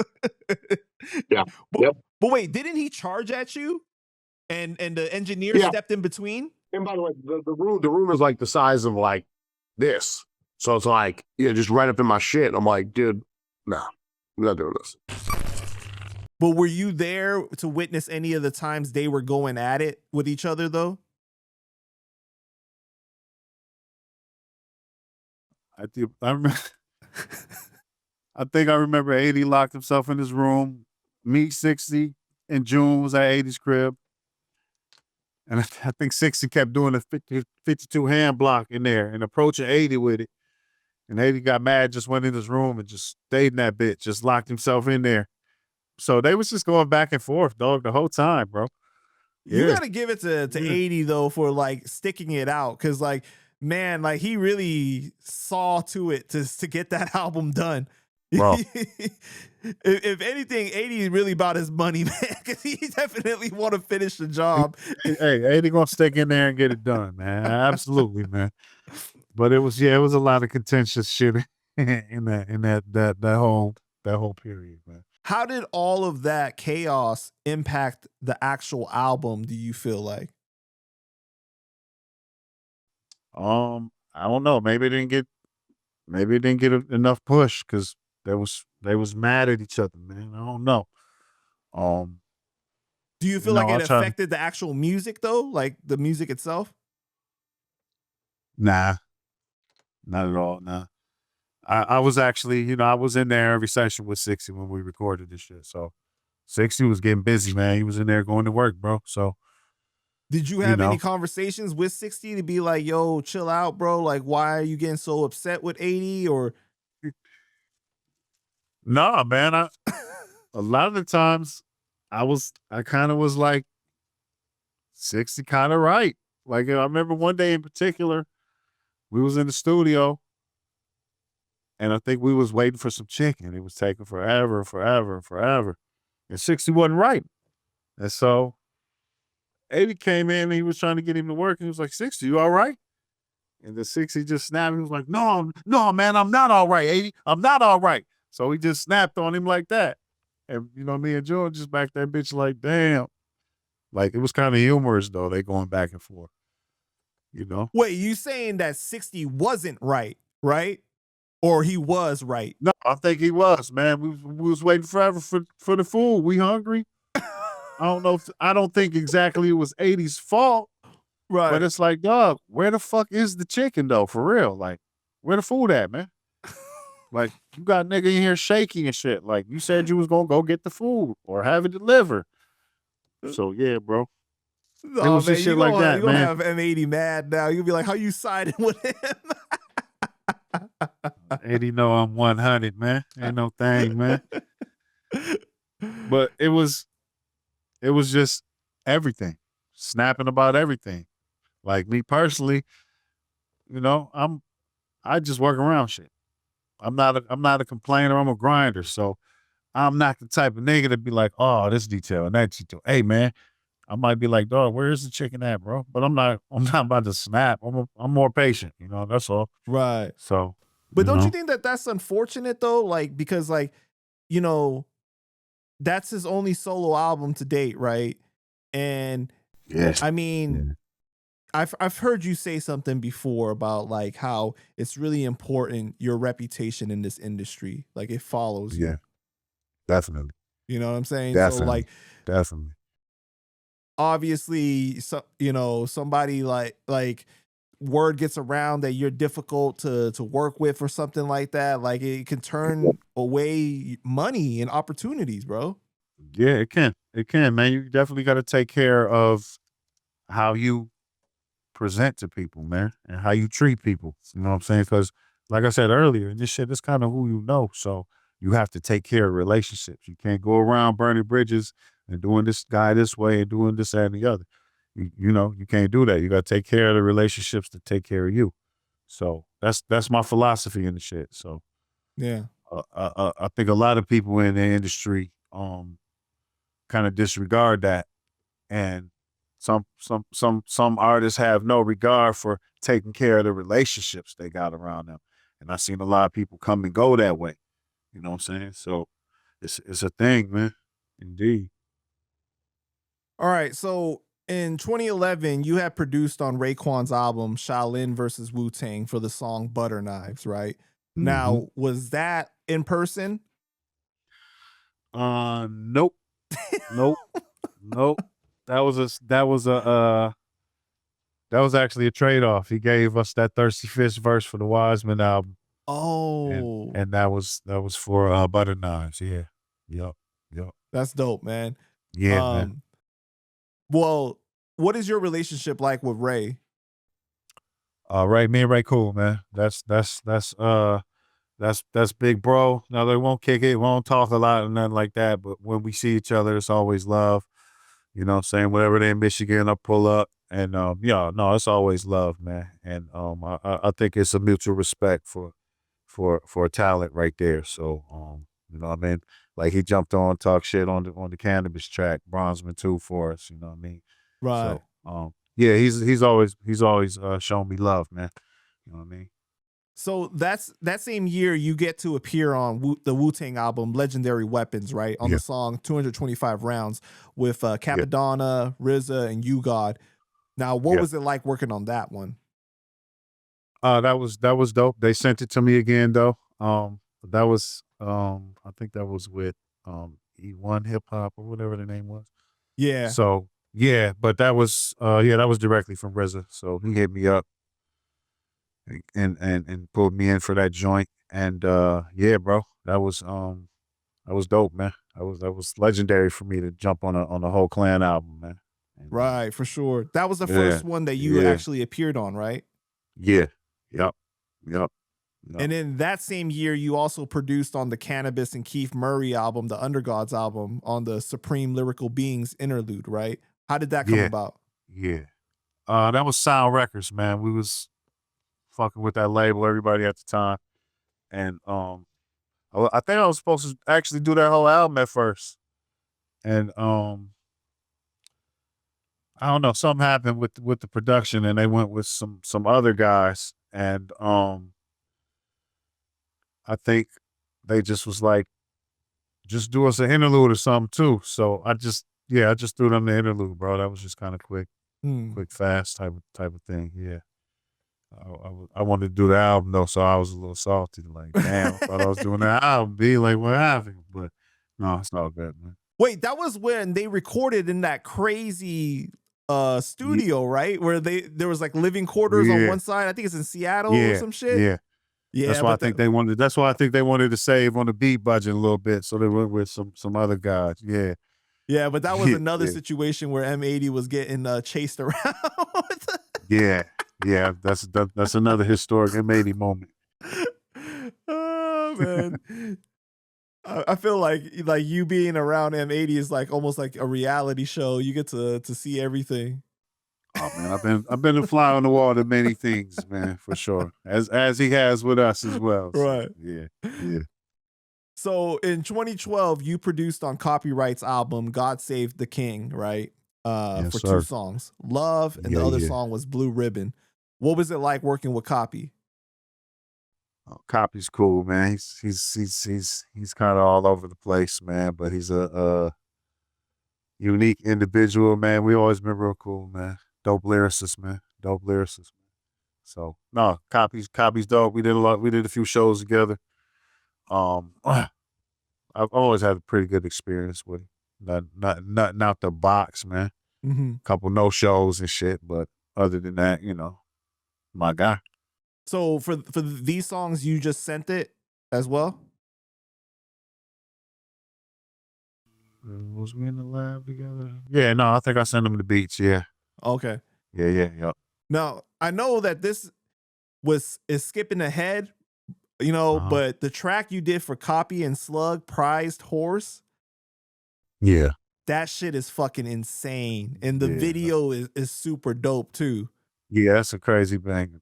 [SPEAKER 3] Yeah.
[SPEAKER 1] But wait, didn't he charge at you? And the engineer stepped in between?
[SPEAKER 3] And by the way, the room is like the size of like this. So it's like, just right up in my shit. I'm like, dude, no, I'm not doing this.
[SPEAKER 1] But were you there to witness any of the times they were going at it with each other though?
[SPEAKER 2] I think I remember 80 locked himself in his room. Me, 60, in June was at 80's crib. And I think 60 kept doing a 52 hand block in there and approaching 80 with it. And 80 got mad, just went in his room and just stayed in that bitch, just locked himself in there. So they was just going back and forth, dog, the whole time, bro.
[SPEAKER 1] You
[SPEAKER 2] Yeah.
[SPEAKER 1] got to give it to 80 though for like sticking it out, because like, man, like he really saw to it to get that album done.
[SPEAKER 2] Bro.
[SPEAKER 1] If anything, 80 is really about his money, man, because he definitely want to finish the job.
[SPEAKER 2] Hey, 80 gonna stick in there and get it done, man. Absolutely, man. But it was a lot of contentious shit in that whole period, man.
[SPEAKER 1] How did all of that chaos impact the actual album, do you feel like?
[SPEAKER 2] I don't know. Maybe it didn't get enough push because they was mad at each other, man. I don't know.
[SPEAKER 1] Do you feel like it affected the actual music though? Like the music itself?
[SPEAKER 2] Nah, not at all. Nah. I was actually, I was in there every session with 60 when we recorded this shit. So 60 was getting busy, man. He was in there going to work, bro. So
[SPEAKER 1] did you have any conversations with 60 to be like, yo, chill out, bro? Like, why are you getting so upset with 80? Or
[SPEAKER 2] nah, man. A lot of the times I kind of was like 60 kind of right. Like I remember one day in particular, we was in the studio and I think we was waiting for some chicken. It was taking forever. And 60 wasn't right. And so 80 came in and he was trying to get him to work and he was like, 60, you all right? And the 60 just snapped. He was like, no, man, I'm not all right, 80. I'm not all right. So he just snapped on him like that. And, me and Joe just back that bitch like, damn. Like, it was kind of humorous, though. They going back and forth,
[SPEAKER 1] Wait, you saying that 60 wasn't right? Or he was right?
[SPEAKER 2] No, I think he was, man. We was waiting forever for the food. We hungry. I don't think exactly it was 80's fault.
[SPEAKER 1] Right.
[SPEAKER 2] But it's like, dog, where the fuck is the chicken, though, for real? Like, where the food at, man? Like, you got nigga in here shaking and shit. Like, you said you was going to go get the food or have it delivered. So, yeah, bro.
[SPEAKER 1] No,
[SPEAKER 2] it was
[SPEAKER 1] man,
[SPEAKER 2] just shit like that,
[SPEAKER 1] you're going to have M80 mad now. You'll be like, how you siding with him?
[SPEAKER 2] 80 know I'm 100, man. Ain't no thing, man. But it was just everything. Snapping about everything. Like me personally, I just work around shit. I'm not a complainer, I'm a grinder. So I'm not the type of nigga to be like, oh, this detail and that detail. Hey man, I might be like, dog, where's the chicken at, bro? But I'm not about to snap. I'm more patient, that's all.
[SPEAKER 1] Right.
[SPEAKER 2] So
[SPEAKER 1] but don't you think that that's unfortunate though? Like, because like, that's his only solo album to date, right? And
[SPEAKER 2] yes.
[SPEAKER 1] I mean, I've heard you say something before about like how it's really important, your reputation in this industry. Like it follows you.
[SPEAKER 2] Yeah. Definitely.
[SPEAKER 1] You know what I'm saying?
[SPEAKER 2] Definitely.
[SPEAKER 1] So like
[SPEAKER 2] definitely.
[SPEAKER 1] Obviously, somebody like word gets around that you're difficult to work with or something like that. Like it can turn away money and opportunities, bro.
[SPEAKER 2] Yeah, it can. It can, man. You definitely got to take care of how you present to people, man, and how you treat people. You know what I'm saying? Because like I said earlier, this shit is kind of who you know. So you have to take care of relationships. You can't go around burning bridges and doing this guy this way and doing this, that, and the other. You can't do that. You got to take care of the relationships to take care of you. So that's my philosophy in the shit. So
[SPEAKER 1] yeah,
[SPEAKER 2] I think a lot of people in the industry kind of disregard that, and some artists have no regard for taking care of the relationships they got around them. And I've seen a lot of people come and go that way. You know what I'm saying? So it's a thing, man. Indeed.
[SPEAKER 1] All right. So in 2011, you had produced on Raekwon's album Shaolin versus Wu-Tang for the song Butter Knives, right? Mm-hmm. Now, was that in person?
[SPEAKER 2] Nope. Nope. That was actually a trade-off. He gave us that Thirsty Fish verse for the Wisemen album.
[SPEAKER 1] Oh.
[SPEAKER 2] And that was for Butter Knives. Yeah. Yep.
[SPEAKER 1] That's dope, man.
[SPEAKER 2] Yeah, man.
[SPEAKER 1] Well, what is your relationship like with Ray?
[SPEAKER 2] Ray, me and Ray cool, man. That's big bro. Now they won't kick it, won't talk a lot and nothing like that. But when we see each other, it's always love. You know what I'm saying? Whenever they're in Michigan, I pull up. And yeah, no, it's always love, man. And I think it's a mutual respect for talent right there. So you know what I mean? Like he jumped on, talk shit on the Canibus track, Bronzeman 2 for us, you know what I mean?
[SPEAKER 1] Right.
[SPEAKER 2] So yeah, he's always shown me love, man. You know what I mean?
[SPEAKER 1] So that same year you get to appear on the Wu-Tang album Legendary Weapons, right? On the song 225 Rounds with Capadonna, RZA, and You God. Now, what was it like working on that one?
[SPEAKER 2] That was dope. They sent it to me again though. That was I think that was with E1 Hip Hop or whatever the name was.
[SPEAKER 1] Yeah.
[SPEAKER 2] So yeah, but that was that was directly from RZA. So he hit me up and pulled me in for that joint. And yeah, bro, that was dope, man. That was legendary for me to jump on a whole Clan album, man. And,
[SPEAKER 1] right, for sure. That was the first one that you actually appeared on, right?
[SPEAKER 2] Yeah. Yep.
[SPEAKER 1] And then that same year, you also produced on the Canibus and Keith Murray album, the Undergods album, on the Supreme Lyrical Beings interlude, right? How did that come about?
[SPEAKER 2] Yeah. That was Sound Records, man. We was fucking with that label, everybody at the time. And I think I was supposed to actually do that whole album at first. And I don't know, something happened with the production and they went with some other guys. And I think they just was like, just do us an interlude or something too. So I just threw them the interlude, bro. That was just kind of quick, fast type of thing. Yeah. I wanted to do the album though, so I was a little salty. Like, damn, I thought I was doing the album. Be like, what happened? But no, it's all good, man.
[SPEAKER 1] Wait, that was when they recorded in that crazy studio, right? Where there was like living quarters on one side. I think it's in Seattle or some shit. Yeah.
[SPEAKER 2] That's why I think they wanted. That's why I think they wanted to save on the beat budget a little bit, so they went with some other guys. Yeah.
[SPEAKER 1] Yeah, but that was another situation where M80 was getting chased around.
[SPEAKER 2] Yeah, that's another historic M80 moment.
[SPEAKER 1] Oh man, I feel like you being around M80 is like almost like a reality show. You get to see everything.
[SPEAKER 2] Oh man, I've been a fly on the wall to many things, man, for sure. As he has with us as well. So,
[SPEAKER 1] right.
[SPEAKER 2] Yeah.
[SPEAKER 1] So in 2012, you produced on Copywrite's album "God Save the King," right?
[SPEAKER 2] Yes,
[SPEAKER 1] for
[SPEAKER 2] sir.
[SPEAKER 1] 2 songs, "Love" and the other song was "Blue Ribbon." What was it like working with Copy?
[SPEAKER 2] Oh, Copy's cool, man. He's kind of all over the place, man. But he's a unique individual, man. We always been real cool, man. Dope lyricist, man. So no, Copy's dope. We did a few shows together. I've always had a pretty good experience with him. Nothing out the box, man. Couple no shows and shit, but other than that, you know, my guy.
[SPEAKER 1] So for these songs, you just sent it as well?
[SPEAKER 2] Was we in the lab together? Yeah, no, I think I sent him the beats. Yeah.
[SPEAKER 1] Okay.
[SPEAKER 2] Yeah.
[SPEAKER 1] Now I know that this is skipping ahead, you know, but the track you did for Copy and Slug, "Prized Horse,"
[SPEAKER 2] yeah,
[SPEAKER 1] that shit is fucking insane, and the video is super dope too.
[SPEAKER 2] Yeah, that's a crazy banger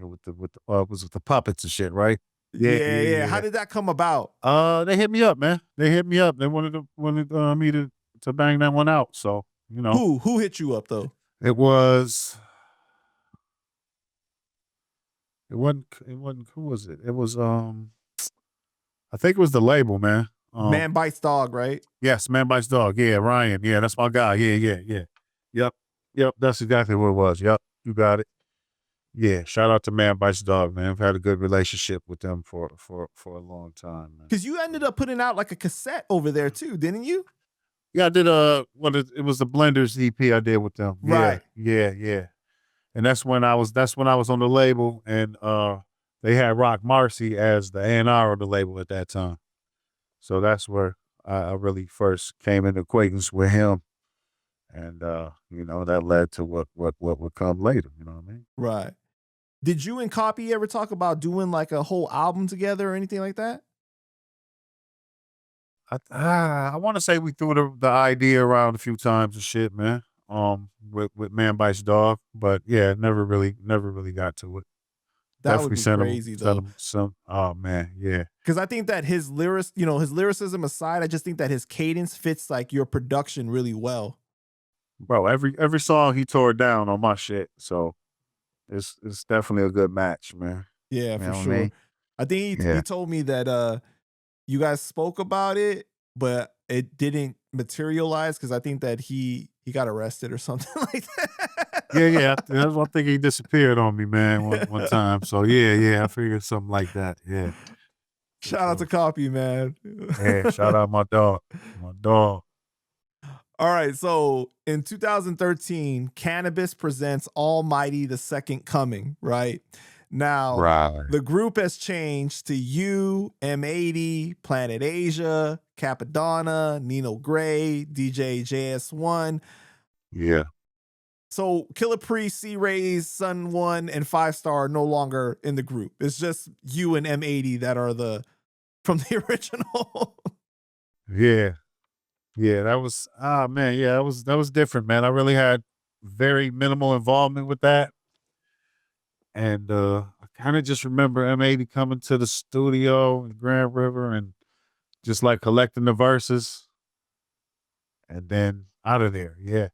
[SPEAKER 2] with the puppets and shit, right?
[SPEAKER 1] Yeah. How did that come about?
[SPEAKER 2] They hit me up, man. They wanted me to bang that one out. So, you know.
[SPEAKER 1] Who hit you up though?
[SPEAKER 2] It wasn't who was it? It was I think it was the label, man.
[SPEAKER 1] Man Bites Dog, right?
[SPEAKER 2] Yes, Man Bites Dog. Yeah, Ryan. Yeah, that's my guy. Yeah. Yep, that's exactly what it was. Yep, you got it. Yeah, shout out to Man Bites Dog, man. I've had a good relationship with them for a long time, man.
[SPEAKER 1] Because you ended up putting out like a cassette over there too, didn't you?
[SPEAKER 2] Yeah, I did it was the Blenders EP I did with them.
[SPEAKER 1] Right.
[SPEAKER 2] Yeah. And that's when I was on the label, and they had Rock Marcy as the A&R on the label at that time. So that's where I really first came into acquaintance with him, and that led to what would come later. You know what I mean?
[SPEAKER 1] Right. Did you and Copy ever talk about doing like a whole album together or anything like that?
[SPEAKER 2] I want to say we threw the idea around a few times and shit, man. With Man Bites Dog, but yeah, never really got to it.
[SPEAKER 1] That would
[SPEAKER 2] Definitely
[SPEAKER 1] be
[SPEAKER 2] sent
[SPEAKER 1] crazy
[SPEAKER 2] him
[SPEAKER 1] though.
[SPEAKER 2] some. Oh man, yeah.
[SPEAKER 1] Because I think that his lyricism aside, I just think that his cadence fits like your production really well.
[SPEAKER 2] Bro, every song he tore down on my shit, so it's definitely a good match, man.
[SPEAKER 1] Yeah,
[SPEAKER 2] You
[SPEAKER 1] for
[SPEAKER 2] know what I
[SPEAKER 1] sure.
[SPEAKER 2] mean?
[SPEAKER 1] I think he
[SPEAKER 2] Yeah.
[SPEAKER 1] told me that you guys spoke about it, but it didn't materialize because I think that he got arrested or something like that.
[SPEAKER 2] Yeah. That's one thing, he disappeared on me, man, one time. So yeah, I figured something like that. Yeah.
[SPEAKER 1] Shout out to Copy, man.
[SPEAKER 2] Yeah, shout out my dog. My dog.
[SPEAKER 1] All right, so in 2013, Canibus presents Almighty the Second Coming, right? Now,
[SPEAKER 2] Right.
[SPEAKER 1] the group has changed to you, M80, Planet Asia, Capadonna, Nino Gray, DJ JS1.
[SPEAKER 2] Yeah.
[SPEAKER 1] So Killer Priest, C-Rayz, Sun One, and 5-Star are no longer in the group. It's just you and M80 that are from the original.
[SPEAKER 2] Yeah. Yeah, that was man, yeah, that was different, man. I really had very minimal involvement with that. And I kind of just remember M80 coming to the studio in Grand River and just like collecting the verses and then out of there. Yeah.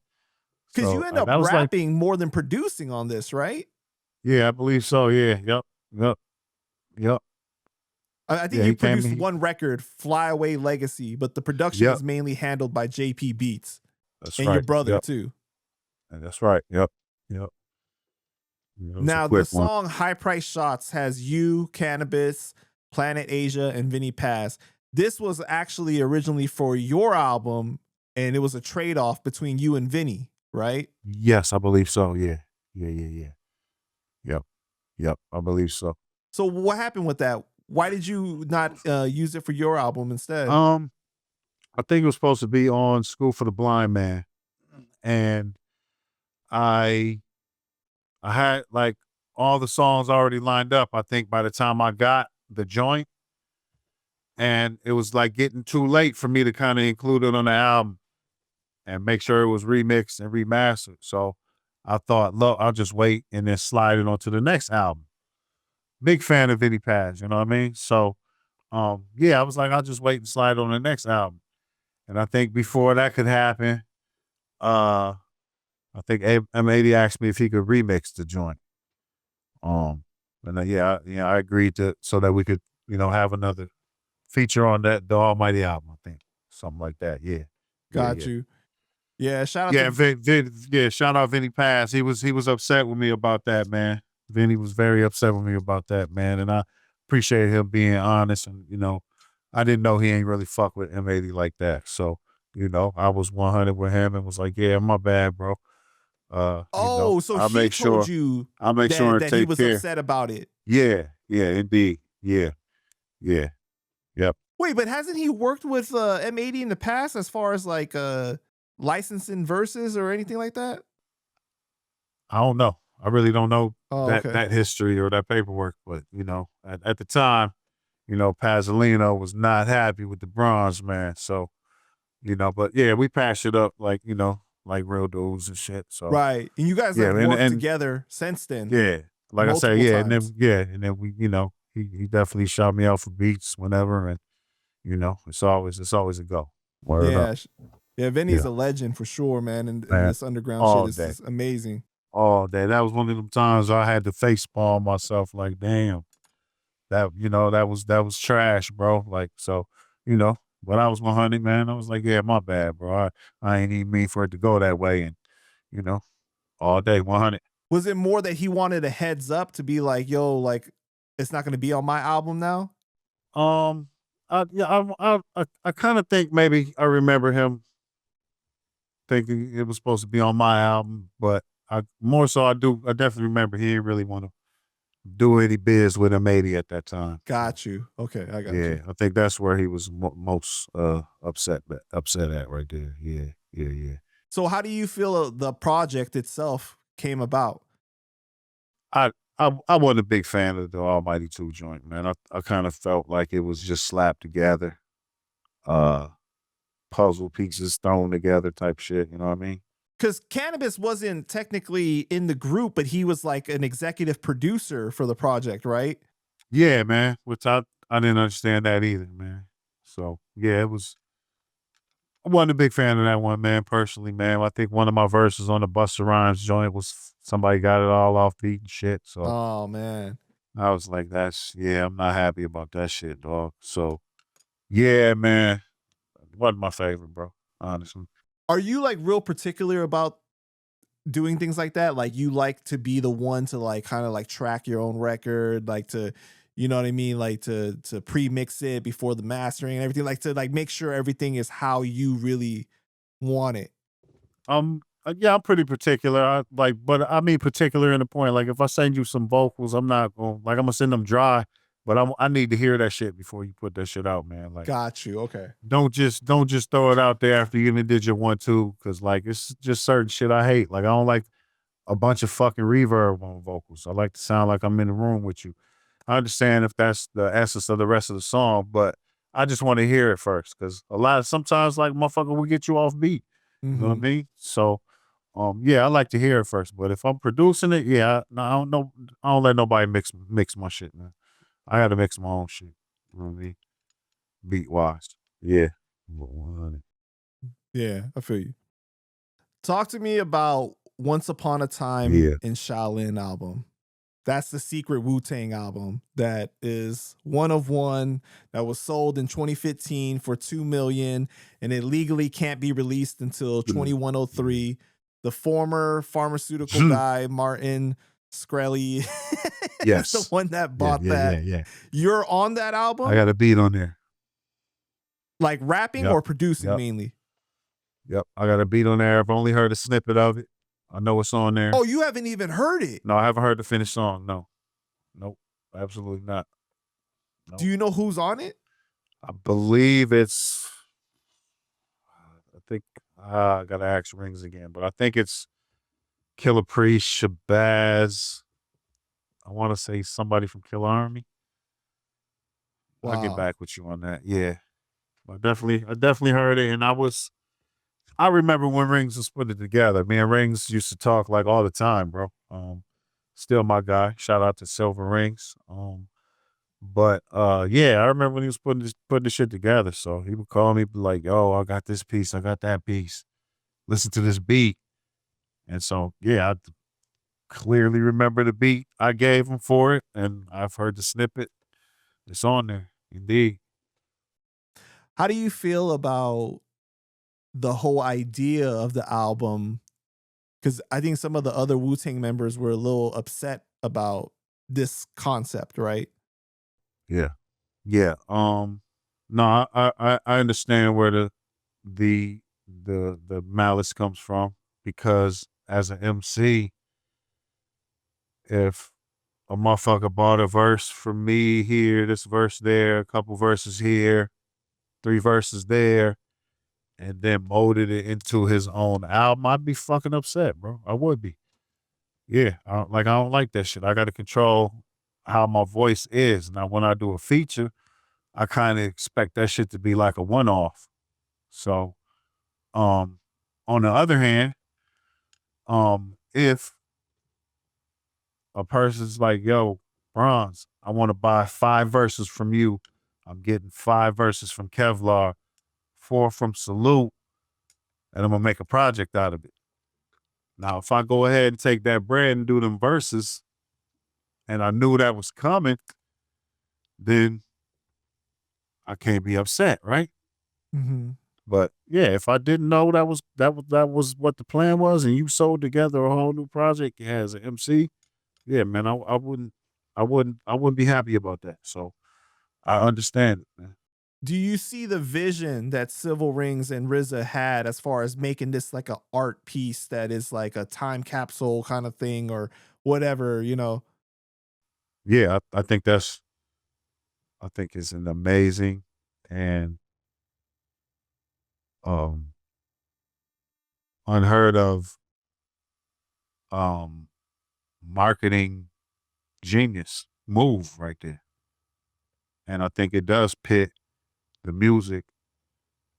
[SPEAKER 1] Because
[SPEAKER 2] So
[SPEAKER 1] you end up
[SPEAKER 2] that was like,
[SPEAKER 1] rapping more than producing on this, right?
[SPEAKER 2] yeah, I believe so. Yeah. Yep.
[SPEAKER 1] I think
[SPEAKER 2] Yeah,
[SPEAKER 1] you
[SPEAKER 2] he came
[SPEAKER 1] produced
[SPEAKER 2] in.
[SPEAKER 1] one record, Fly Away Legacy, but the production
[SPEAKER 2] Yep.
[SPEAKER 1] is mainly handled by JP Beats
[SPEAKER 2] That's
[SPEAKER 1] and
[SPEAKER 2] right.
[SPEAKER 1] your brother
[SPEAKER 2] Yep.
[SPEAKER 1] too.
[SPEAKER 2] And that's right. Yep. Yeah, it was a
[SPEAKER 1] Now, the
[SPEAKER 2] quick one.
[SPEAKER 1] song High Price Shots has you, Canibus, Planet Asia, and Vinnie Paz. This was actually originally for your album, and it was a trade-off between you and Vinnie, right?
[SPEAKER 2] Yes, I believe so. Yeah. Yep. I believe so.
[SPEAKER 1] So what happened with that? Why did you not use it for your album instead?
[SPEAKER 2] I think it was supposed to be on School for the Blind Man. And I had like all the songs already lined up, I think, by the time I got the joint. And it was like getting too late for me to kind of include it on the album and make sure it was remixed and remastered. So I thought, look, I'll just wait and then slide it onto the next album. Big fan of Vinnie Paz, you know what I mean? So yeah, I was like, I'll just wait and slide on the next album. And I think before that could happen, I think M80 asked me if he could remix the joint. And I agreed to so that we could, have another feature on the Almighty album, I think. Something like that. Yeah.
[SPEAKER 1] Got you. Yeah, shout out
[SPEAKER 2] to shout out Vinnie Paz. He was upset with me about that, man. Vinnie was very upset with me about that, man. And I appreciate him being honest and, I didn't know he ain't really fuck with M80 like that. So, I was 100 with him and was like, yeah, my bad, bro.
[SPEAKER 1] So he told you
[SPEAKER 2] I'll make sure
[SPEAKER 1] that he was upset about it.
[SPEAKER 2] Yeah, indeed. Yeah. Yep.
[SPEAKER 1] Wait, but hasn't he worked with M80 in the past as far as like licensing verses or anything like that?
[SPEAKER 2] I don't know. I really don't know
[SPEAKER 1] okay.
[SPEAKER 2] that history or that paperwork, but at the time, Pasolino was not happy with the Bronze Man. So, but yeah, we patched it up like real dudes and shit. So
[SPEAKER 1] right. And you guys have worked together since then.
[SPEAKER 2] Yeah. Like I said, yeah, times. and then we, he definitely shot me out for beats whenever and it's always a go. Word up.
[SPEAKER 1] Yeah, Vinny's a legend for sure, man. And this underground shit is amazing.
[SPEAKER 2] All day. That was one of them times I had to face palm myself like, damn. That that was trash, bro. Like, so, but I was 100, man. I was like, yeah, my bad, bro. I ain't even mean for it to go that way. And, all day, 100.
[SPEAKER 1] Was it more that he wanted a heads up to be like, yo, like, it's not going to be on my album now?
[SPEAKER 2] I kind of think maybe I remember him thinking it was supposed to be on my album, but I definitely remember he didn't really want to do any biz with M80 at that time.
[SPEAKER 1] Got you. Okay, I got
[SPEAKER 2] Yeah,
[SPEAKER 1] you.
[SPEAKER 2] I think that's where he was most upset at right there. Yeah.
[SPEAKER 1] So how do you feel the project itself came about?
[SPEAKER 2] I wasn't a big fan of the Almighty 2 joint, man. I kind of felt like it was just slapped together, puzzle pieces thrown together type shit. You know what I mean?
[SPEAKER 1] Because Canibus wasn't technically in the group, but he was like an executive producer for the project, right?
[SPEAKER 2] Yeah, man. Which I didn't understand that either, man. So yeah, it was. I wasn't a big fan of that one, man. Personally, man. I think one of my verses on the Busta Rhymes joint was somebody got it all off beat and shit. So
[SPEAKER 1] Oh man.
[SPEAKER 2] I was like, I'm not happy about that shit, dog. So yeah, man. Wasn't my favorite, bro. Honestly.
[SPEAKER 1] Are you like real particular about doing things like that? Like you like to be the one to like kind of like track your own record, like to, you know what I mean? Like to pre-mix it before the mastering and everything, like to like make sure everything is how you really want it.
[SPEAKER 2] Yeah, I'm pretty particular. But I mean particular in the point. Like if I send you some vocals, I'm gonna send them dry, but I need to hear that shit before you put that shit out, man. Like,
[SPEAKER 1] got you. Okay.
[SPEAKER 2] Don't just throw it out there after you did your 1-2, because like it's just certain shit I hate. Like I don't like a bunch of fucking reverb on vocals. I like to sound like I'm in the room with you. I understand if that's the essence of the rest of the song, but I just want to hear it first, because sometimes like motherfucker will get you off beat. You know what I mean? So yeah, I like to hear it first. But if I'm producing it, I don't let nobody mix my shit, man. I gotta mix my own shit. You know what I mean? Beat wise. Yeah. 100.
[SPEAKER 1] Yeah, I feel you. Talk to me about Once Upon a Time in Shaolin album. That's the secret Wu-Tang album that is one of one, that was sold in 2015 for $2 million, and it legally can't be released until 2103. The former pharmaceutical guy, Martin Shkreli, is the one that bought that.
[SPEAKER 2] Yeah.
[SPEAKER 1] You're on that album?
[SPEAKER 2] I got a beat on there.
[SPEAKER 1] Like rapping or producing mainly?
[SPEAKER 2] Yep, I got a beat on there. I've only heard a snippet of it. I know it's on there.
[SPEAKER 1] Oh, you haven't even heard it?
[SPEAKER 2] No, I haven't heard the finished song. No. Nope. Absolutely not.
[SPEAKER 1] Nope. Do you know who's on it?
[SPEAKER 2] I believe it's, I gotta ask Rings again, but I think it's Killer Priest, Shabazz. I want to say somebody from Killer Army. Wow. I'll get back with you on that. Yeah. I definitely heard it, and I remember when Rings was putting it together. Me and Rings used to talk like all the time, bro. Still my guy. Shout out to Civilringz. But yeah, I remember when he was putting the shit together. So he would call me like, "Yo, I got this piece, I got that piece. Listen to this beat." And so yeah, I clearly remember the beat I gave him for it, and I've heard the snippet. It's on there, indeed.
[SPEAKER 1] How do you feel about the whole idea of the album? Because I think some of the other Wu-Tang members were a little upset about this concept, right?
[SPEAKER 2] Yeah. No, I understand where the malice comes from, because as an MC, if a motherfucker bought a verse from me here, this verse there, a couple verses here, 3 verses there, and then molded it into his own album, I'd be fucking upset, bro. I would be. Yeah, I don't like that shit. I got to control how my voice is. Now, when I do a feature, I kind of expect that shit to be like a one-off. So, on the other hand, if a person's like, "Yo, Bronze, I want to buy 5 verses from you. I'm getting 5 verses from Kevlaar, 4 from Salute, and I'm gonna make a project out of it." Now, if I go ahead and take that bread and do them verses, and I knew that was coming, then I can't be upset, right?
[SPEAKER 1] Mm-hmm.
[SPEAKER 2] But yeah, if I didn't know that was what the plan was, and you sold together a whole new project as an MC, yeah, man, I wouldn't be happy about that. So I understand it, man.
[SPEAKER 1] Do you see the vision that Civilringz and RZA had as far as making this like an art piece that is like a time capsule kind of thing or whatever, you know?
[SPEAKER 2] yeah, I think it's an amazing and unheard of marketing genius move right there. And I think it does pit the music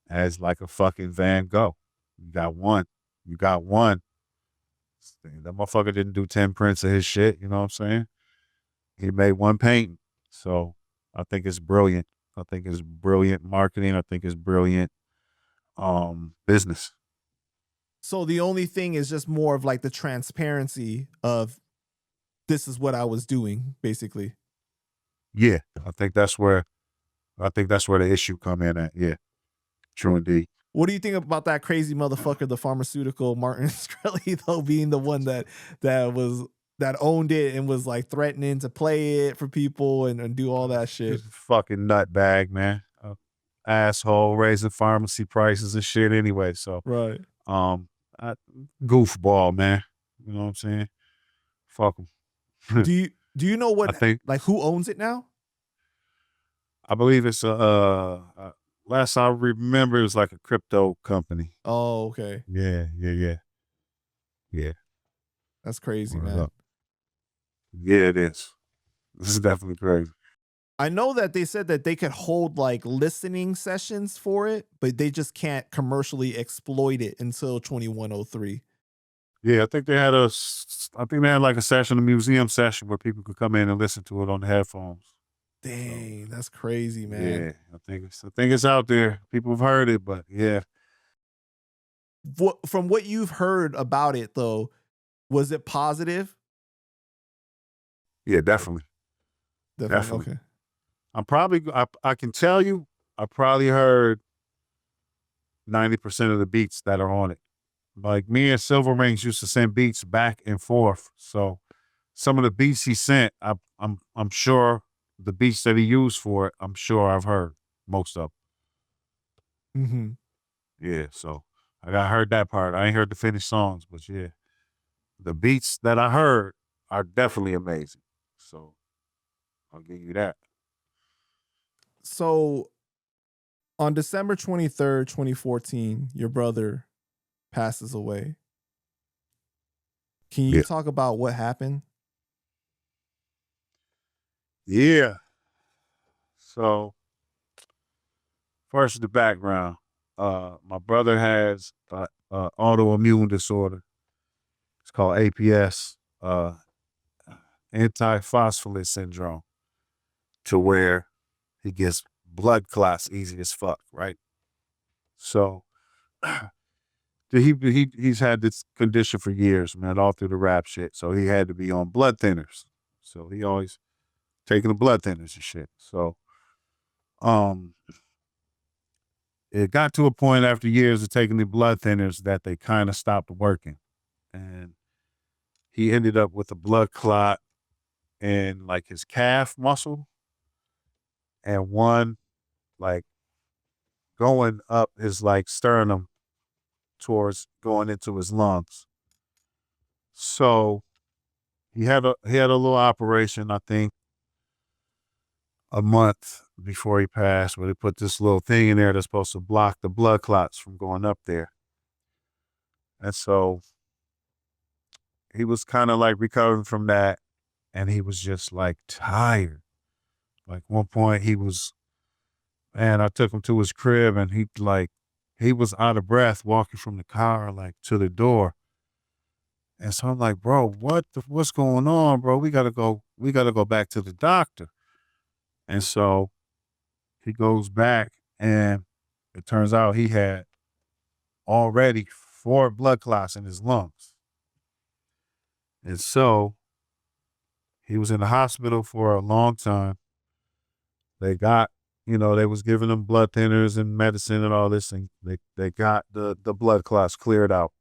[SPEAKER 2] as like a fucking Van Gogh. You got one. You got one. That motherfucker didn't do 10 prints of his shit, you know what I'm saying? He made one painting. So I think it's brilliant. I think it's brilliant marketing. I think it's brilliant business.
[SPEAKER 1] So the only thing is just more of like the transparency of this is what I was doing, basically.
[SPEAKER 2] Yeah, I think that's where the issue come in at. Yeah, true indeed.
[SPEAKER 1] What do you think about that crazy motherfucker, the pharmaceutical Martin Shkreli, though, being the one that owned it and was like threatening to play it for people and do all that shit?
[SPEAKER 2] He's a fucking nutbag, man. Asshole, raising pharmacy prices and shit anyway. So
[SPEAKER 1] right.
[SPEAKER 2] Goofball, man. You know what I'm saying? Fuck him.
[SPEAKER 1] Do you know what?
[SPEAKER 2] I think,
[SPEAKER 1] like, who owns it now?
[SPEAKER 2] I believe it's last I remember it was like a crypto company.
[SPEAKER 1] Oh, okay.
[SPEAKER 2] Yeah.
[SPEAKER 1] That's crazy,
[SPEAKER 2] Word
[SPEAKER 1] man.
[SPEAKER 2] up. Yeah, it is. This is definitely crazy.
[SPEAKER 1] I know that they said that they could hold like listening sessions for it, but they just can't commercially exploit it until 2103.
[SPEAKER 2] Yeah, I think they had like a session, a museum session where people could come in and listen to it on the headphones.
[SPEAKER 1] Dang, that's crazy, man.
[SPEAKER 2] Yeah, I think it's out there. People have heard it, but yeah.
[SPEAKER 1] From what you've heard about it, though, was it positive?
[SPEAKER 2] Yeah, definitely.
[SPEAKER 1] Okay.
[SPEAKER 2] I can tell you, I probably heard 90% of the beats that are on it. Like me and Civilringz used to send beats back and forth. So some of the beats he sent, I'm sure the beats that he used for it, I'm sure I've heard most of them.
[SPEAKER 1] Mm-hmm.
[SPEAKER 2] Yeah, so I heard that part. I ain't heard the finished songs, but yeah, the beats that I heard are definitely amazing. So I'll give you that.
[SPEAKER 1] So on December 23rd, 2014, your brother passes away. Can you talk about what happened?
[SPEAKER 2] Yeah. So first, the background. My brother has autoimmune disorder. It's called APS, antiphospholipid syndrome, to where he gets blood clots easy as fuck, right? So he's had this condition for years, man, all through the rap shit. So he had to be on blood thinners. So he always taking the blood thinners and shit. So it got to a point after years of taking the blood thinners that they kind of stopped working. And he ended up with a blood clot in like his calf muscle and one like going up his like sternum towards going into his lungs. So he had a little operation, I think, a month before he passed, where they put this little thing in there that's supposed to block the blood clots from going up there. And so he was kind of like recovering from that, and he was just like tired. Like one point I took him to his crib, and he was out of breath walking from the car like to the door. And so I'm like, bro, what's going on, bro? We gotta go back to the doctor. And so he goes back, and it turns out he had already 4 blood clots in his lungs. And so he was in the hospital for a long time. They got, they was giving him blood thinners and medicine and all this, and they got the blood clots cleared out.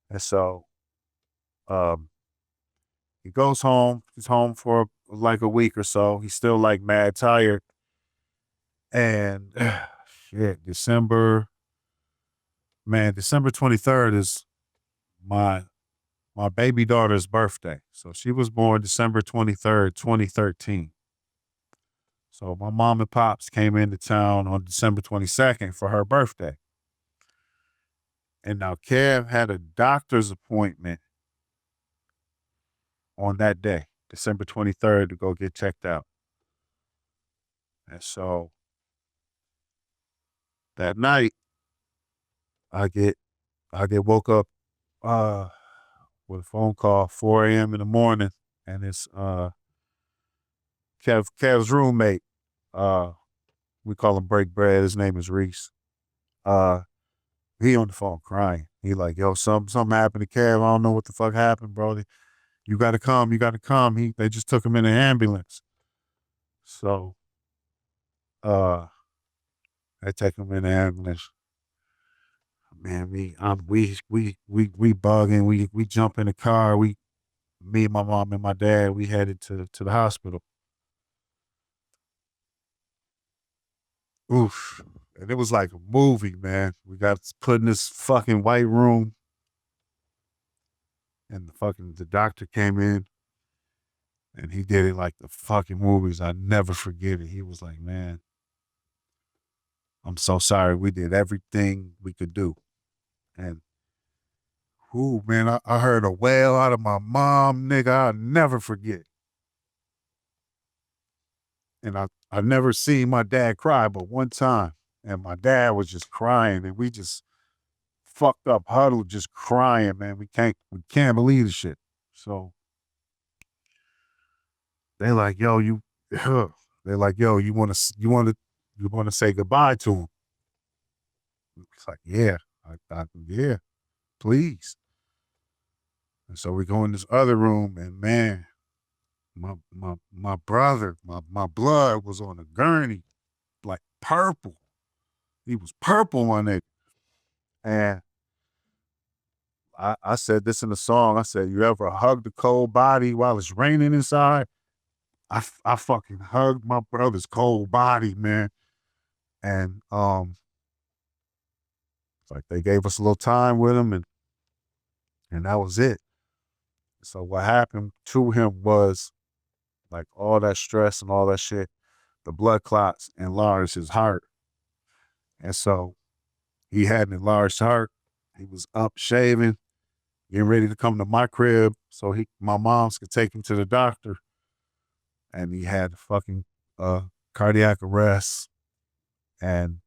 [SPEAKER 2] And so he goes home. He's home for like a week or so. He's still like mad tired. And shit, December 23rd is my my baby daughter's birthday. So she was born December 23rd, 2013. So my mom and pops came into town on December 22nd for her birthday. And now Kev had a doctor's appointment on that day, December 23rd, to go get checked out. And so that night, I get woke up with a phone call, 4 a.m. in the morning, and it's Kev's roommate. We call him Break Bread. His name is Reese. He on the phone crying. He like, yo, something happened to Kev. I don't know what the fuck happened, bro. You gotta come. They just took him in an ambulance. So they take him in the ambulance. Man, we bugging. We jump in the car. Me, my mom, and my dad, we headed to the hospital. Oof. And it was like a movie, man. We got put in this fucking white room. And the doctor came in and he did it like the fucking movies. I never forget it. He was like, man, I'm so sorry. We did everything we could do. And man, I heard a wail out of my mom, nigga. I'll never forget. And I never seen my dad cry, but one time, and my dad was just crying, and we just fucked up, huddled, just crying, man. We can't believe the shit. So they like, yo, you want to say goodbye to him? It's like, yeah, yeah, please. And so we go in this other room, and man, my brother, my blood was on a gurney, like purple. He was purple, my nigga. And I said this in the song. I said, you ever hugged a cold body while it's raining inside? I fucking hugged my brother's cold body, man. And like they gave us a little time with him, and that was it. So what happened to him was like all that stress and all that shit, the blood clots enlarged his heart. And so he had an enlarged heart. He was up shaving, getting ready to come to my crib so my moms could take him to the doctor. And he had fucking cardiac arrest. And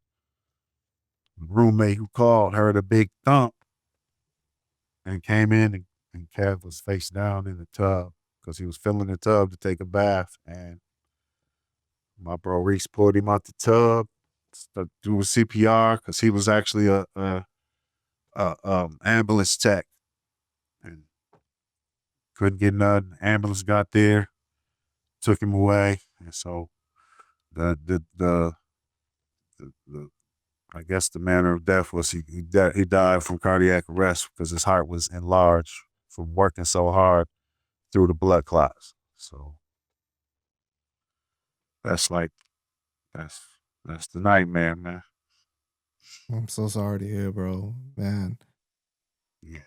[SPEAKER 2] the roommate who called heard a big thump and came in, and Kev was face down in the tub because he was filling the tub to take a bath. And my bro Reese pulled him out the tub, started doing CPR because he was actually a ambulance tech, and couldn't get nothing. Ambulance got there, took him away, and so the I guess the manner of death was he died from cardiac arrest because his heart was enlarged from working so hard through the blood clots. So that's the nightmare, man.
[SPEAKER 1] I'm so sorry to hear, bro. Man.
[SPEAKER 2] Yeah.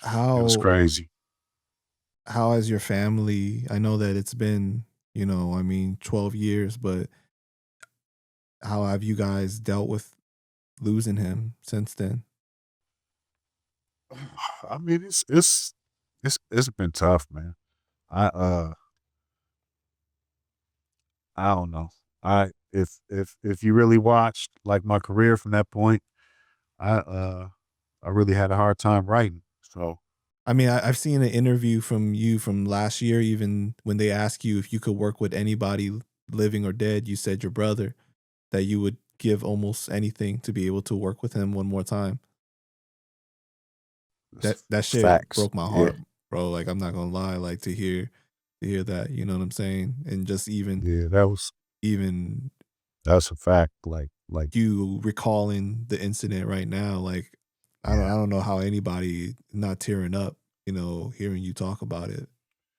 [SPEAKER 1] How
[SPEAKER 2] it was crazy.
[SPEAKER 1] How has your family, I know that it's been, 12 years, but how have you guys dealt with losing him since then?
[SPEAKER 2] I mean, it's been tough, man. I don't know. If you really watched like my career from that point, I really had a hard time writing. So
[SPEAKER 1] I mean, I've seen an interview from you from last year, even when they asked you if you could work with anybody living or dead, you said your brother, that you would give almost anything to be able to work with him one more time. That shit
[SPEAKER 2] facts.
[SPEAKER 1] broke my heart, bro. Like, I'm not gonna lie, like to hear that, you know what I'm saying? And just
[SPEAKER 2] that's a fact. Like
[SPEAKER 1] you recalling the incident right now, like I don't know how anybody not tearing up, hearing you talk about it.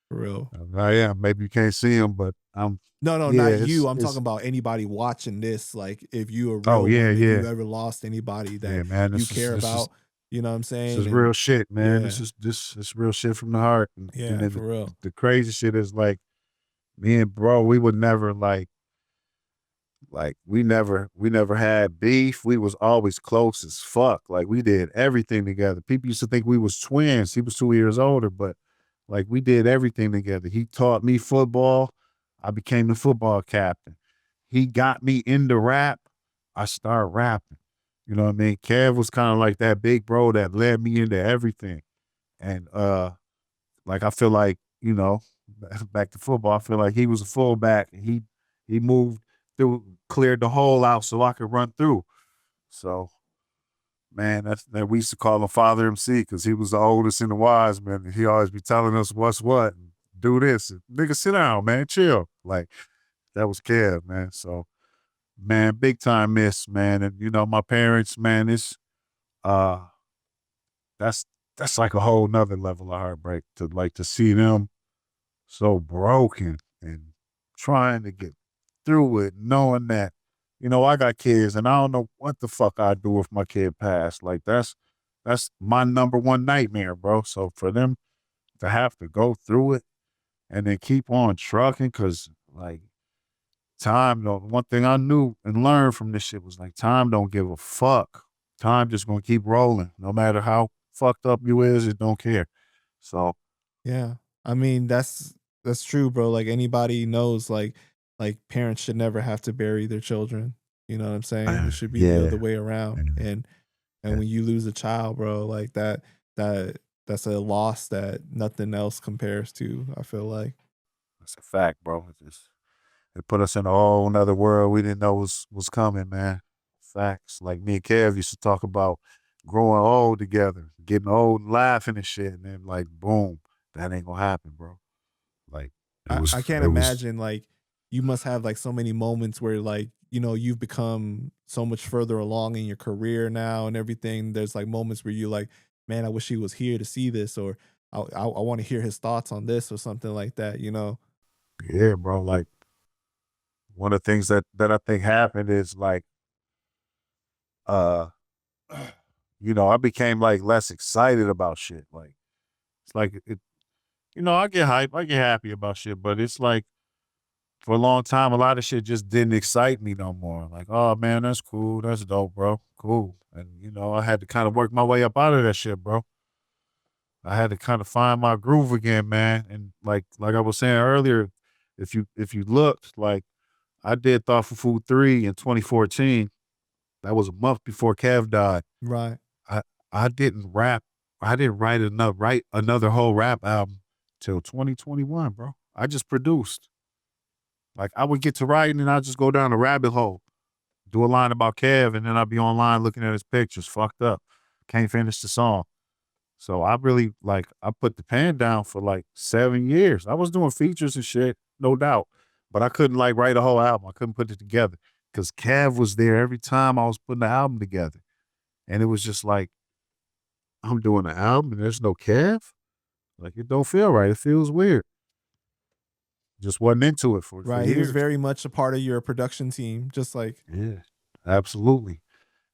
[SPEAKER 1] For real.
[SPEAKER 2] I am. Maybe you can't see him, but I'm.
[SPEAKER 1] No, not you. I'm talking about anybody watching this. Like, if you are real, if you ever lost anybody that you care about, You know what I'm saying?
[SPEAKER 2] This is
[SPEAKER 1] And
[SPEAKER 2] real shit, man.
[SPEAKER 1] yeah.
[SPEAKER 2] This is real shit from the heart. And
[SPEAKER 1] Yeah,
[SPEAKER 2] then
[SPEAKER 1] for real.
[SPEAKER 2] the crazy shit is like me and bro, we would never like we never had beef. We was always close as fuck. Like we did everything together. People used to think we was twins. He was 2 years older, but like we did everything together. He taught me football. I became the football captain. He got me into rap. I started rapping. You know what I mean? Kev was kind of like that big bro that led me into everything. And like I feel like, you know, back to football, I feel like he was a fullback and he moved through, cleared the hole out so I could run through. So man, that we used to call him Father MC because he was the oldest in the Wisemen. And he always be telling us what's what, and do this. And, nigga, sit down, man, chill. Like that was Kev, man. So man, big time miss, man. And you know, my parents, man, it's that's like a whole nother level of heartbreak to see them so broken and trying to get through it, knowing that, you know, I got kids and I don't know what the fuck I'd do if my kid passed. Like that's my number one nightmare, bro. So for them to have to go through it and then keep on trucking, cause like time don't, one thing I knew and learned from this shit was like time don't give a fuck. Time just gonna keep rolling. No matter how fucked up you is, it don't care. So
[SPEAKER 1] Yeah. I mean, that's true, bro. Like anybody knows like parents should never have to bury their children. You know what I'm saying? It should be the other way around. And when you lose a child, bro, like that's a loss that nothing else compares to, I feel like.
[SPEAKER 2] that's a fact, bro. It put us in a whole nother world we didn't know was coming, man. Facts. Like me and Kev used to talk about growing old together, getting old and laughing and shit, and then like boom, that ain't gonna happen, bro. Like
[SPEAKER 1] I can't imagine like you must have like so many moments where like, you know, you've become so much further along in your career now and everything. There's like moments where you like, man, I wish he was here to see this, or I want to hear his thoughts on this or something like that, you know?
[SPEAKER 2] yeah, bro. Like one of the things that I think happened is like uh you know, I became like less excited about shit. Like it's like it, you know, I get hype, I get happy about shit, but it's like for a long time, a lot of shit just didn't excite me no more. Like, oh man, that's cool, that's dope, bro, cool. And you know, I had to kind of work my way up out of that shit, bro. I had to kind of find my groove again, man. And like I was saying earlier, if you looked, like I did Thoughtful Food 3 in 2014. That was a month before Kev died.
[SPEAKER 1] Right.
[SPEAKER 2] I I didn't rap. I didn't write another whole rap album till 2021, bro. I just produced. Like I would get to writing and I'd just go down a rabbit hole, do a line about Kev, and then I'd be online looking at his pictures, fucked up. Can't finish the song. So I really I put the pen down for like 7 years. I was doing features and shit, no doubt. But I couldn't like write a whole album. I couldn't put it together. Cause Kev was there every time I was putting the album together. And it was just like, I'm doing an album and there's no Kev? Like it don't feel right. It feels weird. Just wasn't into it for
[SPEAKER 1] Right. He was
[SPEAKER 2] years.
[SPEAKER 1] very much a part of your production team, just like.
[SPEAKER 2] Yeah, absolutely.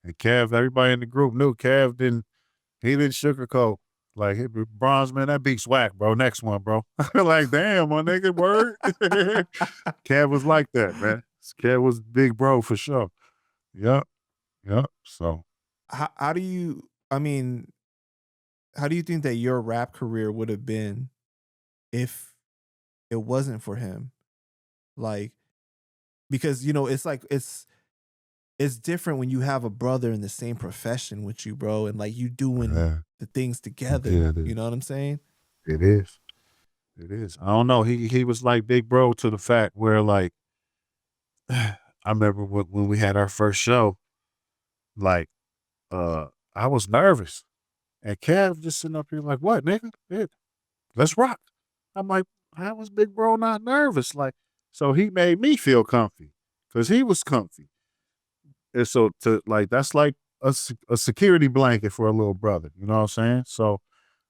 [SPEAKER 2] And Kev, everybody in the group knew he didn't sugarcoat. Like, hey, Bronze, man, that beat's whack, bro. Next one, bro. Like, damn, my nigga, word. Kev was like that, man. Kev was big bro for sure. Yep. So.
[SPEAKER 1] How do you, I mean, how do you think that your rap career would have been if it wasn't for him? Like, because, you know, it's like, it's different when you have a brother in the same profession with you, bro, and like you doing the things together.
[SPEAKER 2] Yeah,
[SPEAKER 1] you know what I'm saying?
[SPEAKER 2] It is. It is. I don't know. He was like big bro to the fact where like, I remember when we had our first show, like, I was nervous. And Kev just sitting up here like, what, nigga? Yeah, let's rock. I'm like, how was big bro not nervous? Like, so he made me feel comfy because he was comfy. And so that's like a security blanket for a little brother. You know what I'm saying? So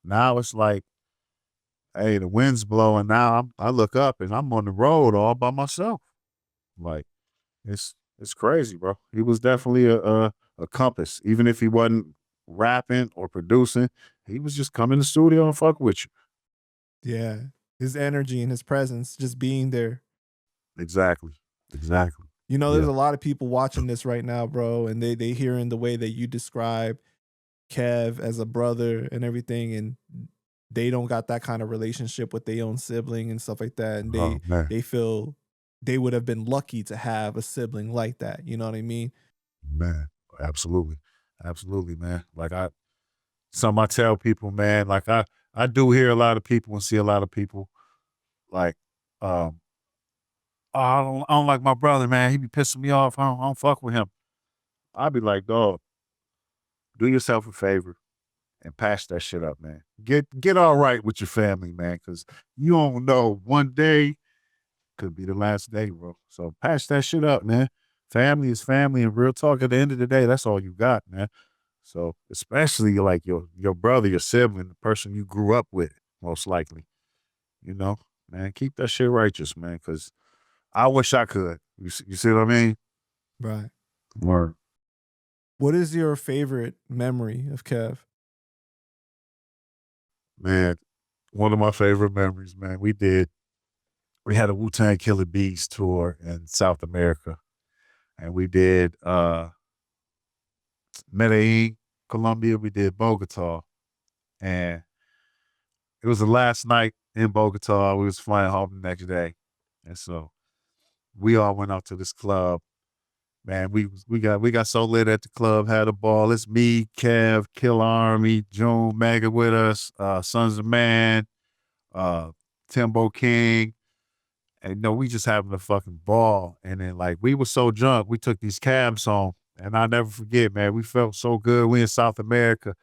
[SPEAKER 2] now it's like, hey, the wind's blowing now. I look up and I'm on the road all by myself. Like, it's crazy, bro. He was definitely a compass, even if he wasn't rapping or producing. He was just come in the studio and fuck with you.
[SPEAKER 1] Yeah. His energy and his presence, just being there.
[SPEAKER 2] Exactly.
[SPEAKER 1] You know, there's a lot of people watching this right now, bro, and they hearing the way that you describe Kev as a brother and everything, and they don't got that kind of relationship with their own sibling and stuff like that, and they feel they would have been lucky to have a sibling like that. You know what I mean?
[SPEAKER 2] Man, absolutely, man. Like I tell people, man. Like I do hear a lot of people and see a lot of people, like, oh, I don't like my brother, man. He be pissing me off. I don't fuck with him. I'd be like, dog, do yourself a favor and patch that shit up, man. Get all right with your family, man, because you don't know, one day could be the last day, bro. So patch that shit up, man. Family is family, and real talk, at the end of the day, that's all you got, man. So especially like your brother, your sibling, the person you grew up with, most likely, you know, man, keep that shit righteous, man, because I wish I could. You see what I mean?
[SPEAKER 1] Right.
[SPEAKER 2] Word.
[SPEAKER 1] What is your favorite memory of Kev?
[SPEAKER 2] Man, one of my favorite memories, man, we had a Wu-Tang Killer Bees tour in South America, and we did Medellin, Colombia, we did Bogota, and it was the last night in Bogota. We was flying home the next day, and so we all went out to this club. Man, we got so lit at the club, had a ball. It's me, Kev, Kill Army, June, Mega with us, Sons of Man, Timbo King, and we just having a fucking ball. And then like we were so drunk, we took these cabs home, and I'll never forget, man. We felt so good. We in South America,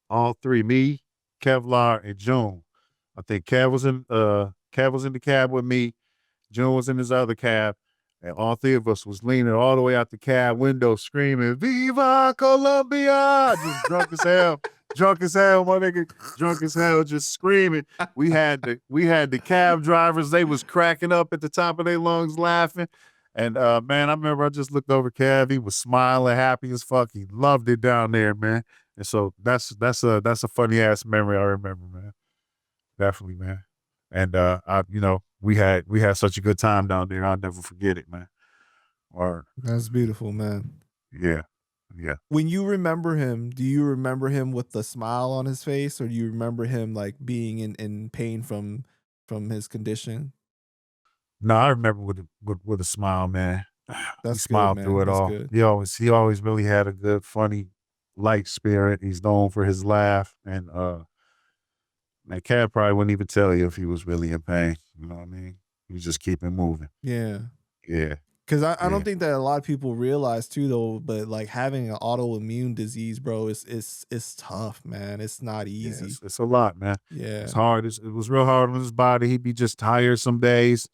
[SPEAKER 2] all three, me, Kevlaar, and June. I think Kev was in the cab with me. June was in his other cab, and all three of us was leaning all the way out the cab window screaming, "Viva Colombia!" Just drunk as hell. Drunk as hell, my nigga. Drunk as hell, just screaming. We had the cab drivers, they was cracking up at the top of their lungs laughing. And man, I remember I just looked over Kev. He was smiling, happy as fuck. He loved it down there, man. And so that's a funny ass memory I remember, man. Definitely, man. And we had such a good time down there. I'll never forget it, man.
[SPEAKER 1] That's beautiful, man.
[SPEAKER 2] Yeah.
[SPEAKER 1] When you remember him, do you remember him with the smile on his face, or do you remember him like being in pain from his condition?
[SPEAKER 2] No, I remember with a smile, man.
[SPEAKER 1] That's
[SPEAKER 2] He smiled
[SPEAKER 1] good, man.
[SPEAKER 2] through it
[SPEAKER 1] That's
[SPEAKER 2] all.
[SPEAKER 1] good.
[SPEAKER 2] He always really had a good, funny, light spirit. He's known for his laugh, and man, Cat probably wouldn't even tell you if he was really in pain. You know what I mean? He just keep it moving.
[SPEAKER 1] Yeah.
[SPEAKER 2] Yeah.
[SPEAKER 1] Because I don't think that a lot of people realize too, though, but like having an autoimmune disease, bro, it's tough, man. It's not easy.
[SPEAKER 2] Yeah, it's a lot, man.
[SPEAKER 1] Yeah.
[SPEAKER 2] It's hard. It was real hard on his body. He'd be just tired some days,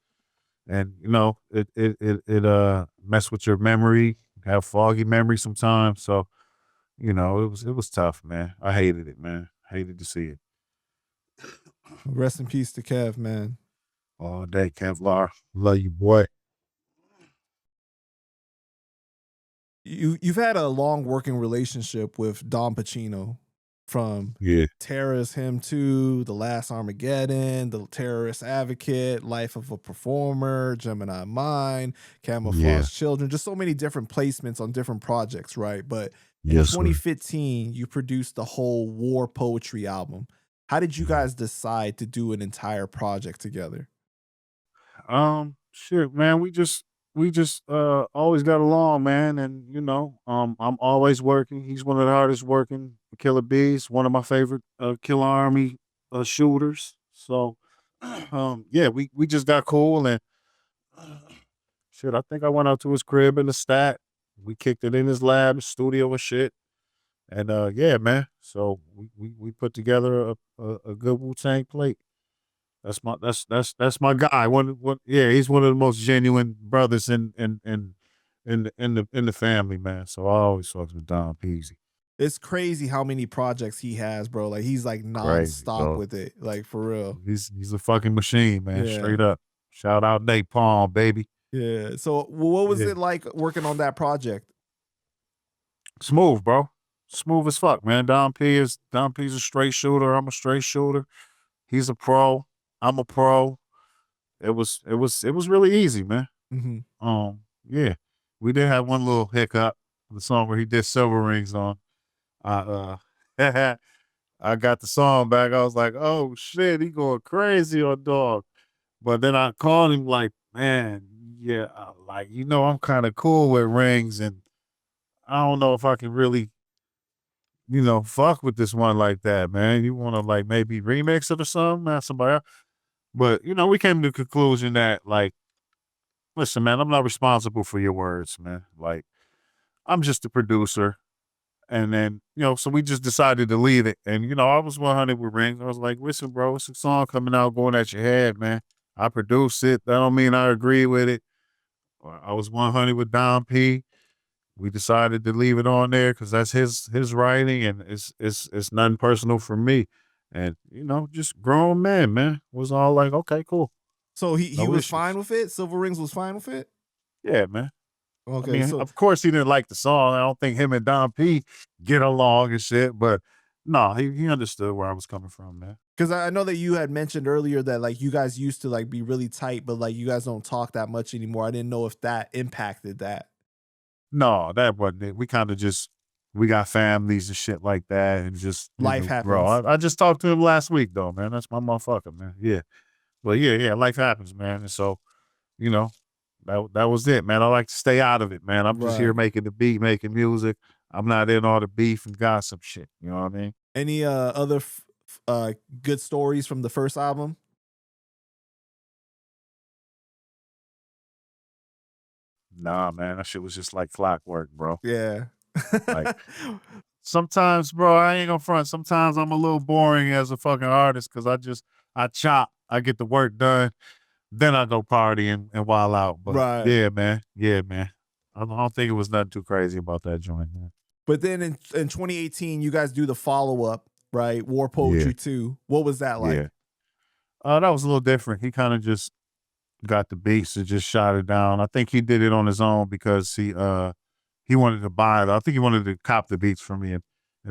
[SPEAKER 2] and it mess with your memory. Have foggy memory sometimes. So, it was tough, man. I hated it, man. Hated to see it.
[SPEAKER 1] Rest in peace to Kev, man.
[SPEAKER 2] All day, Kevlaar. Love you, boy.
[SPEAKER 1] You've had a long working relationship with Don Pachino, from Terrorist Hymn 2, The Last Armageddon, The Terrorist Advocate, Life of a Performer, Gemini Mine, Camouflage Children, just so many different placements on different projects, right? But in 2015, you produced the whole War Poetry album. How did you guys decide to do an entire project together?
[SPEAKER 2] Shit, man, we just always got along, man. And I'm always working. He's one of the hardest working Killer Bees, one of my favorite Killer Army shooters. So we just got cool, and shit, I think I went out to his crib in the stat. We kicked it in his lab, his studio and shit. And yeah, man. So we put together a good Wu-Tang plate. That's my guy. He's one of the most genuine brothers in the family, man. So I always talk to Don Peasy.
[SPEAKER 1] It's crazy how many projects he has, bro. Like he's like nonstop with it, like for real.
[SPEAKER 2] He's a fucking machine, man.
[SPEAKER 1] Yeah.
[SPEAKER 2] Straight up. Shout out Nate Palm, baby.
[SPEAKER 1] Yeah. So what was it like working on that project?
[SPEAKER 2] Smooth, bro. smooth as fuck, man. Don P's a straight shooter. I'm a straight shooter. He's a pro. I'm a pro. It was really easy, man. Yeah. We did have one little hiccup, the song where he did Civilringz on. I got the song back. I was like, oh shit, he going crazy on dog. But then I called him like, man, yeah, like, I'm kind of cool with rings, and I don't know if I can really, fuck with this one like that, man. You want to like maybe remix it or something, not somebody else. But, we came to the conclusion that like, listen, man, I'm not responsible for your words, man. Like, I'm just a producer. And then, so we just decided to leave it. And, I was 100 with rings. I was like, listen, bro, it's a song coming out going at your head, man. I produced it. That don't mean I agree with it. I was 100 with Don P. We decided to leave it on there because that's his writing, and it's nothing personal for me. And, just grown man, was all like, okay, cool.
[SPEAKER 1] So he
[SPEAKER 2] No
[SPEAKER 1] was
[SPEAKER 2] issues.
[SPEAKER 1] fine with it? Civilringz was fine with it?
[SPEAKER 2] Yeah, man.
[SPEAKER 1] Okay,
[SPEAKER 2] I mean,
[SPEAKER 1] so
[SPEAKER 2] of course he didn't like the song. I don't think him and Don P get along and shit, but no, he understood where I was coming from, man.
[SPEAKER 1] because I know that you had mentioned earlier that like you guys used to like be really tight, but like you guys don't talk that much anymore. I didn't know if that impacted that.
[SPEAKER 2] No, that wasn't it. We kind of we got families and shit like that, and just
[SPEAKER 1] Life
[SPEAKER 2] bro.
[SPEAKER 1] happens.
[SPEAKER 2] I just talked to him last week though, man. That's my motherfucker, man. Yeah, but yeah, life happens, man. And so, that was it, man. I like to stay out of it, man. I'm just here making the beat, making music. I'm not in all the beef and gossip shit. You know what I mean?
[SPEAKER 1] Any other good stories from the first album?
[SPEAKER 2] Nah, man, that shit was just like clockwork, bro.
[SPEAKER 1] Yeah.
[SPEAKER 2] Like, sometimes, bro, I ain't gonna front. Sometimes I'm a little boring as a fucking artist because I chop, I get the work done, then I go party and wild out. But
[SPEAKER 1] Right.
[SPEAKER 2] yeah, man. I don't think it was nothing too crazy about that joint, man.
[SPEAKER 1] But then in 2018, you guys do the follow-up, right? War Poetry 2. What was that like?
[SPEAKER 2] Yeah. That was a little different. He kind of just got the beats and just shot it down. I think he did it on his own because he wanted to buy it. I think he wanted to cop the beats from me and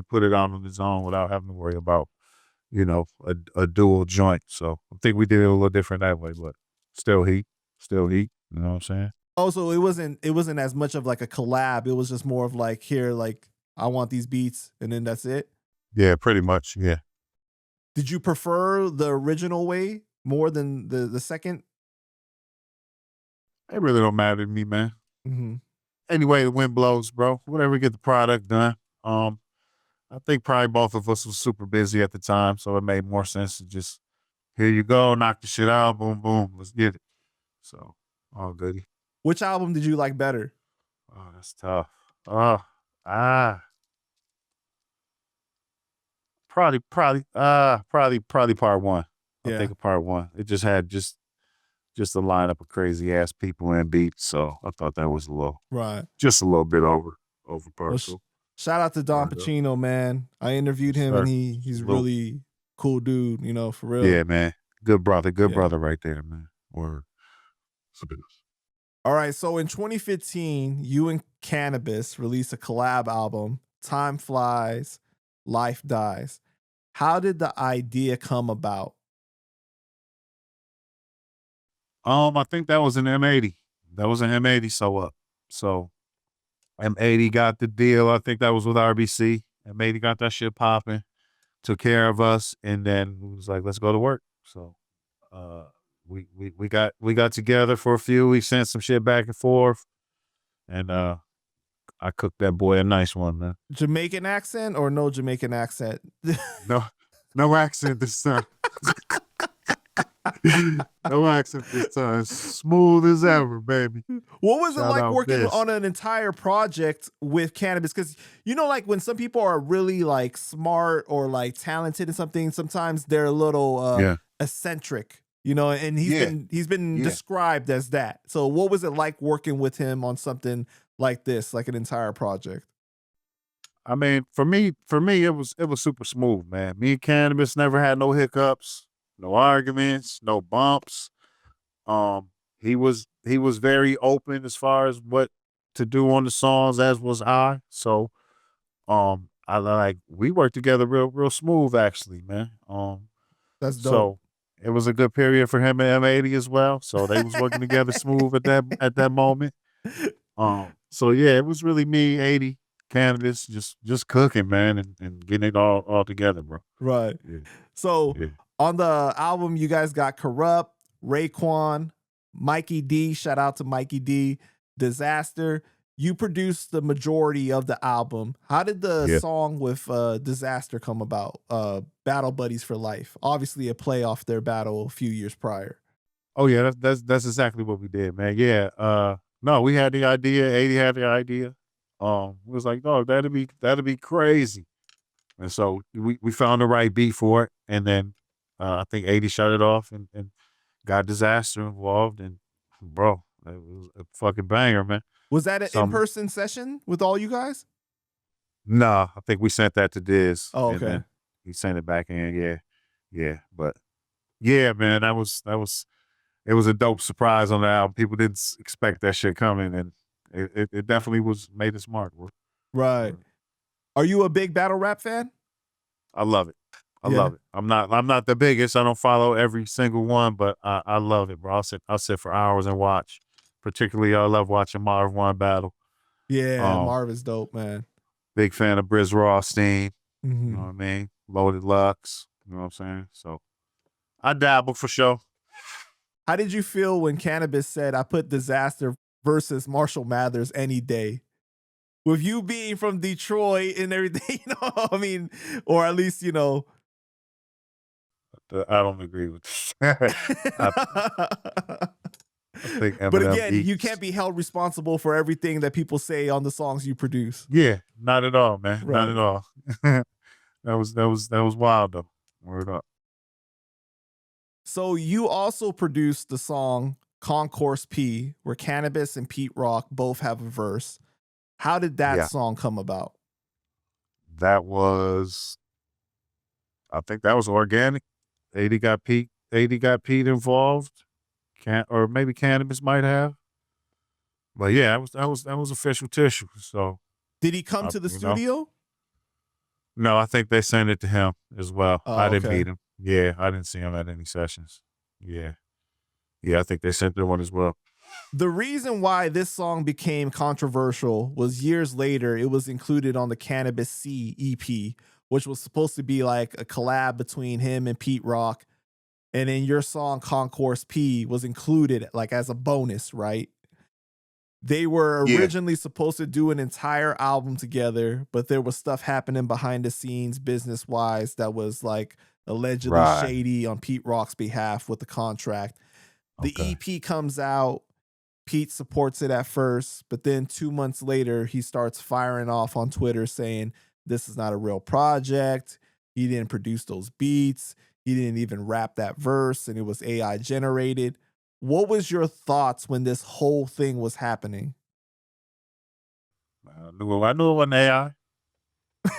[SPEAKER 2] put it on his own without having to worry about, a dual joint. So I think we did it a little different that way, but still heat. You know what I'm saying?
[SPEAKER 1] Also, it wasn't as much of like a collab. It was just more of like, here, like, I want these beats, and then that's it.
[SPEAKER 2] Yeah, pretty much. Yeah.
[SPEAKER 1] Did you prefer the original way more than the second?
[SPEAKER 2] It really don't matter to me, man.
[SPEAKER 1] Mm-hmm.
[SPEAKER 2] Anyway, the wind blows, bro. Whatever, get the product done. I think probably both of us was super busy at the time, so it made more sense to just, here you go, knock the shit out, boom, boom, let's get it. So, all goody.
[SPEAKER 1] Which album did you like better?
[SPEAKER 2] Oh, that's tough. Probably part one. I think of part one. It just had just a lineup of crazy ass people and beats, so I thought that was just a little bit over partial.
[SPEAKER 1] Well, shout out to Don Pachino, man. I interviewed him, and he's really cool dude, for real.
[SPEAKER 2] Yeah, man. Good brother right there, man. Word.
[SPEAKER 1] All right, so in 2015, you and Canibus released a collab album, Time Flies, Life Dies. How did the idea come about?
[SPEAKER 2] I think that was an M80. That was an M80 So Up. So M80 got the deal. I think that was with RBC. M80 got that shit popping, took care of us, and then we was like, let's go to work. So we got together for a few weeks, sent some shit back and forth, and I cooked that boy a nice one, man.
[SPEAKER 1] Jamaican accent or no Jamaican accent?
[SPEAKER 2] No accent this time. No accent this time. Smooth as ever, baby.
[SPEAKER 1] What was it like working on an entire project with Canibus? Because like when some people are really like smart or like talented in something, sometimes they're a little eccentric, and he's been described as that. So what was it like working with him on something like this, like an entire project?
[SPEAKER 2] I mean, for me, it was super smooth, man. Me and Canibus never had no hiccups. No arguments, no bumps. He was very open as far as what to do on the songs, as was I. So, we worked together real smooth actually, man.
[SPEAKER 1] That's dope.
[SPEAKER 2] So it was a good period for him and M80 as well. So they was working together smooth at that moment. So yeah, it was really me, 80, Canibus, just cooking, man, and getting it all together, bro.
[SPEAKER 1] Right.
[SPEAKER 2] Yeah.
[SPEAKER 1] So
[SPEAKER 2] Yeah.
[SPEAKER 1] on the album, you guys got Corrupt, Raekwon, Mikey D. Shout out to Mikey D. Disaster. You produced the majority of the album. How did the song with Disaster come about? Battle Buddies for Life. Obviously a play off their battle a few years prior.
[SPEAKER 2] Oh yeah, that's exactly what we did, man. Yeah. No, we had the idea. 80 had the idea. We was like, no, that'd be crazy. And so we found the right beat for it, and then I think 80 shut it off and got Disaster involved, and bro, it was a fucking banger, man.
[SPEAKER 1] Was that an in-person session with all you guys?
[SPEAKER 2] Nah, I think we sent that to Diz.
[SPEAKER 1] Oh,
[SPEAKER 2] and
[SPEAKER 1] okay.
[SPEAKER 2] then he sent it back in. Yeah. But yeah, man, it was a dope surprise on the album. People didn't expect that shit coming, and it definitely made us smart, bro.
[SPEAKER 1] Right. Are you a big battle rap fan?
[SPEAKER 2] I love it. I love it. I'm not the biggest. I don't follow every single one, but I love it, bro. I'll sit for hours and watch. Particularly, I love watching Marv 1 battle.
[SPEAKER 1] Yeah, Marv is dope, man.
[SPEAKER 2] Big fan of Briz Rothstein.
[SPEAKER 1] Mm-hmm.
[SPEAKER 2] You know what I mean? Loaded Lux. You know what I'm saying? So I dabble for sure.
[SPEAKER 1] How did you feel when Canibus said, I put Disaster versus Marshall Mathers any day? With you being from Detroit and everything, you know, I mean, or at least, you know.
[SPEAKER 2] I don't agree with that. I think Eminem
[SPEAKER 1] but again, you can't be held responsible for everything that people say on the songs you produce.
[SPEAKER 2] Yeah, not at all, man.
[SPEAKER 1] Right.
[SPEAKER 2] Not at all. that was wild though. Word up.
[SPEAKER 1] So you also produced the song Concourse P, where Canibus and Pete Rock both have a verse. How did that song come about?
[SPEAKER 2] I think that was organic. 80 got Pete involved. Or maybe Canibus might have. But yeah, that was official tissue. So
[SPEAKER 1] did he come to the studio?
[SPEAKER 2] No, I think they sent it to him as well.
[SPEAKER 1] Oh,
[SPEAKER 2] I didn't meet him. Yeah, I didn't see him at any sessions. Yeah, I think they sent the one as well.
[SPEAKER 1] The reason why this song became controversial was years later, it was included on the Canibus C EP, which was supposed to be like a collab between him and Pete Rock. And then your song Concourse P was included like as a bonus, right? They were originally supposed to do an entire album together, but there was stuff happening behind the scenes business-wise that was like allegedly shady on Pete Rock's behalf with the contract. The EP comes out, Pete supports it at first, but then 2 months later, he starts firing off on Twitter saying, this is not a real project. He didn't produce those beats. He didn't even rap that verse, and it was AI generated. What was your thoughts when this whole thing was happening?
[SPEAKER 2] I knew it wasn't AI.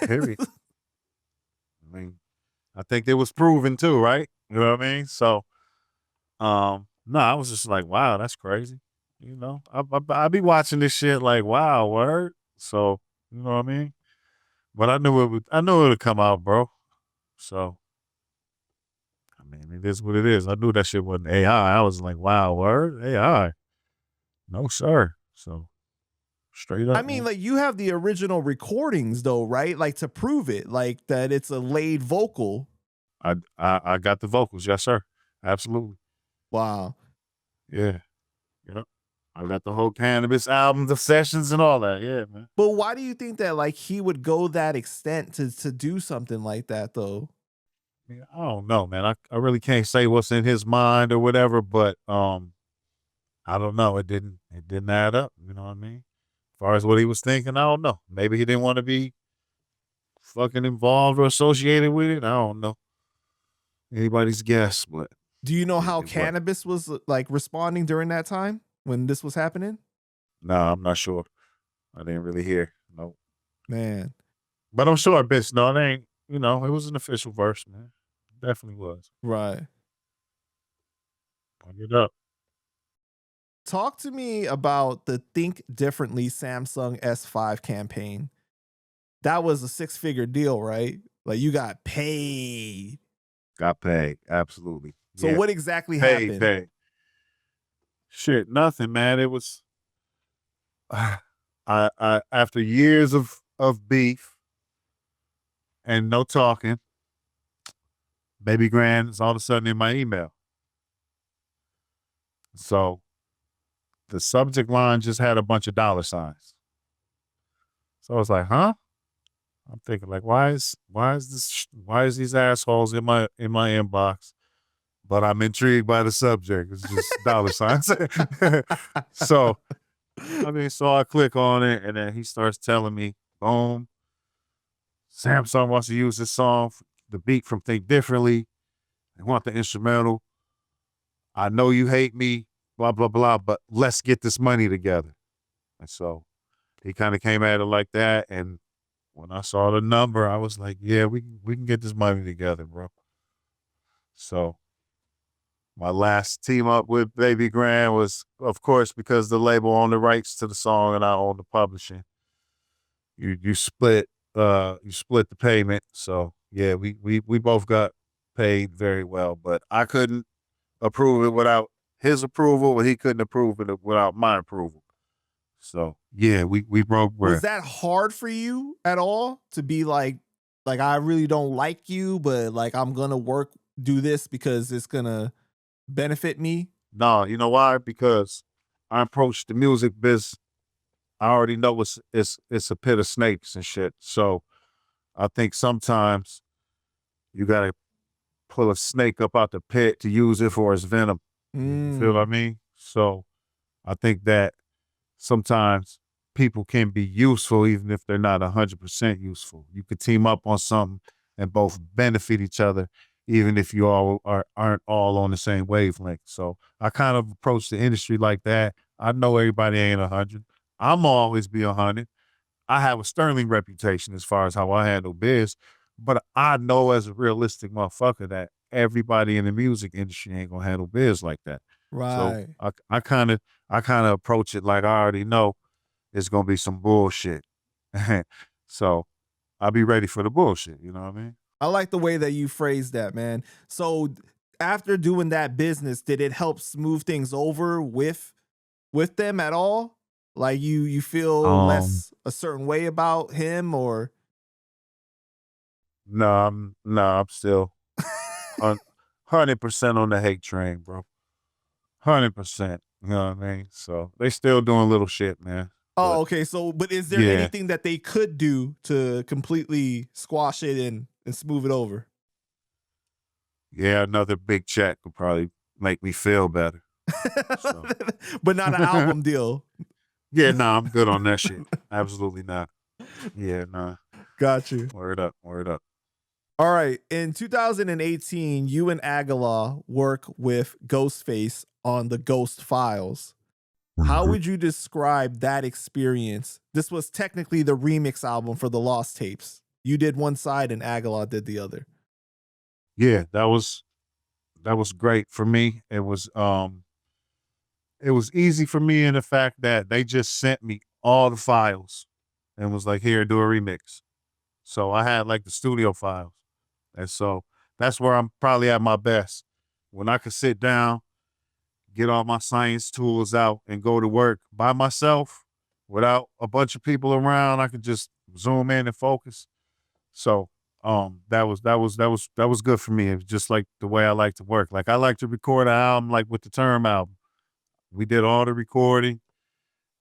[SPEAKER 2] Period. I mean, I think it was proven too, right? You know what I mean? So, no, I was just like, wow, that's crazy. You know, I be watching this shit like, wow, word. So, you know what I mean? But I knew it would come out, bro. So, I mean, it is what it is. I knew that shit wasn't AI. I was like, wow, word, AI. No, sir. So, straight up.
[SPEAKER 1] I mean, like, you have the original recordings though, right? Like, to prove it, like that it's a laid vocal.
[SPEAKER 2] I got the vocals, yes, sir. Absolutely.
[SPEAKER 1] Wow.
[SPEAKER 2] Yeah. Yep. I got the whole Canibus album, the sessions and all that. Yeah, man.
[SPEAKER 1] But why do you think that like he would go that extent to do something like that though?
[SPEAKER 2] I don't know, man. I really can't say what's in his mind or whatever, but I don't know. It didn't add up. You know what I mean? As far as what he was thinking, I don't know. Maybe he didn't want to be fucking involved or associated with it. I don't know. Anybody's guess, but
[SPEAKER 1] do you know how Canibus was like responding during that time when this was happening?
[SPEAKER 2] No, I'm not sure. I didn't really hear. No.
[SPEAKER 1] Man.
[SPEAKER 2] But I'm sure bitch, no, it ain't, you know, it was an official verse, man. Definitely was.
[SPEAKER 1] Right.
[SPEAKER 2] Plug it up.
[SPEAKER 1] Talk to me about the Think Differently Samsung S5 campaign. that was a 6-figure deal, right? Like you got paid.
[SPEAKER 2] Got paid, absolutely.
[SPEAKER 1] So
[SPEAKER 2] Yeah.
[SPEAKER 1] what exactly
[SPEAKER 2] Paid,
[SPEAKER 1] happened?
[SPEAKER 2] paid. Shit, nothing, man. It was I after years of beef and no talking, Babygrande is all of a sudden in my email. So the subject line just had a bunch of dollar signs. So I was like, huh? I'm thinking like, why is these assholes in my inbox? But I'm intrigued by the subject. It's just dollar signs. So so I click on it, and then he starts telling me, boom, Samsung wants to use this song, the beat from Think Differently. They want the instrumental. I know you hate me, blah, blah, blah, but let's get this money together. And so he kind of came at it like that. And when I saw the number, I was like, yeah, we can get this money together, bro. So my last team up with Babygrande was, of course, because the label owned the rights to the song and I owned the publishing. You split the payment. So yeah, we both got paid very well, but I couldn't approve it without his approval, and he couldn't approve it without my approval. So yeah, we broke bread.
[SPEAKER 1] Was that hard for you at all to be like I really don't like you, but like I'm gonna do this because it's gonna benefit me?
[SPEAKER 2] No, you know why? Because I approached the music biz. I already know it's a pit of snakes and shit. So I think sometimes you gotta pull a snake up out the pit to use it for its venom. You feel what I mean? So I think that sometimes people can be useful even if they're not 100% useful. You could team up on something and both benefit each other, even if you all aren't all on the same wavelength. So I kind of approach the industry like that. I know everybody ain't 100. I'm always be 100. I have a sterling reputation as far as how I handle biz, but I know as a realistic motherfucker that everybody in the music industry ain't gonna handle biz like that.
[SPEAKER 1] Right.
[SPEAKER 2] So I kind of approach it like I already know it's gonna be some bullshit. So I'll be ready for the bullshit. You know what I mean?
[SPEAKER 1] I like the way that you phrased that, man. So after doing that business, did it help smooth things over with them at all? Like you feel less a certain way about him, or?
[SPEAKER 2] No, I'm still 100% on the hate train, bro. 100%. You know what I mean? So they still doing little shit, man.
[SPEAKER 1] Oh, okay. So, but is there anything that they could do to completely squash it and smooth it over?
[SPEAKER 2] Yeah, another big check would probably make me feel better. So.
[SPEAKER 1] But not an album deal.
[SPEAKER 2] Yeah, nah, I'm good on that shit. Absolutely not. Yeah, nah.
[SPEAKER 1] Got you.
[SPEAKER 2] Word up, word up.
[SPEAKER 1] All right. In 2018, you and Agallah work with Ghostface on the Ghost Files. How would you describe that experience? This was technically the remix album for the Lost Tapes. You did one side and Agallah did the other.
[SPEAKER 2] Yeah, that was great for me. It was easy for me in the fact that they just sent me all the files and was like, here, do a remix. So I had like the studio files. And so that's where I'm probably at my best. When I could sit down, get all my science tools out and go to work by myself without a bunch of people around. I could just zoom in and focus. So that was good for me. It was just like the way I like to work. Like I like to record an album like with the Term album. We did all the recording,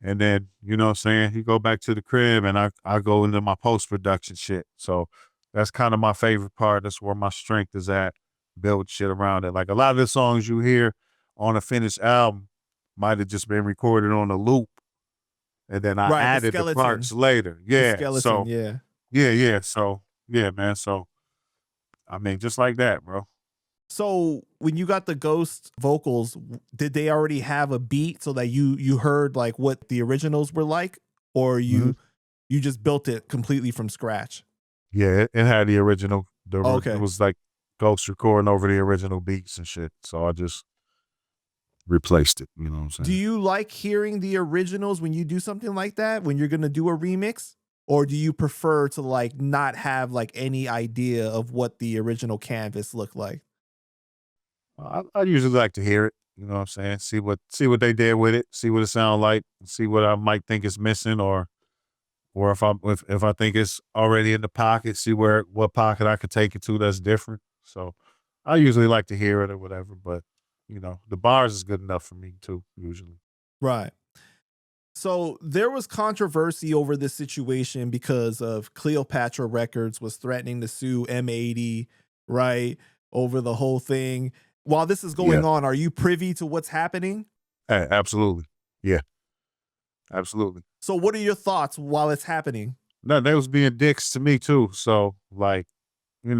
[SPEAKER 2] and then, you know what I'm saying, he go back to the crib and I go into my post-production shit. So that's kind of my favorite part. That's where my strength is at. Build shit around it. Like a lot of the songs you hear on a finished album might have just been recorded on a loop, and then I added the parts later. Yeah. So yeah. So yeah, man. So I mean, just like that, bro.
[SPEAKER 1] So when you got the Ghost vocals, did they already have a beat so that you heard like what the originals were like, or you just built it completely from scratch?
[SPEAKER 2] Yeah, it had the original.
[SPEAKER 1] Okay.
[SPEAKER 2] It was like Ghost recording over the original beats and shit. So I just replaced it. You know what I'm saying?
[SPEAKER 1] Do you like hearing the originals when you do something like that, when you're going to do a remix? Or do you prefer to like not have like any idea of what the original canvas looked like?
[SPEAKER 2] I usually like to hear it. You know what I'm saying? See what they did with it. See what it sound like. See what I might think is missing, or if I think it's already in the pocket. See what pocket I could take it to that's different. So I usually like to hear it or whatever. But the bars is good enough for me too. Usually.
[SPEAKER 1] Right. So there was controversy over this situation because of Cleopatra Records was threatening to sue M80, right, over the whole thing. While this is going on, are you privy to what's happening?
[SPEAKER 2] Hey, absolutely. Yeah. Absolutely.
[SPEAKER 1] So what are your thoughts while it's happening?
[SPEAKER 2] No, they was being dicks to me too. So like, they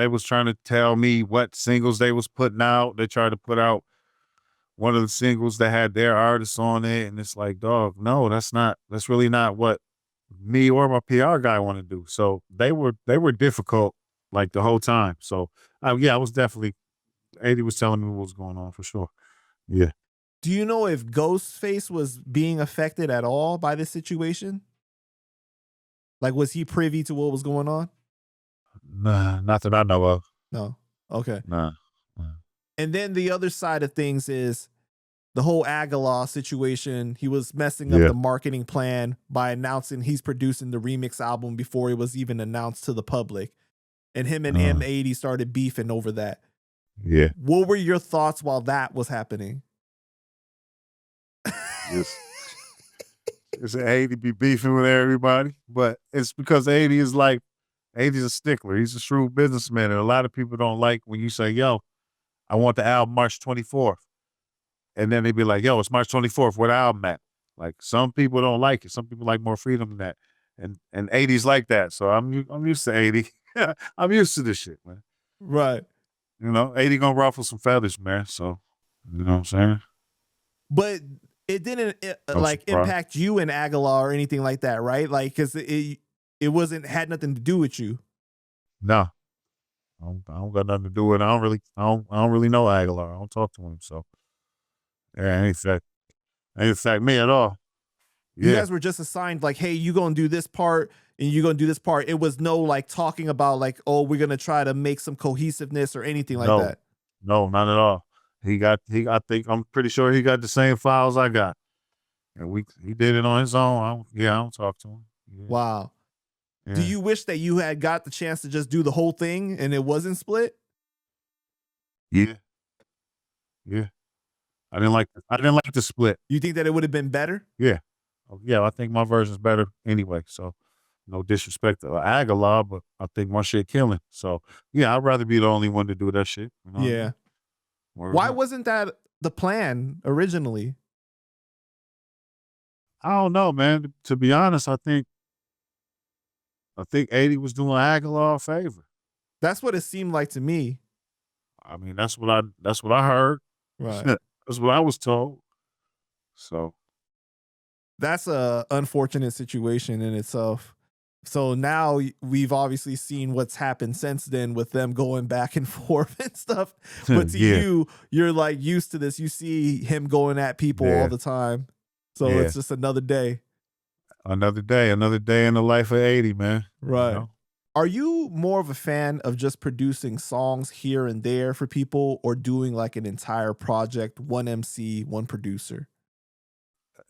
[SPEAKER 2] was trying to tell me what singles they was putting out. They tried to put out one of the singles that had their artists on it. And it's like, dog, no, that's really not what me or my PR guy want to do. So they were difficult like the whole time. So I was definitely, 80 was telling me what was going on for sure. Yeah.
[SPEAKER 1] Do you know if Ghostface was being affected at all by this situation? Like, was he privy to what was going on?
[SPEAKER 2] Nah, not that I know of.
[SPEAKER 1] No. Okay.
[SPEAKER 2] Nah.
[SPEAKER 1] And then the other side of things is the whole Agallah situation. He was messing up the marketing plan by announcing he's producing the remix album before it was even announced to the public. And him and M80 started beefing over that.
[SPEAKER 2] Yeah.
[SPEAKER 1] What were your thoughts while that was happening?
[SPEAKER 2] It's 80 be beefing with everybody, but it's because 80 is like, 80's a stickler. He's a shrewd businessman. And a lot of people don't like when you say, yo, I want the album March 24th. And then they be like, yo, it's March 24th. Where the album at? Like, some people don't like it. Some people like more freedom than that. And 80's like that. So I'm used to 80. I'm used to this shit, man.
[SPEAKER 1] Right.
[SPEAKER 2] 80 gonna ruffle some feathers, man. So, you know what I'm saying?
[SPEAKER 1] But it didn't impact you and Agallah or anything like that, right? Like, cause it had nothing to do with you.
[SPEAKER 2] No, I don't got nothing to do with it. I don't really know Agallah. I don't talk to him. So yeah, ain't affect me at all. Yeah.
[SPEAKER 1] You guys were just assigned like, hey, you gonna do this part and you gonna do this part. It was no like talking about like, oh, we're gonna try to make some cohesiveness or anything like that.
[SPEAKER 2] No, not at all. I'm pretty sure he got the same files I got. And he did it on his own. I don't talk to him. Yeah.
[SPEAKER 1] Wow.
[SPEAKER 2] Yeah.
[SPEAKER 1] Do you wish that you had got the chance to just do the whole thing and it wasn't split?
[SPEAKER 2] Yeah. Yeah. I didn't like the split.
[SPEAKER 1] You think that it would have been better?
[SPEAKER 2] Yeah. Yeah, I think my version's better anyway. So no disrespect to Agallah, but I think my shit killing. So yeah, I'd rather be the only one to do that shit.
[SPEAKER 1] Yeah. Why wasn't that the plan originally?
[SPEAKER 2] I don't know, man. To be honest, I think 80 was doing Agallah a favor.
[SPEAKER 1] That's what it seemed like to me.
[SPEAKER 2] I mean, that's what I heard.
[SPEAKER 1] Right.
[SPEAKER 2] That's what I was told. So
[SPEAKER 1] that's a unfortunate situation in itself. So now we've obviously seen what's happened since then with them going back and forth and stuff. But to you're like used to this. You see him going at people all the time. So it's just another day.
[SPEAKER 2] Another day in the life of 80, man.
[SPEAKER 1] Right. Are you more of a fan of just producing songs here and there for people or doing like an entire project, one MC, one producer?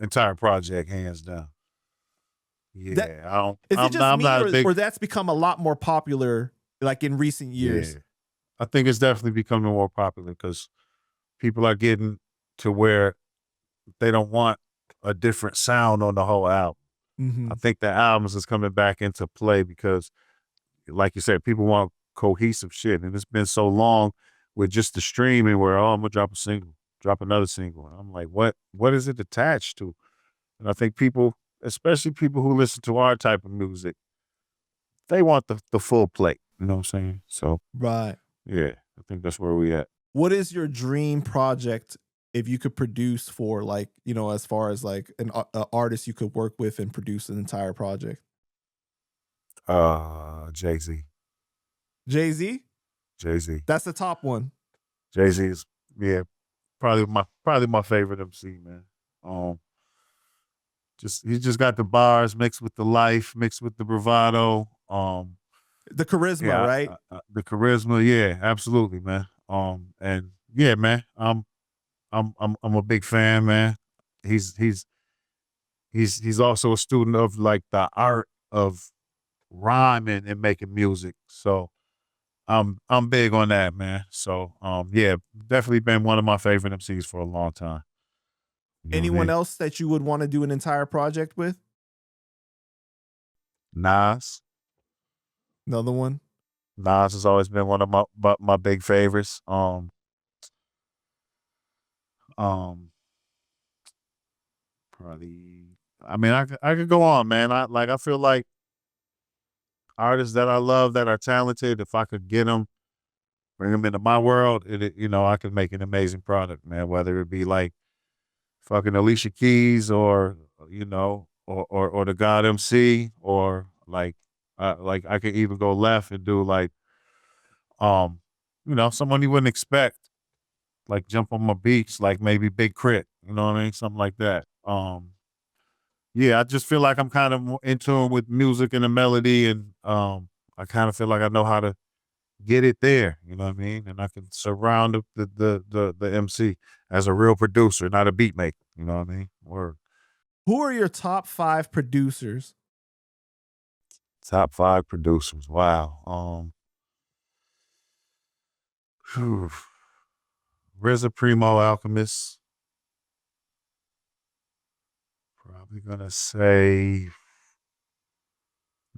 [SPEAKER 2] Entire project, hands down. Yeah,
[SPEAKER 1] Is it just me or that's become a lot more popular like in recent years?
[SPEAKER 2] Yeah. I think it's definitely becoming more popular because people are getting to where they don't want a different sound on the whole album.
[SPEAKER 1] Mm-hmm.
[SPEAKER 2] I think the albums is coming back into play because, like you said, people want cohesive shit. And it's been so long with just the streaming where, I'm going to drop a single, drop another single. And I'm like, what is it attached to? And I think people, especially people who listen to our type of music, they want the full plate. You know what I'm saying? So,
[SPEAKER 1] right.
[SPEAKER 2] Yeah, I think that's where we at.
[SPEAKER 1] What is your dream project if you could produce for like, as far as like an artist you could work with and produce an entire project?
[SPEAKER 2] Jay-Z.
[SPEAKER 1] Jay-Z?
[SPEAKER 2] Jay-Z.
[SPEAKER 1] That's the top one.
[SPEAKER 2] Jay-Z is, probably my favorite MC, man. He just got the bars mixed with the life, mixed with the bravado.
[SPEAKER 1] The charisma, right?
[SPEAKER 2] The charisma, yeah, absolutely, man. And yeah, man, I'm a big fan, man. He's also a student of like the art of rhyming and making music. So I'm big on that, man. So yeah, definitely been one of my favorite MCs for a long time. You know what I
[SPEAKER 1] Anyone
[SPEAKER 2] mean?
[SPEAKER 1] else that you would want to do an entire project with?
[SPEAKER 2] Nas.
[SPEAKER 1] Another one?
[SPEAKER 2] Nas has always been one of my big favorites. Probably. I mean, I could go on, man. I feel like artists that I love that are talented. If I could get them, bring them into my world, I could make an amazing product, man. Whether it be like fucking Alicia Keys or or the God MC or like I could even go left and do like someone you wouldn't expect, like jump on my beats, like maybe Big Crit, you know what I mean? Something like that. Yeah, I just feel like I'm kind of more in tune with music and the melody, and I kind of feel like I know how to get it there, you know what I mean? And I can surround the MC as a real producer, not a beat maker, you know what I mean? Word.
[SPEAKER 1] Who are your top 5 producers?
[SPEAKER 2] Top 5 producers. Wow. RZA, Primo, Alchemist. Probably gonna say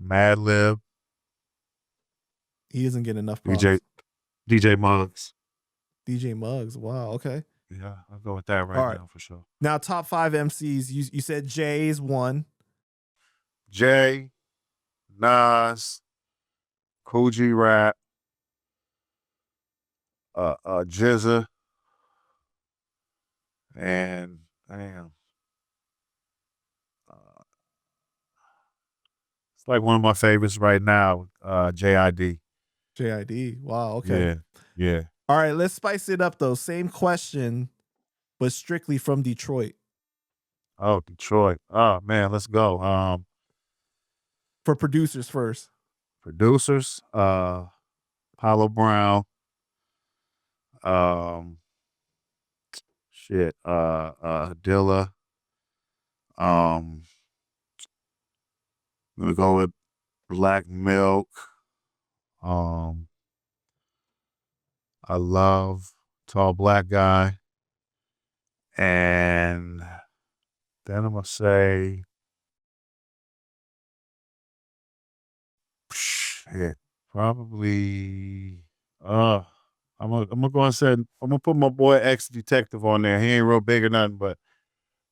[SPEAKER 2] Madlib.
[SPEAKER 1] He doesn't get enough props.
[SPEAKER 2] DJ Muggs.
[SPEAKER 1] DJ Muggs. Wow. Okay.
[SPEAKER 2] Yeah, I'll go with that right now for sure.
[SPEAKER 1] Now, top 5 MCs. You said Jay is one.
[SPEAKER 2] Jay, Nas, Cool G Rap, Jizza, and damn. It's like one of my favorites right now, JID.
[SPEAKER 1] JID. Wow. Okay.
[SPEAKER 2] Yeah.
[SPEAKER 1] All right. Let's spice it up though. Same question, but strictly from Detroit.
[SPEAKER 2] Oh, Detroit. Oh man, let's go.
[SPEAKER 1] For producers first.
[SPEAKER 2] Producers, Paulo Brown. Dilla. I'm gonna go with Black Milk. I love Tall Black Guy. And then I'm gonna say probably I'm gonna go and say I'm gonna put my boy X Detective on there. He ain't real big or nothing, but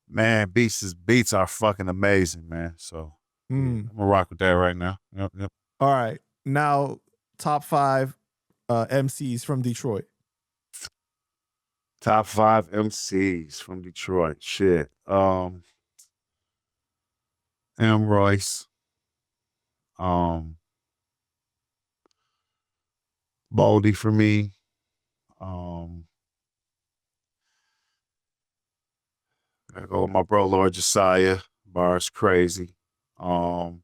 [SPEAKER 2] man, beats are fucking amazing, man. So yeah, I'm gonna rock with that right now. Yep.
[SPEAKER 1] All right. Now, top 5 MCs from Detroit.
[SPEAKER 2] Top 5 MCs from Detroit. Shit. M. Royce. Baldy for me. I go with my bro Lord Josiah. Bars crazy. And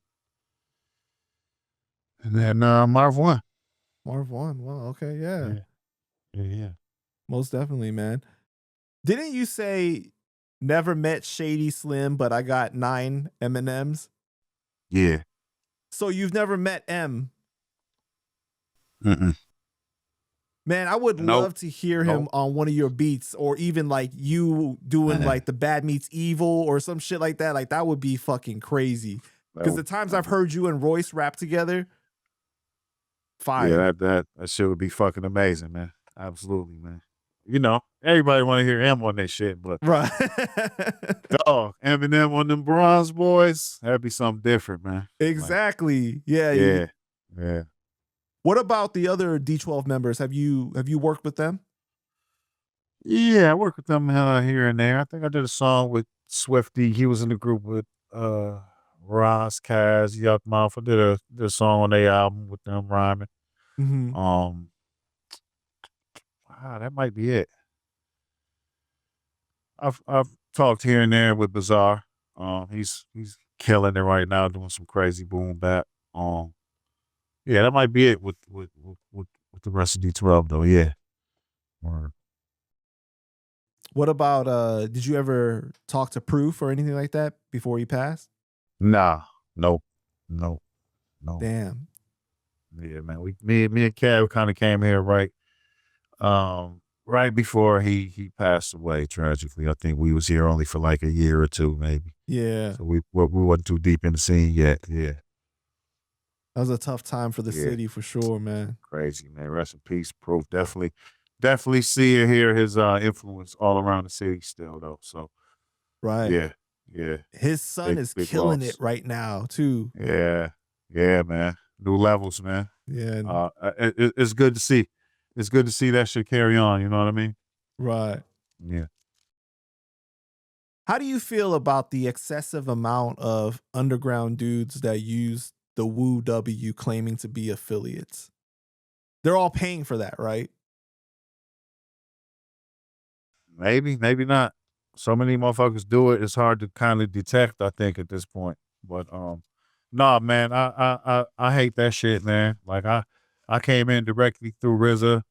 [SPEAKER 2] then Marv One.
[SPEAKER 1] Marv One. Wow. Okay.
[SPEAKER 2] Yeah.
[SPEAKER 1] Most definitely, man. Didn't you say never met Shady Slim, but I got 9 M&Ms?
[SPEAKER 2] Yeah.
[SPEAKER 1] So you've never met M?
[SPEAKER 2] Mm-mm.
[SPEAKER 1] Man, I would love to hear him on one of your beats, or even like you doing like the Bad Meets Evil or some shit like that. Like that would be fucking crazy. Because the times I've heard you and Royce rap together, fire.
[SPEAKER 2] Yeah, that shit would be fucking amazing, man. Absolutely, man. You know, everybody want to hear M on that shit, but
[SPEAKER 1] right.
[SPEAKER 2] Dog, Eminem on them Bronze Boys, that'd be something different, man.
[SPEAKER 1] Exactly.
[SPEAKER 2] Yeah.
[SPEAKER 1] What about the other D12 members? Have you worked with them?
[SPEAKER 2] Yeah, I work with them here and there. I think I did a song with Swifty. He was in the group with Ross, Kaz, Yuck Mouth. I did a song on their album with them rhyming.
[SPEAKER 1] Mm-hmm.
[SPEAKER 2] That might be it. I've talked here and there with Bizarre. He's killing it right now, doing some crazy boom bap. Yeah, that might be it with the rest of D12 though. Yeah. Word.
[SPEAKER 1] What about did you ever talk to Proof or anything like that before he passed?
[SPEAKER 2] Nah, nope, nope, no.
[SPEAKER 1] Damn.
[SPEAKER 2] Yeah, man. Me and Kev kind of came here right before he passed away tragically. I think we was here only for like a year or two, maybe.
[SPEAKER 1] Yeah.
[SPEAKER 2] So we wasn't too deep in the scene yet. Yeah.
[SPEAKER 1] That was a tough time for the
[SPEAKER 2] Yeah.
[SPEAKER 1] city for sure, man.
[SPEAKER 2] Crazy, man. Rest in peace, Proof. Definitely see and hear his influence all around the city still though. So
[SPEAKER 1] Right.
[SPEAKER 2] yeah.
[SPEAKER 1] His son is
[SPEAKER 2] big
[SPEAKER 1] killing
[SPEAKER 2] loss.
[SPEAKER 1] it right now too.
[SPEAKER 2] Yeah, man. New levels, man.
[SPEAKER 1] Yeah.
[SPEAKER 2] It's good to see. It's good to see that shit carry on. You know what I mean?
[SPEAKER 1] Right.
[SPEAKER 2] Yeah.
[SPEAKER 1] How do you feel about the excessive amount of underground dudes that use the Wu W claiming to be affiliates? They're all paying for that, right?
[SPEAKER 2] Maybe not. So many motherfuckers do it. It's hard to kind of detect, I think, at this point. But nah, man, I hate that shit, man. Like I came in directly through RZA,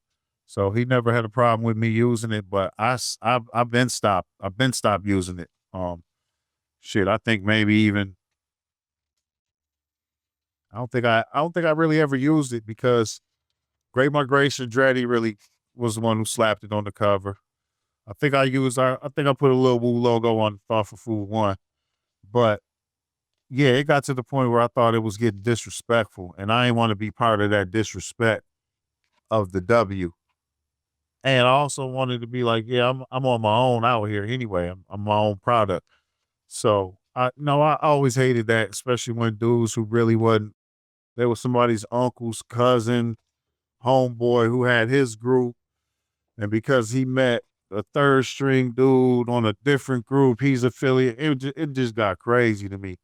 [SPEAKER 2] so he never had a problem with me using it. But I've been stopped. I've been stopped using it. Shit, I think maybe even I don't think I really ever used it because Great Migration Dreddy really was the one who slapped it on the cover. I think I put a little Wu logo on Thought for Food 1. But yeah, it got to the point where I thought it was getting disrespectful, and I didn't want to be part of that disrespect of the W. And I also wanted to be like, yeah, I'm on my own out here anyway. I'm my own product. So I always hated that, especially when dudes who really wasn't, they were somebody's uncle's cousin, homeboy who had his group, and because he met a third string dude on a different group, he's affiliate. It just got crazy to me.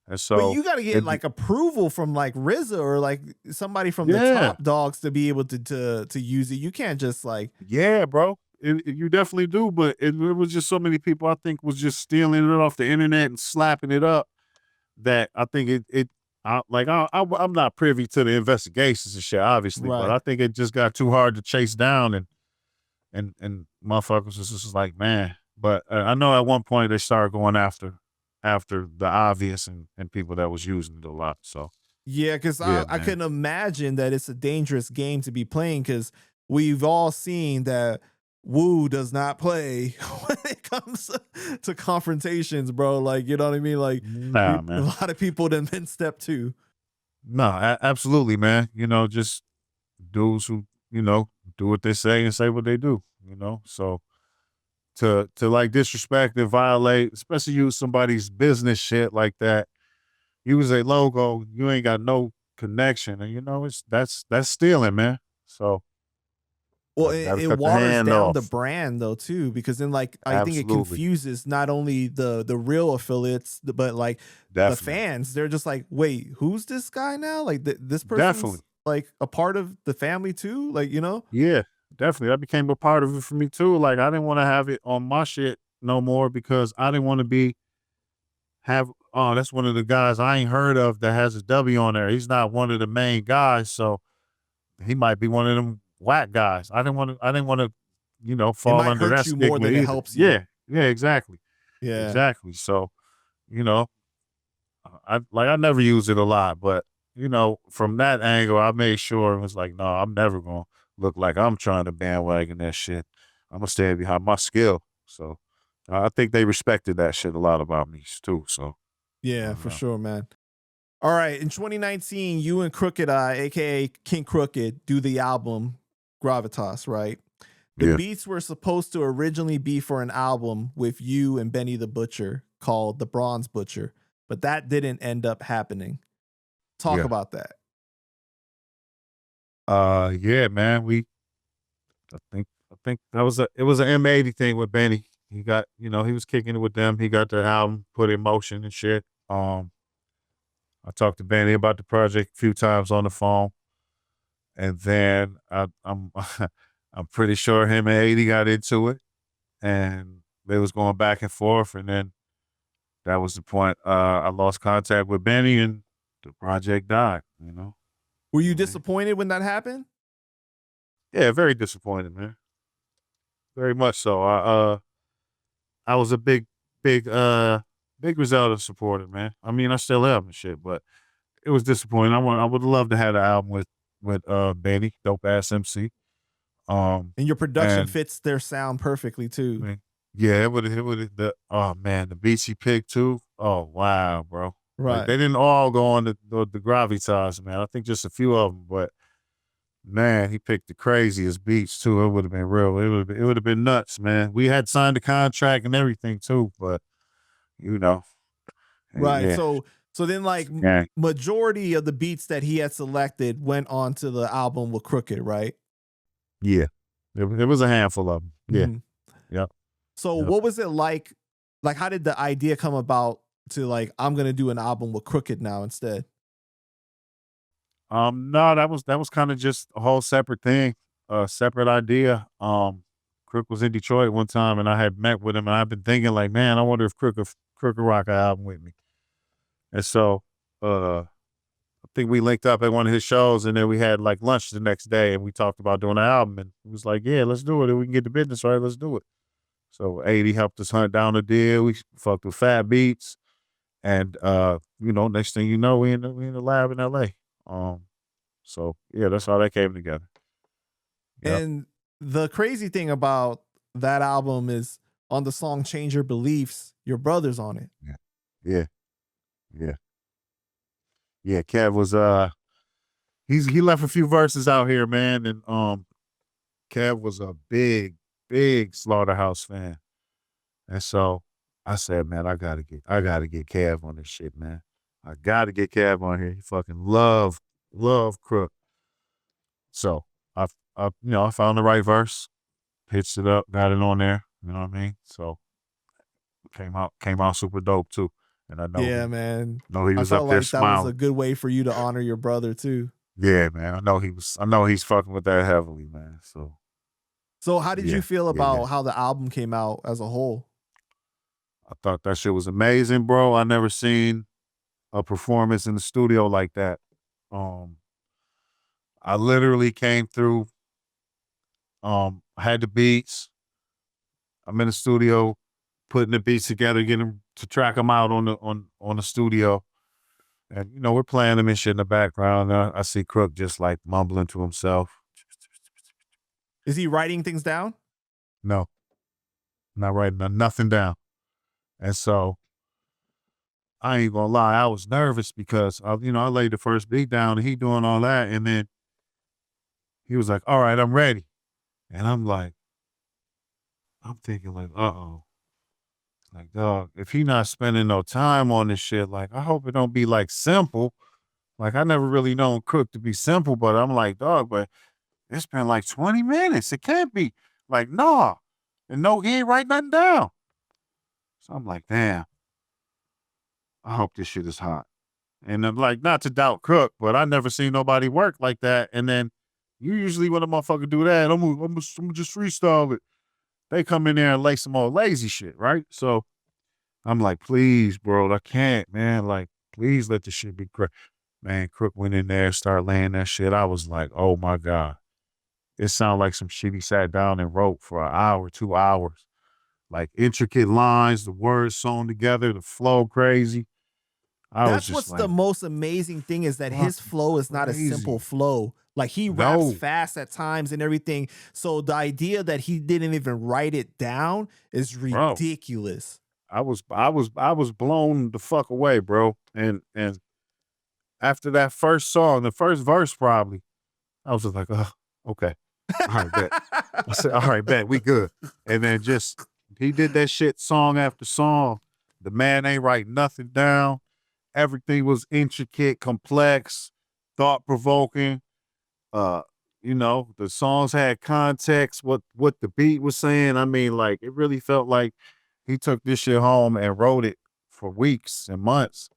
[SPEAKER 2] And so
[SPEAKER 1] But you got to get like approval from like RZA or like somebody from the top dogs to be able to use it. You can't just like.
[SPEAKER 2] Yeah, bro. You definitely do, but it was just so many people I think was just stealing it off the internet and slapping it up that I think I'm not privy to the investigations and shit, obviously,
[SPEAKER 1] Right.
[SPEAKER 2] but I think it just got too hard to chase down and motherfuckers was just like, man. But I know at one point they started going after the obvious and people that was using it a lot. So
[SPEAKER 1] yeah, because I couldn't imagine that it's a dangerous game to be playing because we've all seen that Wu does not play when it comes to confrontations, bro. Like, you know what I mean? Like,
[SPEAKER 2] nah, man.
[SPEAKER 1] A lot of people done been step two.
[SPEAKER 2] No, absolutely, man. Just dudes who, do what they say and say what they do, So to like disrespect and violate, especially use somebody's business shit like that, use a logo, you ain't got no connection. And that's stealing, man. So
[SPEAKER 1] well, it waters down the brand though too, because then like I think it confuses not only the real affiliates, but like the fans. They're just like, wait, who's this guy now? Like this person's like a part of the family too, like
[SPEAKER 2] Yeah, definitely. That became a part of it for me too. Like I didn't want to have it on my shit no more because I didn't want to that's one of the guys I ain't heard of that has a W on there. He's not one of the main guys, so he might be one of them whack guys. I didn't want to, fall under that stigma
[SPEAKER 1] more than it helps you.
[SPEAKER 2] Yeah, exactly.
[SPEAKER 1] Yeah,
[SPEAKER 2] exactly. So, I never use it a lot, but from that angle, I made sure it was like, no, I'm never gonna look like I'm trying to bandwagon that shit. I'm gonna stand behind my skill. So, I think they respected that shit a lot about me too. So,
[SPEAKER 1] yeah, for sure, man. All right, in 2019, you and Crooked Eye, aka King Crooked, do the album Gravitas, right? The beats were supposed to originally be for an album with you and Benny the Butcher called The Bronze Butcher, but that didn't end up happening. Talk about that.
[SPEAKER 2] Yeah, man. I think it was an M80 thing with Benny. He got, he was kicking it with them. He got their album put in motion and shit. I talked to Benny about the project a few times on the phone, and then I'm I'm pretty sure him and 80 got into it, and they was going back and forth, and then that was the point. I lost contact with Benny and the project died, you know.
[SPEAKER 1] Were you disappointed when that happened?
[SPEAKER 2] Yeah, very disappointed, man. Very much so. I was a big Griselda supporter, man. I mean, I still am and shit, but it was disappointing. I would love to have the album with Benny, dope ass MC.
[SPEAKER 1] And your production fits their sound perfectly too.
[SPEAKER 2] I mean, yeah, it would oh man, the beats he picked too. Oh wow, bro.
[SPEAKER 1] Right.
[SPEAKER 2] Like, they didn't all go on the gravitas, man. I think just a few of them, but man, he picked the craziest beats too. It would have been real. It would have been nuts, man. We had signed the contract and everything too, but you know.
[SPEAKER 1] Right.
[SPEAKER 2] Yeah.
[SPEAKER 1] So then, like, majority of the beats that he had selected went on to the album with Crooked, right?
[SPEAKER 2] Yeah. It was a handful of them. Yeah.
[SPEAKER 1] Mm-hmm.
[SPEAKER 2] Yep.
[SPEAKER 1] So what was it like? Like, how did the idea come about to, like, I'm going to do an album with Crooked now instead?
[SPEAKER 2] No, that was kind of just a whole separate thing, a separate idea. Crook was in Detroit one time and I had met with him and I've been thinking like, man, I wonder if Crook could rock an album with me. And so, I think we linked up at one of his shows and then we had like lunch the next day and we talked about doing an album and he was like, yeah, let's do it. If we can get the business right, let's do it. So 80 helped us hunt down a deal. We fucked with Fat Beats. And, you know, next thing you know, we in the lab in LA. So yeah, that's how that came together. Yep.
[SPEAKER 1] And the crazy thing about that album is on the song Change Your Beliefs, your brother's on it.
[SPEAKER 2] Yeah. Kev was, he left a few verses out here, man. And, Kev was a big Slaughterhouse fan. And so I said, man, I gotta get Kev on this shit, man. I gotta get Kev on here. He fucking love Crook. So I found the right verse, pitched it up, got it on there. You know what I mean? So came out super dope too. And I know,
[SPEAKER 1] man.
[SPEAKER 2] Know he was up there smiling.
[SPEAKER 1] That was a good way for you to honor your brother too.
[SPEAKER 2] Yeah, man. I know he's fucking with that heavily, man.
[SPEAKER 1] So how did you feel about how the album came out as a whole?
[SPEAKER 2] I thought that shit was amazing, bro. I never seen a performance in the studio like that. I literally came through, had the beats. I'm in the studio putting the beats together, getting them to track them out on the studio. And, you know, we're playing them and shit in the background. I see Crook just like mumbling to himself.
[SPEAKER 1] Is he writing things down?
[SPEAKER 2] No, not writing nothing down. And so I ain't gonna lie, I was nervous because I laid the first beat down and he doing all that. And then he was like, all right, I'm ready. And I'm thinking like, uh-oh. Like, dog, if he not spending no time on this shit, like, I hope it don't be like simple. Like, I never really known Crook to be simple, but I'm like, dog, but it's been like 20 minutes. It can't be like, nah. And no, he ain't write nothing down. So I'm like, damn, I hope this shit is hot. And I'm like, not to doubt Crook, but I never seen nobody work like that. And then you usually when a motherfucker do that, I'm gonna just freestyle it. They come in there and lay some old lazy shit, right? So I'm like, please, bro, I can't, man. Like, please let the shit be correct. Man, Crook went in there, started laying that shit. I was like, oh my God. It sounded like some shit he sat down and wrote for an hour, 2 hours. Like intricate lines, the words sewn together, the flow crazy.
[SPEAKER 1] That's what's the most amazing thing is that his flow is not a simple flow. Like he raps fast at times and everything. So the idea that he didn't even write it down is ridiculous.
[SPEAKER 2] Bro, I was blown the fuck away, bro. And after that first song, the first verse probably, I was just like, oh, okay. All right, bet. I said, all right, bet, we good. And then he did that shit song after song. The man ain't write nothing down. Everything was intricate, complex, thought-provoking. The songs had context, what the beat was saying. I mean, like, it really felt like he took this shit home and wrote it for weeks and months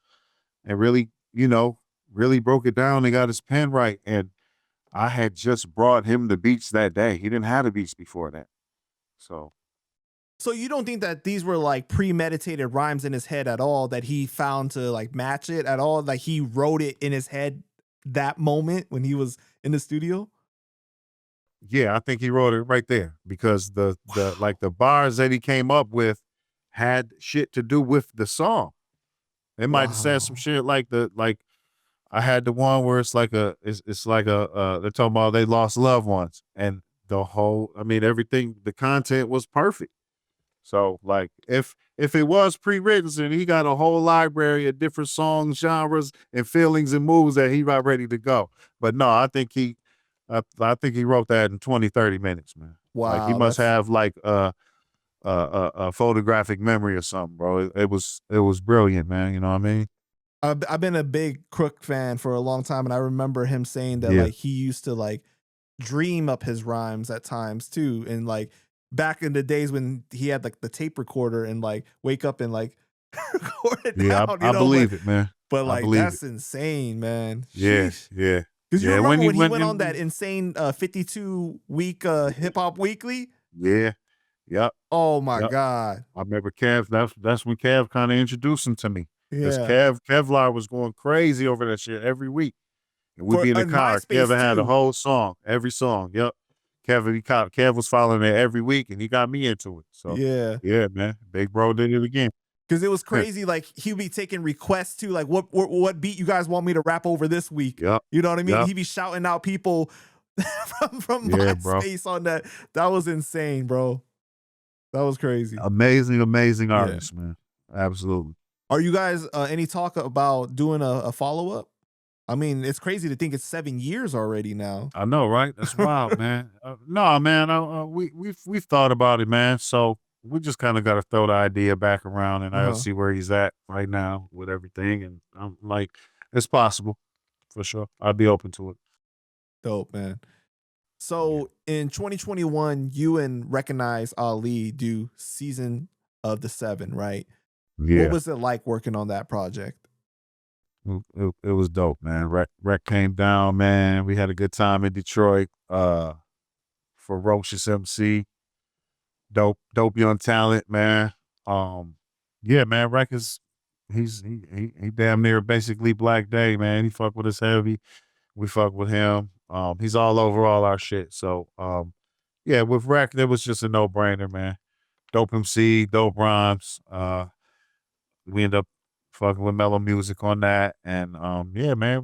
[SPEAKER 2] and really broke it down and got his pen right. And I had just brought him the beats that day. He didn't have the beats before that. So
[SPEAKER 1] So you don't think that these were like premeditated rhymes in his head at all that he found to like match it at all? Like he wrote it in his head that moment when he was in the studio?
[SPEAKER 2] Yeah, I think he wrote it right there because the like the bars that he came up with had shit to do with the song. They might have said some shit like I had the one where it's like it's like they're talking about they lost loved ones, and the whole, I mean, everything, the content was perfect. So like if it was pre-written and he got a whole library of different songs, genres, and feelings and moods that he got ready to go. But no, I think he wrote that in 20, 30 minutes, man.
[SPEAKER 1] Wow.
[SPEAKER 2] Like he must have like a photographic memory or something, bro. It was brilliant, man. You know what I mean?
[SPEAKER 1] I've been a big Crook fan for a long time, and I remember him saying that like he used to like dream up his rhymes at times too, and like back in the days when he had like the tape recorder and like wake up and like record it down.
[SPEAKER 2] I believe it, man.
[SPEAKER 1] But like that's insane, man.
[SPEAKER 2] Yeah,
[SPEAKER 1] Sheesh.
[SPEAKER 2] yeah.
[SPEAKER 1] Because you remember when he went on that insane 52-week hip hop weekly?
[SPEAKER 2] Yeah. Yep.
[SPEAKER 1] Oh my God.
[SPEAKER 2] I remember Kev. That's when Kev kind of introduced him to me. Because
[SPEAKER 1] Yeah.
[SPEAKER 2] Kevlaar was going crazy over that shit every week. And we'd be in the car.
[SPEAKER 1] MySpace
[SPEAKER 2] Kev had
[SPEAKER 1] too.
[SPEAKER 2] a whole song, every song. Yep. Kev was following it every week, and he got me into it. So yeah, man. Big bro did it again.
[SPEAKER 1] Because it was crazy. Like he'd be taking requests to like what beat you guys want me to rap over this week.
[SPEAKER 2] Yep.
[SPEAKER 1] You know what I mean?
[SPEAKER 2] Yep.
[SPEAKER 1] He'd be shouting out people from MySpace on that. That was insane, bro. That was crazy.
[SPEAKER 2] Amazing artist, man. Absolutely.
[SPEAKER 1] Are you guys any talk about doing a follow-up? I mean, it's crazy to think it's 7 years already now.
[SPEAKER 2] I know, right? That's wild, man. No, man. We've thought about it, man. So we just kind of got to throw the idea back around, and I'll see where he's at right now with everything. And I'm like, it's possible, for sure. I'd be open to it.
[SPEAKER 1] Dope, man. So in 2021, you and Recognize Ali do Season of the 7, right?
[SPEAKER 2] Yeah.
[SPEAKER 1] What was it like working on that project?
[SPEAKER 2] It was dope, man. Rec came down, man. We had a good time in Detroit. Ferocious MC, dope young talent, man. Yeah, man. Rec is he damn near basically Black Day, man. He fuck with us heavy. We fuck with him. He's all over all our shit. So yeah, with Rec, it was just a no brainer, man. Dope MC, dope rhymes. We end up fucking with mellow music on that, and yeah, man,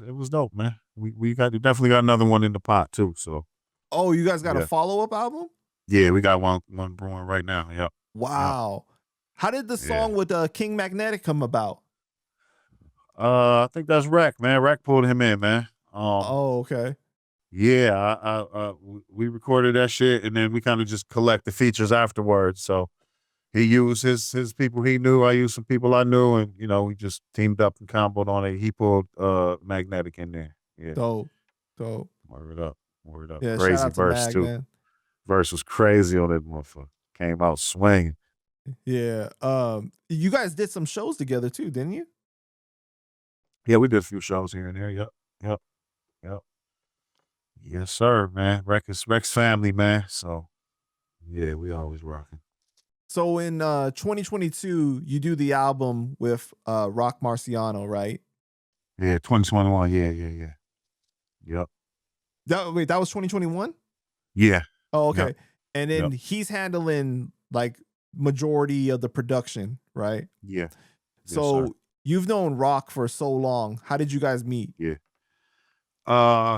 [SPEAKER 2] it was dope, man. We definitely got another one in the pot too. So
[SPEAKER 1] you guys got a follow-up album?
[SPEAKER 2] Yeah, we got one brewing right now. Yep.
[SPEAKER 1] Wow. Yep. How did the song with King Magnetic come about?
[SPEAKER 2] I think that's Rec, man. Rec pulled him in, man.
[SPEAKER 1] Okay.
[SPEAKER 2] Yeah, we recorded that shit, and then we kind of just collect the features afterwards. So he used his people he knew. I used some people I knew, and we just teamed up and comboed on it. He pulled Magnetic in there. Yeah.
[SPEAKER 1] Dope.
[SPEAKER 2] Word up.
[SPEAKER 1] Yeah,
[SPEAKER 2] crazy
[SPEAKER 1] shout out to
[SPEAKER 2] verse
[SPEAKER 1] Mag,
[SPEAKER 2] too.
[SPEAKER 1] Man.
[SPEAKER 2] Verse was crazy on that motherfucker. Came out swinging.
[SPEAKER 1] Yeah. You guys did some shows together too, didn't you?
[SPEAKER 2] Yeah, we did a few shows here and there. Yep. Yes, sir, man. Rec's family, man. So yeah, we always rocking.
[SPEAKER 1] So in 2022, you do the album with Rock Marciano, right?
[SPEAKER 2] Yeah, 2021. Yeah. Yep.
[SPEAKER 1] That was 2021?
[SPEAKER 2] Yeah.
[SPEAKER 1] Oh, okay.
[SPEAKER 2] Yep.
[SPEAKER 1] And then he's handling like majority of the production, right?
[SPEAKER 2] Yeah.
[SPEAKER 1] So you've known Rock for so long. How did you guys meet?
[SPEAKER 2] Yeah.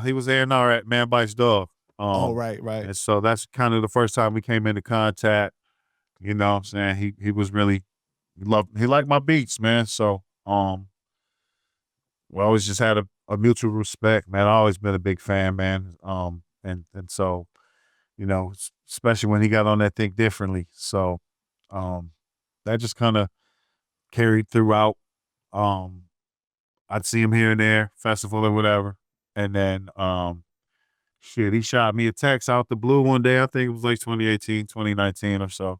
[SPEAKER 2] He was A&R at Man Bites Dog.
[SPEAKER 1] Right.
[SPEAKER 2] And so that's kind of the first time we came into contact. You know what I'm saying? He was really he liked my beats, man. So we always just had a mutual respect, man. I always been a big fan, man. And so, especially when he got on that Think Differently. So that just kind of carried throughout. I'd see him here and there, festival or whatever. And then he shot me a text out the blue one day. I think it was like 2018, 2019 or so.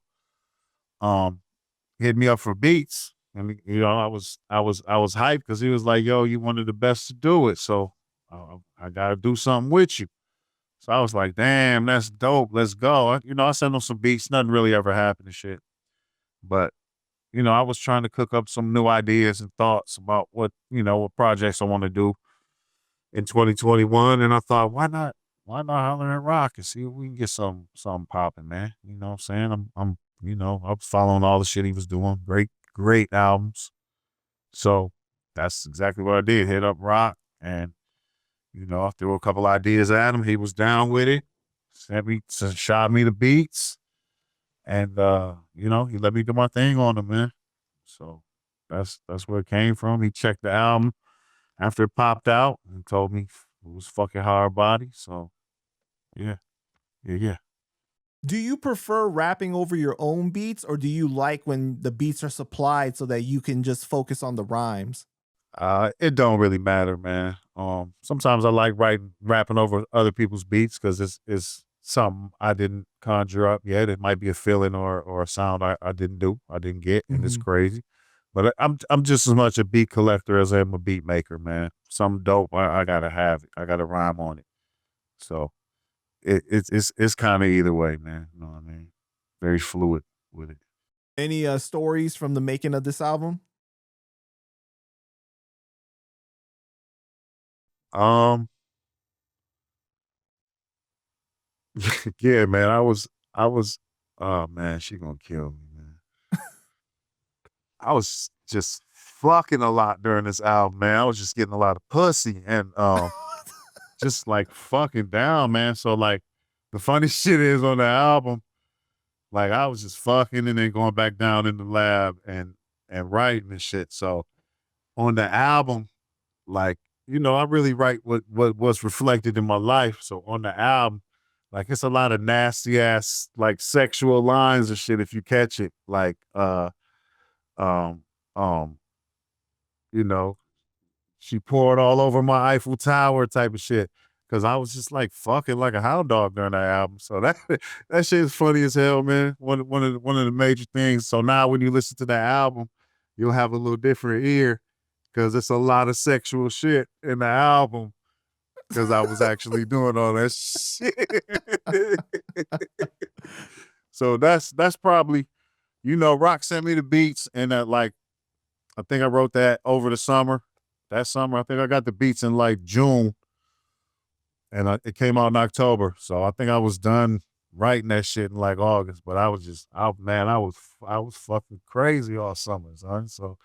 [SPEAKER 2] Hit me up for beats, and I was hyped because he was like, "Yo, you one of the best to do it, so I gotta do something with you." So I was like, damn, that's dope. Let's go. I sent him some beats. Nothing really ever happened and shit. But, I was trying to cook up some new ideas and thoughts about what projects I want to do in 2021. And I thought, why not holler at Rock and see if we can get something popping, man. You know what I'm saying? I'm I was following all the shit he was doing. Great albums. So that's exactly what I did. Hit up Rock and, I threw a couple ideas at him. He was down with it. Shot me the beats. And, he let me do my thing on them, man. So that's where it came from. He checked the album after it popped out and told me it was fucking hard body. So, yeah.
[SPEAKER 1] Do you prefer rapping over your own beats, or do you like when the beats are supplied so that you can just focus on the rhymes?
[SPEAKER 2] It don't really matter, man. Sometimes I like rapping over other people's beats because it's something I didn't conjure up yet. It might be a feeling or a sound I didn't get, and it's crazy. But I'm just as much a beat collector as I am a beat maker, man. Something dope, I gotta have it. I gotta rhyme on it. So it's kind of either way, man. You know what I mean? Very fluid with it.
[SPEAKER 1] Any stories from the making of this album?
[SPEAKER 2] Yeah, man. I was. Oh man, she gonna kill me, man. I was just fucking a lot during this album, man. I was just getting a lot of pussy and just like fucking down, man. So like, the funny shit is on the album, like I was just fucking and then going back down in the lab and writing and shit. So on the album, like, I really write what was reflected in my life. So on the album, like it's a lot of nasty ass like sexual lines and shit if you catch it. Like um she poured all over my Eiffel Tower type of shit. Cause I was just like fucking like a hound dog during that album. So that shit is funny as hell, man. One of the major things. So now when you listen to that album, you'll have a little different ear because it's a lot of sexual shit in the album. Cause I was actually doing all that shit. So that's probably, Rock sent me the beats and that like, I think I wrote that over the summer. That summer, I think I got the beats in like June. And it came out in October. So I think I was done writing that shit in like August. But I was just, I was fucking crazy all summer, son. So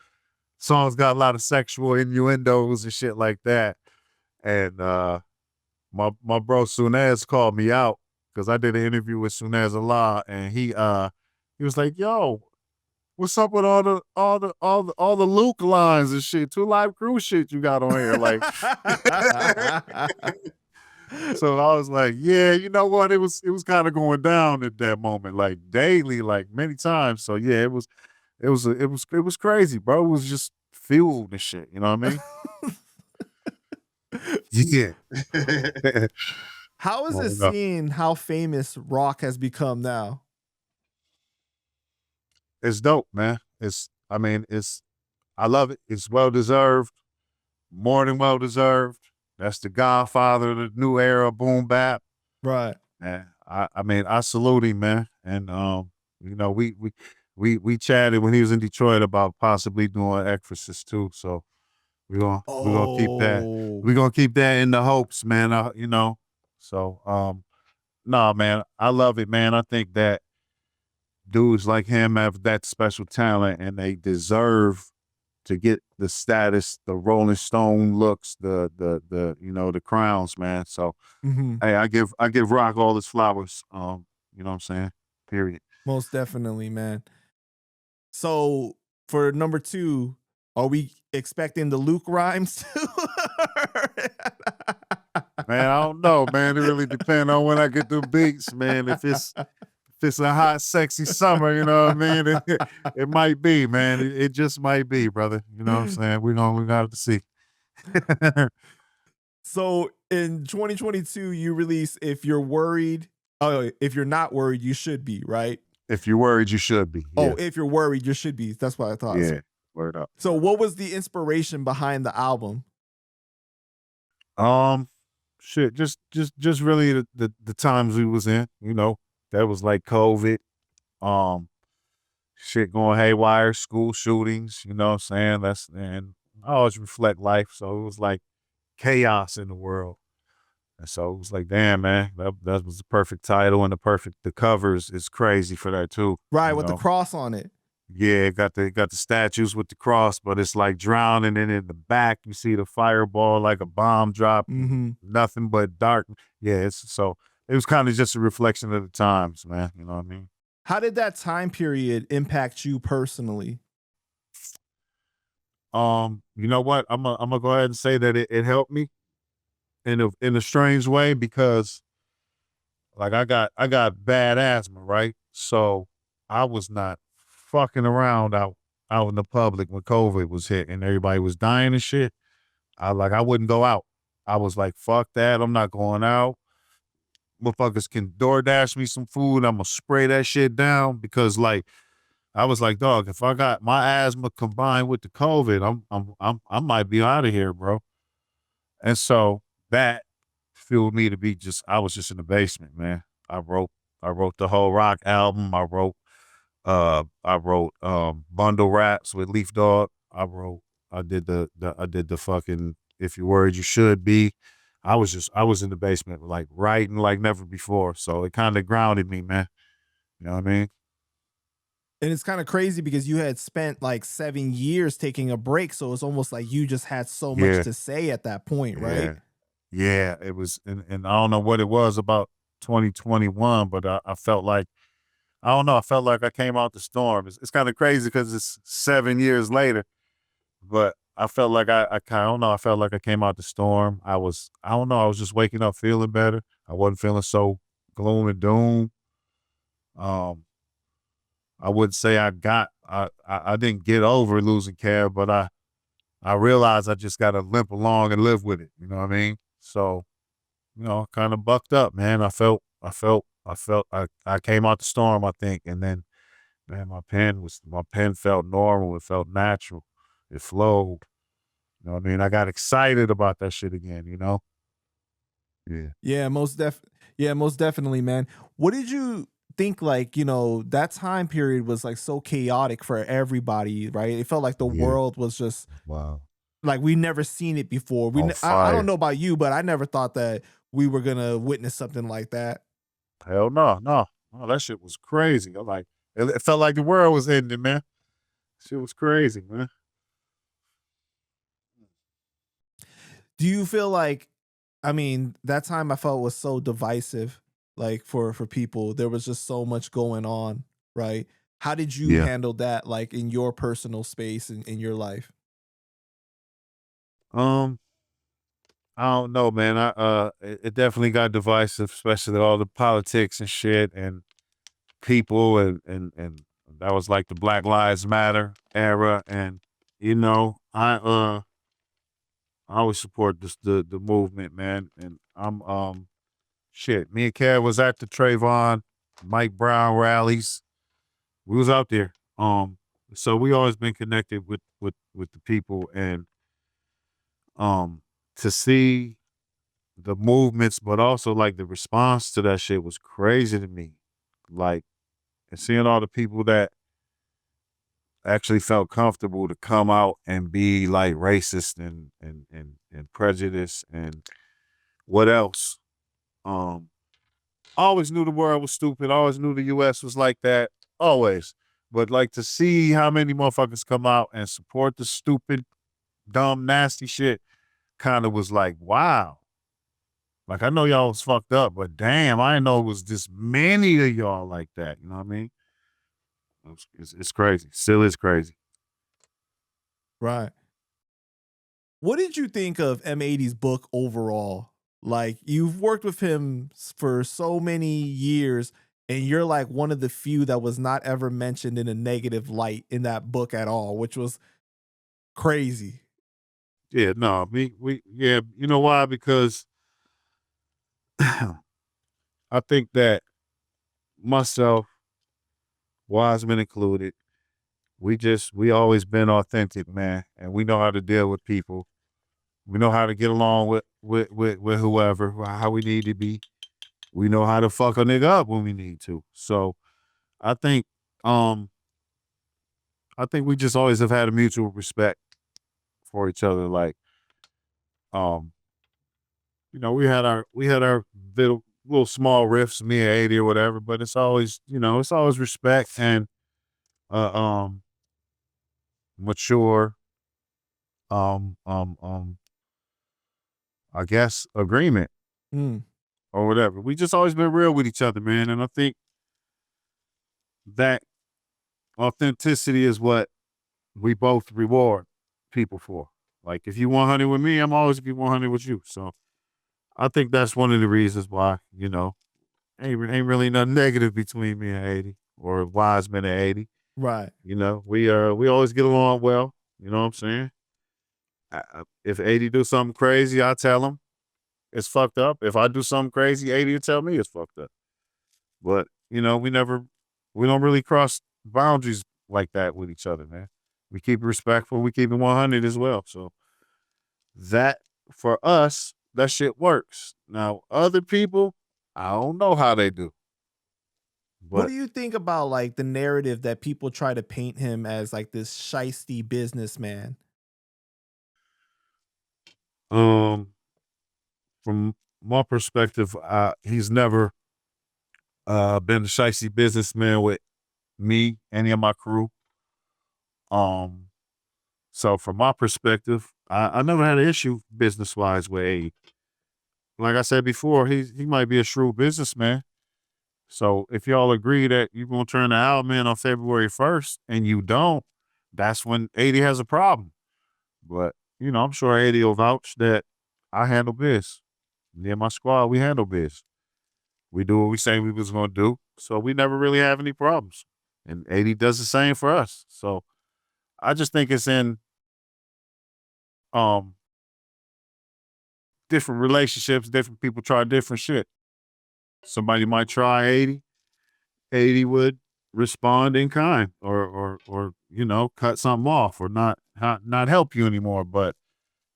[SPEAKER 2] songs got a lot of sexual innuendos and shit like that. And my bro Sunez called me out because I did an interview with Sunez Allah, and he was like, "Yo, what's up with all the Luke lines and shit, 2 Live Crew shit you got on here?" Like, so I was like, "Yeah, you know what? It was kind of going down at that moment, like daily, like many times." So yeah, it was crazy, bro. It was just fueled and shit. You know what I mean? Yeah.
[SPEAKER 1] How is it seeing how famous Rock has become now?
[SPEAKER 2] It's dope, man. I love it. It's well-deserved, more than well-deserved. That's the godfather of the new era boom bap.
[SPEAKER 1] Right.
[SPEAKER 2] And I salute him, man. And we chatted when he was in Detroit about possibly doing Exorcist too. So we're gonna keep that. We're gonna keep that in the hopes, man. So nah, man, I love it, man. I think that dudes like him have that special talent and they deserve to get the status, the Rolling Stone looks, the crowns, man. So hey, I give Rock all his flowers. You know what I'm saying? Period.
[SPEAKER 1] Most definitely, man. So for number 2, are we expecting the Luke rhymes too?
[SPEAKER 2] Man, I don't know, man. It really depends on when I get the beats, man. If it's a hot, sexy summer, you know what I mean? It might be, man. It just might be, brother. You know what I'm saying? We got to see.
[SPEAKER 1] So in 2022, you release If You're Worried. Oh, if you're not worried, you should be, right?
[SPEAKER 2] If you're worried, you should be. Yeah.
[SPEAKER 1] Oh, if you're worried, you should be. That's what I thought.
[SPEAKER 2] Yeah, word up.
[SPEAKER 1] So what was the inspiration behind the album?
[SPEAKER 2] shit, just really the times we was in, you know, that was like COVID, um, shit going haywire, school shootings, you know what I'm saying? And I always reflect life. So it was like chaos in the world. And so it was like, damn, man, that was the perfect title, and the covers is crazy for that too.
[SPEAKER 1] Right,
[SPEAKER 2] You
[SPEAKER 1] with the
[SPEAKER 2] know?
[SPEAKER 1] cross on it.
[SPEAKER 2] Yeah, got the statues with the cross, but it's like drowning, and in the back you see the fireball like a bomb drop, nothing but dark. Yeah, so it was kind of just a reflection of the times, man. You know what I mean?
[SPEAKER 1] How did that time period impact you personally?
[SPEAKER 2] You know what? I'm gonna go ahead and say that it helped me in a strange way, because like I got bad asthma, right? So I was not fucking around out in the public when COVID was hit and everybody was dying and shit. I wouldn't go out. I was like, fuck that. I'm not going out. Motherfuckers can DoorDash me some food. I'm gonna spray that shit down, because like I was like, dog, if I got my asthma combined with the COVID, I might be out of here, bro. And so that fueled me to be I was just in the basement, man. I wrote the whole rock album. I wrote bundle raps with Leaf Dog. I did the fucking If You Worried You Should Be. I was in the basement like writing like never before. So it kind of grounded me, man. You know what I mean?
[SPEAKER 1] And it's kind of crazy because you had spent like 7 years taking a break. So it's almost like you just had so much
[SPEAKER 2] Yeah.
[SPEAKER 1] to say at that point, right?
[SPEAKER 2] Yeah, it was, and I don't know what it was about 2021, but I felt like, I don't know, I felt like I came out the storm. It's kind of crazy because it's 7 years later, but I felt like I don't know, I felt like I came out the storm. I don't know, I was just waking up feeling better. I wasn't feeling so gloom and doom. I wouldn't say I didn't get over losing care, but I realized I just got to limp along and live with it. You know what I mean? So, you know, kind of bucked up, man. I came out the storm, I think. And then, man, my pen felt normal. It felt natural. It flowed. You know what I mean? I got excited about that shit again, you know? Yeah.
[SPEAKER 1] Yeah, most definitely, man. What did you think, like, that time period was like so chaotic for everybody, right? It felt like the
[SPEAKER 2] Yeah.
[SPEAKER 1] world was just
[SPEAKER 2] Wow.
[SPEAKER 1] like we never seen it before.
[SPEAKER 2] On
[SPEAKER 1] I
[SPEAKER 2] fire.
[SPEAKER 1] don't know about you, but I never thought that we were gonna witness something like that.
[SPEAKER 2] Hell no, no. No, that shit was crazy. I'm like, it felt like the world was ending, man. Shit was crazy, man.
[SPEAKER 1] Do you feel like, I mean, that time I felt was so divisive, like for people. There was just so much going on, right? How did you
[SPEAKER 2] Yeah.
[SPEAKER 1] handle that, like in your personal space and in your life?
[SPEAKER 2] Um, I don't know, man. It definitely got divisive, especially all the politics and shit and people, and that was like the Black Lives Matter era. And you know, I always support the movement, man. And shit. Me and Kev was at the Trayvon, Mike Brown rallies. We was out there. So we always been connected with the people, and to see the movements, but also like the response to that shit was crazy to me. Like, and seeing all the people that actually felt comfortable to come out and be like racist and prejudice and what else. I always knew the world was stupid. I always knew the US was like that. Always. But like to see how many motherfuckers come out and support the stupid, dumb, nasty shit kind of was like, wow. Like, I know y'all was fucked up, but damn, I didn't know it was this many of y'all like that. You know what I mean? It's crazy. Still is crazy.
[SPEAKER 1] Right. What did you think of M80's book overall? Like, you've worked with him for so many years, and you're like one of the few that was not ever mentioned in a negative light in that book at all, which was crazy.
[SPEAKER 2] Yeah, no, yeah, you know why? Because I think that myself, Wiseman included, we always been authentic, man, and we know how to deal with people. We know how to get along with whoever, how we need to be. We know how to fuck a nigga up when we need to. So I think we just always have had a mutual respect for each other. Like, you know, we had our little small riffs, me and 80 or whatever, but it's always, you know, it's always respect and mature I guess agreement or whatever. We just always been real with each other, man. And I think that authenticity is what we both reward people for. Like, if you 100 with me, I'm always be 100 with you. So I think that's one of the reasons why, you know, ain't really nothing negative between me and 80 or Wisemen and 80.
[SPEAKER 1] Right.
[SPEAKER 2] You know, we always get along well. You know what I'm saying? If 80 do something crazy, I tell him it's fucked up. If I do something crazy, 80 will tell me it's fucked up. But, you know, we don't really cross boundaries like that with each other, man. We keep it respectful. We keep it 100 as well. So that, for us, that shit works. Now, other people, I don't know how they do. But
[SPEAKER 1] what do you think about like the narrative that people try to paint him as like this shiesty businessman?
[SPEAKER 2] From my perspective, he's never been a shiesty businessman with me, any of my crew. So from my perspective, I never had an issue business-wise with A. Like I said before, he might be a shrewd businessman. So if y'all agree that you're gonna turn the album in on February 1st and you don't, that's when 80 has a problem. But, you know, I'm sure 80 will vouch that I handle biz. Me and my squad, we handle biz. We do what we say we was gonna do. So we never really have any problems. And 80 does the same for us. So I just think it's in different relationships, different people try different shit. Somebody might try 80. 80 would respond in kind or you know, cut something off or not help you anymore. But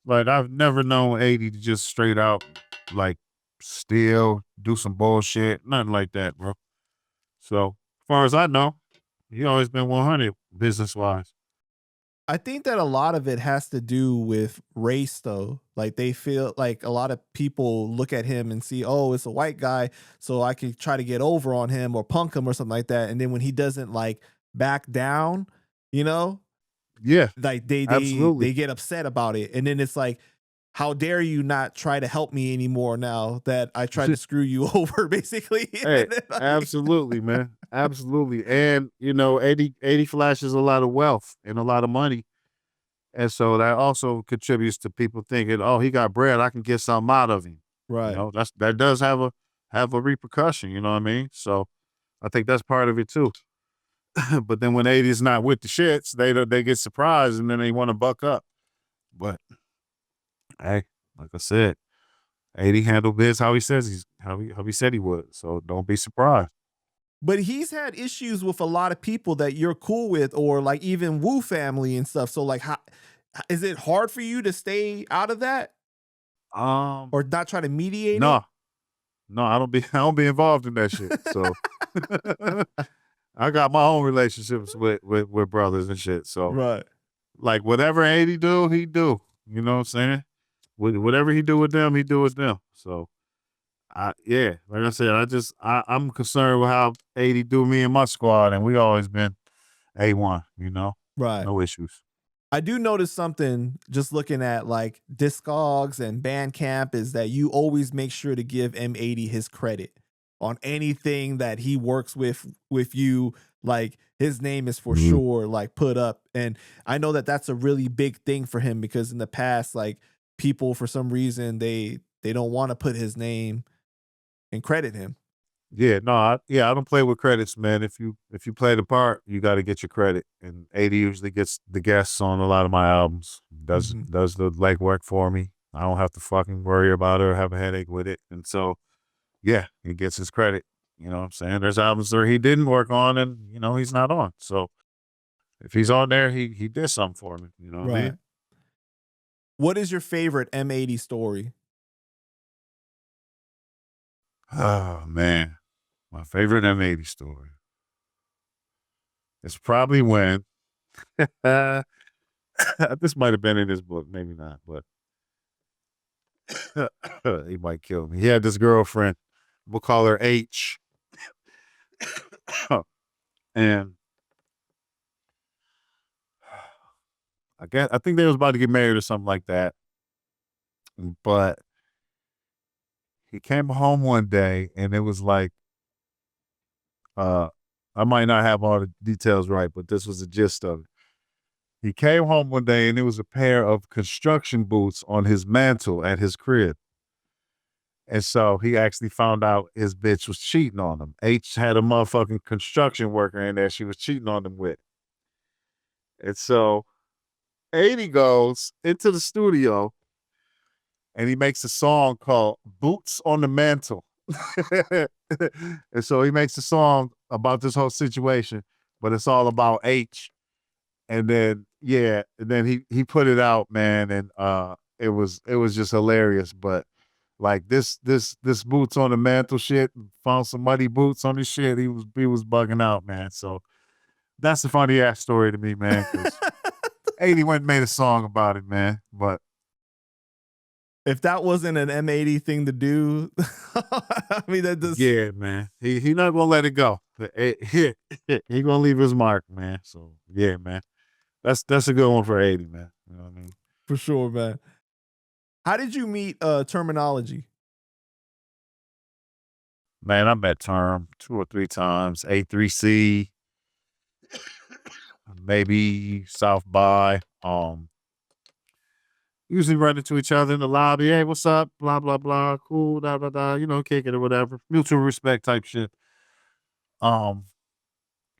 [SPEAKER 2] like, I've never known 80 to just straight out like steal, do some bullshit, nothing like that, bro. So as far as I know, he always been 100 business wise.
[SPEAKER 1] I think that a lot of it has to do with race, though. Like, they feel like a lot of people look at him and see, oh, it's a white guy, so I could try to get over on him or punk him or something like that. And then when he doesn't like back down, you know,
[SPEAKER 2] Yeah,
[SPEAKER 1] like they
[SPEAKER 2] absolutely.
[SPEAKER 1] get upset about it. And then it's like, how dare you not try to help me anymore now that I tried to screw you over, basically.
[SPEAKER 2] Hey, absolutely, man. Absolutely. And, you know, 80 flashes a lot of wealth and a lot of money. And so that also contributes to people thinking, oh, he got bread, I can get something out of him.
[SPEAKER 1] Right.
[SPEAKER 2] You know, that does have a repercussion, you know what I mean? So I think that's part of it too. But then when 80 is not with the shits, they get surprised and then they want to buck up. But hey, like I said, 80 handled biz how he says how he said he would. So don't be surprised.
[SPEAKER 1] But he's had issues with a lot of people that you're cool with, or like even Wu family and stuff. So like, how is it hard for you to stay out of that, or not try to mediate
[SPEAKER 2] no,
[SPEAKER 1] it?
[SPEAKER 2] No, I don't be involved in that shit. So I got my own relationships with brothers and shit. So
[SPEAKER 1] Right.
[SPEAKER 2] like whatever 80 do, he do. You know what I'm saying? Whatever he do with them, he do with them. So like I said, I'm concerned with how 80 do me and my squad, and we always been A1, you know?
[SPEAKER 1] Right.
[SPEAKER 2] No issues.
[SPEAKER 1] I do notice something just looking at like Discogs and Bandcamp is that you always make sure to give M80 his credit on anything that he works with you. Like, his name is for sure like put up. And I know that that's a really big thing for him, because in the past, like, people for some reason they don't want to put his name and credit him.
[SPEAKER 2] Yeah, no, I don't play with credits, man. If you play the part, you got to get your credit. And 80 usually gets the guests on a lot of my albums. Does the legwork for me. I don't have to fucking worry about it or have a headache with it. And so, yeah, he gets his credit. You know what I'm saying? There's albums where he didn't work on and, you know, he's not on. So if he's on there, he did something for me. You know what I mean?
[SPEAKER 1] What is your favorite M80 story?
[SPEAKER 2] Oh man, my favorite M80 story. It's probably when this might have been in his book, maybe not, but he might kill me. He had this girlfriend. We'll call her H. And I think they was about to get married or something like that. But he came home one day and it was like, I might not have all the details right, but this was the gist of it. He came home one day and it was a pair of construction boots on his mantle at his crib. And so he actually found out his bitch was cheating on him. H had a motherfucking construction worker in there she was cheating on him with. And so 80 goes into the studio and he makes a song called Boots on the Mantle. And so he makes a song about this whole situation, but it's all about H. And then, yeah, and then he put it out, man, and it was just hilarious. But like this Boots on the Mantle shit, found some muddy boots on his shit, he was bugging out, man. So that's a funny ass story to me, man. 80 went and made a song about it, man. But
[SPEAKER 1] if that wasn't an M80 thing to do, I mean, that does.
[SPEAKER 2] Yeah, man. He not gonna let it go. He gonna leave his mark, man. So yeah, man. That's a good one for 80, man. You know what I mean?
[SPEAKER 1] For sure, man. How did you meet Termanology?
[SPEAKER 2] Man, I met Term 2 or 3 times. A3C, maybe South by. Usually run into each other in the lobby. Hey, what's up? Blah, blah, blah. Cool, da, da, da. You know, kick it or whatever. Mutual respect type shit.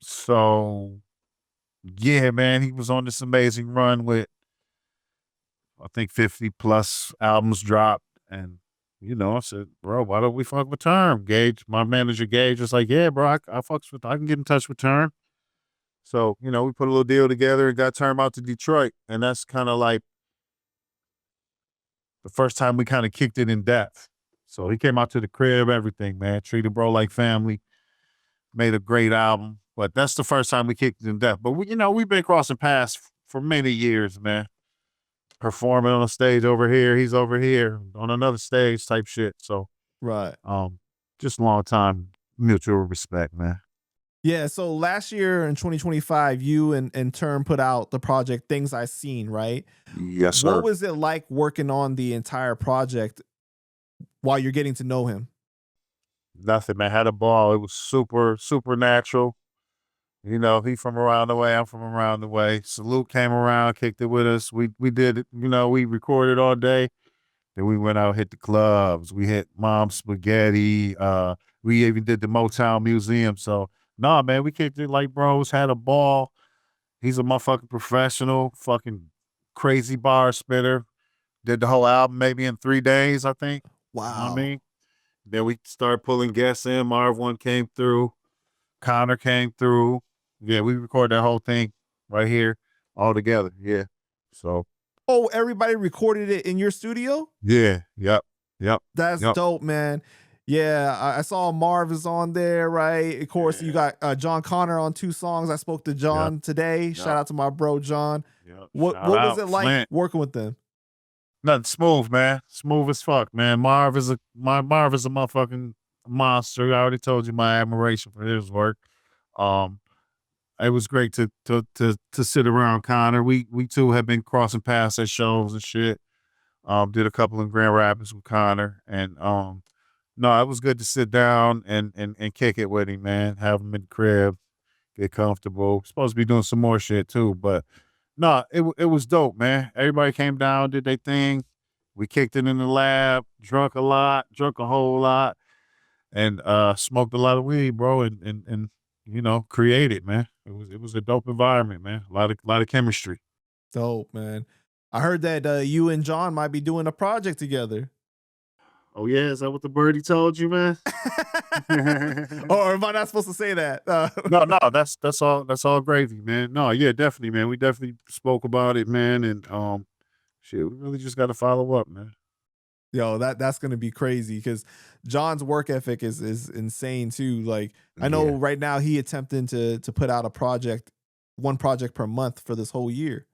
[SPEAKER 2] So yeah, man, he was on this amazing run with, I think 50 plus albums dropped. And, you know, I said, bro, why don't we fuck with Term? Gage, my manager Gage was like, yeah, bro, I can get in touch with Term. So, you know, we put a little deal together and got Term out to Detroit. And that's kind of like the first time we kind of kicked it in depth. So he came out to the crib, everything, man. Treated bro like family. Made a great album. But that's the first time we kicked it in depth. But, we've been crossing paths for many years, man. Performing on a stage over here. He's over here on another stage type shit. So,
[SPEAKER 1] right.
[SPEAKER 2] Just a long time mutual respect, man.
[SPEAKER 1] Yeah, so last year in 2025, you and Term put out the project Things I Seen, right?
[SPEAKER 2] Yes, sir.
[SPEAKER 1] What was it like working on the entire project while you're getting to know him?
[SPEAKER 2] Nothing, man. Had a ball. It was super natural. You know, he from around the way, I'm from around the way. Salute came around, kicked it with us. We did it, we recorded all day. Then we went out, hit the clubs. We hit Mom's Spaghetti. We even did the Motown Museum. So, nah, man, we kicked it like bros, had a ball. He's a motherfucking professional, fucking crazy bar spitter. Did the whole album maybe in 3 days, I think.
[SPEAKER 1] Wow.
[SPEAKER 2] You know what I mean? Then we started pulling guests in. Marv one came through. Connor came through. Yeah, we recorded that whole thing right here all together. Yeah. So.
[SPEAKER 1] Oh, everybody recorded it in your studio?
[SPEAKER 2] Yeah. Yep.
[SPEAKER 1] That's dope, man. Yeah, I saw Marv is on there, right? Of course, you got John Connor on 2 songs. I spoke to John today. Shout out to my bro, John. What was it like
[SPEAKER 2] Flint.
[SPEAKER 1] working with them?
[SPEAKER 2] Nothing, smooth, man. Smooth as fuck, man. Marv is a motherfucking monster. I already told you my admiration for his work. It was great to sit around Connor. We too have been crossing paths at shows and shit. Did a couple in Grand Rapids with Connor, and no, it was good to sit down and kick it with him, man. Have him in the crib, get comfortable. Supposed to be doing some more shit too, but no, it was dope, man. Everybody came down, did their thing. We kicked it in the lab, drunk a whole lot, and smoked a lot of weed, bro, and created, man. It was a dope environment, man. A lot of chemistry.
[SPEAKER 1] Dope, man. I heard that you and John might be doing a project together.
[SPEAKER 2] Oh yeah, is that what the birdie told you, man?
[SPEAKER 1] Or am I not supposed to say that?
[SPEAKER 2] No, that's all gravy, man. No, yeah, definitely, man. We definitely spoke about it, man, and shit, we really just got to follow up, man.
[SPEAKER 1] Yo, that's gonna be crazy because John's work ethic is insane too. Like I know right now he attempting to put out one project per month for this whole year.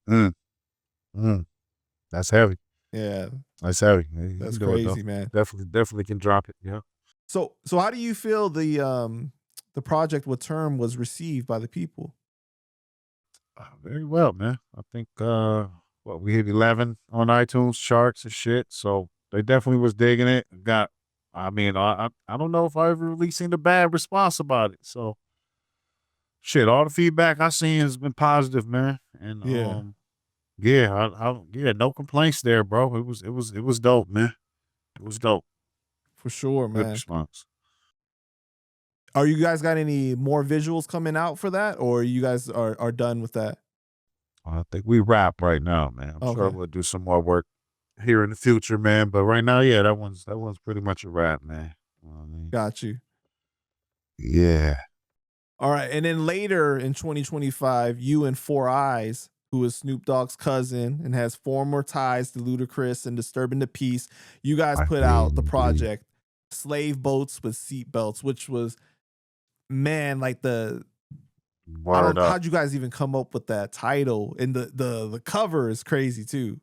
[SPEAKER 2] That's heavy.
[SPEAKER 1] Yeah,
[SPEAKER 2] that's heavy.
[SPEAKER 1] That's crazy, man.
[SPEAKER 2] Definitely can drop it. Yeah.
[SPEAKER 1] So how do you feel the project with Term was received by the people?
[SPEAKER 2] Very well, man. I think we hit 11 on iTunes charts and shit. So they definitely was digging it. I don't know if I ever really seen a bad response about it. So shit, all the feedback I seen has been positive, man. And no complaints there, bro. It was dope, man. It was dope.
[SPEAKER 1] For sure, man.
[SPEAKER 2] Good response.
[SPEAKER 1] Are you guys got any more visuals coming out for that, or you guys are done with that?
[SPEAKER 2] I think we wrap right now, man. I'm sure we'll do some more work here in the future, man. But right now, yeah, that one's pretty much a wrap, man. You know what I mean?
[SPEAKER 1] Got you.
[SPEAKER 2] Yeah.
[SPEAKER 1] All right, and then later in 2025, you and 4's, who is Snoop Dogg's cousin and has former ties to Ludacris and Disturbing the Peace, you guys put out the project Slave Boats with Seatbelts, which was, man, like how'd you guys even come up with that title? And the cover is crazy too.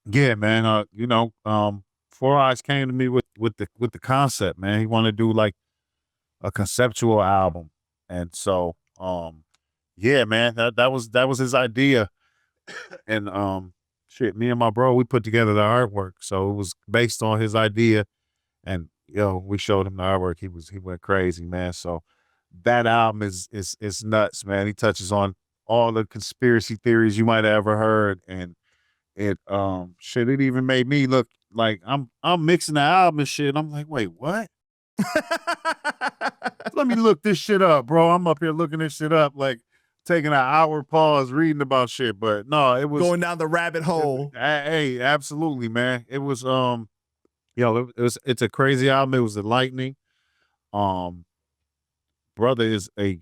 [SPEAKER 2] Yeah, man. 4's came to me with the concept, man. He wanted to do like a conceptual album. And so yeah, man, that was his idea. And me and my bro, we put together the artwork. So it was based on his idea. And we showed him the artwork. He went crazy, man. So that album is nuts, man. He touches on all the conspiracy theories you might have ever heard. And it even made me look like I'm mixing the album and shit. I'm like, wait, what? Let me look this shit up, bro. I'm up here looking this shit up, like taking an hour pause reading about shit. But no, it was
[SPEAKER 1] going down the rabbit hole.
[SPEAKER 2] Hey, absolutely, man. It was it's a crazy album. It was enlightening. Brother is a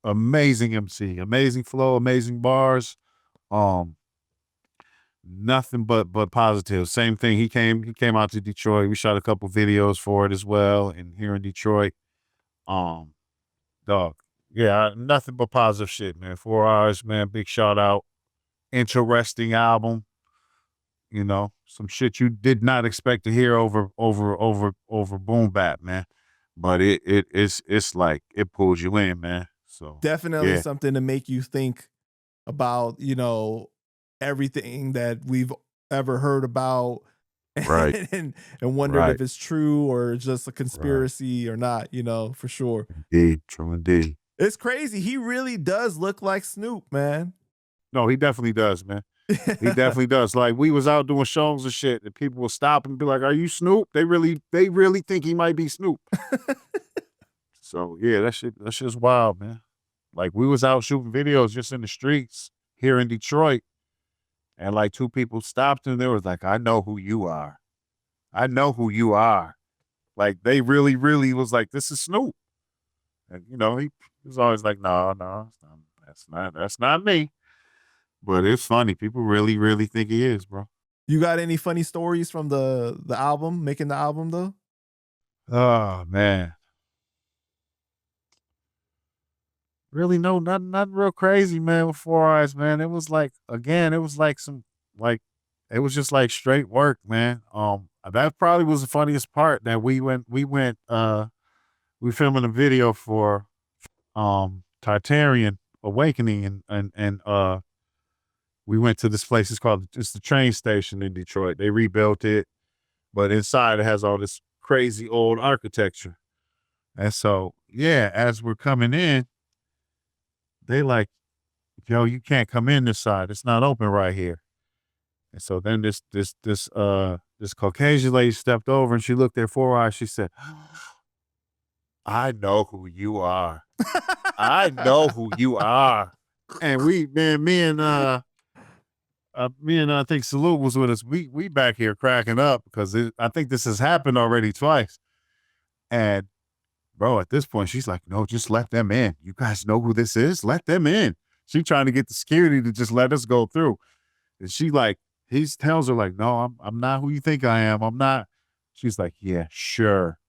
[SPEAKER 2] amazing MC, amazing flow, amazing bars. Nothing but positive. Same thing. He came out to Detroit. We shot a couple videos for it as well. And here in Detroit, dog. Yeah, nothing but positive shit, man. 4's, man. Big shout out. Interesting album. Some shit you did not expect to hear over boom bap, man. But it's like it pulls you in, man. So
[SPEAKER 1] definitely something to make you think about, everything that we've ever heard about,
[SPEAKER 2] right?
[SPEAKER 1] and wondered if it's true or just a conspiracy or not. For sure.
[SPEAKER 2] Indeed, true indeed.
[SPEAKER 1] It's crazy. He really does look like Snoop, man.
[SPEAKER 2] No, he definitely does, man. He definitely does. Like we was out doing shows and shit, and people will stop and be like, "Are you Snoop?" They really think he might be Snoop. So yeah, that shit's wild, man. Like we was out shooting videos just in the streets here in Detroit, and like two people stopped and they was like, "I know who you are. I know who you are." Like they really was like, "This is Snoop," and he was always like, "No, that's not me." But it's funny. People really think he is, bro.
[SPEAKER 1] You got any funny stories from the album, making the album though?
[SPEAKER 2] Oh man. Really nothing real crazy, man, with 4's, man. It was like, again, it was just like straight work, man. That probably was the funniest part that we filming a video for Tartarian Awakening and we went to this place. It's the train station in Detroit. They rebuilt it, but inside it has all this crazy old architecture. And so, yeah, as we're coming in, they like, "Yo, you can't come in this side. It's not open right here." And so then this Caucasian lady stepped over and she looked at 4's. She said, "I know who you are. I know who you are." And me and I think Salute was with us. We back here cracking up because I think this has happened already twice. And bro, at this point, she's like, "No, just let them in. You guys know who this is? Let them in." She trying to get the security to just let us go through. And she like he tells her like, no, I'm not who you think I am. I'm not. She's like, yeah, sure.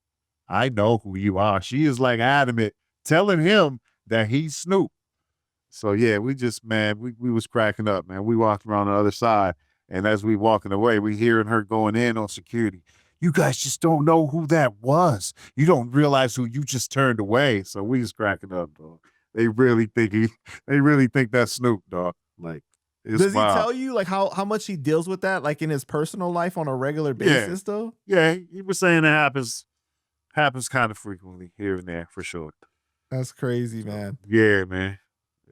[SPEAKER 2] I know who you are. She is like adamant, telling him that he's Snoop. So yeah, we just, man, we was cracking up, man. We walked around the other side, and as we walking away, we hearing her going in on security. You guys just don't know who that was. You don't realize who you just turned away. So we was cracking up, dog. They really think that's Snoop, dog. Like, it's
[SPEAKER 1] Does he
[SPEAKER 2] wild.
[SPEAKER 1] tell you like how much he deals with that, like in his personal life on a regular basis, though?
[SPEAKER 2] Yeah, he was saying it happens kind of frequently here and there for sure.
[SPEAKER 1] That's crazy, man.
[SPEAKER 2] Yeah, man.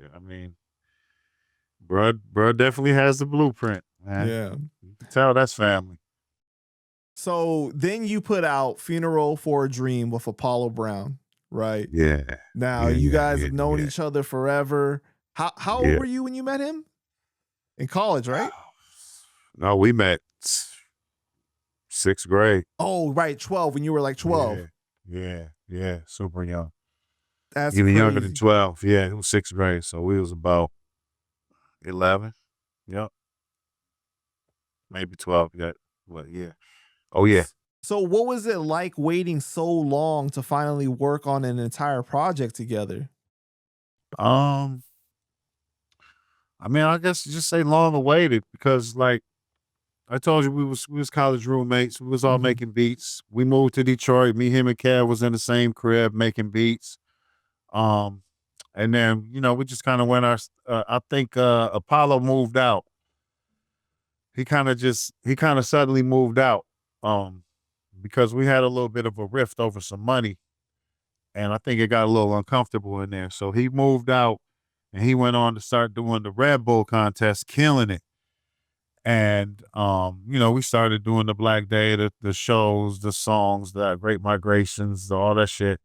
[SPEAKER 2] Yeah, I mean, bruh definitely has the blueprint, man.
[SPEAKER 1] Yeah.
[SPEAKER 2] You can tell that's family.
[SPEAKER 1] So then you put out Funeral for a Dream with Apollo Brown, right?
[SPEAKER 2] Yeah.
[SPEAKER 1] Now
[SPEAKER 2] Yeah,
[SPEAKER 1] you
[SPEAKER 2] yeah,
[SPEAKER 1] guys
[SPEAKER 2] yeah,
[SPEAKER 1] have known
[SPEAKER 2] yeah.
[SPEAKER 1] each other forever. How old
[SPEAKER 2] Yeah.
[SPEAKER 1] were you when you met him? In college, right?
[SPEAKER 2] No, we met 6th grade.
[SPEAKER 1] Oh, right, 12, when you were like 12.
[SPEAKER 2] Yeah, super young.
[SPEAKER 1] That's
[SPEAKER 2] Even
[SPEAKER 1] crazy.
[SPEAKER 2] younger than 12. Yeah, it was 6th grade, so we was about 11. Yep. Maybe 12. Yeah. Well, yeah. Oh, yeah.
[SPEAKER 1] So what was it like waiting so long to finally work on an entire project together?
[SPEAKER 2] I mean, I guess just say long awaited because, like I told you, we was college roommates. We was all
[SPEAKER 1] Mhm.
[SPEAKER 2] making beats. We moved to Detroit. Me, him, and Kev was in the same crib making beats. And then we just kind of went our. I think Apollo moved out. He kind of suddenly moved out. Because we had a little bit of a rift over some money, and I think it got a little uncomfortable in there. So he moved out, and he went on to start doing the Red Bull contest, killing it. And we started doing the Black Day, the shows, the songs, the Great Migrations, all that shit.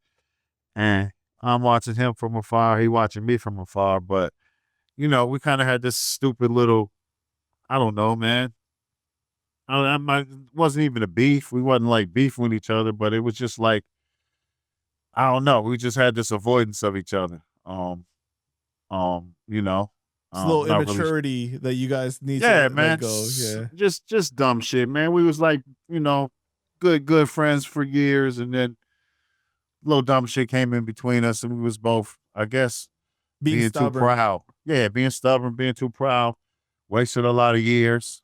[SPEAKER 2] And I'm watching him from afar, he watching me from afar. But we kind of had this stupid little, I don't know, man. It wasn't even a beef. We wasn't like beefing with each other, but it was just like, I don't know. We just had this avoidance of each other.
[SPEAKER 1] It's a little
[SPEAKER 2] not really
[SPEAKER 1] immaturity that you guys need
[SPEAKER 2] Yeah,
[SPEAKER 1] to
[SPEAKER 2] man.
[SPEAKER 1] let go. Yeah.
[SPEAKER 2] Just dumb shit, man. We was like, good friends for years, and then little dumb shit came in between us, and we was both, I guess,
[SPEAKER 1] Being
[SPEAKER 2] too
[SPEAKER 1] stubborn.
[SPEAKER 2] proud. Yeah, being stubborn, being too proud, wasted a lot of years.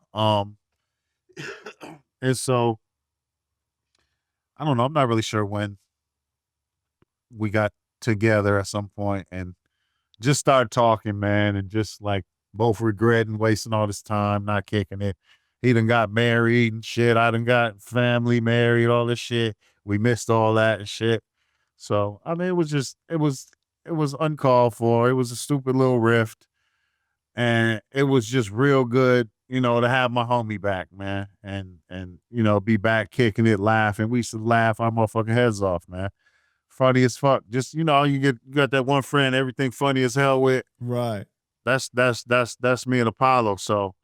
[SPEAKER 2] And so I don't know. I'm not really sure when we got together at some point and just started talking, man, and just like both regretting wasting all this time, not kicking it. He done got married and shit. I done got family married, all this shit. We missed all that and shit. So, I mean, it was uncalled for. It was a stupid little rift. And it was just real good, to have my homie back, man. And be back kicking it, laughing. We used to laugh our motherfucking heads off, man. Funny as fuck. Just, you got that one friend, everything funny as hell with.
[SPEAKER 1] Right.
[SPEAKER 2] That's me and Apollo. So,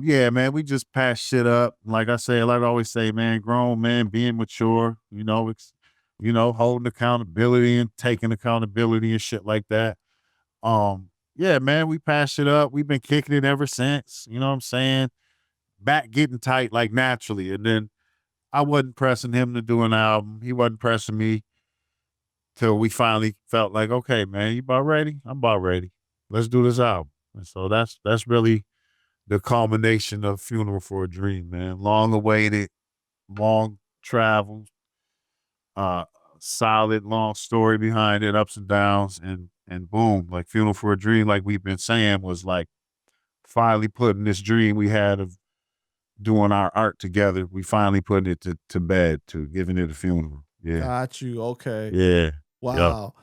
[SPEAKER 2] yeah, man, we just pass shit up. Like I say, like I always say, man, grown man being mature, holding accountability and taking accountability and shit like that. Yeah, man, we pass it up. We've been kicking it ever since. You know what I'm saying? Back getting tight like naturally. And then I wasn't pressing him to do an album. He wasn't pressing me till we finally felt like, okay, man, you about ready? I'm about ready. Let's do this album. And so that's really the culmination of Funeral for a Dream, man. Long awaited, long travel, solid, long story behind it, ups and downs, and boom, like Funeral for a Dream, like we've been saying, was like finally putting this dream we had of doing our art together. We finally putting it to bed, to giving it a funeral. Yeah.
[SPEAKER 1] Got you. Okay.
[SPEAKER 2] Yeah.
[SPEAKER 1] Wow.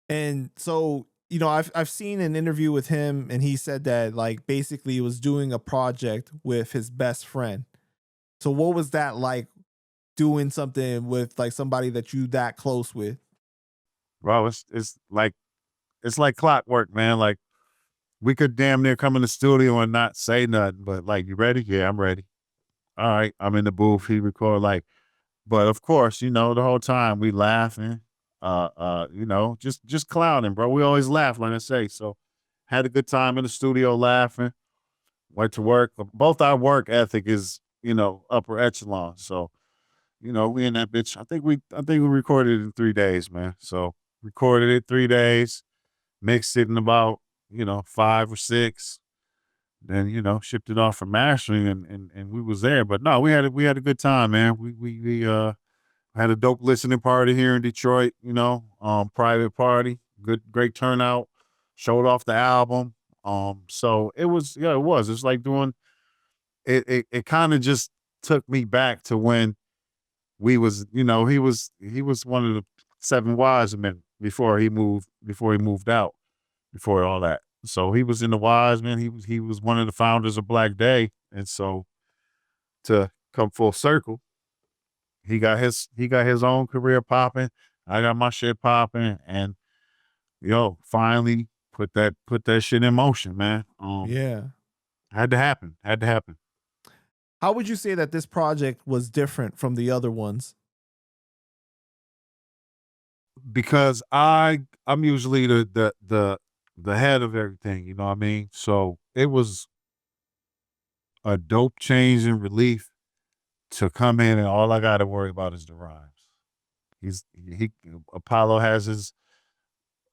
[SPEAKER 1] Yep. And so, I've seen an interview with him, and he said that like basically he was doing a project with his best friend. So what was that like, doing something with like somebody that you that close with?
[SPEAKER 2] Bro, it's like clockwork, man. Like we could damn near come in the studio and not say nothing, but like, you ready? Yeah, I'm ready. All right, I'm in the booth. He record like, but of course, the whole time we laughing, just clowning, bro. We always laugh, like I say. So had a good time in the studio laughing. went to work. Both our work ethic is, upper echelon. So, we in that bitch. I think we recorded it in 3 days, man. So recorded it 3 days, mixed it in about, 5 or 6. Then, shipped it off for mastering and we was there. But no, we had a good time, man. We had a dope listening party here in Detroit, private party, great turnout, showed off the album. So it was, it was. It's like doing it kind of just took me back to when we was, he was one of the 7 Wisemen before he moved out, before all that. So he was in the Wisemen. He was one of the founders of Black Day. And so to come full circle, he got his own career popping. I got my shit popping, and finally put that shit in motion, man.
[SPEAKER 1] Yeah.
[SPEAKER 2] Had to happen.
[SPEAKER 1] How would you say that this project was different from the other ones?
[SPEAKER 2] Because I'm usually the head of everything, you know what I mean? So it was a dope change in relief to come in and all I got to worry about is the rhymes. Apollo has his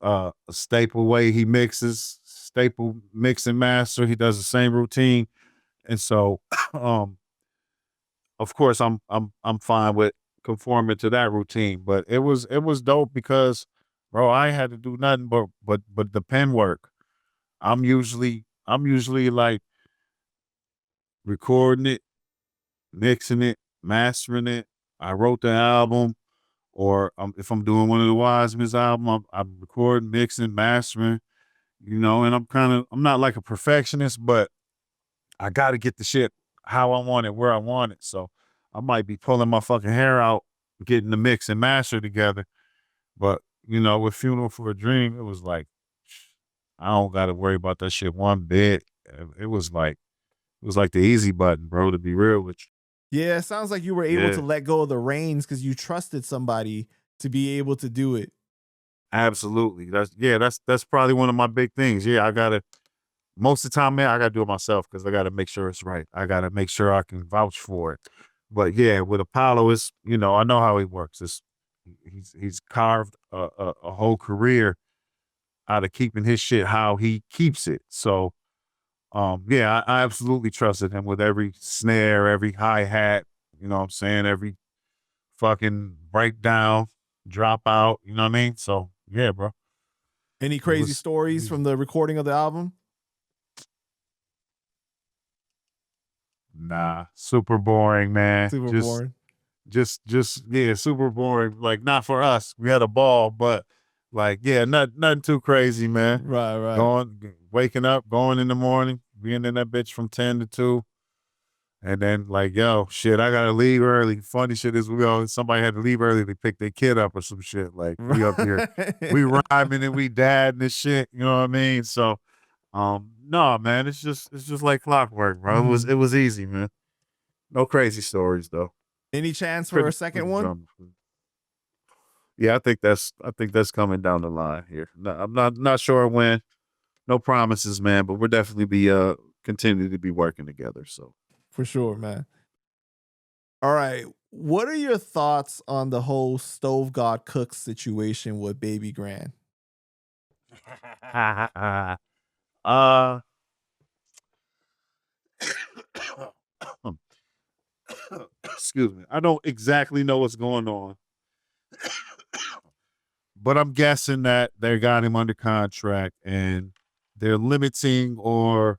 [SPEAKER 2] a staple way he mixes, staple mix and master. He does the same routine. And so of course I'm fine with conforming to that routine, but it was dope because bro, I had to do nothing but the pen work. I'm usually like recording it, mixing it, mastering it. I wrote the album, or if I'm doing one of the Wiseman's album, I'm recording, mixing, mastering, and I'm not like a perfectionist, but I got to get the shit how I want it, where I want it. So I might be pulling my fucking hair out, getting the mix and master together. But, with Funeral for a Dream, it was like, I don't got to worry about that shit one bit. It was like the easy button, bro, to be real with you.
[SPEAKER 1] Yeah, it sounds like you were able to let go of the reins because you trusted somebody to be able to do it.
[SPEAKER 2] Absolutely. That's probably one of my big things. Yeah, most of the time, man, I gotta do it myself because I gotta make sure it's right. I gotta make sure I can vouch for it. But yeah, with Apollo, it's, I know how he works. He's carved a whole career out of keeping his shit how he keeps it. So yeah, I absolutely trusted him with every snare, every hi-hat, you know what I'm saying, every fucking breakdown, drop out, you know what I mean? So yeah, bro.
[SPEAKER 1] Any crazy stories from the recording of the album?
[SPEAKER 2] Nah, super boring, man.
[SPEAKER 1] Super boring.
[SPEAKER 2] Just yeah, super boring. Like, not for us. We had a ball, but like, yeah, nothing too crazy, man.
[SPEAKER 1] Right.
[SPEAKER 2] Waking up, going in the morning, being in that bitch from 10 to 2. And then like, yo, shit, I gotta leave early. Funny shit is somebody had to leave early to pick their kid up or some shit. Like, we up here, we rhyming and we dadding this shit, you know what I mean? So no, man, it's just like clockwork, bro.
[SPEAKER 1] Mm-hmm.
[SPEAKER 2] It was easy, man. No crazy stories though.
[SPEAKER 1] Any chance for a second one?
[SPEAKER 2] Yeah, I think that's coming down the line here. No, I'm not sure when. No promises, man, but we'll definitely be continue to be working together. So
[SPEAKER 1] for sure, man. All right. What are your thoughts on the whole Stove God Cooks situation with Babygrande?
[SPEAKER 2] Excuse me. I don't exactly know what's going on, but I'm guessing that they got him under contract and they're limiting or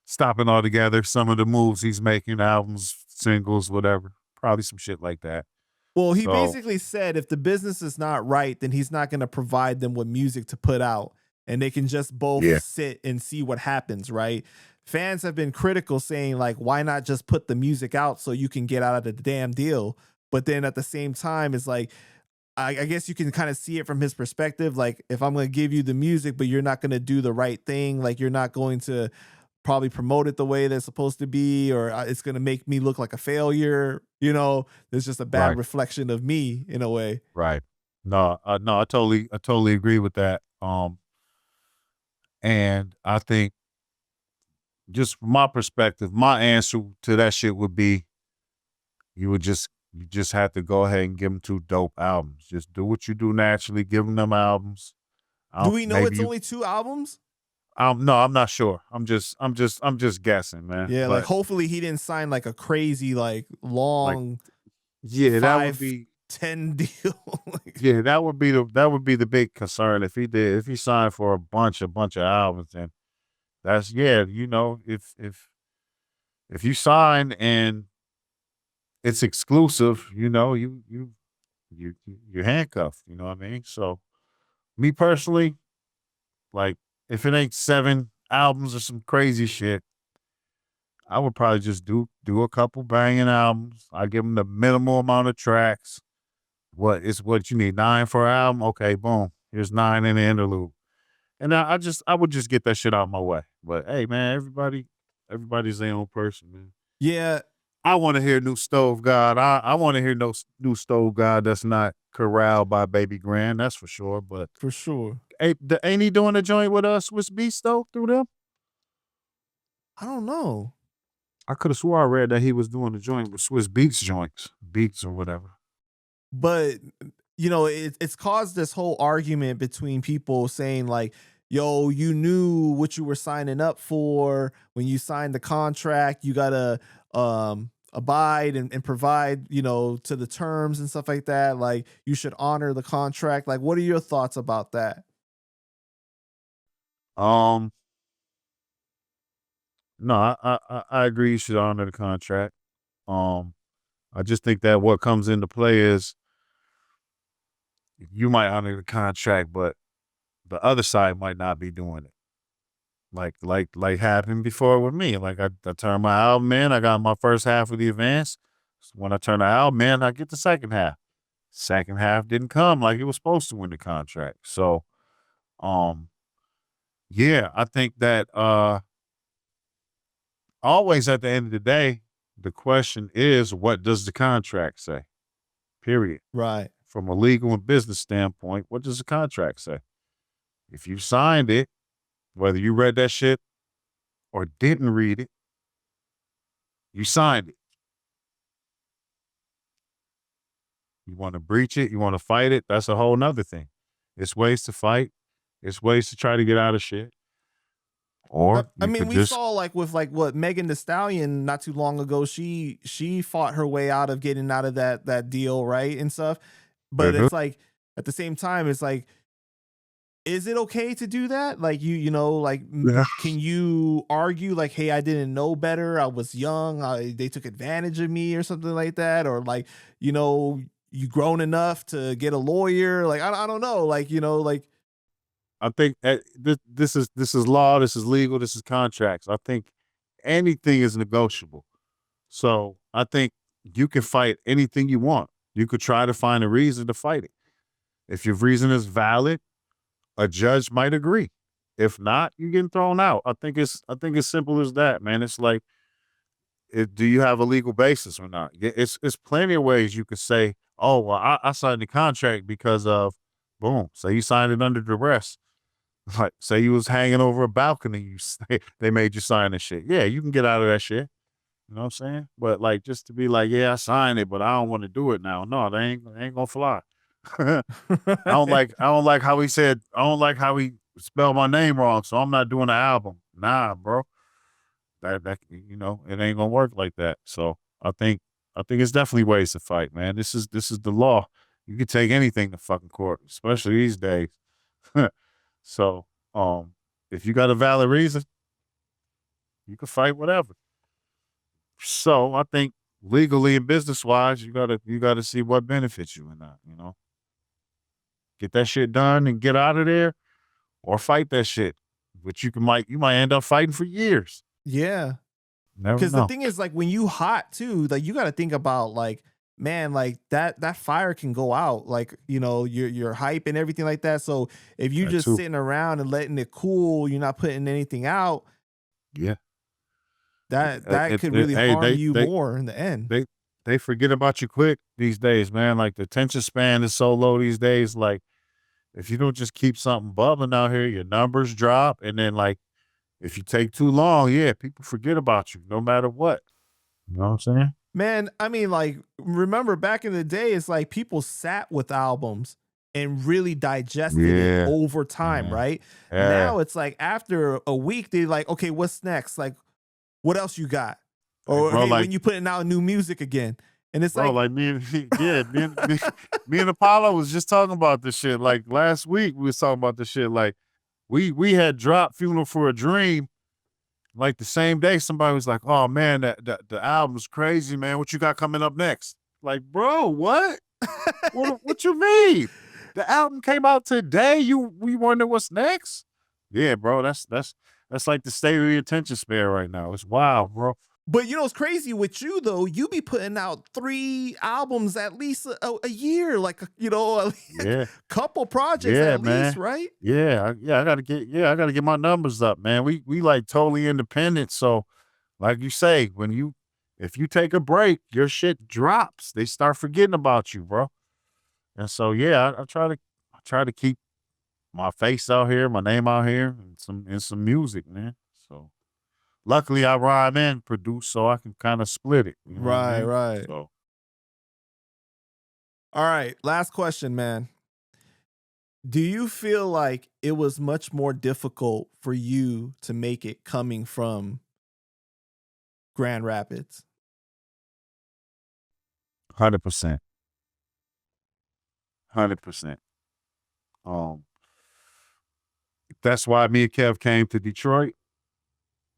[SPEAKER 2] stopping altogether some of the moves he's making, albums, singles, whatever. Probably some shit like that.
[SPEAKER 1] Well, he basically said if the business is not right, then he's not going to provide them with music to put out, and they can just both sit and see what happens, right? Fans have been critical, saying like, why not just put the music out so you can get out of the damn deal? But then at the same time, it's like, I guess you can kind of see it from his perspective. Like, if I'm going to give you the music, but you're not going to do the right thing, like you're not going to probably promote it the way that's supposed to be, or it's going to make me look like a failure. There's just a bad reflection of me in a way.
[SPEAKER 2] Right. No, I totally agree with that. And I think just from my perspective, my answer to that shit would be you just have to go ahead and give them 2 dope albums. Just do what you do naturally, give them albums.
[SPEAKER 1] Do we know
[SPEAKER 2] Maybe
[SPEAKER 1] it's only 2 albums?
[SPEAKER 2] No, I'm not sure. I'm just guessing, man.
[SPEAKER 1] Yeah, like
[SPEAKER 2] But,
[SPEAKER 1] hopefully he didn't sign like a crazy like long
[SPEAKER 2] yeah, that would
[SPEAKER 1] 5,
[SPEAKER 2] be
[SPEAKER 1] 10 deal. Like,
[SPEAKER 2] yeah, that would be the big concern if he signed for a bunch of albums. And that's if you sign and it's exclusive, you're handcuffed, you know what I mean? So me personally, like if it ain't 7 albums or some crazy shit, I would probably just do a couple banging albums. I give them the minimal amount of tracks. What you need, 9 for an album? Okay, boom. Here's 9 in the interlude. And I would just get that shit out of my way. But hey, man, everybody's their own person, man.
[SPEAKER 1] yeah,
[SPEAKER 2] I want to hear New Stove God. I want to hear no New Stove God that's not corralled by Babygrande, that's for sure. But
[SPEAKER 1] for sure.
[SPEAKER 2] ain't he doing a joint with Swiss Beats though through them?
[SPEAKER 1] I don't know.
[SPEAKER 2] I could have swore I read that he was doing a joint with Swiss Beats Beats or whatever.
[SPEAKER 1] But it's caused this whole argument between people saying like, yo, you knew what you were signing up for when you signed the contract. You gotta abide and provide, to the terms and stuff like that. Like you should honor the contract. Like, what are your thoughts about that?
[SPEAKER 2] No, I agree you should honor the contract. I just think that what comes into play is you might honor the contract, but the other side might not be doing it. Like happened before with me. Like I turned my album in, I got my first half of the advance. When I turn the album in, I get the second half. Second half didn't come like it was supposed to in the contract. So, yeah, I think that always at the end of the day, the question is, what does the contract say? Period.
[SPEAKER 1] Right.
[SPEAKER 2] From a legal and business standpoint, what does the contract say? If you signed it, whether you read that shit or didn't read it, you signed it. You want to breach it, you want to fight it, that's a whole nother thing. It's ways to fight. It's ways to try to get out of shit. Or
[SPEAKER 1] I mean, we saw like with like what Megan Thee Stallion not too long ago, she fought her way out of getting out of that deal, right? And stuff. But it's like at the same time, it's like, is it okay to do that? Like can you argue like, hey, I didn't know better, I was young, they took advantage of me or something like that? Or like, you grown enough to get a lawyer? Like, I don't know. Like,
[SPEAKER 2] I think this is law, this is legal, this is contracts. I think anything is negotiable. So I think you can fight anything you want. You could try to find a reason to fight it. If your reason is valid, a judge might agree. If not, you're getting thrown out. I think it's simple as that, man. It's like, do you have a legal basis or not? It's plenty of ways you could say, oh, well, I signed the contract because of, boom. Say you signed it under duress. Like, say you was hanging over a balcony, they made you sign this shit. Yeah, you can get out of that shit. You know what I'm saying? But like, just to be like, yeah, I signed it, but I don't want to do it now. No, they ain't gonna fly. I don't like how he said, I don't like how he spelled my name wrong, so I'm not doing the album. Nah, bro. That it ain't gonna work like that. So I think it's definitely ways to fight, man. This is the law. You can take anything to fucking court, especially these days. So, if you got a valid reason, you can fight whatever. So I think legally and business wise, you gotta see what benefits you and not, get that shit done and get out of there, or fight that shit. But you might end up fighting for years.
[SPEAKER 1] Yeah.
[SPEAKER 2] Never
[SPEAKER 1] Because
[SPEAKER 2] know.
[SPEAKER 1] the thing is, like, when you hot too, like you got to think about like, man, like that fire can go out, like, your hype and everything like that. So if you just sitting around and letting it cool, you're not putting anything out.
[SPEAKER 2] Yeah.
[SPEAKER 1] That could really harm you more in the end.
[SPEAKER 2] They forget about you quick these days, man. Like the attention span is so low these days. Like if you don't just keep something bubbling out here, your numbers drop, and then like if you take too long, yeah, people forget about you no matter what. You know what I'm saying?
[SPEAKER 1] Man, I mean, like, remember back in the day, it's like people sat with albums and really digested it
[SPEAKER 2] Yeah.
[SPEAKER 1] over time, right?
[SPEAKER 2] Yeah.
[SPEAKER 1] Now it's like after a week, they're like, okay, what's next? Like, what else you got? Or
[SPEAKER 2] bro,
[SPEAKER 1] hey,
[SPEAKER 2] like-
[SPEAKER 1] when you putting out new music again. And it's
[SPEAKER 2] Bro, like me and Apollo was just talking about this shit. Like last week, we was talking about this shit. Like we had dropped Funeral for a Dream. Like the same day, somebody was like, "Oh man, the album's crazy, man. What you got coming up next?" Like, bro, what? what you mean? The album came out today. We wonder what's next? Yeah, bro. That's like the state of the attention span right now. It's wild, bro.
[SPEAKER 1] But you know, it's crazy with you though. You be putting out 3 albums at least a year, like you know,
[SPEAKER 2] Yeah.
[SPEAKER 1] couple projects
[SPEAKER 2] Yeah,
[SPEAKER 1] at
[SPEAKER 2] man.
[SPEAKER 1] least, right?
[SPEAKER 2] I gotta get my numbers up, man. We like totally independent. So, like you say, if you take a break, your shit drops. They start forgetting about you, bro. And so, yeah, I try to keep my face out here, my name out here, and some music, man. So, luckily, I rhyme and produce, so I can kind of split it. You know what I mean?
[SPEAKER 1] Right.
[SPEAKER 2] So,
[SPEAKER 1] All right, last question, man. Do you feel like it was much more difficult for you to make it coming from Grand Rapids?
[SPEAKER 2] 100%. 100%. That's why me and Kev came to Detroit.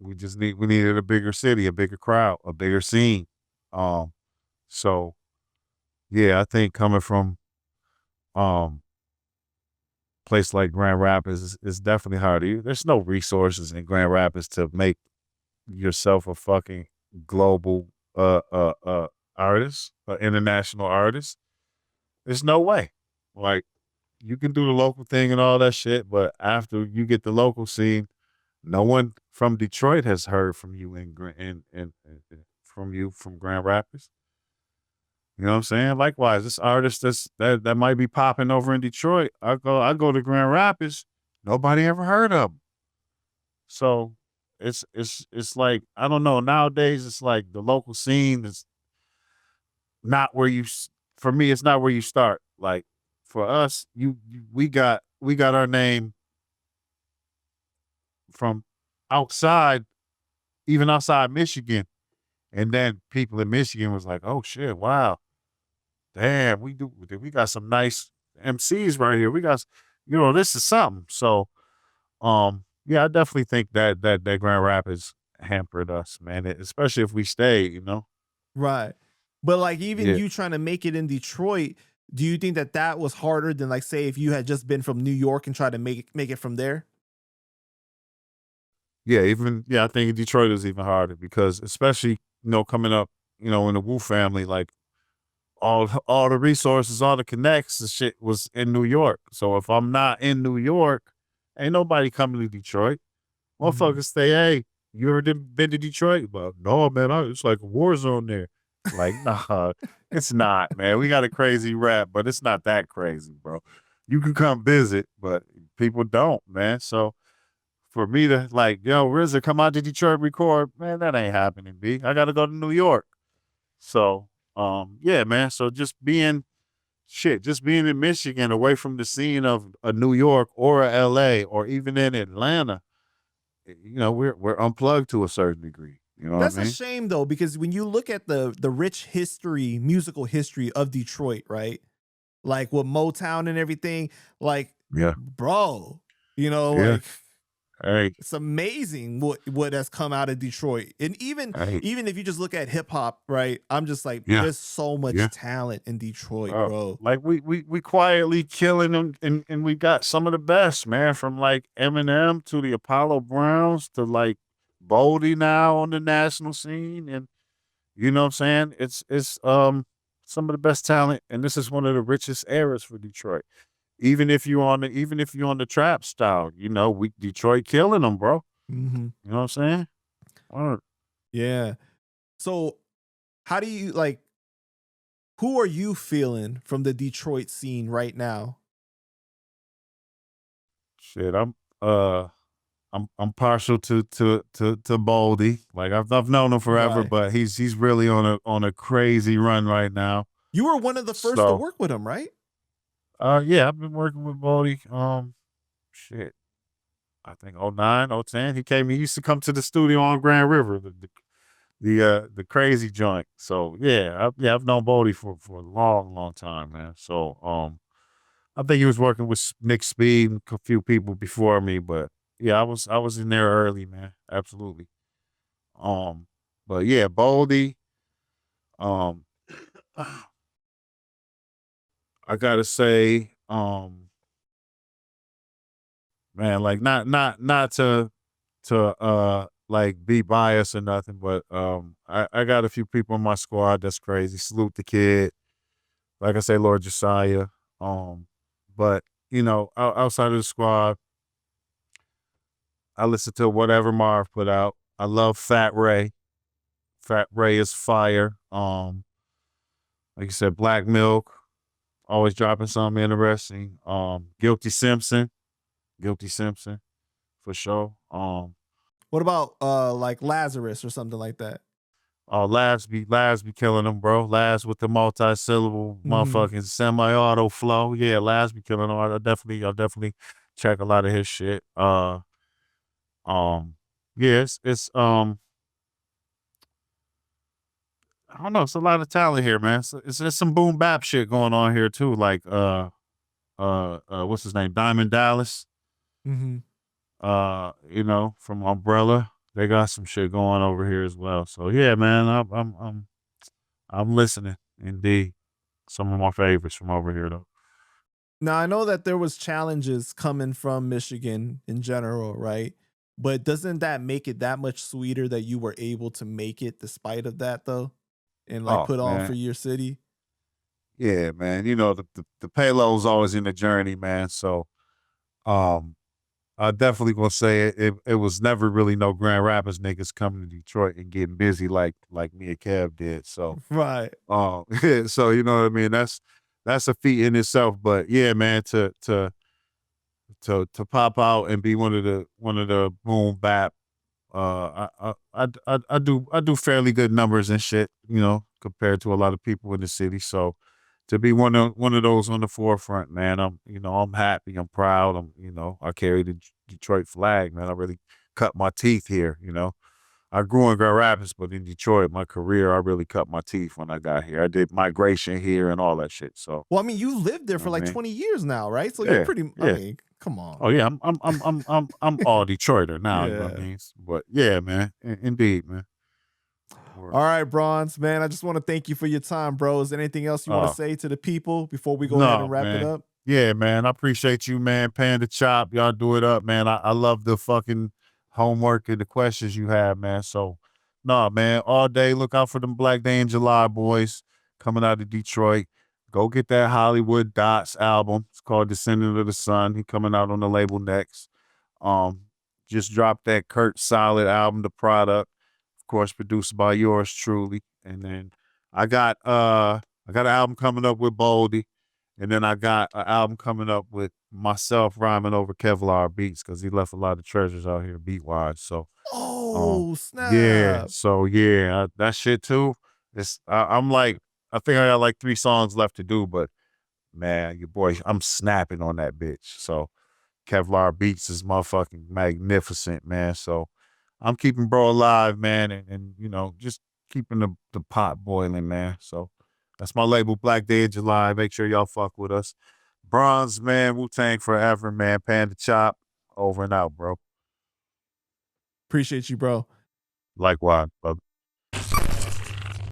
[SPEAKER 2] We needed a bigger city, a bigger crowd, a bigger scene. So yeah, I think coming from place like Grand Rapids is definitely harder. There's no resources in Grand Rapids to make yourself a fucking global artist, international artist. There's no way. Like, you can do the local thing and all that shit, but after you get the local scene, no one from Detroit has heard from you from Grand Rapids. You know what I'm saying? Likewise, this artist that might be popping over in Detroit, I go to Grand Rapids, nobody ever heard of him. So it's like, I don't know. Nowadays, it's like the local scene is not where for me, it's not where you start. Like for us, we got our name from outside, even outside Michigan. And then people in Michigan was like, "Oh shit, wow. Damn, we got some nice MCs right here. We got, this is something." So, yeah, I definitely think that Grand Rapids hampered us, man, especially if we stayed,
[SPEAKER 1] Right. But like even
[SPEAKER 2] Yeah.
[SPEAKER 1] you trying to make it in Detroit, do you think that was harder than like say if you had just been from New York and tried to make it from there?
[SPEAKER 2] Yeah, I think Detroit is even harder because especially, coming up, in the Wu family, like all the resources, all the connects and shit was in New York. So if I'm not in New York, ain't nobody coming to Detroit. Motherfuckers say, "Hey, you ever been to Detroit?" But no, man, it's like a war zone there. Like, nah, it's not, man. We got a crazy rap, but it's not that crazy, bro. You can come visit, but people don't, man. So for me to like, yo, RZA, come out to Detroit, record, man, that ain't happening, B. I gotta go to New York. So, yeah, man. So just being in Michigan, away from the scene of a New York or a LA or even in Atlanta, we're unplugged to a certain degree. You know
[SPEAKER 1] That's
[SPEAKER 2] what I mean?
[SPEAKER 1] a shame though, because when you look at the rich musical history of Detroit, right? Like with Motown and everything, like,
[SPEAKER 2] Yeah.
[SPEAKER 1] bro,
[SPEAKER 2] Yeah.
[SPEAKER 1] like
[SPEAKER 2] Hey,
[SPEAKER 1] it's amazing what has come out of Detroit. And even if you just look at hip hop, right? I'm just like,
[SPEAKER 2] Yeah.
[SPEAKER 1] there's so much
[SPEAKER 2] Yeah.
[SPEAKER 1] talent in Detroit, bro.
[SPEAKER 2] Like we quietly killing them, and we got some of the best, man, from like Eminem to the Apollo Browns to like Boldy now on the national scene, and you know what I'm saying? It's some of the best talent, and this is one of the richest eras for Detroit. Even if you're on the trap style, Detroit killing them, bro.
[SPEAKER 1] Mm-hmm.
[SPEAKER 2] You know what I'm saying?
[SPEAKER 1] Yeah. So how do you like, who are you feeling from the Detroit scene right now?
[SPEAKER 2] Shit, I'm I'm partial to Boldy. Like I've known him forever,
[SPEAKER 1] Right.
[SPEAKER 2] but he's really on a crazy run right now.
[SPEAKER 1] You were one of the first to work with him, right?
[SPEAKER 2] Yeah, I've been working with Boldy. Shit, I think 09, 010. He used to come to the studio on Grand River, the crazy joint. So I've known Boldy for a long time, man. So I think he was working with Nick Speed and a few people before me, but yeah, I was in there early, man. Absolutely. But yeah, Boldy. Um, I gotta say, man, like not to like be biased or nothing, but I got a few people in my squad that's crazy. Salute the Kid, like I say, Lord Josiah. But you know, outside of the squad, I listen to whatever Marv put out. I love Fat Ray. Fat Ray is fire. Like you said, Black Milk, always dropping something interesting. Guilty Simpson for sure.
[SPEAKER 1] What about like Lazarus or something like that?
[SPEAKER 2] Labs be killing them, bro. Labs with the multi-syllable motherfucking semi-auto flow. Yeah, Labs be killing them. I'll definitely check a lot of his shit. Yeah, it's I don't know, it's a lot of talent here, man. It's some boom bap shit going on here too. Like what's his name? Diamond Dallas. You know, from Umbrella. They got some shit going over here as well. So yeah, man, I'm listening indeed. Some of my favorites from over here though.
[SPEAKER 1] Now I know that there was challenges coming from Michigan in general, right? But doesn't that make it that much sweeter that you were able to make it despite of that though? And like
[SPEAKER 2] Oh
[SPEAKER 1] put on for
[SPEAKER 2] man.
[SPEAKER 1] your city?
[SPEAKER 2] Yeah, man. You know, the payload's always in the journey, man. So I definitely gonna say it was never really no Grand Rapids niggas coming to Detroit and getting busy like me and Kev did. So
[SPEAKER 1] Right.
[SPEAKER 2] so you know what I mean? That's a feat in itself. But yeah, man, to pop out and be one of the boom bap, I do fairly good numbers and shit, you know, compared to a lot of people in the city. So to be one of those on the forefront, man, I'm happy, I'm proud, I carry the Detroit flag, man. I really cut my teeth here, you know. I grew in Grand Rapids, but in Detroit, my career, I really cut my teeth when I got here. I did migration here and all that shit. So,
[SPEAKER 1] well, I mean, you lived there for like 20 years now, right? So you're pretty.
[SPEAKER 2] Yeah.
[SPEAKER 1] I mean, come on.
[SPEAKER 2] Oh yeah, I'm all Detroiter now. You know what I mean? But yeah, man, indeed, man.
[SPEAKER 1] All right, Bronze, man. I just want to thank you for your time, bro. Is there anything else you want to say to the people before we go ahead and wrap it up?
[SPEAKER 2] Yeah, man. I appreciate you, man. Panda Chop, y'all do it up, man. I love the fucking homework and the questions you have, man. So, man. All day, look out for them Black Day in July boys coming out of Detroit. Go get that Hollywood Dots album. It's called Descendant of the Sun. He coming out on the label next. Just dropped that Kurt Solid album, The Product. Of course, produced by yours truly. And then I got an album coming up with Boldy. And then I got an album coming up with myself rhyming over Kevlaar beats because he left a lot of treasures out here beat wise. So
[SPEAKER 1] snap.
[SPEAKER 2] Yeah. So yeah, that shit too. I'm like, I think I got like 3 songs left to do, but man, your boy, I'm snapping on that bitch. So Kevlaar Beats is motherfucking magnificent, man. So I'm keeping bro alive, man, and you know, just keeping the pot boiling, man. So that's my label, Black Day in July. Make sure y'all fuck with us. Bronze, man, Wu-Tang forever, man. Panda Chop, over and out, bro.
[SPEAKER 1] Appreciate you, bro.
[SPEAKER 2] Likewise, brother.